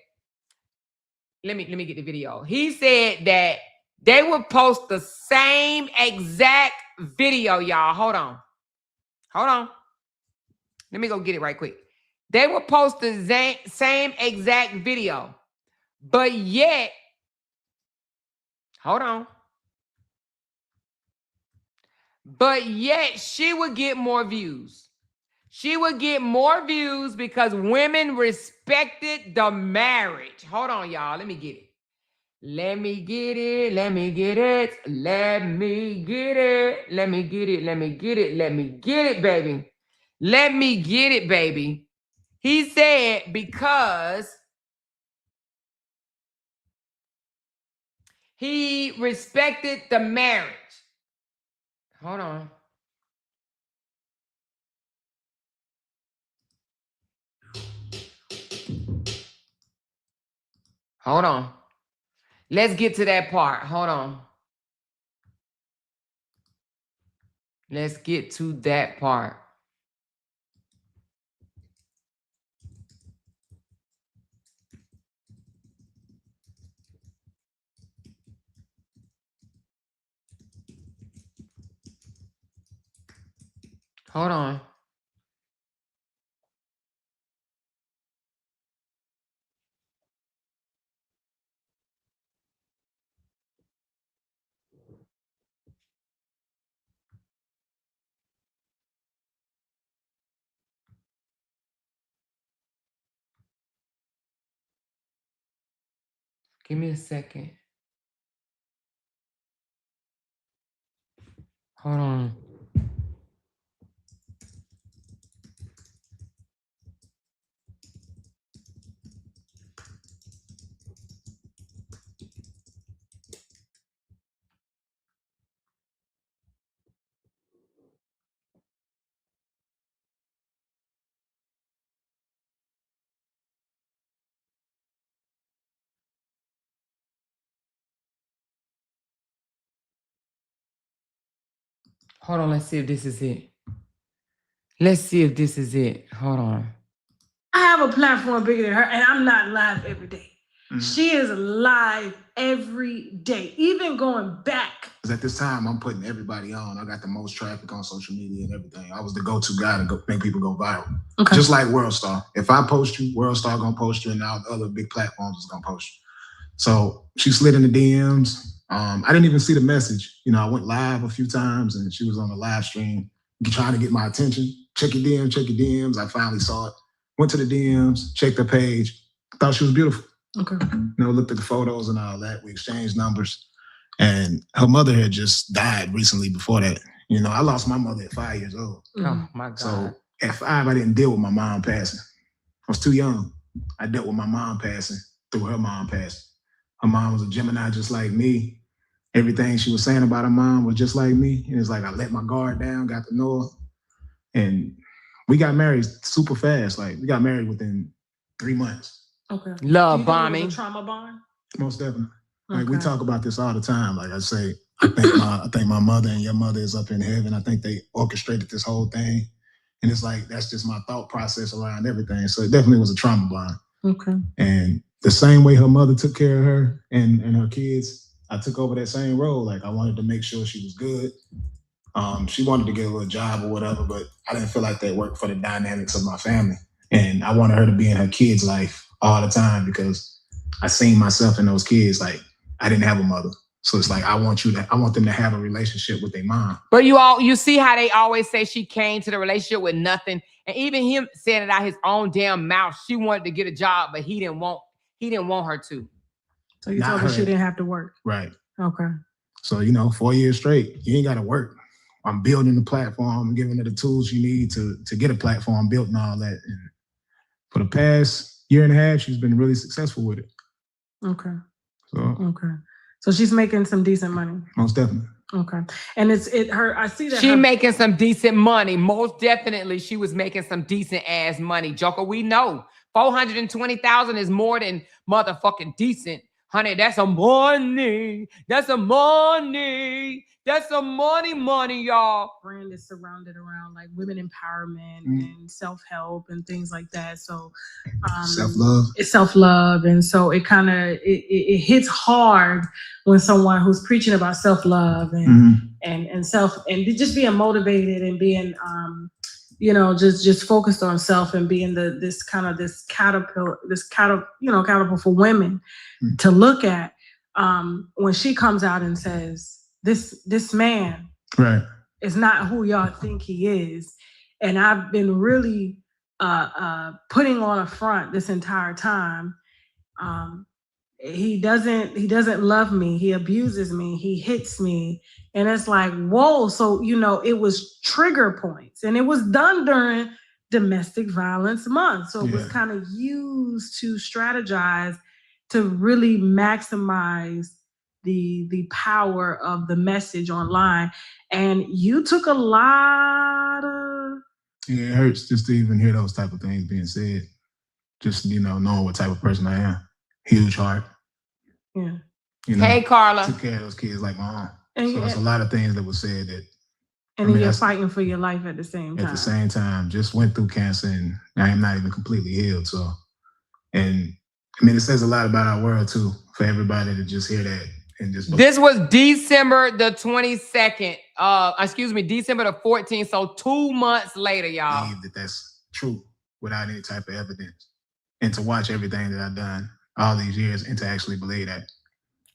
let me get the video. He said that they would post the same exact video, y'all. Hold on. Let me go get it right quick. They would post the same exact video, but yet, but yet she would get more views. She would get more views because women respected the marriage. Hold on, y'all. Let me get it. Let me get it, baby. Let me get it, baby. He said because he respected the marriage. Hold on. Let's get to that part. Hold on. Let's get to that part. Hold on. Give me a second. Hold on. Hold on, let's see if this is it. Let's see if this is it. Hold on. I have a platform bigger than her, and I'm not live every day. She is live every day, even going back. Because at this time, I'm putting everybody on. I got the most traffic on social media and everything. I was the go-to guy to make people go viral. Okay. Just like WorldStar. If I post you, WorldStar gonna post you, and now the other big platforms is gonna post you. So she slid in the DMs. I didn't even see the message. You know, I went live a few times, and she was on the live stream trying to get my attention. Check your DMs. I finally saw it. Went to the DMs, checked her page. Thought she was beautiful. Okay. You know, looked at the photos and all that. We exchanged numbers. And her mother had just died recently before that. You know, I lost my mother at 5 years old. Oh my God. So at 5, I didn't deal with my mom passing. I was too young. I dealt with my mom passing through her mom passing. Her mom was a Gemini just like me. Everything she was saying about her mom was just like me. And it's like I let my guard down, got to know her. And we got married super fast. Like we got married within 3 months. Okay. Love bombing. It was a trauma bond? Most definitely. Okay. Like we talk about this all the time. Like I say, I think my mother and your mother is up in heaven. I think they orchestrated this whole thing. And it's like, that's just my thought process around everything. So it definitely was a trauma bond. Okay. And the same way her mother took care of her and her kids, I took over that same role. Like I wanted to make sure she was good. She wanted to get a little job or whatever, but I didn't feel like that worked for the dynamics of my family. And I wanted her to be in her kids' life all the time because I seen myself in those kids. Like I didn't have a mother. So it's like, I want them to have a relationship with their mom. But you see how they always say she came to the relationship with nothing. And even him saying it out his own damn mouth, she wanted to get a job, but he didn't want her to. So you told her she didn't have to work. Right. Okay. So, you know, 4 years straight, you ain't got to work. I'm building the platform, I'm giving her the tools you need to get a platform built and all that. And for the past year and a half, she's been really successful with it. Okay. So, So she's making some decent money. Most definitely. Okay. And I see that she making some decent money. Most definitely she was making some decent ass money. Joker, we know. 420,000 is more than motherfucking decent. Honey, that's a money. That's a money. That's a money, y'all. Brand is surrounded around like women empowerment and self-help and things like that. So self-love. It's self-love. And so it kind of it hits hard when someone who's preaching about self-love and self and just being motivated and being just focused on self and being this catapult for women to look at when she comes out and says this man is not who y'all think he is. And I've been really putting on a front this entire time. He doesn't love me. He abuses me. He hits me. And it's like, whoa. So, it was trigger points and it was done during Domestic Violence Month. So it was kind of used to strategize to really maximize the power of the message online. And you took a lot of... Yeah, it hurts just to even hear those type of things being said. Just, knowing what type of person I am. Huge heart. Yeah. Hey, Carla. Took care of those kids like my own. So there's a lot of things that were said that And then you're fighting for your life at the same time. At the same time, just went through cancer and I am not even completely healed. So, and I mean, it says a lot about our world too, for everybody to just hear that and just. This was December the 22nd. December the 14th. So 2 months later, y'all. Believe that that's true without any type of evidence. And to watch everything that I've done all these years and to actually believe that.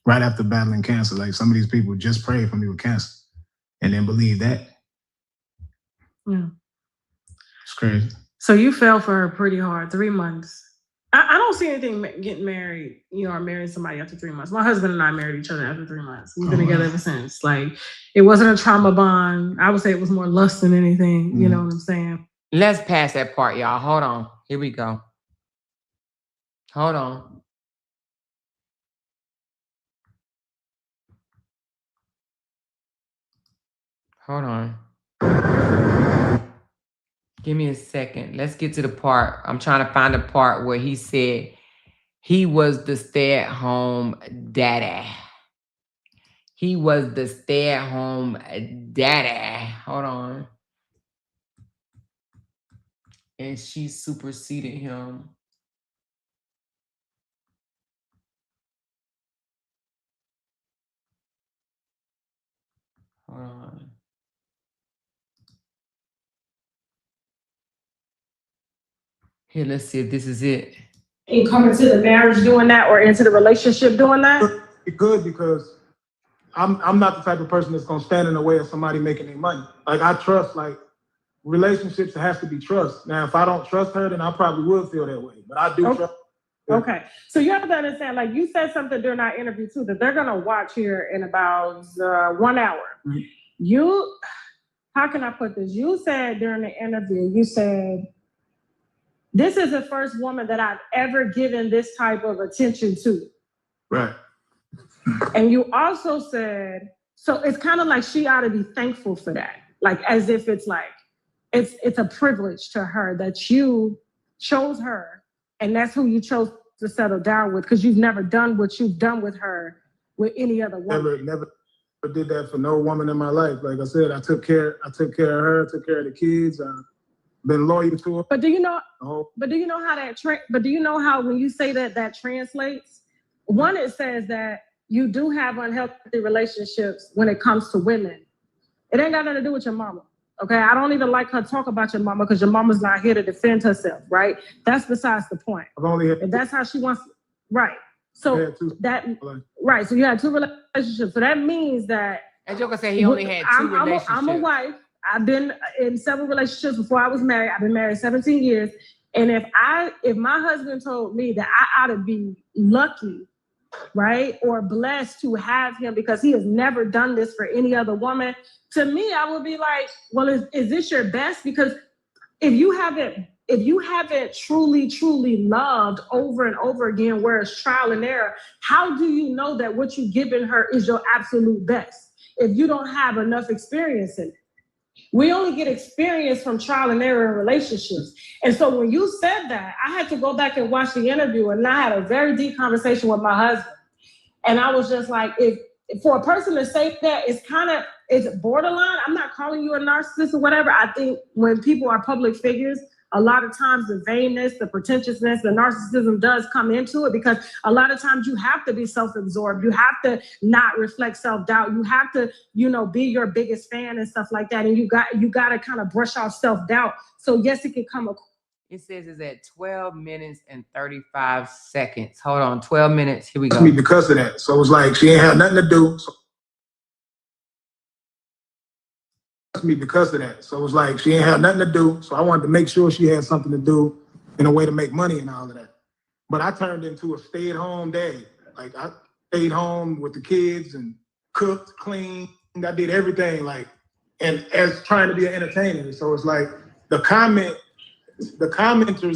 Right after battling cancer, like some of these people just prayed for me with cancer and then believe that. Yeah. It's crazy. So you fell for her pretty hard, 3 months. I don't see anything getting married, or marrying somebody after 3 months. My husband and I married each other after 3 months. We've been together ever since. Like, it wasn't a trauma bond. I would say it was more lust than anything. You know what I'm saying? Let's pass that part, y'all. Hold on. Here we go. Hold on. Hold on. Give me a second. Let's get to the part. I'm trying to find the part where he said he was the stay-at-home daddy. He was the stay-at-home daddy. Hold on. And she superseded him. Hold on. Here, let's see if this is it. And coming to the marriage doing that or into the relationship doing that? It's good because I'm not the type of person that's gonna stand in the way of somebody making their money. Like I trust, like relationships, it has to be trust. Now, if I don't trust her, then I probably would feel that way. But I do trust. Okay. So you have to understand, like you said something during our interview too, that they're gonna watch here in about 1 hour. Mm-hmm. How can I put this? You said during the interview, you said, this is the first woman that I've ever given this type of attention to. Right. And you also said, so it's kind of like she ought to be thankful for that. Like as if it's like, it's a privilege to her that you chose her and that's who you chose to settle down with, because you've never done what you've done with her with any other woman. Never did that for no woman in my life. Like I said, I took care of her, took care of the kids. Been loyal to her. But do you know how but do you know how when you say that translates? One, it says that you do have unhealthy relationships when it comes to women. It ain't got nothing to do with your mama. Okay, I don't even like her talk about your mama because your mama's not here to defend herself, right? That's besides the point. I've only had if that's how she wants, right? So right. So you had 2 relationships. So that means that. And Joker said he only had 2 relationships. I'm a wife. I've been in several relationships before I was married. I've been married 17 years. And if my husband told me that I ought to be lucky, right, or blessed to have him because he has never done this for any other woman, to me, I would be like, well, is this your best? Because if you haven't truly loved over and over again, where it's trial and error, how do you know that what you've given her is your absolute best if you don't have enough experience in it? We only get experience from trial and error in relationships. And so when you said that, I had to go back and watch the interview, and I had a very deep conversation with my husband. And I was just like, if for a person to say that, it's borderline. I'm not calling you a narcissist or whatever. I think when people are public figures, a lot of times the vainness, the pretentiousness, the narcissism does come into it, because a lot of times you have to be self-absorbed. You have to not reflect self-doubt. You have to, be your biggest fan and stuff like that. And you got to kind of brush off self-doubt. So yes, it can come. It says it's at 12 minutes and 35 seconds. Hold on, 12 minutes. Here we go. Because of that. So it was like, she ain't had nothing to do. Because of that. So it was like, she ain't had nothing to do. So I wanted to make sure she had something to do in a way to make money and all of that. But I turned into a stay-at-home dad. Like I stayed home with the kids and cooked, cleaned. I did everything, and as trying to be an entertainer. So it's like the commenters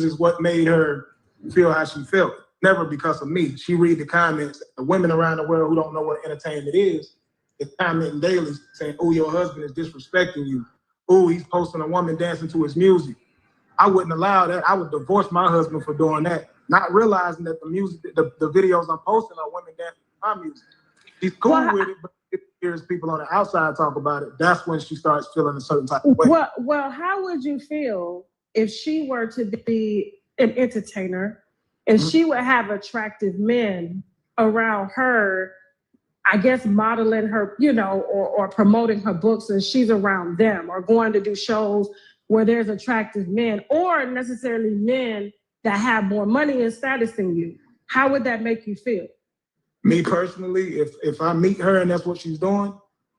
is what made her feel how she felt. Never because of me. She read the comments. The women around the world who don't know what entertainment is commenting daily saying, oh, your husband is disrespecting you. Oh, he's posting a woman dancing to his music. I wouldn't allow that. I would divorce my husband for doing that, not realizing that the music, the videos I'm posting are women dancing to my music. He's cool with it, but hears people on the outside talk about it, that's when she starts feeling a certain type of way. Well, how would you feel if she were to be an entertainer and she would have attractive men around her, I guess modeling her, or promoting her books, and she's around them, or going to do shows where there's attractive men, or necessarily men that have more money and status than you? How would that make you feel? Me personally, if I meet her and that's what she's doing,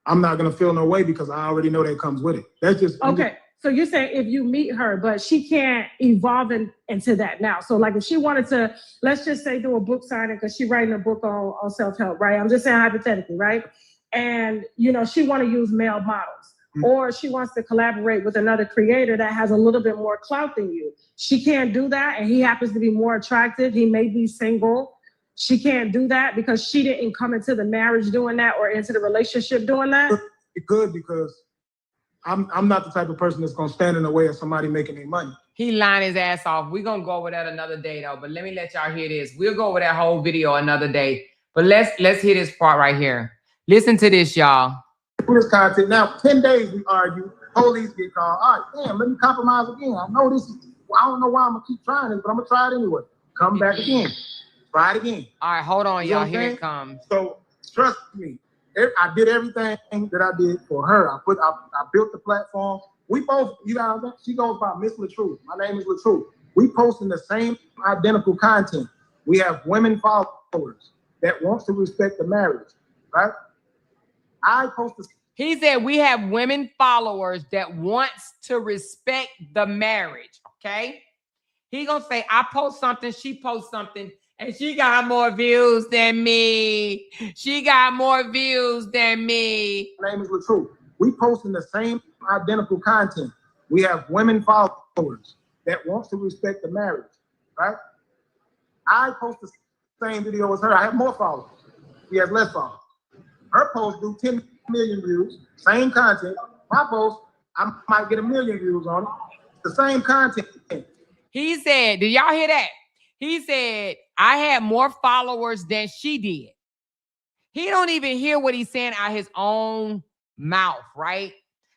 I'm not gonna feel no way because I already know that comes with it. That's just okay. So you're saying if you meet her, but she can't evolve into that now. So like if she wanted to, let's just say do a book signing because she's writing a book on self-help, right? I'm just saying hypothetically, right? And she want to use male models, or she wants to collaborate with another creator that has a little bit more clout than you. She can't do that, and he happens to be more attractive. He may be single. She can't do that because she didn't come into the marriage doing that or into the relationship doing that. It's good because I'm not the type of person that's gonna stand in the way of somebody making their money. He lying his ass off. We're gonna go over that another day though. But let me let y'all hear this. We'll go over that whole video another day. But let's hear this part right here. Listen to this, y'all. This content now, 10 days we argue, police get called. All right, damn, let me compromise again. I know this is, I don't know why I'm gonna keep trying this, but I'm gonna try it anyway. Come back again. Try it again. All right, hold on, y'all. Here it comes. So trust me, I did everything that I did for her. I built the platform. We both, she goes by Miss LaTruth. My name is LaTruth. We posting the same identical content. We have women followers that wants to respect the marriage, right? I post the. He said we have women followers that wants to respect the marriage. Okay, he gonna say I post something, she posts something. And she got more views than me. She got more views than me. My name is LaTruth. We posting the same identical content. We have women followers that wants to respect the marriage, right? I post the same video as her. I have more followers. She has less followers. Her post do 10 million views, same content. My post, I might get 1 million views on it. The same content. He said, did y'all hear that? He said, I had more followers than she did. He don't even hear what he's saying out his own mouth, right?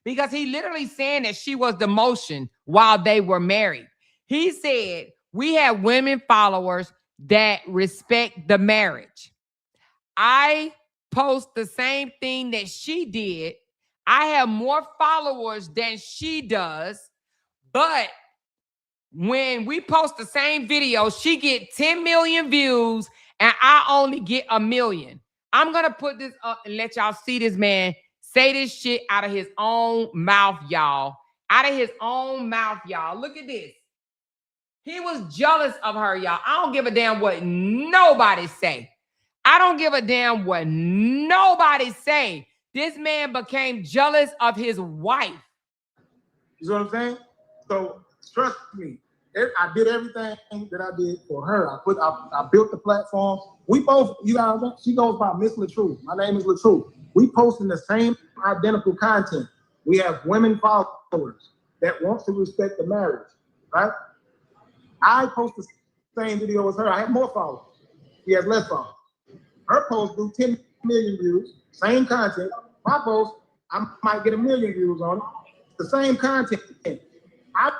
Because he literally saying that she was the motion while they were married. He said, we have women followers that respect the marriage. I post the same thing that she did. I have more followers than she does, but when we post the same video, she get 10 million views and I only get 1 million. I'm going to put this up and let y'all see this man say this shit out of his own mouth, y'all. Out of his own mouth, y'all. Look at this. He was jealous of her, y'all. I don't give a damn what nobody say. I don't give a damn what nobody say. This man became jealous of his wife. You know what I'm saying? So trust me, I did everything that I did for her. I built the platform. We both, she goes by Miss LaTruth. My name is LaTruth. We posting the same identical content. We have women followers that wants to respect the marriage, right? I post the same video as her. I have more followers. She has less followers. Her post do 10 million views, same content. My post, I might get 1 million views on it. The same content. I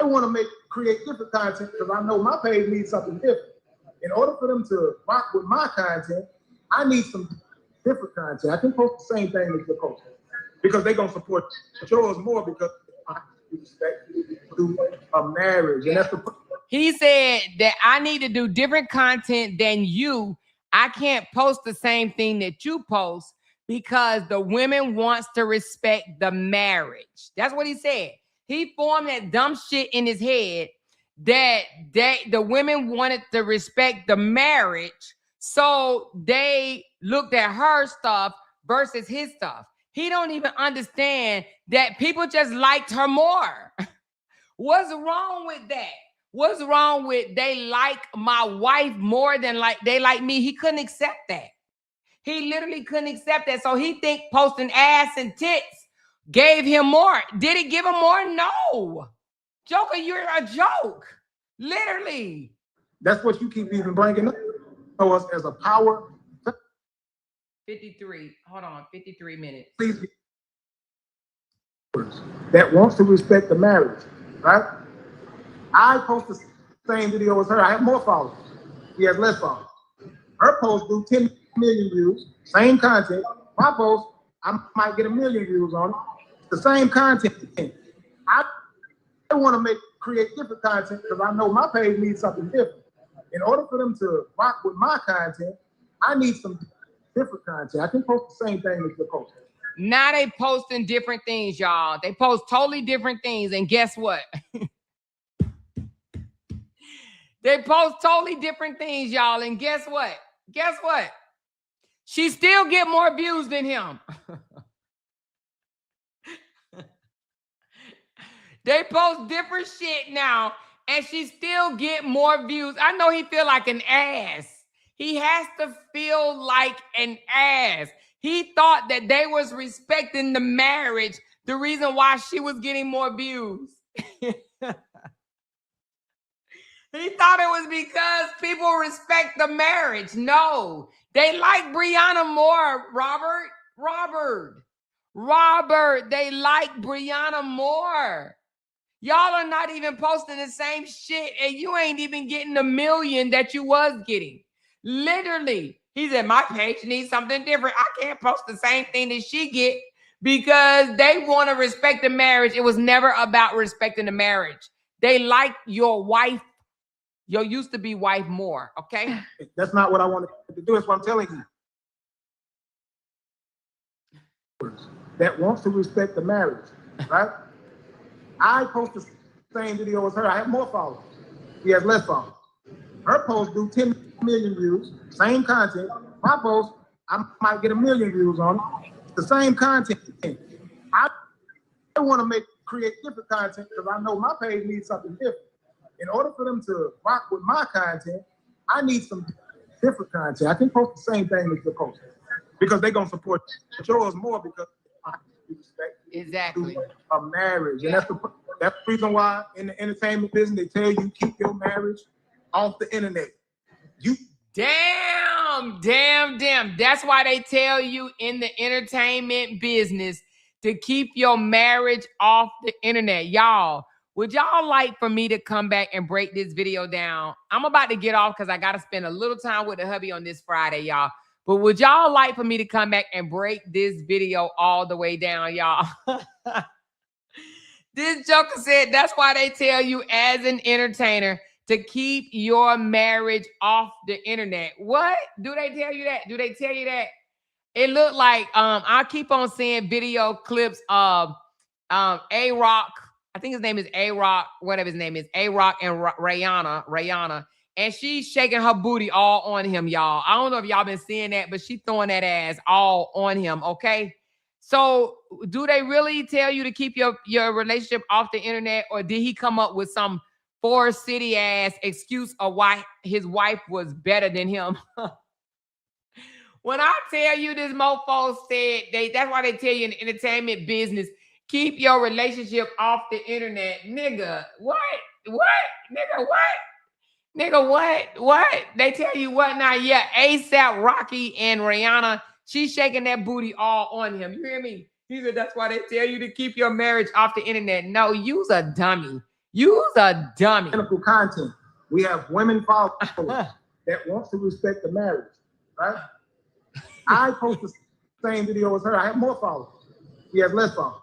want to create different content because I know my page needs something different. In order for them to rock with my content, I need some different content. I can post the same thing as you're posting because they're gonna support yours more because I respect through a marriage. And that's the. He said that I need to do different content than you. I can't post the same thing that you post because the women wants to respect the marriage. That's what he said. He formed that dumb shit in his head that the women wanted to respect the marriage, so they looked at her stuff versus his stuff. He don't even understand that people just liked her more. What's wrong with that? What's wrong with they like my wife more than they like me? He couldn't accept that. He literally couldn't accept that. So he think posting ass and tits gave him more. Did it give him more? No. Joker, you're a joke. Literally. That's what you keep even bringing up. Know us as a power. 53. Hold on, 53 minutes. That wants to respect the marriage, right? I post the same video as her. I have more followers. She has less followers. Her post do 10 million views, same content. My post, I might get 1 million views on it. It's the same content. I want to create different content because I know my page needs something different. In order for them to rock with my content, I need some different content. I can post the same thing as the post. Now they posting different things, y'all. They post totally different things, and guess what? They post totally different things, y'all, and guess what? Guess what? She still get more views than him. They post different shit now, and she still get more views. I know he feel like an ass. He has to feel like an ass. He thought that they was respecting the marriage, the reason why she was getting more views. He thought it was because people respect the marriage. No, they like Brianna more, Robert, they like Brianna more. Y'all are not even posting the same shit, and you ain't even getting the million that you was getting. Literally, he said, my page needs something different. I can't post the same thing that she get because they want to respect the marriage. It was never about respecting the marriage. They like your wife, your used to be wife more, okay? That's not what I wanted to do. That's what I'm telling you. That wants to respect the marriage, right? I post the same video as her. I have more followers. She has less followers. Her post do 10 million views, same content. My post, I might get 1 million views on it. It's the same content. I want to create different content because I know my page needs something different. In order for them to rock with my content, I need some different content. I can post the same thing as the post because they're gonna support yours more because I respect Exactly a marriage, and that's the reason why in the entertainment business they tell you keep your marriage off the internet. You damn. That's why they tell you in the entertainment business to keep your marriage off the internet. Y'all, would y'all like for me to come back and break this video down? I'm about to get off because I got to spend a little time with the hubby on this Friday, y'all. But would y'all like for me to come back and break this video all the way down, y'all? This joker said that's why they tell you as an entertainer to keep your marriage off the internet. What? Do they tell you that? Do they tell you that? It looked like I keep on seeing video clips of A-Rock. I think his name is A-Rock, whatever his name is, A-Rock and Rihanna. And she's shaking her booty all on him, y'all. I don't know if y'all been seeing that, but she's throwing that ass all on him, okay? So do they really tell you to keep your relationship off the internet, or did he come up with some Forest City ass excuse of why his wife was better than him? When I tell you this mofo said, that's why they tell you in the entertainment business, keep your relationship off the internet. Nigga, what? Nigga, what? Nigga, what? They tell you what now? Yeah, ASAP Rocky and Rihanna, she's shaking that booty all on him. You hear me? He said that's why they tell you to keep your marriage off the internet. No, you's a dummy. You's a dummy. Content. We have women followers that wants to respect the marriage, right? I post the same video as her. I have more followers. She has less followers.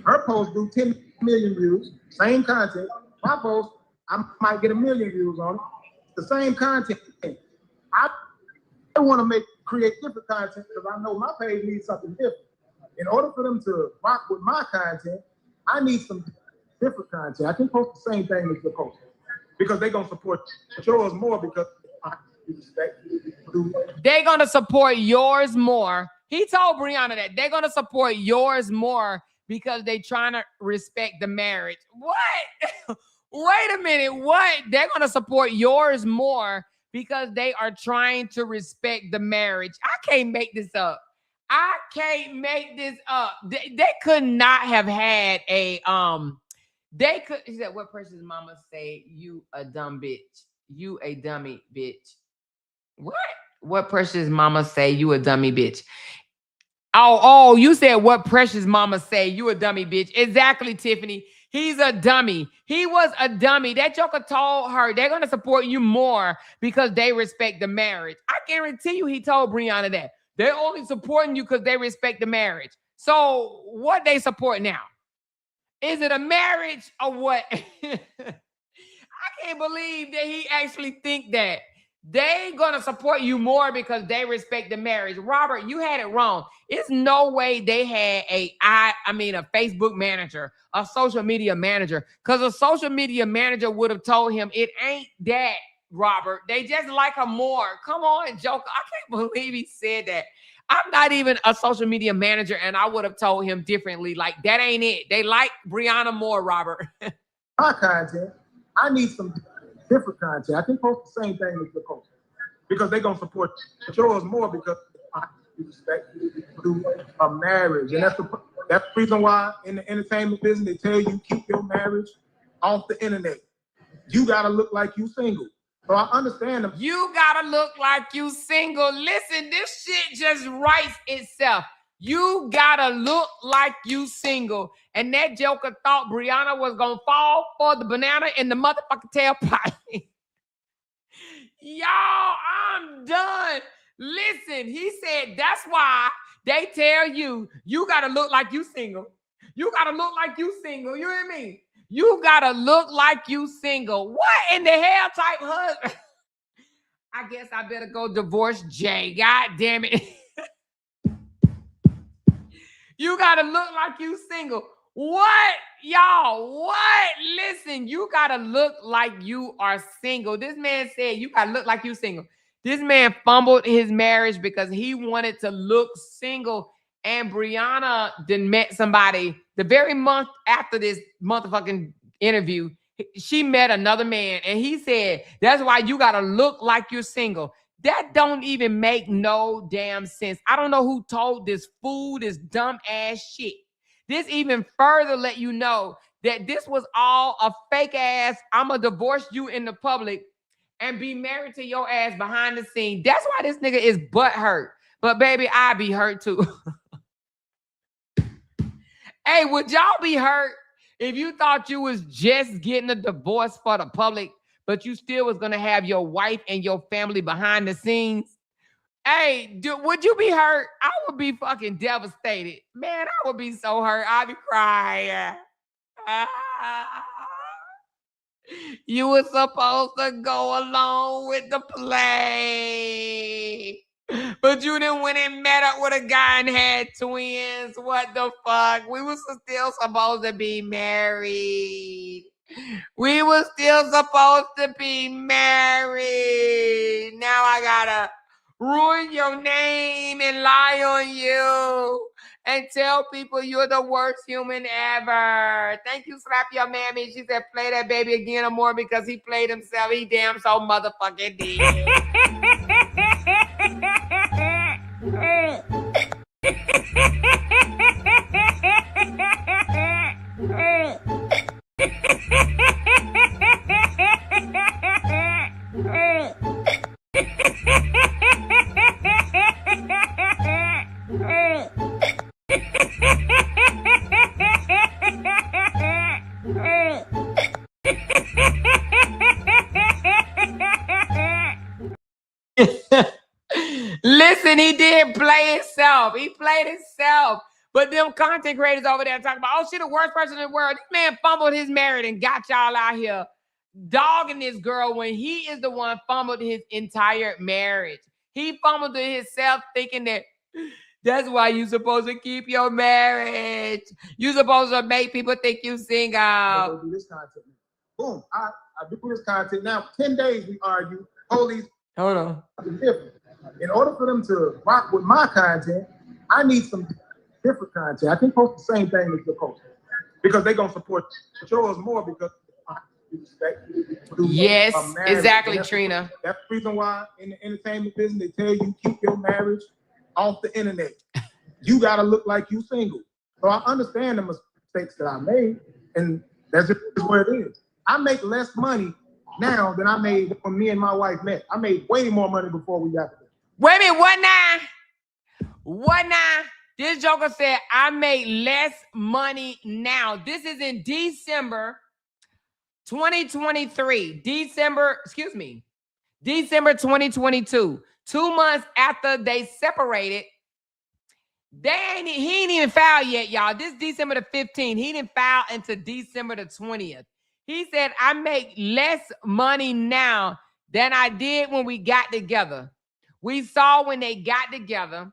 Her post do 10 million views, same content. My post, I might get 1 million views on it. It's the same content. I want to create different content because I know my page needs something different. In order for them to rock with my content, I need some different content. I can post the same thing as the post because they're gonna support yours more because I respect you. They're gonna support yours more. He told Brianna that they're gonna support yours more because they trying to respect the marriage. What? Wait a minute. What? They're gonna support yours more because they are trying to respect the marriage. I can't make this up. I can't make this up. They could not have had a they could. He said, what person's mama say? You a dumb bitch. You a dummy bitch. What? What precious mama say you a dummy bitch? Oh, you said what precious mama say you a dummy bitch. Exactly, Tiffany. He's a dummy. He was a dummy. That joker told her they're going to support you more because they respect the marriage. I guarantee you he told Brianna that. They're only supporting you because they respect the marriage. So what they support now? Is it a marriage or what? I can't believe that he actually think that. They gonna support you more because they respect the marriage. Robert, you had it wrong. It's no way they had a Facebook manager, a social media manager, because a social media manager would have told him it ain't that, Robert. They just like her more. Come on, Joker. I can't believe he said that. I'm not even a social media manager, and I would have told him differently. Like, that ain't it. They like Brianna more, Robert. My content, I need some different content. I can post the same thing as the post because they're gonna support yours more because I respect through a marriage, and that's the reason why in the entertainment business they tell you keep your marriage off the internet. You gotta look like you single. So I understand them. You gotta look like you single. Listen, this shit just writes itself. You gotta look like you single. And that joker thought Brianna was gonna fall for the banana in the motherfucking tailpipe. Y'all, I'm done. Listen, he said that's why they tell you, you gotta look like you single. You gotta look like you single. You hear me? You gotta look like you single. What in the hell type husband? I guess I better go divorce Jay. God damn it. You gotta look like you single. What? Y'all, what? Listen, you gotta look like you are single. This man said you gotta look like you single. This man fumbled his marriage because he wanted to look single. And Brianna then met somebody the very month after this motherfucking interview. She met another man, and he said, that's why you got to look like you're single. That don't even make no damn sense. I don't know who told this fool this dumb ass shit. This even further let you know that this was all a fake ass, I'm going to divorce you in the public and be married to your ass behind the scene. That's why this nigga is butt hurt. But baby, I be hurt too. Hey, would y'all be hurt if you thought you was just getting a divorce for the public, but you still was going to have your wife and your family behind the scenes? Hey, would you be hurt? I would be fucking devastated. Man, I would be so hurt. I'd be crying. You were supposed to go along with the play. But you didn't went and met up with a guy and had twins. What the fuck? We were still supposed to be married. We were still supposed to be married. Now I gotta ruin your name and lie on you and tell people you're the worst human ever. Thank you, Slap Your Mammy. She said, play that baby again or more because he played himself. He damn so motherfucking did. Listen, he did play himself. He played himself. But them content creators over there talking about, oh, she the worst person in the world. This man fumbled his marriage and got y'all out here dogging this girl when he is the one fumbled his entire marriage. He fumbled to himself thinking that that's why you supposed to keep your marriage. You supposed to make people think you single. I go do this content. Boom. I do this content. Now, 10 days we argue. Hold on. Different. In order for them to rock with my content, I need some different content. I can post the same thing as the post because they're gonna support yours more because I respect yes, exactly, Trina. That's the reason why in the entertainment business they tell you keep your marriage off the internet. You gotta look like you single. So I understand the mistakes that I made, and that's just where it is. I make less money now than I made when me and my wife met. I made way more money before we got together. Wait a minute, what now? What now? This joker said, I make less money now. This is in December 2023. December 2022. 2 months after they separated. He ain't even filed yet, y'all. This December the 15th. He didn't file until December the 20th. He said, I make less money now than I did when we got together. We saw when they got together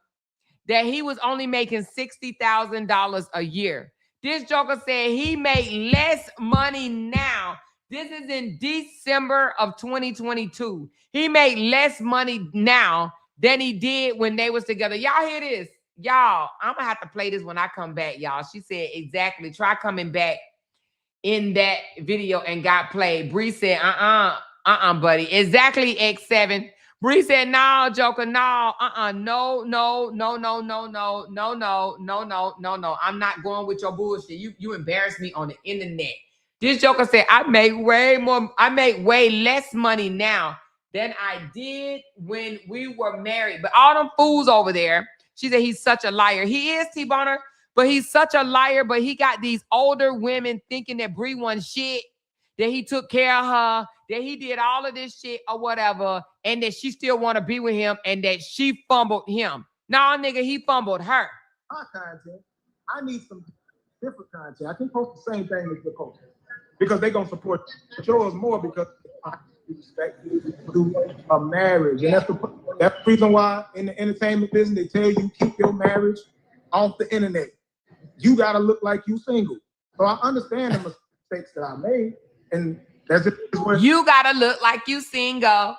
that he was only making $60,000 a year. This joker said he made less money now. This is in December of 2022. He made less money now than he did when they was together. Y'all hear this? Y'all, I'm going to have to play this when I come back, y'all. She said, exactly. Try coming back in that video and got played. Bree said, buddy. Exactly, X7. Bree said, no, joker, no, no. I'm not going with your bullshit. You embarrassed me on the internet. This joker said, I make way less money now than I did when we were married. But all them fools over there, she said he's such a liar. He is, T-Boner, but he's such a liar. But he got these older women thinking that Bree won shit, that he took care of her, that he did all of this shit or whatever, and that she still want to be with him and that she fumbled him. Nah, nigga, he fumbled her. My content, I need some different content. I can post the same thing as you're posting because they're going to support yours more because I respect you through a marriage. And that's the reason why in the entertainment business, they tell you keep your marriage off the internet. You got to look like you single. So I understand the mistakes that I made. And that's it. You got to look like you single.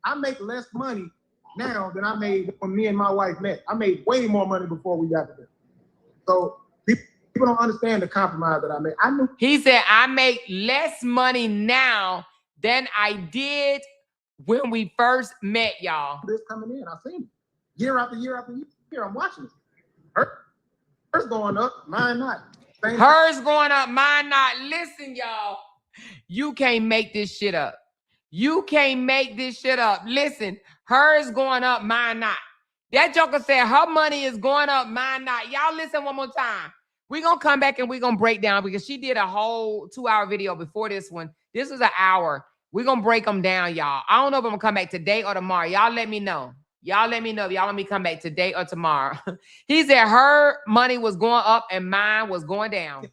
I make less money now than I made when me and my wife met. I made way more money before we got together. So people don't understand the compromise that I made. He said, I make less money now than I did when we first met, y'all. This coming in, I've seen it. Year after year after year, I'm watching it. Hers going up, mine not. Hers going up, mine not. Listen, y'all, you can't make this shit up. You can't make this shit up. Listen, hers going up, mine not. That joker said her money is going up, mine not. Y'all listen one more time. We're going to come back and we're going to break down because she did a whole 2-hour video before this one. This was an hour. We're going to break them down, y'all. I don't know if I'm going to come back today or tomorrow. Y'all let me know. Y'all let me know if y'all want me to come back today or tomorrow. He said her money was going up and mine was going down.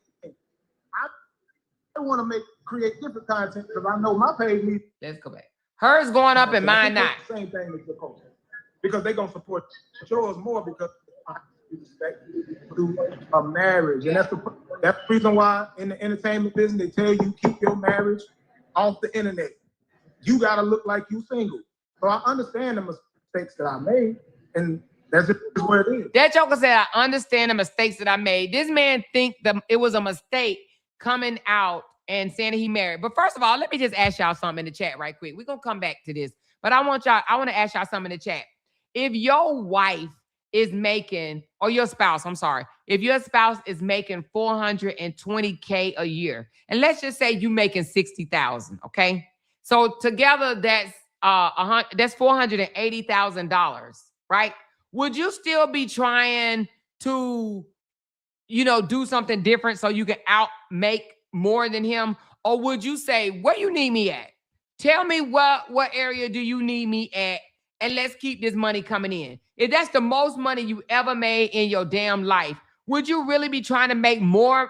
I want to create different content because I know my page needs. Let's go back. Hers going up and mine not. Same thing as your posting because they're going to support yours more because I respect you through a marriage. And that's the reason why in the entertainment business, they tell you keep your marriage off the internet. You got to look like you single. So I understand the mistakes that I made, and that's just where it is. That joker said, I understand the mistakes that I made. This man think that it was a mistake coming out and saying that he married. But first of all, let me just ask y'all something in the chat right quick. We're going to come back to this. But I want to ask y'all something in the chat. If your wife is making, or your spouse, I'm sorry, if your spouse is making $420K a year, and let's just say you making $60,000, okay? So together that's $480,000, right? Would you still be trying to, do something different so you can make more than him? Or would you say, where you need me at? Tell me what area do you need me at? And let's keep this money coming in. If that's the most money you ever made in your damn life, would you really be trying to make more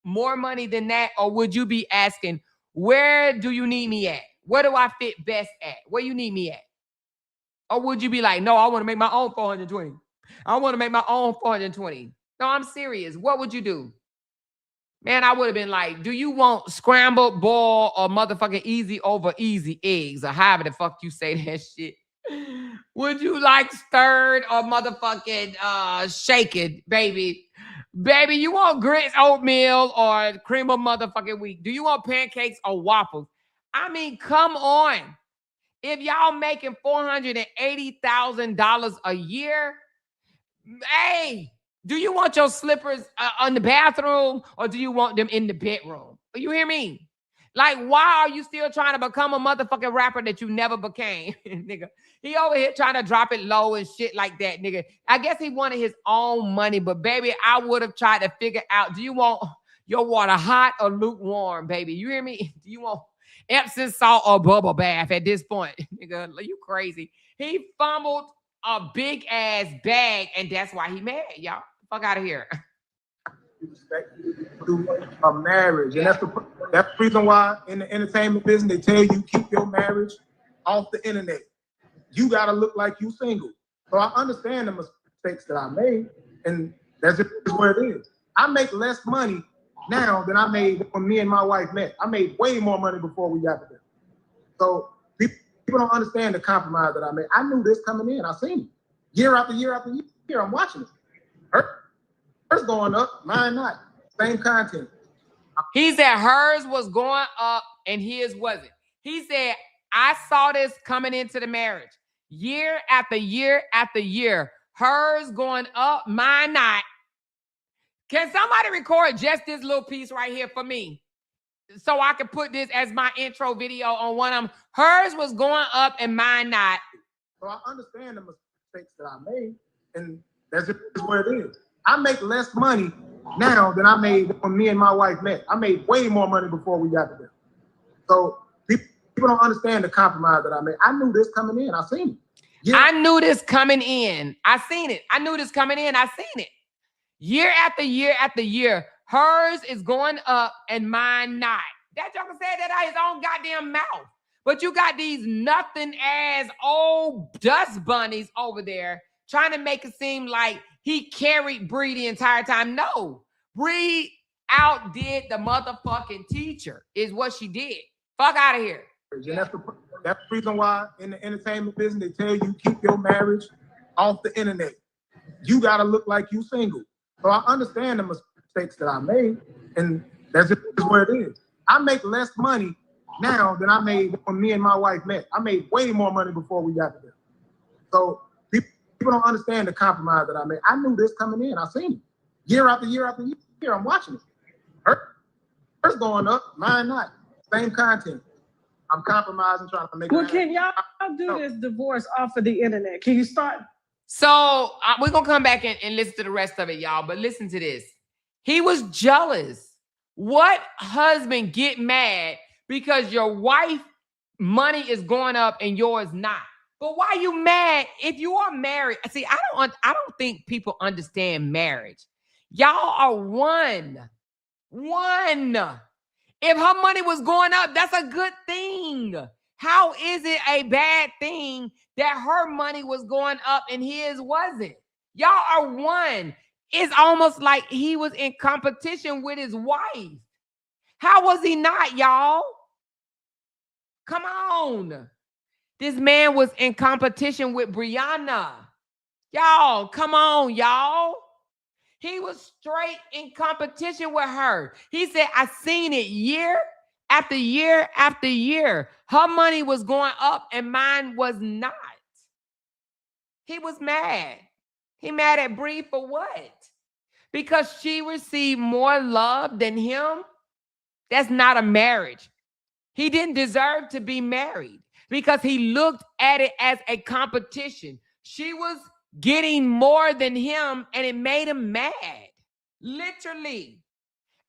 money than that? Or would you be asking, where do you need me at? Where do I fit best at? Where you need me at? Or would you be like, no, I want to make my own 420. I want to make my own 420. No, I'm serious. What would you do? Man, I would have been like, do you want scrambled, boiled, or motherfucking easy over easy eggs, or however the fuck you say that shit? Would you like stirred or motherfucking shaken, baby? Baby, you want grits, oatmeal, or cream of motherfucking wheat? Do you want pancakes or waffles? I mean, come on. If y'all making $480,000 a year, hey, do you want your slippers in the bathroom or do you want them in the bedroom? You hear me? Like, why are you still trying to become a motherfucking rapper that you never became, nigga? He over here trying to drop it low and shit like that, nigga. I guess he wanted his own money, but baby, I would have tried to figure out, do you want your water hot or lukewarm, baby? You hear me? Do you want Epsom salt or bubble bath at this point? Nigga, you crazy. He fumbled a big ass bag, and that's why he mad, y'all. Fuck out of here. Through a marriage, and that's the reason why in the entertainment business they tell you keep your marriage off the internet. You gotta look like you single. So I understand the mistakes that I made, and that's just where it is. I make less money now than I made when me and my wife met. I made way more money before we got together. So people don't understand the compromise that I made. I knew this coming in. I seen it year after year after year. I'm watching it. Hers going up, mine not. Same content. He said hers was going up and his wasn't. He said, I saw this coming into the marriage. Year after year after year. Hers going up, mine not. Can somebody record just this little piece right here for me? So I can put this as my intro video on one of them. Hers was going up and mine not. So I understand the mistakes that I made, and that's just where it is. I make less money now than I made when me and my wife met. I made way more money before we got together. So people don't understand the compromise that I made. I knew this coming in. I seen it. Yeah. I knew this coming in. I seen it. I knew this coming in. I seen it. Year after year after year, hers is going up and mine not. That joker said that out of his own goddamn mouth. But you got these nothing ass old dust bunnies over there trying to make it seem like he carried Bree the entire time. No, Bree outdid the motherfucking teacher is what she did. Fuck out of here. And that's the reason why in the entertainment business they tell you keep your marriage off the internet. You gotta look like you single. So I understand the mistakes that I made, and that's just where it is. I make less money now than I made when me and my wife met. I made way more money before we got together. So people don't understand the compromise that I made. I knew this coming in. I seen it year after year after year. I'm watching it. Hers going up, mine not. Same content. I'm compromising, trying to make. Well, can y'all do this divorce off of the internet? Can you start? So we're going to come back and listen to the rest of it, y'all. But listen to this. He was jealous. What husband get mad because your wife money is going up and yours not? But why are you mad if you are married? See, I don't think people understand marriage. Y'all are one. If her money was going up, that's a good thing. How is it a bad thing that her money was going up and his wasn't? Y'all are one. It's almost like he was in competition with his wife. How was he not, y'all? Come on. This man was in competition with Brianna. Y'all, come on, y'all. He was straight in competition with her. He said, I seen it year after year after year. Her money was going up and mine was not. He was mad. He mad at Bree for what? Because she received more love than him? That's not a marriage. He didn't deserve to be married because he looked at it as a competition. She was getting more than him and it made him mad. Literally.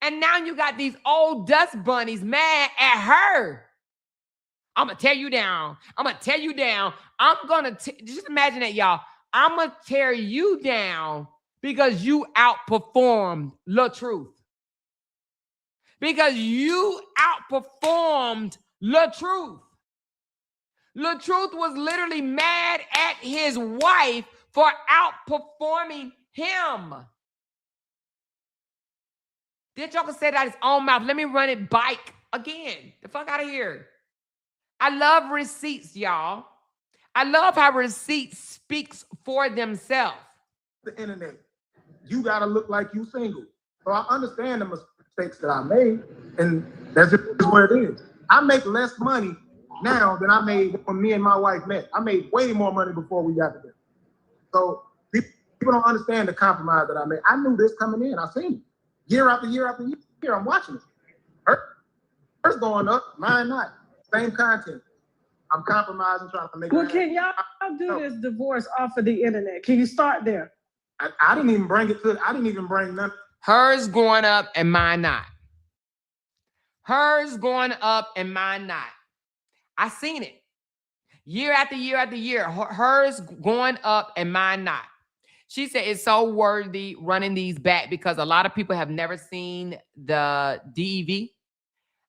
And now you got these old dust bunnies mad at her. I'm going to tear you down. I'm going to tear you down. I'm going to just imagine that, y'all. I'm going to tear you down because you outperformed LaTruth. Because you outperformed LaTruth. LaTruth was literally mad at his wife for outperforming him. Did y'all say that out of his own mouth? Let me run it bike again. The fuck out of here. I love receipts, y'all. I love how receipts speaks for themselves. The internet. You gotta look like you single. So I understand the mistakes that I made, and that's just where it is. I make less money now than I made when me and my wife met. I made way more money before we got together. So people don't understand the compromise that I made. I knew this coming in. I seen it year after year after year. I'm watching it. Hers Hers going up, mine not. Same content. I'm compromising, trying to make. Well, can y'all do this divorce off of the internet? Can you start there? I didn't even bring it to. I didn't even bring nothing. Hers going up and mine not. Hers going up and mine not. I seen it. Year after year after year. Hers going up and mine not. She said it's so worthy running these back because a lot of people have never seen the DEV.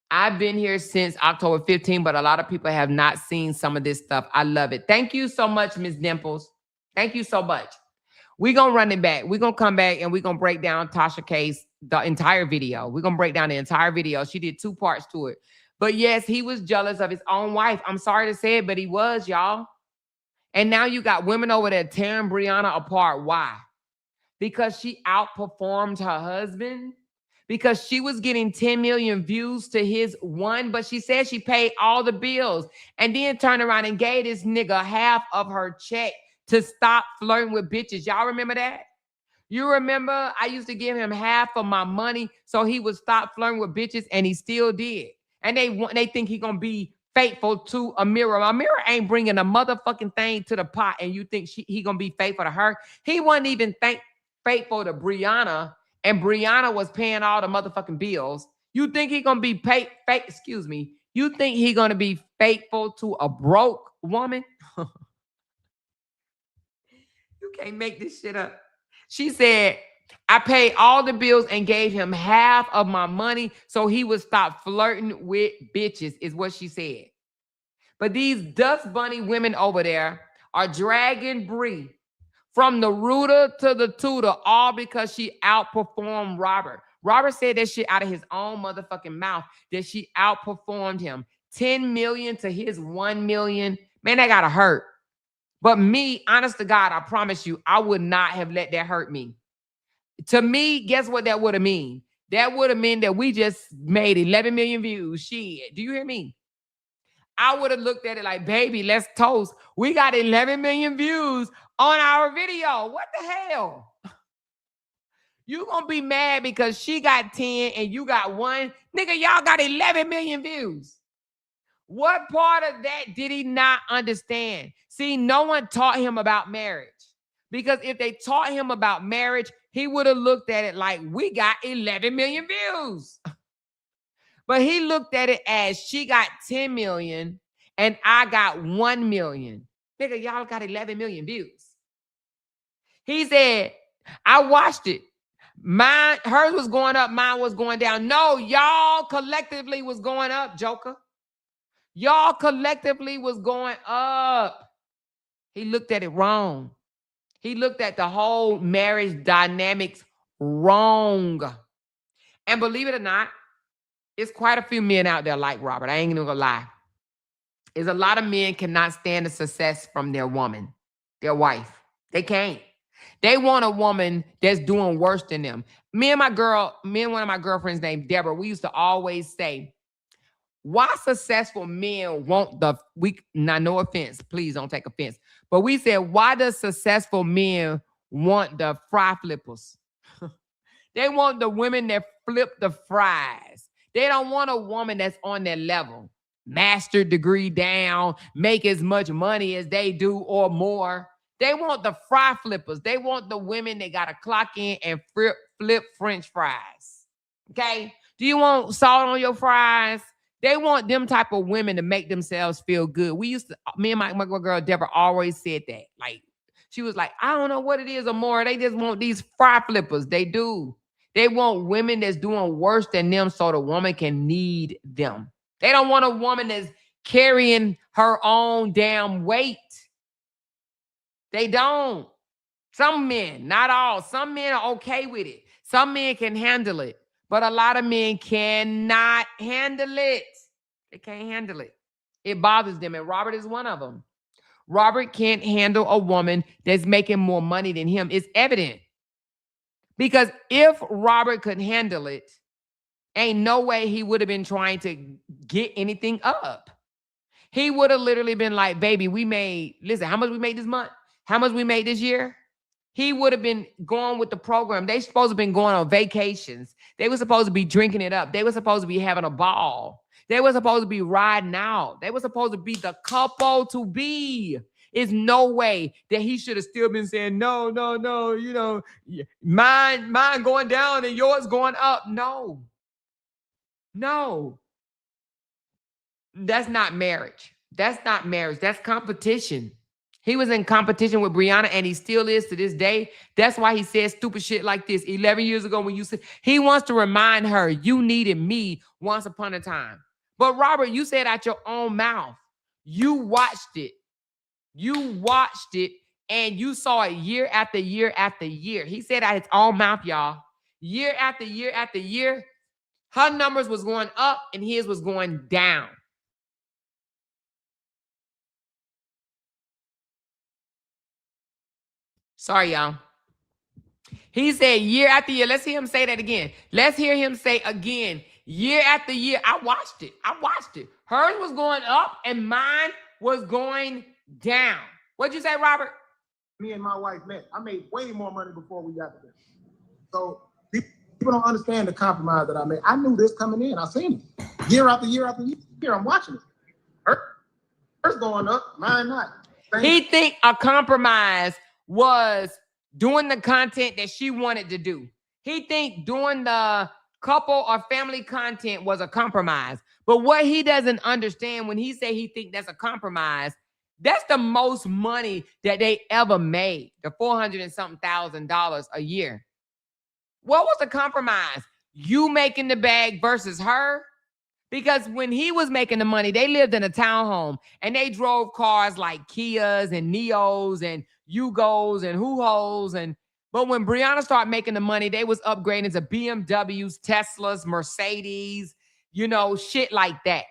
I've been here since October 15, but a lot of people have not seen some of this stuff. I love it. Thank you so much, Ms. Dimples. Thank you so much. We're going to run it back. We're going to come back and we're going to break down Tasha K's the entire video. We're going to break down the entire video. She did 2 parts to it. But yes, he was jealous of his own wife. I'm sorry to say it, but he was, y'all. And now you got women over there tearing Brianna apart. Why? Because she outperformed her husband. Because she was getting 10 million views to his 1, but she said she paid all the bills and then turned around and gave this nigga half of her check to stop flirting with bitches. Y'all remember that? You remember I used to give him half of my money so he would stop flirting with bitches, and he still did. And they think he gonna be faithful to Amira. Amira ain't bringing a motherfucking thing to the pot, and you think he gonna be faithful to her? He wasn't even faithful to Brianna, and Brianna was paying all the motherfucking bills. You think he gonna be You think he gonna be faithful to a broke woman? You can't make this shit up. She said, I paid all the bills and gave him half of my money so he would stop flirting with bitches, is what she said. But these dust bunny women over there are dragging Bree from the rooter to the tutor, all because she outperformed Robert. Robert said that shit out of his own motherfucking mouth, that she outperformed him. 10 million to his 1 million. Man, that gotta hurt. But me, honest to God, I promise you, I would not have let that hurt me. To me, guess what that would have mean? That would have meant that we just made 11 million views. Shit, do you hear me? I would have looked at it like, baby, let's toast. We got 11 million views on our video. What the hell? You gonna be mad because she got 10 and you got 1? Nigga, y'all got 11 million views. What part of that did he not understand? See, no one taught him about marriage. Because if they taught him about marriage, he would have looked at it like, we got 11 million views. But he looked at it as she got 10 million and I got 1 million. Nigga, y'all got 11 million views. He said, I watched it. Hers was going up, mine was going down. No, y'all collectively was going up, Joker. Y'all collectively was going up. He looked at it wrong. He looked at the whole marriage dynamics wrong. And believe it or not, it's quite a few men out there like Robert. I ain't even gonna lie. There's a lot of men cannot stand the success from their woman, their wife. They can't. They want a woman that's doing worse than them. Me and one of my girlfriends named Deborah, we used to always say, why successful men want no offense, please don't take offense. But we said, why does successful men want the fry flippers? They want the women that flip the fries. They don't want a woman that's on their level. Master degree down, make as much money as they do or more. They want the fry flippers. They want the women that got to clock in and flip French fries. Okay? Do you want salt on your fries? They want them type of women to make themselves feel good. Me and my girl Deborah always said that. Like, she was like, I don't know what it is or more. They just want these fry flippers. They do. They want women that's doing worse than them so the woman can need them. They don't want a woman that's carrying her own damn weight. They don't. Some men, not all. Some men are okay with it. Some men can handle it. But a lot of men cannot handle it. They can't handle it. It bothers them. And Robert is one of them. Robert can't handle a woman that's making more money than him. It's evident. Because if Robert could handle it, ain't no way he would have been trying to get anything up. He would have literally been like, baby, listen, how much we made this month? How much we made this year? he would have been going with the program. They supposed to have been going on vacations. They were supposed to be drinking it up. They were supposed to be having a ball. They were supposed to be riding out. They were supposed to be the couple to be. It's no way that he should have still been saying, no, you know, mine going down and yours going up. No. That's not marriage. That's not marriage. That's competition. He was in competition with Brianna, and he still is to this day. That's why he said stupid shit like this 11 years ago when you said, he wants to remind her, you needed me once upon a time. But Robert, you said out your own mouth, you watched it. And you saw it year after year after year. He said out his own mouth, y'all. Year after year after year, her numbers was going up and his was going down. Sorry, y'all. He said year after year. Let's hear him say that again. Let's hear him say again. Year after year. I watched it. Hers was going up and mine was going down. What'd you say, Robert? Me and my wife met. I made way more money before we got together. So people don't understand the compromise that I made. I knew this coming in. I seen it. Year after year after year. I'm watching it. Hers going up, mine not. He think a compromise was doing the content that she wanted to do. He think doing the couple or family content was a compromise. But what he doesn't understand when he say he think that's a compromise, that's the most money that they ever made, the $400 and something thousand a year. What was the compromise? You making the bag versus her? Because when he was making the money, they lived in a townhome and they drove cars like Kias and Neos and Yugos and Hoo-Hos. But when Brianna started making the money, they was upgrading to BMWs, Teslas, Mercedes, you know, shit like that.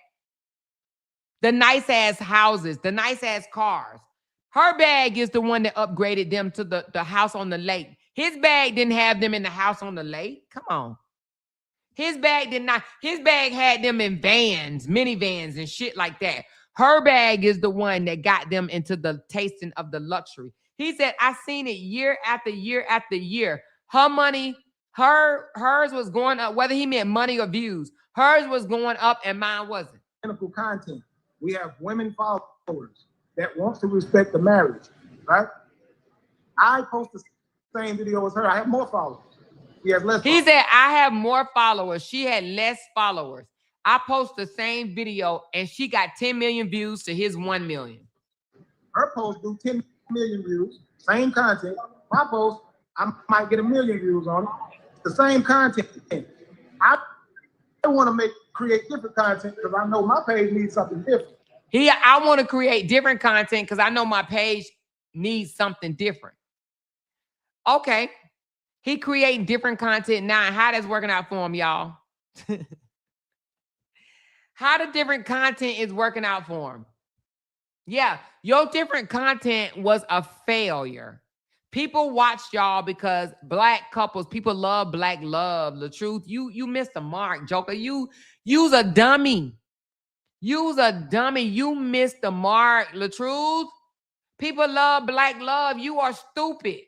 The nice ass houses, the nice ass cars. Her bag is the one that upgraded them to the house on the lake. His bag didn't have them in the house on the lake. Come on. His bag did not. His bag had them in vans, minivans and shit like that. Her bag is the one that got them into the tasting of the luxury. He said, I seen it year after year after year. Her money, hers was going up, whether he meant money or views. Hers was going up and mine wasn't. Content. We have women followers that want to respect the marriage, right? I post the same video as her. I have more followers. He has less followers. Said, I have more followers. She had less followers. I post the same video and she got 10 million views to his 1 million. Her post do 10 million views, same content. My post, I might get 1 million views on it. The same content. I want to create different content because I know my page needs something different. I want to create different content because I know my page needs something different. Okay. He creating different content now. How that's working out for him, y'all? How the different content is working out for him? Yeah, your different content was a failure. People watched y'all because black couples, people love black love. LaTruth, you missed the mark, Joker. You's a dummy. You's a dummy. You missed the mark, LaTruth. People love black love. You are stupid.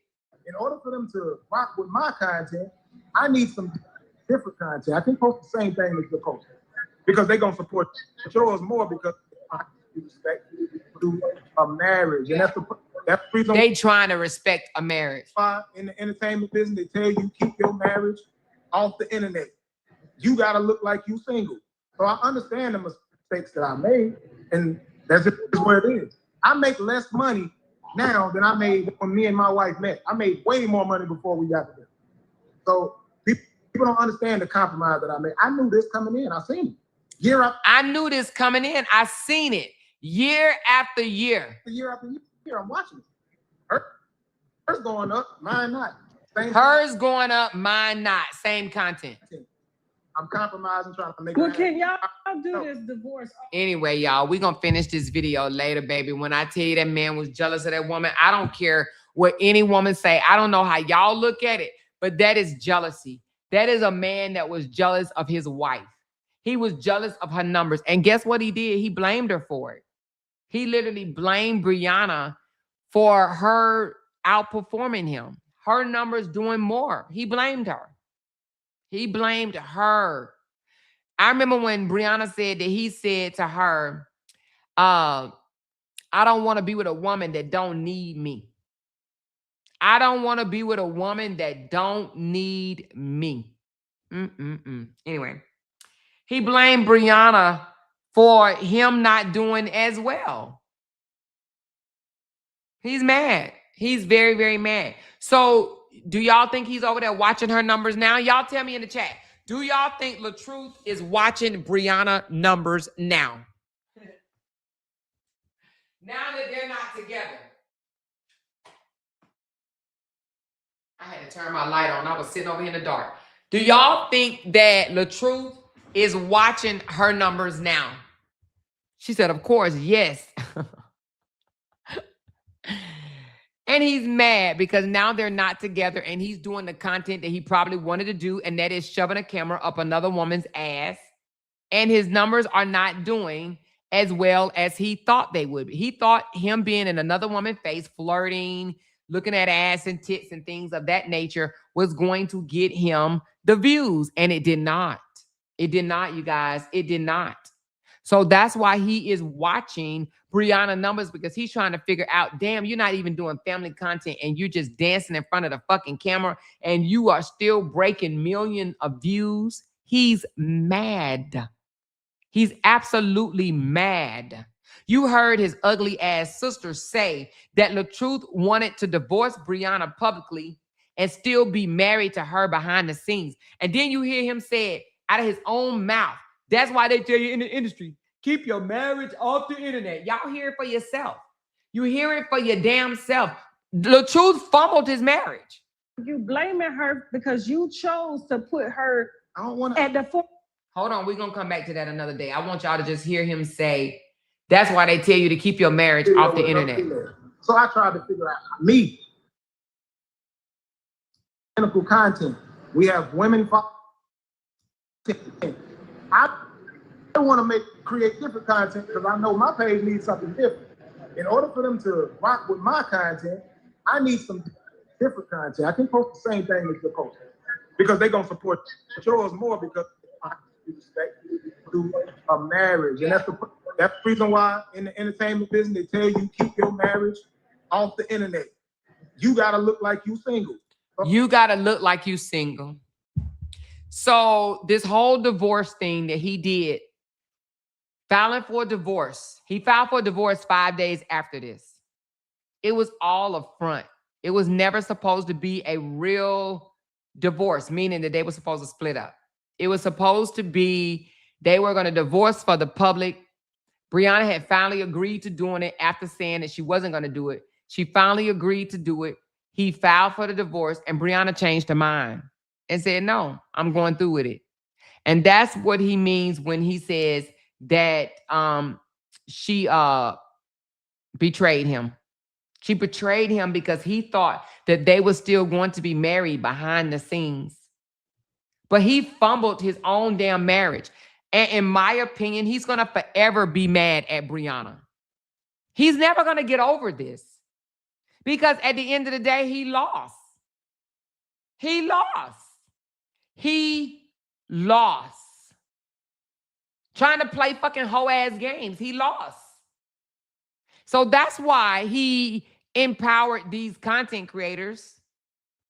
In order for them to rock with my content, I need some different content. I can't post the same thing as you're posting because they're going to support yours more because I respect a marriage. And that's the reason they trying to respect a marriage. In the entertainment business, they tell you keep your marriage off the internet. You got to look like you single. So I understand the mistakes that I made, and that's just where it is. I make less money now than I made when me and my wife met. I made way more money before we got together. So people don't understand the compromise that I made. I knew this coming in. I seen it. I knew this coming in. I seen it year after year. Year after year, I'm watching it. Hers going up, mine not. Hers going up, mine not. Same content. I'm compromising, trying to make Well, can y'all do this divorce? Anyway, y'all, we're going to finish this video later, baby. When I tell you that man was jealous of that woman, I don't care what any woman say. I don't know how y'all look at it, but that is jealousy. That is a man that was jealous of his wife. He was jealous of her numbers. And guess what he did? He blamed her for it. He literally blamed Brianna for her outperforming him. her numbers doing more. He blamed her. He blamed her. I remember when Brianna said that he said to her, I don't want to be with a woman that don't need me. I don't want to be with a woman that don't need me. Anyway, he blamed Brianna for him not doing as well. He's mad. He's very, very mad. So do y'all think he's over there watching her numbers now? Y'all tell me in the chat. Do y'all think LaTruth is watching Brianna numbers now? Now that they're not together. I had to turn my light on. I was sitting over here in the dark. Do y'all think that LaTruth is watching her numbers now? She said, of course, yes. And he's mad because now they're not together and he's doing the content that he probably wanted to do, and that is shoving a camera up another woman's ass. And his numbers are not doing as well as he thought they would be. He thought him being in another woman's face, flirting, looking at ass and tits and things of that nature was going to get him the views. And it did not. It did not, you guys. It did not. So that's why he is watching Brianna numbers, because he's trying to figure out, damn, you're not even doing family content and you're just dancing in front of the fucking camera and you are still breaking millions of views. He's mad. He's absolutely mad. You heard his ugly ass sister say that LaTruth wanted to divorce Brianna publicly and still be married to her behind the scenes. And then you hear him say it out of his own mouth. That's why they tell you in the industry, keep your marriage off the internet. Y'all hear it for yourself. You hear it for your damn self. LaTruth fumbled his marriage. You blaming her because you chose to put her I don't want to. at the front. Hold on, we're going to come back to that another day. I want y'all to just hear him say, that's why they tell you to keep your marriage off the internet. So I tried to figure out me. Clinical content. We have women. I want to create different content because I know my page needs something different. In order for them to rock with my content, I need some different content. I can post the same thing as you're posting because they're going to support yours more because I respect through a marriage. And that's the reason why in the entertainment business, they tell you keep your marriage off the internet. You got to look like you single. You got to look like you single. So this whole divorce thing that he did, filing for a divorce, he filed for a divorce 5 days after this. It was all a front. It was never supposed to be a real divorce, meaning that they were supposed to split up. It was supposed to be, they were going to divorce for the public. Brianna had finally agreed to doing it after saying that she wasn't going to do it. She finally agreed to do it. He filed for the divorce and Brianna changed her mind and said, no, I'm going through with it. And that's what he means when he says that she betrayed him. She betrayed him because he thought that they were still going to be married behind the scenes. But he fumbled his own damn marriage. And in my opinion, he's going to forever be mad at Brianna. He's never going to get over this. Because at the end of the day, he lost. He lost. He lost. Trying to play fucking hoe-ass games. He lost. So that's why he empowered these content creators,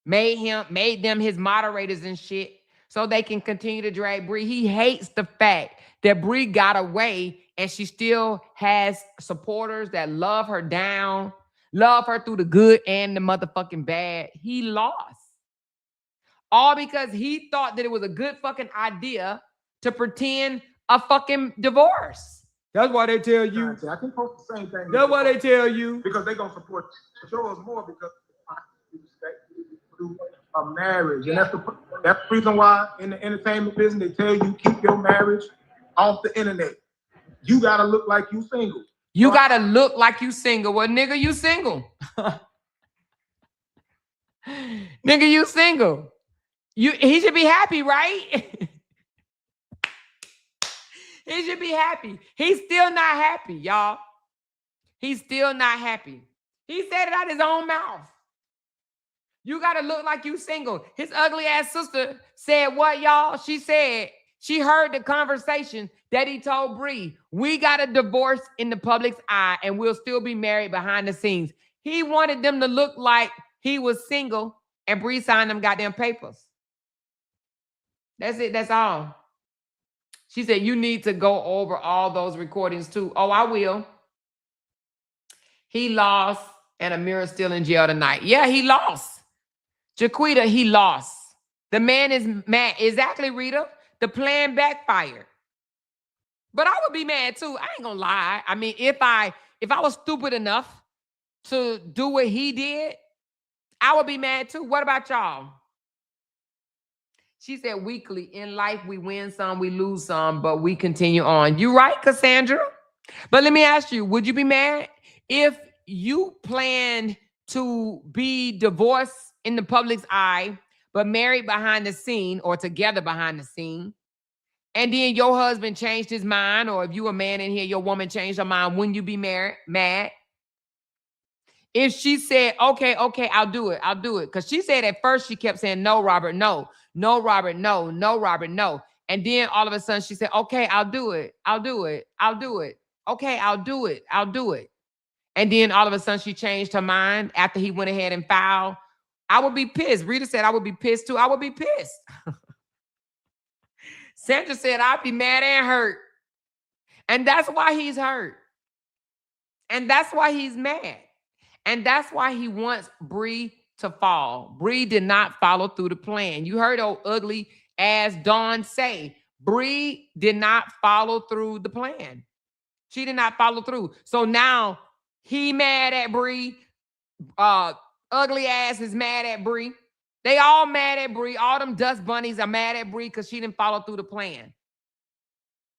made them his moderators and shit, so they can continue to drag Bree. He hates the fact that Bree got away and she still has supporters that love her down, love her through the good and the motherfucking bad. He lost. All because he thought that it was a good fucking idea to pretend a fucking divorce. That's why they tell you. I can post the same thing. That's why they tell you. Because they're going to support yours more because I respect through a marriage. And that's the reason why in the entertainment business, they tell you keep your marriage off the internet. You got to look like you single. You got to look like you single. Well, nigga, you single. Nigga, you single. He should be happy, right? He should be happy. He's still not happy, y'all. He's still not happy. He said it out his own mouth. You got to look like you single. His ugly ass sister said what, y'all? She said she heard the conversation that he told Bree. We got a divorce in the public's eye and we'll still be married behind the scenes. He wanted them to look like he was single and Bree signed them goddamn papers. That's it. That's all. She said, you need to go over all those recordings too. Oh, I will. He lost and Amira's still in jail tonight. Yeah, he lost. Jaquita, he lost. The man is mad. Exactly, Rita. The plan backfired. But I would be mad too. I ain't gonna lie. I mean, if I was stupid enough to do what he did, I would be mad too. What about y'all? She said, weekly, in life, we win some, we lose some, but we continue on. You right, Cassandra? But let me ask you, would you be mad if you planned to be divorced in the public's eye, but married behind the scene or together behind the scene, and then your husband changed his mind, or if you a man in here, your woman changed her mind, wouldn't you be mad? If she said, okay, I'll do it. Because she said at first she kept saying, no, Robert, no. No, Robert, no. No, Robert, no. And then all of a sudden she said, okay, I'll do it. Okay, I'll do it. And then all of a sudden she changed her mind after he went ahead and filed. I would be pissed. Rita said I would be pissed too. I would be pissed. Sandra said I'd be mad and hurt. And that's why he's hurt. And that's why he's mad. And that's why he wants Bree to fall. Bree did not follow through the plan. You heard old ugly ass Dawn say, Bree did not follow through the plan. She did not follow through. So now he mad at Bree. Ugly ass is mad at Bree. They all mad at Bree. All them dust bunnies are mad at Bree because she didn't follow through the plan.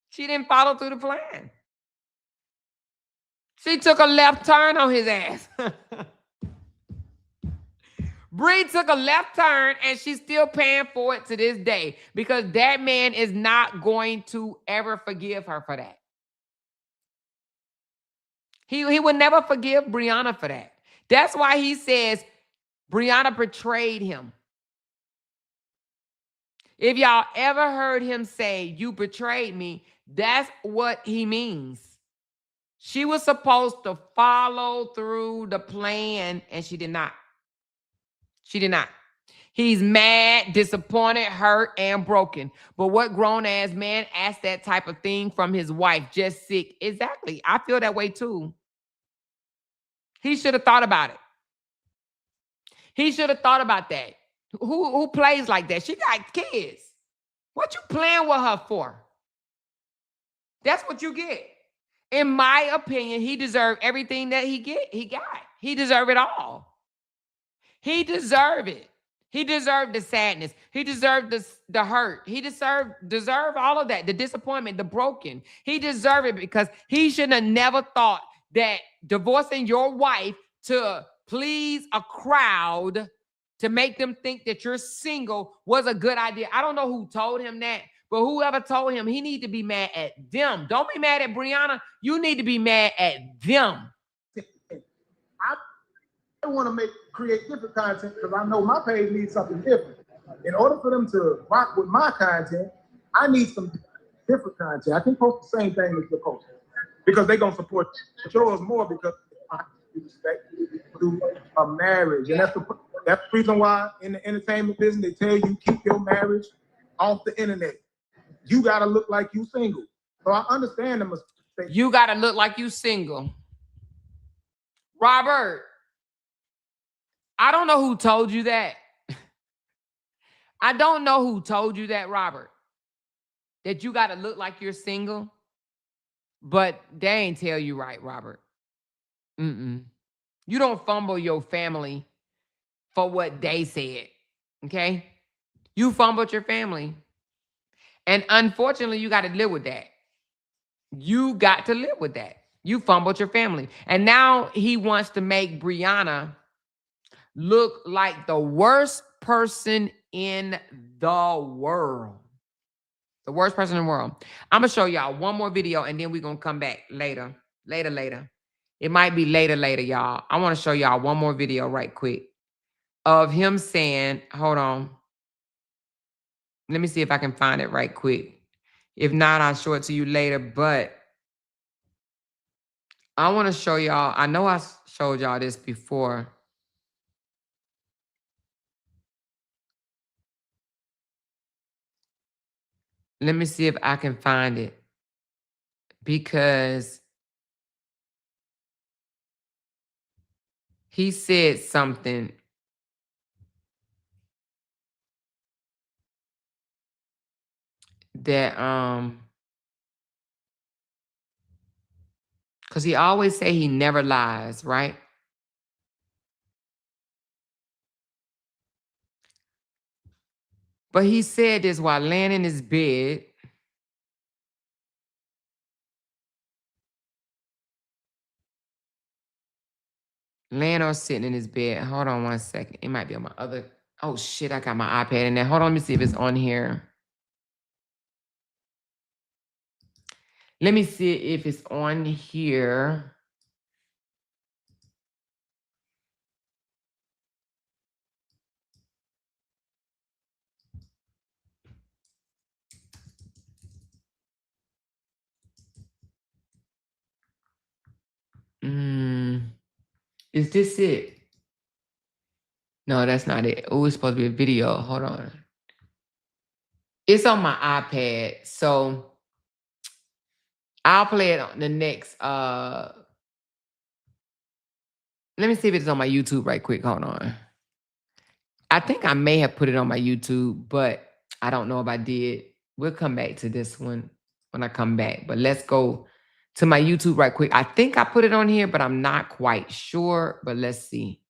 She didn't follow through the plan. She took a left turn on his ass. Bree took a left turn and she's still paying for it to this day because that man is not going to ever forgive her for that. He would never forgive Brianna for that. That's why he says Brianna betrayed him. If y'all ever heard him say, you betrayed me, that's what he means. She was supposed to follow through the plan, and she did not. She did not. He's mad, disappointed, hurt, and broken. But what grown-ass man asks that type of thing from his wife? Just sick. Exactly. I feel that way too. He should have thought about it. He should have thought about that. Who plays like that? She got kids. What you playing with her for? That's what you get. In my opinion, he deserved everything that he got. He deserved it all. He deserved it. He deserved the sadness. He deserved the hurt. He deserved all of that, the disappointment, the broken. He deserved it because he should have never thought that divorcing your wife to please a crowd to make them think that you're single was a good idea. I don't know who told him that, but whoever told him, he need to be mad at them. Don't be mad at Brianna. You need to be mad at them. I want to create different content because I know my page needs something different. In order for them to rock with my content, I need some different content. I can post the same thing as your post because they're going to support yours more because I respect through a marriage. And that's the reason why in the entertainment business, they tell you keep your marriage off the internet. You got to look like you single. So I understand the mistake. You got to look like you single. Robert, I don't know who told you that. I don't know who told you that, Robert, that you got to look like you're single, but they ain't tell you right, Robert. You don't fumble your family for what they said, okay? You fumbled your family. And unfortunately, you got to live with that. You got to live with that. You fumbled your family. And now he wants to make Brianna look like the worst person in the world. The worst person in the world. I'm going to show y'all one more video and then we're going to come back later. Later. It might be later, y'all. I want to show y'all one more video right quick of him saying, hold on. Let me see if I can find it right quick. If not, I'll show it to you later. But I want to show y'all. I know I showed y'all this before. Let me see if I can find it. Because he said something that because he always say he never lies, right? But he said this while laying in his bed. Laying or sitting in his bed. Hold on one second. It might be on my other. Oh shit, I got my iPad in there. Hold on, let me see if it's on here. Let me see if it's on here. Is this it? No, that's not it. Oh, it's supposed to be a video. Hold on. It's on my iPad. So I'll play it on the next. Let me see if it's on my YouTube right quick. Hold on. I think I may have put it on my YouTube, but I don't know if I did. We'll come back to this one when I come back. But let's go to my YouTube right quick. I think I put it on here, but I'm not quite sure. But let's see.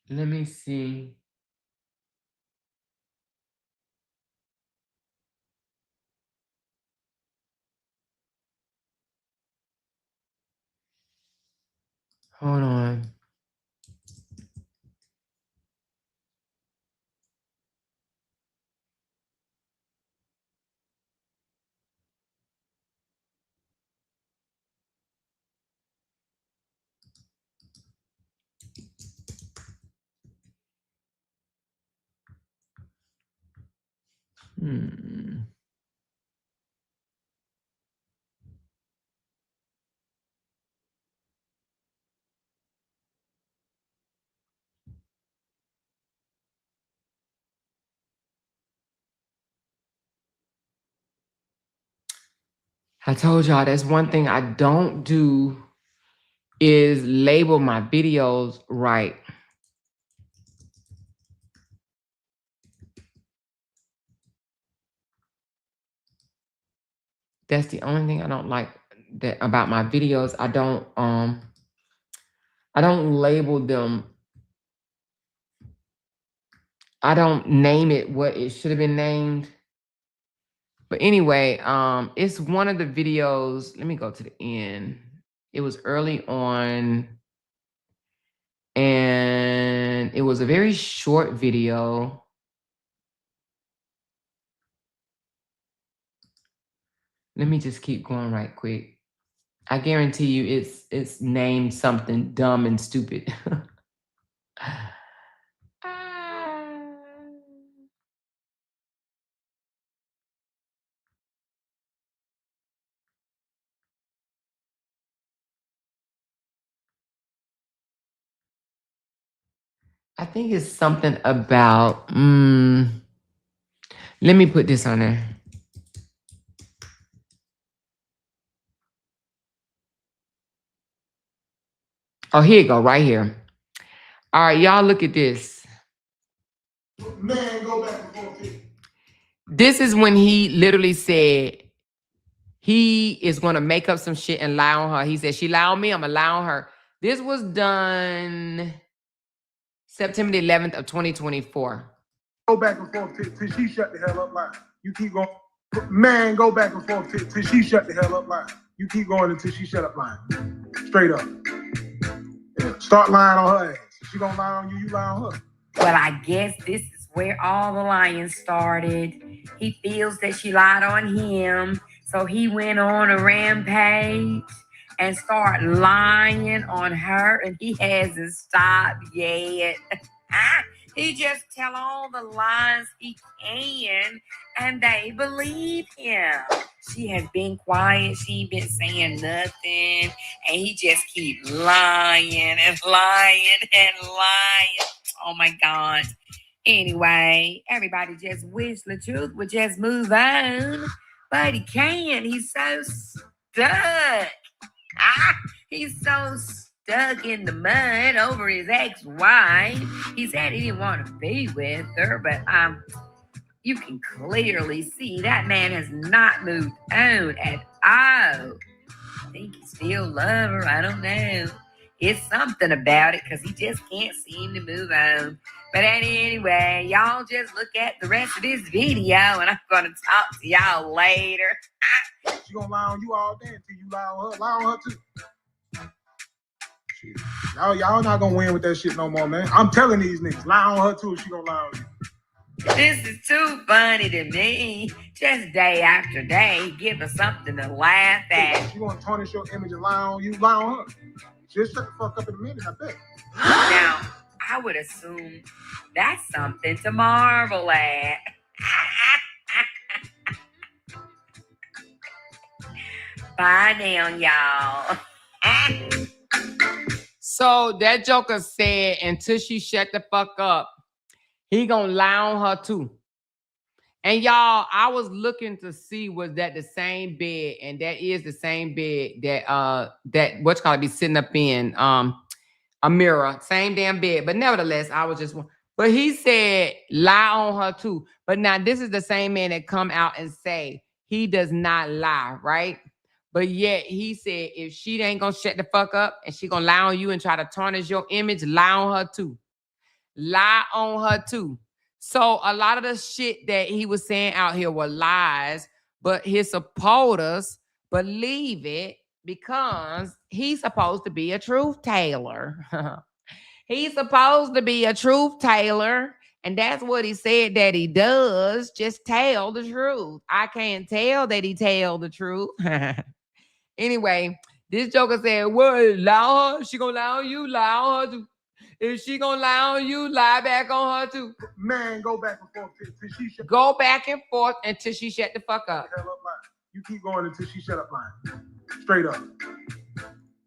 Let me see. Hold on. I told y'all that's one thing I don't do is label my videos right. That's the only thing I don't like that about my videos. I don't label them. I don't name it what it should have been named. But anyway, it's one of the videos. Let me go to the end. It was early on, and it was a very short video. Let me just keep going right quick. I guarantee you it's named something dumb and stupid. I think it's something about, let me put this on there. Oh, here you go, right here. All right, y'all look at this. Man, go back before 50. This is when he literally said he is going to make up some shit and lie on her. He said, she lied on me, I'm going to lie on her. This was done September the 11th of 2024. Go back and forth till she shut the hell up lying. You keep going. Man, go back and forth till she shut the hell up lying. You keep going until she shut up lying. Straight up. Yeah. Start lying on her ass. If she gonna lie on you, you lie on her. Well, I guess this is where all the lying started. He feels that she lied on him, so he went on a rampage and started lying on her, and he hasn't stopped yet. He just tell all the lies he can, and they believe him. She has been quiet. She ain't been saying nothing, and he just keep lying and lying and lying. Oh my God. Anyway, everybody just wish LaTruth would just move on, but he can't. He's so stuck. He's so stuck in the mud over his ex-wife. He said he didn't want to be with her, but you can clearly see that man has not moved on at all. I think he still loves her. I don't know. It's something about it because he just can't seem to move on. But anyway, y'all just look at the rest of this video, and I'm going to talk to y'all later. She gonna lie on you all day until you lie on her. Lie on her too. Shit. Y'all not gonna win with that shit no more, man. I'm telling these niggas, lie on her too if she gonna lie on you. This is too funny to me. Just day after day, give her something to laugh at. She gonna tarnish your image and lie on you, lie on her. Just shut the fuck up in a minute, I bet. Now, I would assume that's something to marvel at. Bye now, y'all. So that joker said until she shut the fuck up, he gonna lie on her too. And y'all, I was looking to see was that the same bed, and that is the same bed that what's called be sitting up in a mirror, same damn bed. But nevertheless, I was just, but he said lie on her too. But now this is the same man that come out and say he does not lie, right? But yet he said if she ain't gonna shut the fuck up and she gonna lie on you and try to tarnish your image, lie on her too. Lie on her too. So a lot of the shit that he was saying out here were lies, but his supporters believe it because he's supposed to be a truth teller. He's supposed to be a truth teller, and that's what he said that he does. Just tell the truth. I can't tell that he tell the truth. Anyway, this joker said, well, lie on her. She gonna lie on you, lie on her too. If she gonna lie on you, lie back on her too. Man, go back and forth till she shut. Go back and forth until she shut the fuck up. Hell up lying. You keep going until she shut up lying. Straight up.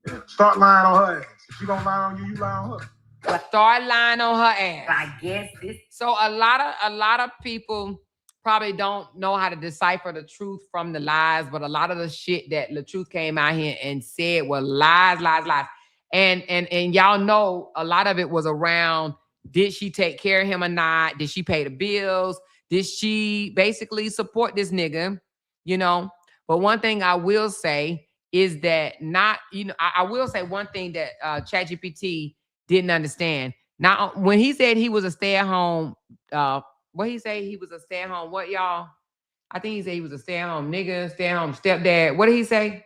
Yeah. Start lying on her ass. If she gonna lie on you, you lie on her. But start lying on her ass. I guess this. So a lot of people probably don't know how to decipher the truth from the lies, but a lot of the shit that LaTruth came out here and said were lies. And y'all know a lot of it was around, did she take care of him or not? Did she pay the bills? Did she basically support this nigga? You know? But one thing I will say is that I will say one thing that ChatGPT didn't understand. Now, when he said he was a stay-at-home, what he say? He was a stay-at-home what, y'all? I think he said he was a stay-at-home nigga, stay-at-home stepdad. What did he say?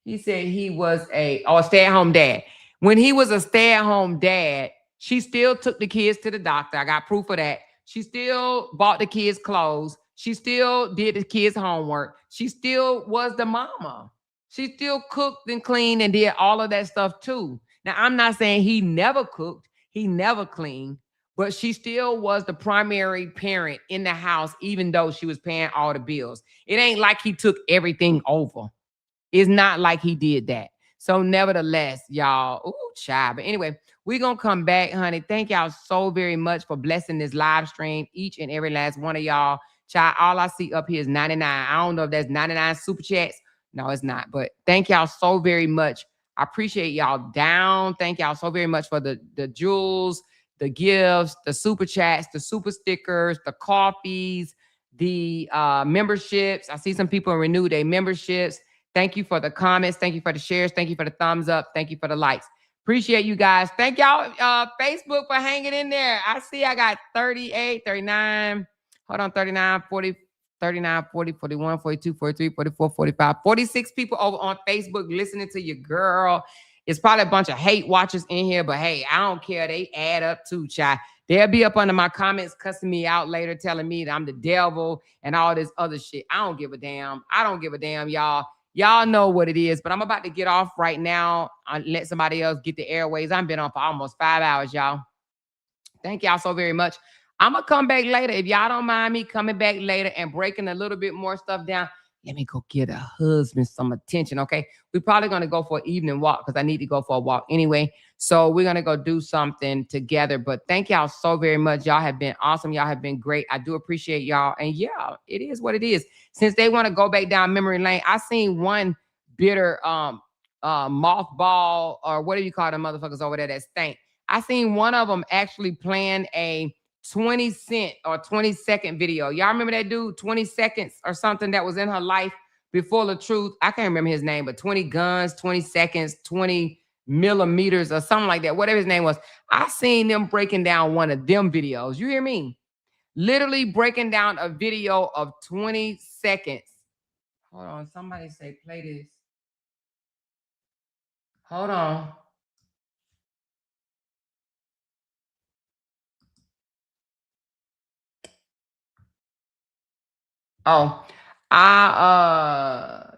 He said he was a stay-at-home dad. When he was a stay-at-home dad, she still took the kids to the doctor. I got proof of that. She still bought the kids clothes. She still did the kids' homework. She still was the mama. She still cooked and cleaned and did all of that stuff too. Now, I'm not saying he never cooked. He never cleaned. But she still was the primary parent in the house, even though she was paying all the bills. It ain't like he took everything over. It's not like he did that. So nevertheless, y'all, ooh, child. But anyway, we're going to come back, honey. Thank y'all so very much for blessing this live stream, each and every last one of y'all. Child, all I see up here is 99. I don't know if that's 99 super chats. No, it's not. But thank y'all so very much. I appreciate y'all down. Thank y'all so very much for the jewels, the gifts, the super chats, the super stickers, the coffees, the memberships. I see some people renew their memberships. Thank you for the comments. Thank you for the shares. Thank you for the thumbs up. Thank you for the likes. Appreciate you guys. Thank y'all, Facebook, for hanging in there. I see I got 38, 39. Hold on, 39, 40, 39, 40, 41, 42, 43, 44, 45, 46 people over on Facebook listening to your girl. It's probably a bunch of hate watchers in here, but hey, I don't care. They add up too, child. They'll be up under my comments cussing me out later, telling me that I'm the devil and all this other shit. I don't give a damn. I don't give a damn, y'all. Y'all know what it is, but I'm about to get off right now and let somebody else get the airways. I've been on for almost 5 hours, y'all. Thank y'all so very much. I'm going to come back later. If y'all don't mind me coming back later and breaking a little bit more stuff down, let me go get a husband some attention, okay? We're probably going to go for an evening walk because I need to go for a walk anyway. So we're going to go do something together. But thank y'all so very much. Y'all have been awesome. Y'all have been great. I do appreciate y'all. And yeah, it is what it is. Since they want to go back down memory lane, I seen one bitter mothball, or what do you call them motherfuckers over there that stink? I seen one of them actually playing a 20-cent or 20-second video. Y'all remember that dude, 20 seconds or something that was in her life before LaTruth? I can't remember his name, but 20 guns, 20 seconds, 20 millimeters or something like that, whatever his name was. I seen them breaking down one of them videos. You hear me? Literally breaking down a video of 20 seconds. Hold on. Somebody say, play this. Hold on. Oh,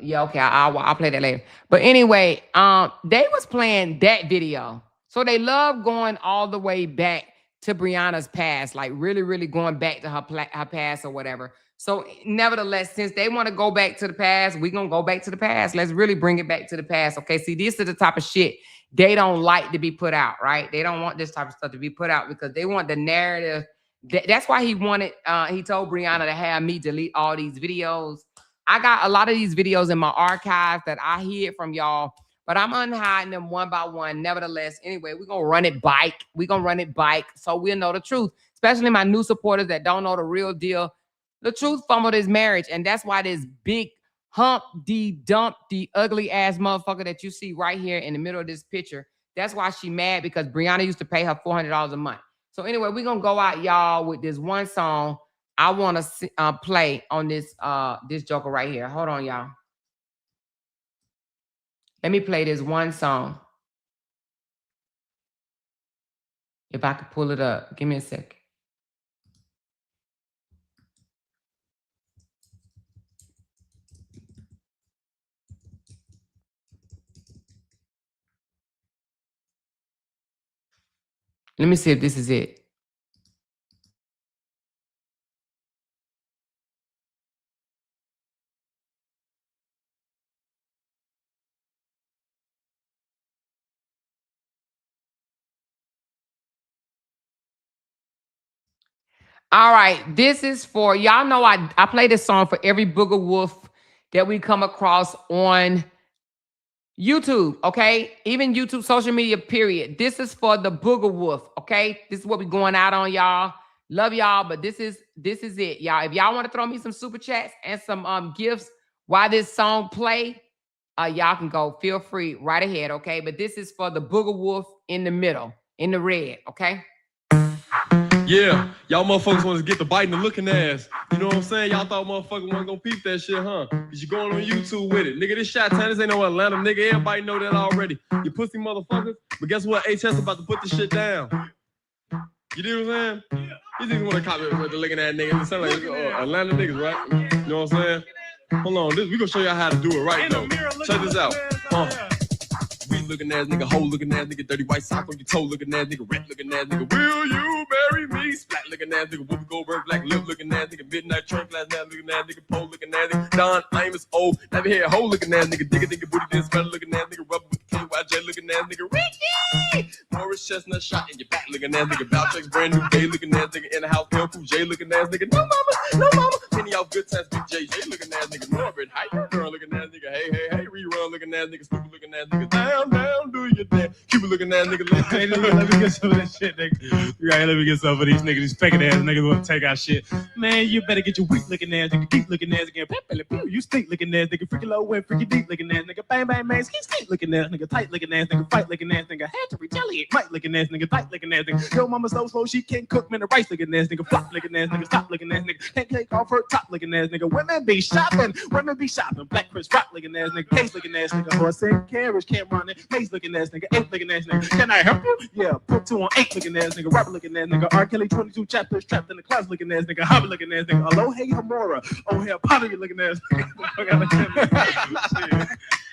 yeah, okay, I'll play that later. But anyway, they was playing that video. So they love going all the way back to Brianna's past, like really, really going back to her past or whatever. So nevertheless, since they want to go back to the past, we're going to go back to the past. Let's really bring it back to the past. Okay, see, this is the type of shit they don't like to be put out, right? They don't want this type of stuff to be put out because they want the narrative. That's why he wanted, he told Brianna to have me delete all these videos. I got a lot of these videos in my archives that I hid from y'all, but I'm unhiding them one by one. Nevertheless, anyway, we're going to run it bike. We're going to run it bike so we'll know the truth, especially my new supporters that don't know the real deal. LaTruth fumbled his marriage, and that's why this big Humpty Dumpty ugly ass motherfucker that you see right here in the middle of this picture, that's why she mad, because Brianna used to pay her $400 a month. So anyway, we're going to go out, y'all, with this one song I want to play on this joker right here. Hold on, y'all. Let me play this one song. If I could pull it up. Give me a sec. Let me see if this is it. All right, this is for, y'all know I play this song for every booger wolf that we come across on YouTube, okay? Even YouTube, social media, period. This is for the booger wolf, okay? This is what we're going out on, y'all. Love y'all, but this is it, y'all. If y'all want to throw me some super chats and some gifts while this song play, y'all can go. Feel free, right ahead, okay? But this is for the booger wolf in the middle, in the red, okay? Yeah, y'all motherfuckers want to get the biting and looking ass. You know what I'm saying? Y'all thought motherfuckers wasn't gonna peep that shit, huh? Cause you going on YouTube with it. Nigga, this shot tennis ain't no Atlanta, nigga. Everybody know that already. You pussy motherfuckers. But guess what? HS about to put this shit down. You know what I'm saying? You just want to copy with the looking at nigga. It sound like Atlanta niggas, right? You know what I'm saying? Hold on, we gonna show y'all how to do it right though. Check this out. Weed looking ass nigga, hole looking ass nigga, dirty white sock on your toe looking ass nigga, rat looking ass nigga, will you marry me? Splat looking ass nigga, Whoopi Goldberg, black lip looking ass nigga, midnight train flash now looking ass nigga, pole looking ass nigga, Don Amos old, never hear hole looking ass nigga, digga booty then spell looking ass nigga, rubber with the KYJ looking ass nigga, Ricky! Morris Chestnut shot in your back looking ass nigga, Valtrex brand new gay looking ass nigga, in the house, Pimp J looking ass nigga, no mama, Penny off good times, Big JJ looking ass nigga, Norbert, how you doing looking ass nigga, hey, rerun looking ass nigga, stupid looking ass nigga, down, do your dance. Cupid looking ass nigga. Hey, let me get some of that shit, nigga. Right, let me get some of these niggas, these faking ass niggas want to take our shit. Man, you better get your weak looking ass nigga, deep looking ass again. You stink looking ass nigga, freaky low and freaky deep looking ass nigga. Bang bang bang, skate looking ass nigga, tight looking ass nigga, fight looking ass nigga. Had to retaliate, right looking ass nigga, tight looking ass nigga. Yo, mama so slow she can't cook, man, the rice looking ass nigga, flop looking ass nigga, stop looking ass nigga. Can't take off her top looking ass nigga. Women be shopping. Black Chris Rock looking ass nigga, case looking ass nigga, horse and carriage, can't run it, face looking ass nigga, 8 looking ass nigga. Can I help you? Yeah, put 2 on 8 looking ass nigga, rapper looking ass nigga, R. Kelly 22 chapters trapped in the closet looking ass nigga, hobby looking ass nigga, Aloha Hamora, oh hell, pottery looking ass nigga.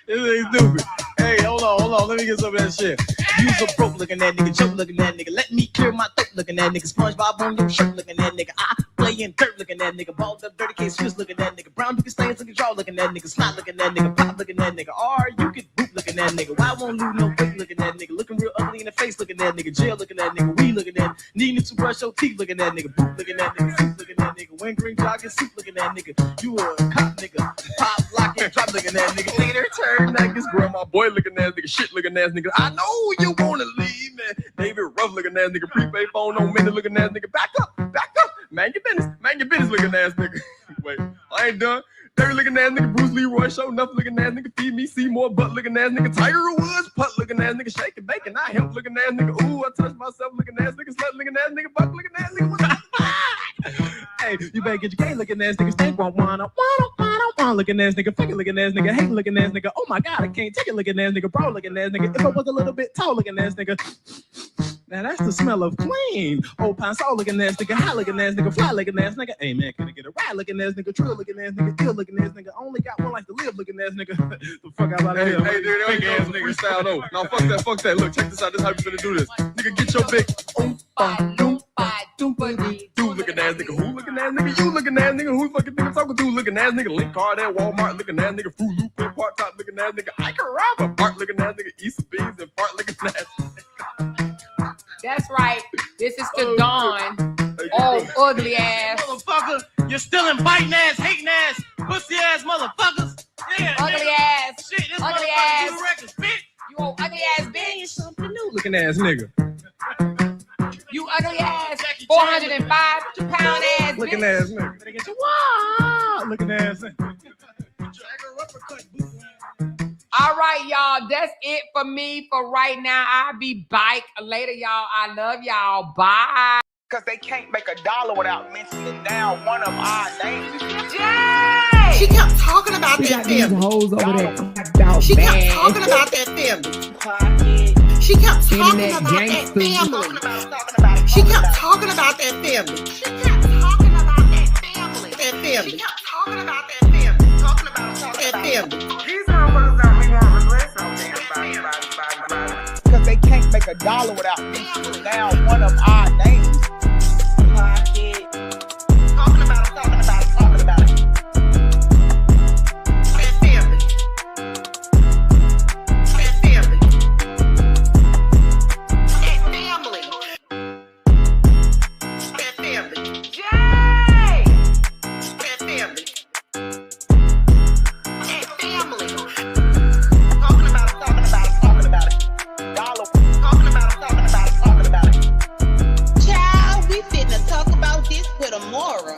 This ain't stupid. Hey, hold on, let me get some of that shit. You's a broke looking at nigga, joke looking at nigga. Let me clear my throat looking at nigga. SpongeBob on your shirt looking at nigga. I play in dirt looking at nigga. Balled up dirty case shoes looking at nigga. Brown nigga stains looking draw looking at nigga. Slot looking at nigga. Pop looking at nigga. Or you could boot looking at nigga. Why won't lose no weight looking at nigga? Looking real ugly in the face looking at nigga. Jail looking at nigga. We looking at needing to brush your teeth looking at nigga. Boot looking at nigga. Suit looking at nigga. Wing green jogging suit looking at nigga. You a cop nigga. Pop lock and drop looking at nigga. Later turn like this grandma boy looking ass nigga. Shit looking ass nigga. I know you wanna leave, man. David Ruff looking ass nigga. Prepaid phone on minute looking ass nigga. Back up. Man your business looking ass nigga. Wait, I ain't done. Dirty looking ass nigga. Bruce Leroy show nothing looking ass nigga. Feed me Seymour butt looking ass nigga. Tiger Woods putt looking ass nigga. Shake and bake and I help looking ass nigga. Ooh, I touch myself looking ass nigga. Slut looking ass nigga. Butt looking ass nigga. Hey, you better get your gay looking ass nigga. Stank wanna looking ass nigga. Fake looking ass nigga. Hate looking ass nigga. Oh my god, I can't take it looking ass nigga. Bro looking ass nigga. If I was a little bit tall looking ass nigga. Now that's the smell of clean. Old pine saw looking ass nigga, high looking ass nigga, fly looking ass nigga. Hey man, can I get a ride looking ass nigga, trill looking ass nigga, ill looking ass nigga. Only got one life to live looking ass nigga. The fuck out of here. Hey, dude, fake ass nigga freestyle though. Now fuck that. Look, check this out. This is how you finna do this. Nigga, get your big dude looking ass nigga. Who looking ass nigga? You looking ass nigga. Who fucking nigga talking to? Looking ass nigga. Link card at Walmart looking ass nigga. Fruit Loop and part top looking ass nigga. I can rob a part looking ass nigga. East Beans and part looking ass nigga. That's right. This is the dawn. Oh, ugly ass. Motherfucker, you're stealing, biting ass, hating ass, pussy ass motherfuckers. Yeah, ugly nigga. Ass. Shit, this Ugly motherfucker ass. do the records, bitch. You old ugly ass bitch. Something new. Looking ass nigga. You ugly ass 405 pound ass Looking bitch. ass nigga. Better get your wow looking ass nigga. All right, y'all. That's it for me for right now. I'll be back later, y'all. I love y'all. Bye. Because they can't make $1 without mentioning down one of our names. Jay! She kept talking about We that got these family. hoes over there. She kept talking about that family. She kept talking Internet about that gangsters. family. She kept talking about that family. She kept talking about that family. That family. She kept talking about that family. Talking about that family. These motherfuckers don't be wanting to listen to because they can't make $1 without mentioning down one of our names. Talking about it. That family. That family. That family. Jay! That family. Child, we finna talk about this with a moral.